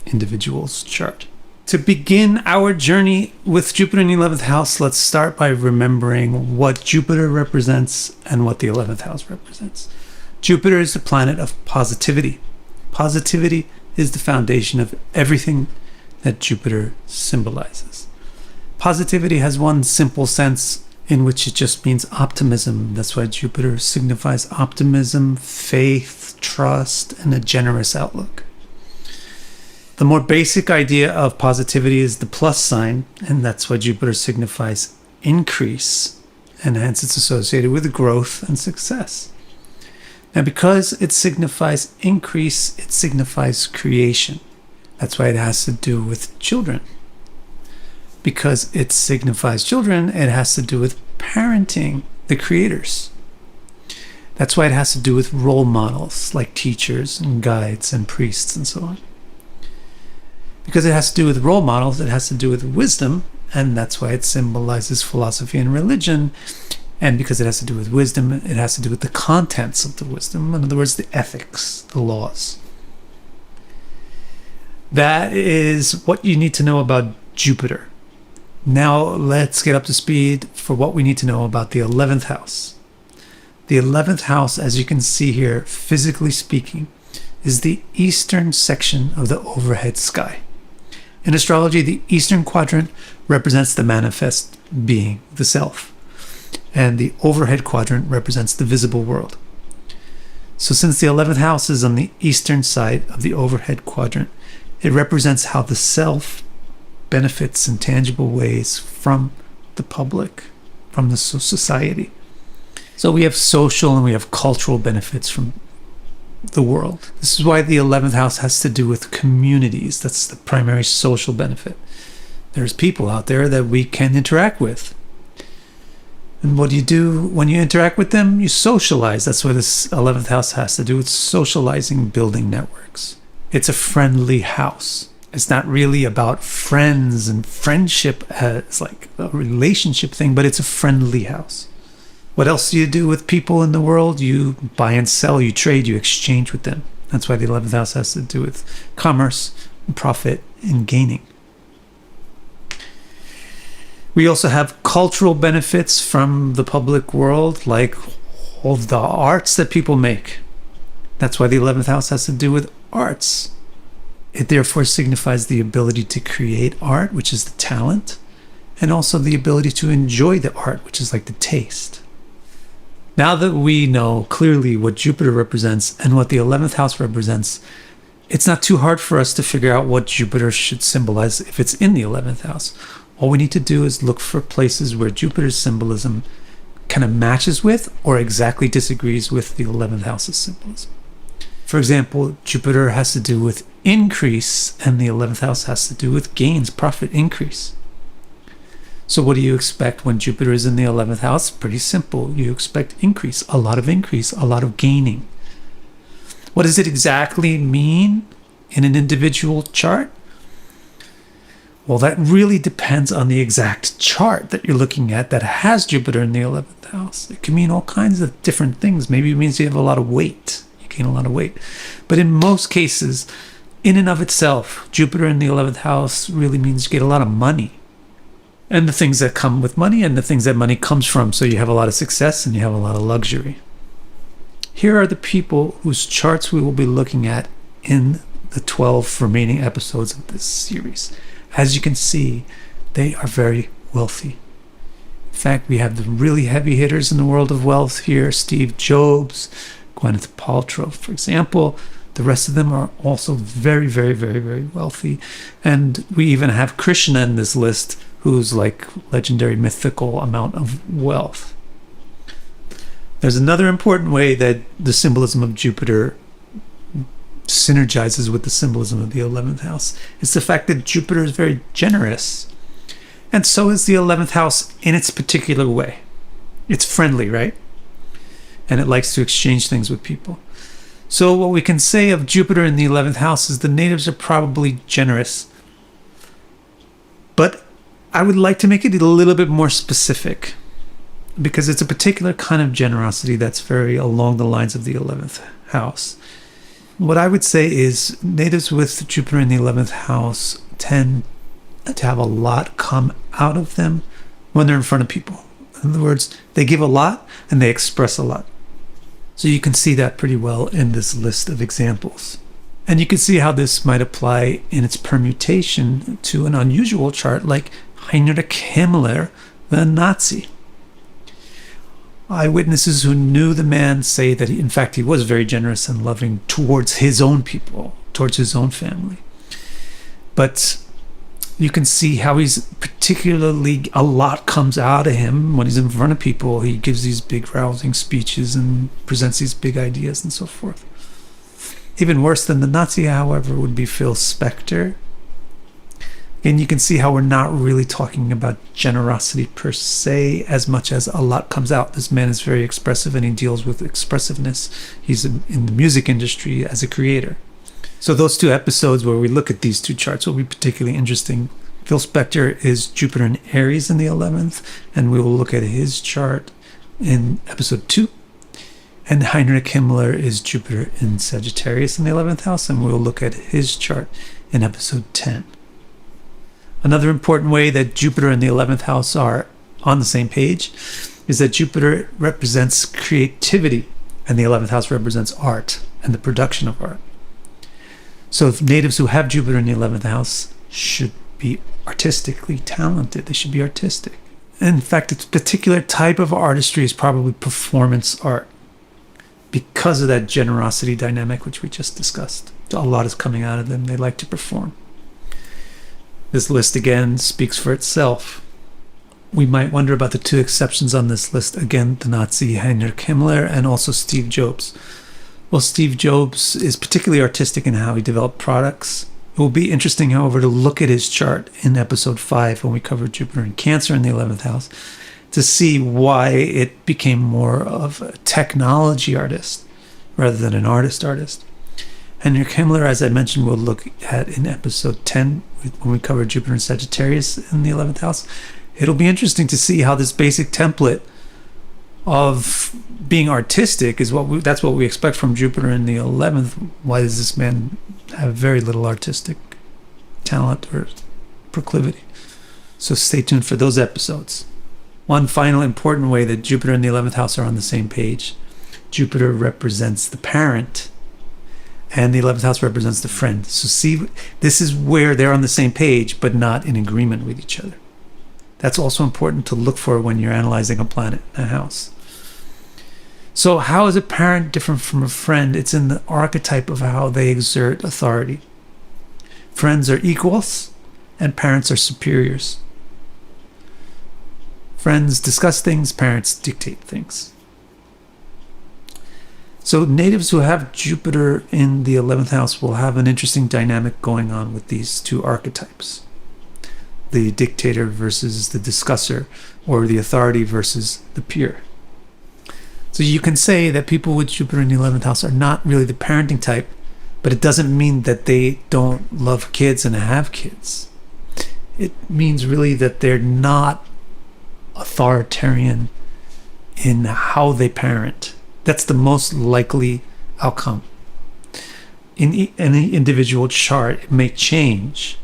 individual's chart. To begin our journey with Jupiter in the 11th house, let's start by remembering what Jupiter represents and what the 11th house represents. Jupiter is the planet of positivity. Positivity is the foundation of everything that Jupiter symbolizes. Positivity has one simple sense in which it just means optimism. That's why Jupiter signifies optimism, faith, trust, and a generous outlook. The more basic idea of positivity is the plus sign, and that's why Jupiter signifies increase, and hence it's associated with growth and success. Now, because it signifies increase, it signifies creation. That's why it has to do with children. Because it signifies children, it has to do with parenting the creators. That's why it has to do with role models like teachers and guides and priests and so on. Because it has to do with role models, it has to do with wisdom, and that's why it symbolizes philosophy and religion. And because it has to do with wisdom, it has to do with the contents of the wisdom. In other words, the ethics, the laws. That is what you need to know about Jupiter. Now let's get up to speed for what we need to know about the 11th house. The 11th house, as you can see here, physically speaking, is the eastern section of the overhead sky. In astrology, the eastern quadrant represents the manifest being, the self, and the overhead quadrant represents the visible world. So since the 11th house is on the eastern side of the overhead quadrant, it represents how the self benefits in tangible ways from the public, from the society. So we have social and we have cultural benefits from the world. This is why the 11th house has to do with communities. That's the primary social benefit. There's people out there that we can interact with. And what do you do when you interact with them? You socialize. That's what this 11th house has to do with socializing, building networks. It's a friendly house. It's not really about friends and friendship as like a relationship thing, but it's a friendly house. What else do you do with people in the world? You buy and sell, you trade, you exchange with them. That's why the 11th house has to do with commerce, profit, and gaining. We also have cultural benefits from the public world, like all the arts that people make. That's why the 11th house has to do with arts. It therefore signifies the ability to create art, which is the talent, and also the ability to enjoy the art, which is like the taste. Now that we know clearly what Jupiter represents and what the 11th house represents, it's not too hard for us to figure out what Jupiter should symbolize if it's in the 11th house. All we need to do is look for places where Jupiter's symbolism kind of matches with or exactly disagrees with the 11th house's symbolism. For example, Jupiter has to do with increase and the 11th house has to do with gains, profit, increase. So what do you expect when Jupiter is in the 11th house? Pretty simple. You expect increase, a lot of gaining. What does it exactly mean in an individual chart? Well, that really depends on the exact chart that you're looking at that has Jupiter in the 11th house. It can mean all kinds of different things. Maybe it means you have a lot of weight. You gain a lot of weight. But in most cases, in and of itself, Jupiter in the 11th house really means you get a lot of money. And the things that come with money and the things that money comes from. So you have a lot of success and you have a lot of luxury. Here are the people whose charts we will be looking at in the 12 remaining episodes of this series. As you can see, they are very wealthy. In fact, we have the really heavy hitters in the world of wealth here. Steve Jobs, Gwyneth Paltrow, for example. The rest of them are also very, very, very, very wealthy. And we even have Krishna in this list, who's like legendary mythical amount of wealth. There's another important way that the symbolism of Jupiter synergizes with the symbolism of the 11th house. It's the fact that Jupiter is very generous. And so is the 11th house in its particular way. It's friendly, right? And it likes to exchange things with people. So what we can say of Jupiter in the 11th house is the natives are probably generous. But I would like to make it a little bit more specific because it's a particular kind of generosity that's very along the lines of the 11th house. What I would say is natives with Jupiter in the 11th house tend to have a lot come out of them when they're in front of people. In other words, they give a lot and they express a lot. So you can see that pretty well in this list of examples. And you can see how this might apply in its permutation to an unusual chart like Heinrich Himmler, the Nazi. Eyewitnesses who knew the man say that, in fact, he was very generous and loving towards his own people, towards his own family. But you can see how he's particularly, a lot comes out of him when he's in front of people. He gives these big rousing speeches and presents these big ideas and so forth. Even worse than the Nazi, however, would be Phil Spector. Again, you can see how we're not really talking about generosity per se as much as a lot comes out. This man is very expressive and he deals with expressiveness. He's in the music industry as a creator. So those two episodes where we look at these two charts will be particularly interesting. Phil Spector is Jupiter in Aries in the 11th, and we will look at his chart in episode 2. And Heinrich Himmler is Jupiter in Sagittarius in the 11th house, and we'll look at his chart in episode 10. Another important way that Jupiter and the 11th house are on the same page is that Jupiter represents creativity, and the 11th house represents art and the production of art. So if natives who have Jupiter in the 11th house should be artistically talented. They should be artistic. In fact, a particular type of artistry is probably performance art because of that generosity dynamic which we just discussed. A lot is coming out of them. They like to perform. This list again speaks for itself. We might wonder about the two exceptions on this list. Again, the Nazi Heinrich Himmler and also Steve Jobs. Well, Steve Jobs is particularly artistic in how he developed products. It will be interesting, however, to look at his chart in episode 5 when we cover Jupiter in Cancer in the 11th house to see why it became more of a technology artist rather than an artist. Heinrich Himmler, as I mentioned, we'll look at in episode 10 when we cover Jupiter in Sagittarius in the 11th house. It'll be interesting to see how this basic template of being artistic is that's what we expect from Jupiter in the 11th. Why does this man have very little artistic talent or proclivity? So stay tuned for those episodes. One final important way that Jupiter and the 11th house are on the same page. Jupiter represents the parent and the 11th house represents the friend. So see, this is where they're on the same page but not in agreement with each other. That's also important to look for when you're analyzing a planet in a house. So how is a parent different from a friend? It's in the archetype of how they exert authority. Friends are equals and parents are superiors. Friends discuss things, parents dictate things. So natives who have Jupiter in the 11th house will have an interesting dynamic going on with these two archetypes. The dictator versus the discusser, or the authority versus the peer. So you can say that people with Jupiter in the 11th house are not really the parenting type, but it doesn't mean that they don't love kids and have kids. It means really that they're not authoritarian in how they parent. That's the most likely outcome. In any individual chart, it may change.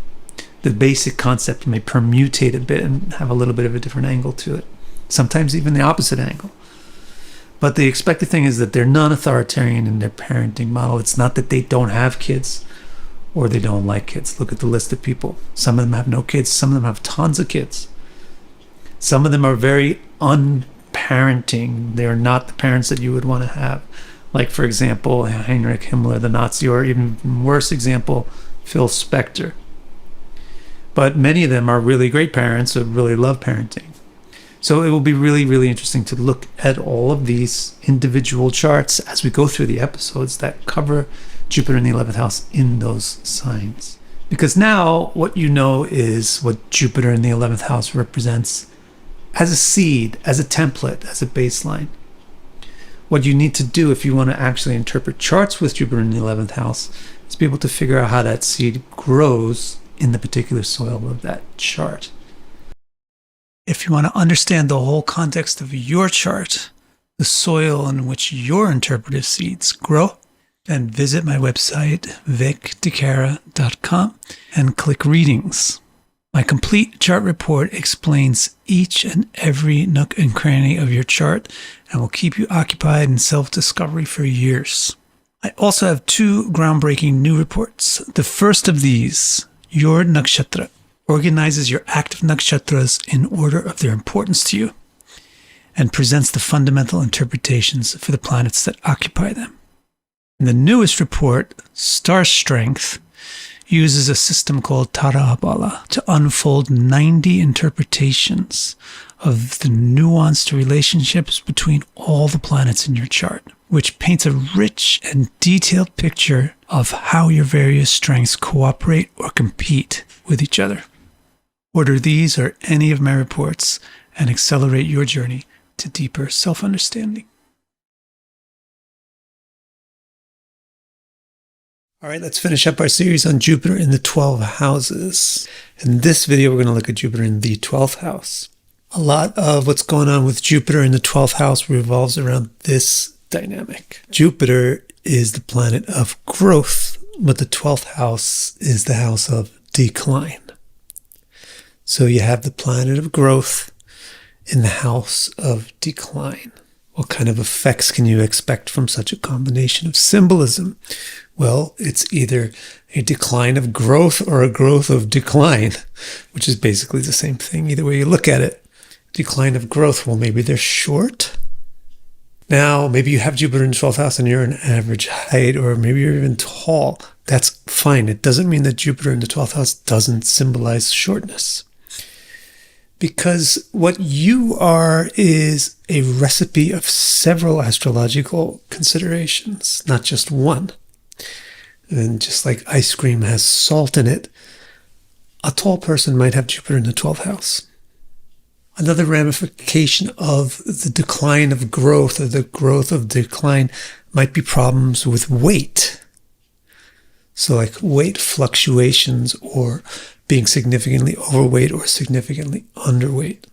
The basic concept may permutate a bit and have a little bit of a different angle to it. Sometimes even the opposite angle. But the expected thing is that they're non-authoritarian in their parenting model. It's not that they don't have kids or they don't like kids. Look at the list of people. Some of them have no kids. Some of them have tons of kids. Some of them are very unparenting. They're not the parents that you would want to have. Like, for example, Heinrich Himmler, the Nazi, or even worse example, Phil Spector. But many of them are really great parents who really love parenting. So it will be really, really interesting to look at all of these individual charts as we go through the episodes that cover Jupiter in the 11th house in those signs. Because now what you know is what Jupiter in the 11th house represents as a seed, as a template, as a baseline. What you need to do if you want to actually interpret charts with Jupiter in the 11th house is be able to figure out how that seed grows in the particular soil of that chart. If you want to understand the whole context of your chart, the soil in which your interpretive seeds grow, then visit my website, vicdecara.com, and click Readings. My complete chart report explains each and every nook and cranny of your chart and will keep you occupied in self-discovery for years. I also have 2 groundbreaking new reports. The first of these, Your Nakshatra, organizes your active nakshatras in order of their importance to you and presents the fundamental interpretations for the planets that occupy them. And the newest report, Star Strength, uses a system called Tarabala to unfold 90 interpretations of the nuanced relationships between all the planets in your chart, which paints a rich and detailed picture of how your various strengths cooperate or compete with each other. Order these or any of my reports and accelerate your journey to deeper self-understanding. All right, let's finish up our series on Jupiter in the 12 houses. In this video, we're going to look at Jupiter in the 12th house. A lot of what's going on with Jupiter in the 12th house revolves around this dynamic. Jupiter is the planet of growth, but the 12th house is the house of decline. So you have the planet of growth in the house of decline. What kind of effects can you expect from such a combination of symbolism? Well, it's either a decline of growth or a growth of decline, which is basically the same thing, either way you look at it. Decline of growth, well, maybe they're short. Now, maybe you have Jupiter in the 12th house and you're an average height, or maybe you're even tall. That's fine. It doesn't mean that Jupiter in the 12th house doesn't symbolize shortness. Because what you are is a recipe of several astrological considerations, not just one. And just like ice cream has salt in it, a tall person might have Jupiter in the 12th house. Another ramification of the decline of growth or the growth of decline might be problems with weight. So like weight fluctuations or being significantly overweight or significantly underweight.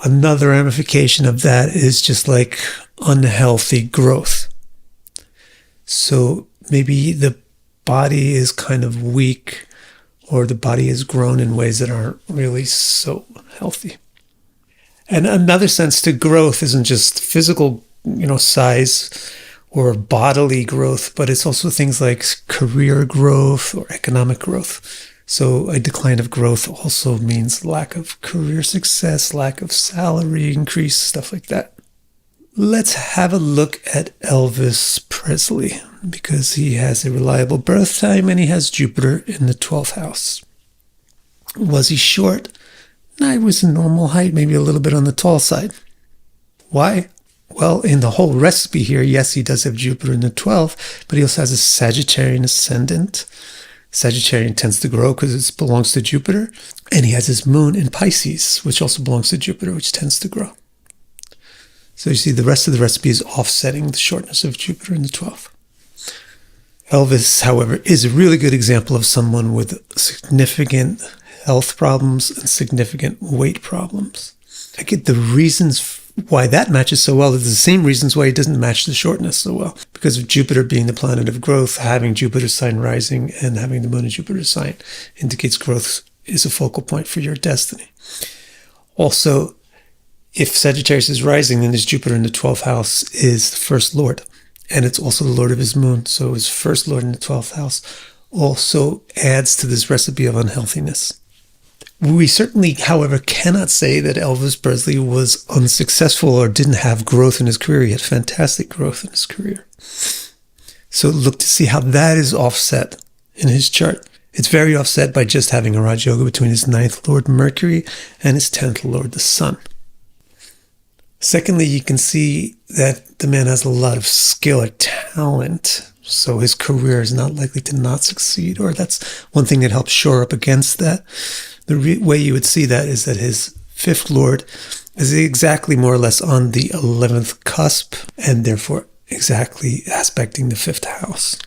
Another ramification of that is just like unhealthy growth. So maybe the body is kind of weak or the body has grown in ways that aren't really so healthy. And another sense to growth isn't just physical, size or bodily growth, but it's also things like career growth or economic growth. So a decline of growth also means lack of career success, lack of salary increase, stuff like that. Let's have a look at Elvis Presley, because he has a reliable birth time and he has Jupiter in the 12th house. Was he short? No, he was a normal height, maybe a little bit on the tall side. Why? Well, in the whole recipe here, yes, he does have Jupiter in the 12th, but he also has a Sagittarian ascendant. Sagittarian tends to grow because it belongs to Jupiter. And he has his moon in Pisces, which also belongs to Jupiter, which tends to grow. So you see, the rest of the recipe is offsetting the shortness of Jupiter in the 12th. Elvis, however, is a really good example of someone with significant health problems and significant weight problems. I get the reasons why that matches so well. It's the same reasons why it doesn't match the shortness so well. Because of Jupiter being the planet of growth, having Jupiter sign rising and having the moon in Jupiter sign indicates growth is a focal point for your destiny. Also, if Sagittarius is rising, then his Jupiter in the 12th house is the first lord. And it's also the lord of his moon. So his first lord in the 12th house also adds to this recipe of unhealthiness. We certainly, however, cannot say that Elvis Presley was unsuccessful or didn't have growth in his career. He had fantastic growth in his career. So look to see how that is offset in his chart. It's very offset by just having a Raj Yoga between his 9th Lord Mercury and his 10th Lord the Sun. Secondly, you can see that the man has a lot of skill or talent, so his career is not likely to not succeed, or that's one thing that helps shore up against that. The way you would see that is that his 5th Lord is exactly more or less on the 11th cusp, and therefore exactly aspecting the 5th house.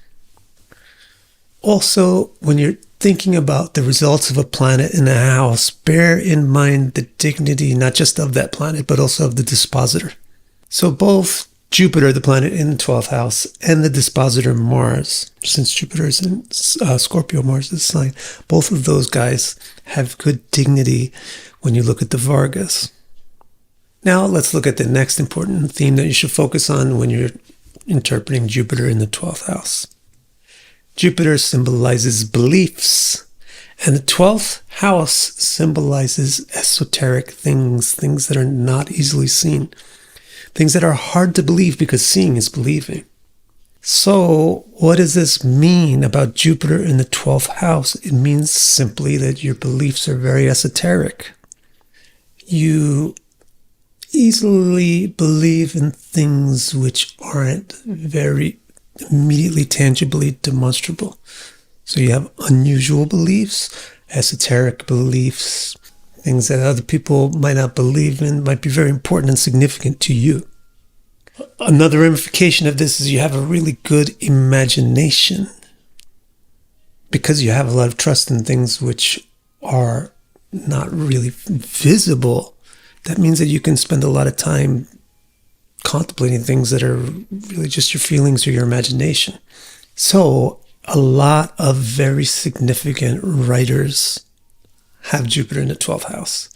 Also, when you're thinking about the results of a planet in a house, bear in mind the dignity not just of that planet, but also of the dispositor. So both Jupiter, the planet in the 12th house, and the dispositor Mars, since Jupiter is in Scorpio, Mars is a sign, both of those guys have good dignity when you look at the Vargas. Now let's look at the next important theme that you should focus on when you're interpreting Jupiter in the 12th house. Jupiter symbolizes beliefs, and the 12th house symbolizes esoteric things that are not easily seen, things that are hard to believe because seeing is believing. So what does this mean about Jupiter in the 12th house? It means simply that your beliefs are very esoteric. You easily believe in things which aren't very immediately tangibly demonstrable. So you have unusual beliefs, esoteric beliefs, things that other people might not believe in, might be very important and significant to you. Another ramification of this is you have a really good imagination because you have a lot of trust in things which are not really visible. That means that you can spend a lot of time contemplating things that are really just your feelings or your imagination. So a lot of very significant writers have Jupiter in the 12th house.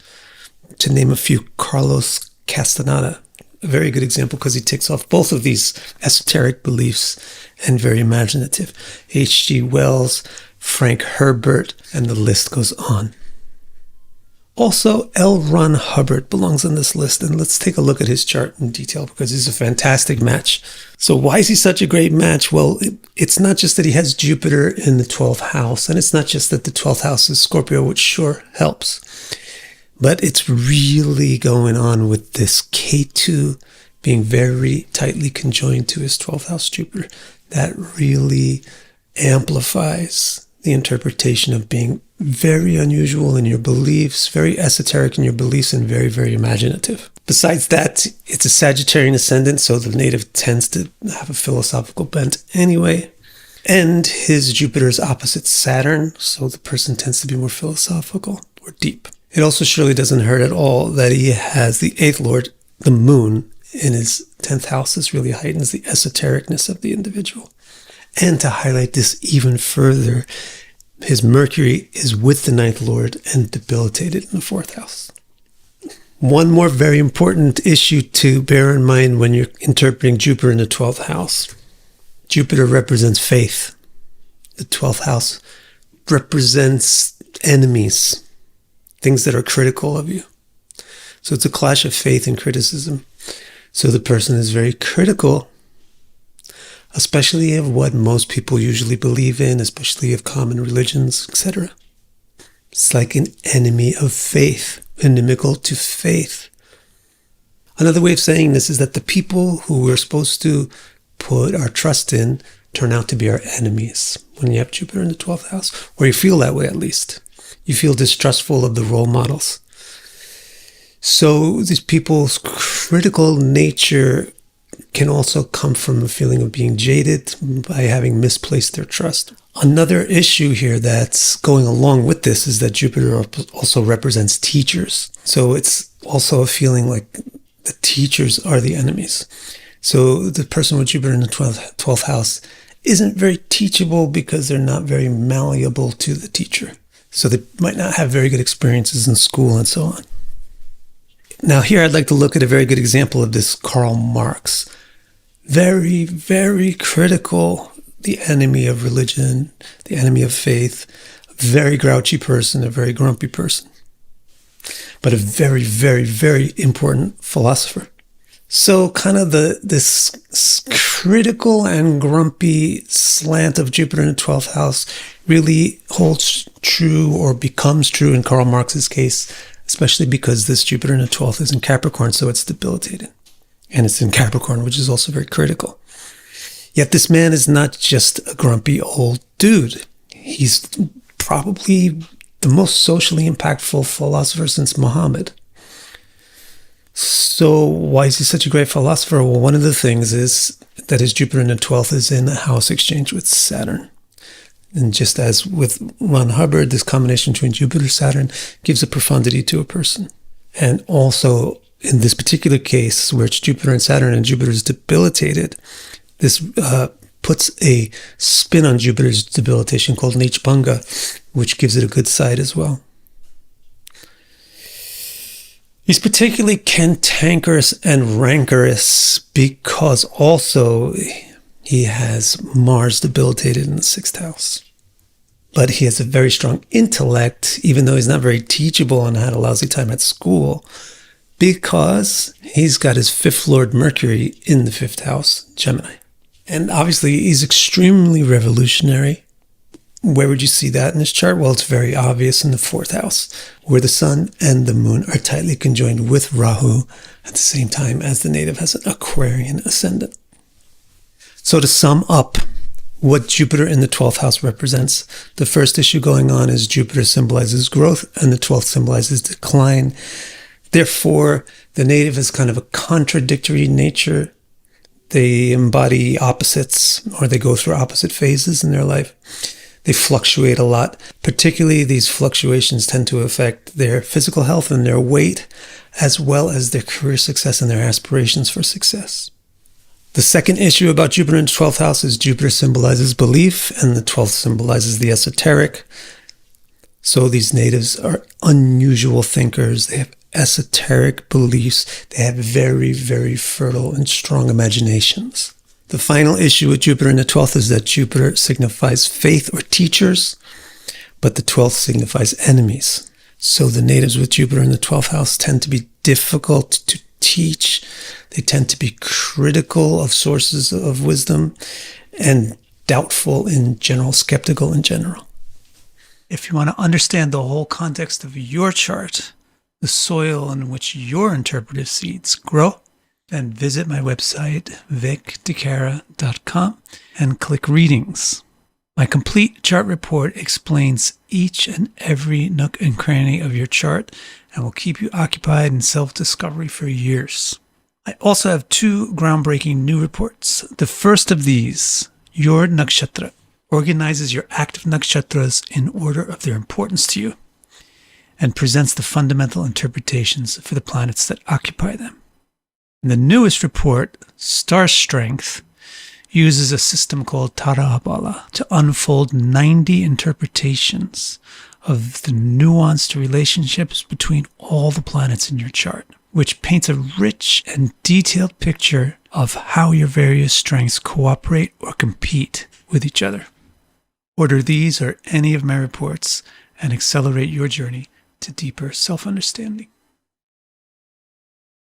To name a few, Carlos Castaneda, a very good example because he ticks off both of these esoteric beliefs and very imaginative. H.G. Wells, Frank Herbert, and the list goes on. Also, L. Ron Hubbard belongs on this list, and let's take a look at his chart in detail because he's a fantastic match. So why is he such a great match? Well, it's not just that he has Jupiter in the 12th house, and it's not just that the 12th house is Scorpio, which sure helps, but it's really going on with this K2 being very tightly conjoined to his 12th house Jupiter. That really amplifies the interpretation of being very unusual in your beliefs, very esoteric in your beliefs, and very, very imaginative. Besides that, it's a Sagittarian ascendant, so the native tends to have a philosophical bent anyway. And his Jupiter is opposite Saturn, so the person tends to be more philosophical or deep. It also surely doesn't hurt at all that he has the 8th lord, the moon, in his 10th house. This really heightens the esotericness of the individual. And to highlight this even further, his Mercury is with the 9th lord and debilitated in the 4th house. One more very important issue to bear in mind when you're interpreting Jupiter in the 12th house. Jupiter represents faith. The 12th house represents enemies, things that are critical of you. So it's a clash of faith and criticism. So the person is very critical, especially of what most people usually believe in, especially of common religions, etc. It's like an enemy of faith, inimical to faith. Another way of saying this is that the people who we're supposed to put our trust in turn out to be our enemies when you have Jupiter in the 12th house, or you feel that way at least. You feel distrustful of the role models. So these people's critical nature can also come from a feeling of being jaded by having misplaced their trust. Another issue here that's going along with this is that Jupiter also represents teachers. So it's also a feeling like the teachers are the enemies. So the person with Jupiter in the 12th house isn't very teachable because they're not very malleable to the teacher. So they might not have very good experiences in school and so on. Now here I'd like to look at a very good example of this, Karl Marx. Very, very critical, the enemy of religion, the enemy of faith, a very grouchy person, a very grumpy person, but a very, very, very important philosopher. So kind of this critical and grumpy slant of Jupiter in the 12th house really holds true or becomes true in Karl Marx's case, especially because this Jupiter in the 12th is in Capricorn, so it's debilitated. And it's in Capricorn, which is also very critical. Yet this man is not just a grumpy old dude. He's probably the most socially impactful philosopher since Muhammad. So why is he such a great philosopher? Well, one of the things is that his Jupiter in the 12th is in a house exchange with Saturn. And just as with Ron Hubbard, this combination between Jupiter and Saturn gives a profundity to a person. And also, in this particular case, where it's Jupiter and Saturn and Jupiter is debilitated, this puts a spin on Jupiter's debilitation called Nichbhanga, which gives it a good side as well. He's particularly cantankerous and rancorous because also he has Mars debilitated in the 6th house. But he has a very strong intellect, even though he's not very teachable and had a lousy time at school, because he's got his 5th Lord Mercury in the 5th house, Gemini. And obviously he's extremely revolutionary. Where would you see that in this chart? Well, it's very obvious in the 4th house, where the sun and the moon are tightly conjoined with Rahu at the same time as the native has an Aquarian ascendant. So to sum up what Jupiter in the 12th house represents, the first issue going on is Jupiter symbolizes growth and the 12th symbolizes decline. Therefore, the native is kind of a contradictory nature. They embody opposites, or they go through opposite phases in their life. They fluctuate a lot. Particularly, these fluctuations tend to affect their physical health and their weight, as well as their career success and their aspirations for success. The second issue about Jupiter in the 12th house is Jupiter symbolizes belief, and the 12th symbolizes the esoteric. So these natives are unusual thinkers. They have esoteric beliefs. They have very, very fertile and strong imaginations. The final issue with Jupiter in the 12th is that Jupiter signifies faith or teachers, but the 12th signifies enemies. So the natives with Jupiter in the 12th house tend to be difficult to teach. They tend to be critical of sources of wisdom and doubtful in general, skeptical in general. If you want to understand the whole context of your chart, the soil in which your interpretive seeds grow, then visit my website, vicdecara.com, and click Readings. My complete chart report explains each and every nook and cranny of your chart and will keep you occupied in self-discovery for years. I also have 2 groundbreaking new reports. The first of these, Your Nakshatra, organizes your active nakshatras in order of their importance to you and presents the fundamental interpretations for the planets that occupy them. And the newest report, Star Strength, uses a system called Tara-Bala to unfold 90 interpretations of the nuanced relationships between all the planets in your chart, which paints a rich and detailed picture of how your various strengths cooperate or compete with each other. Order these or any of my reports and accelerate your journey to deeper self-understanding.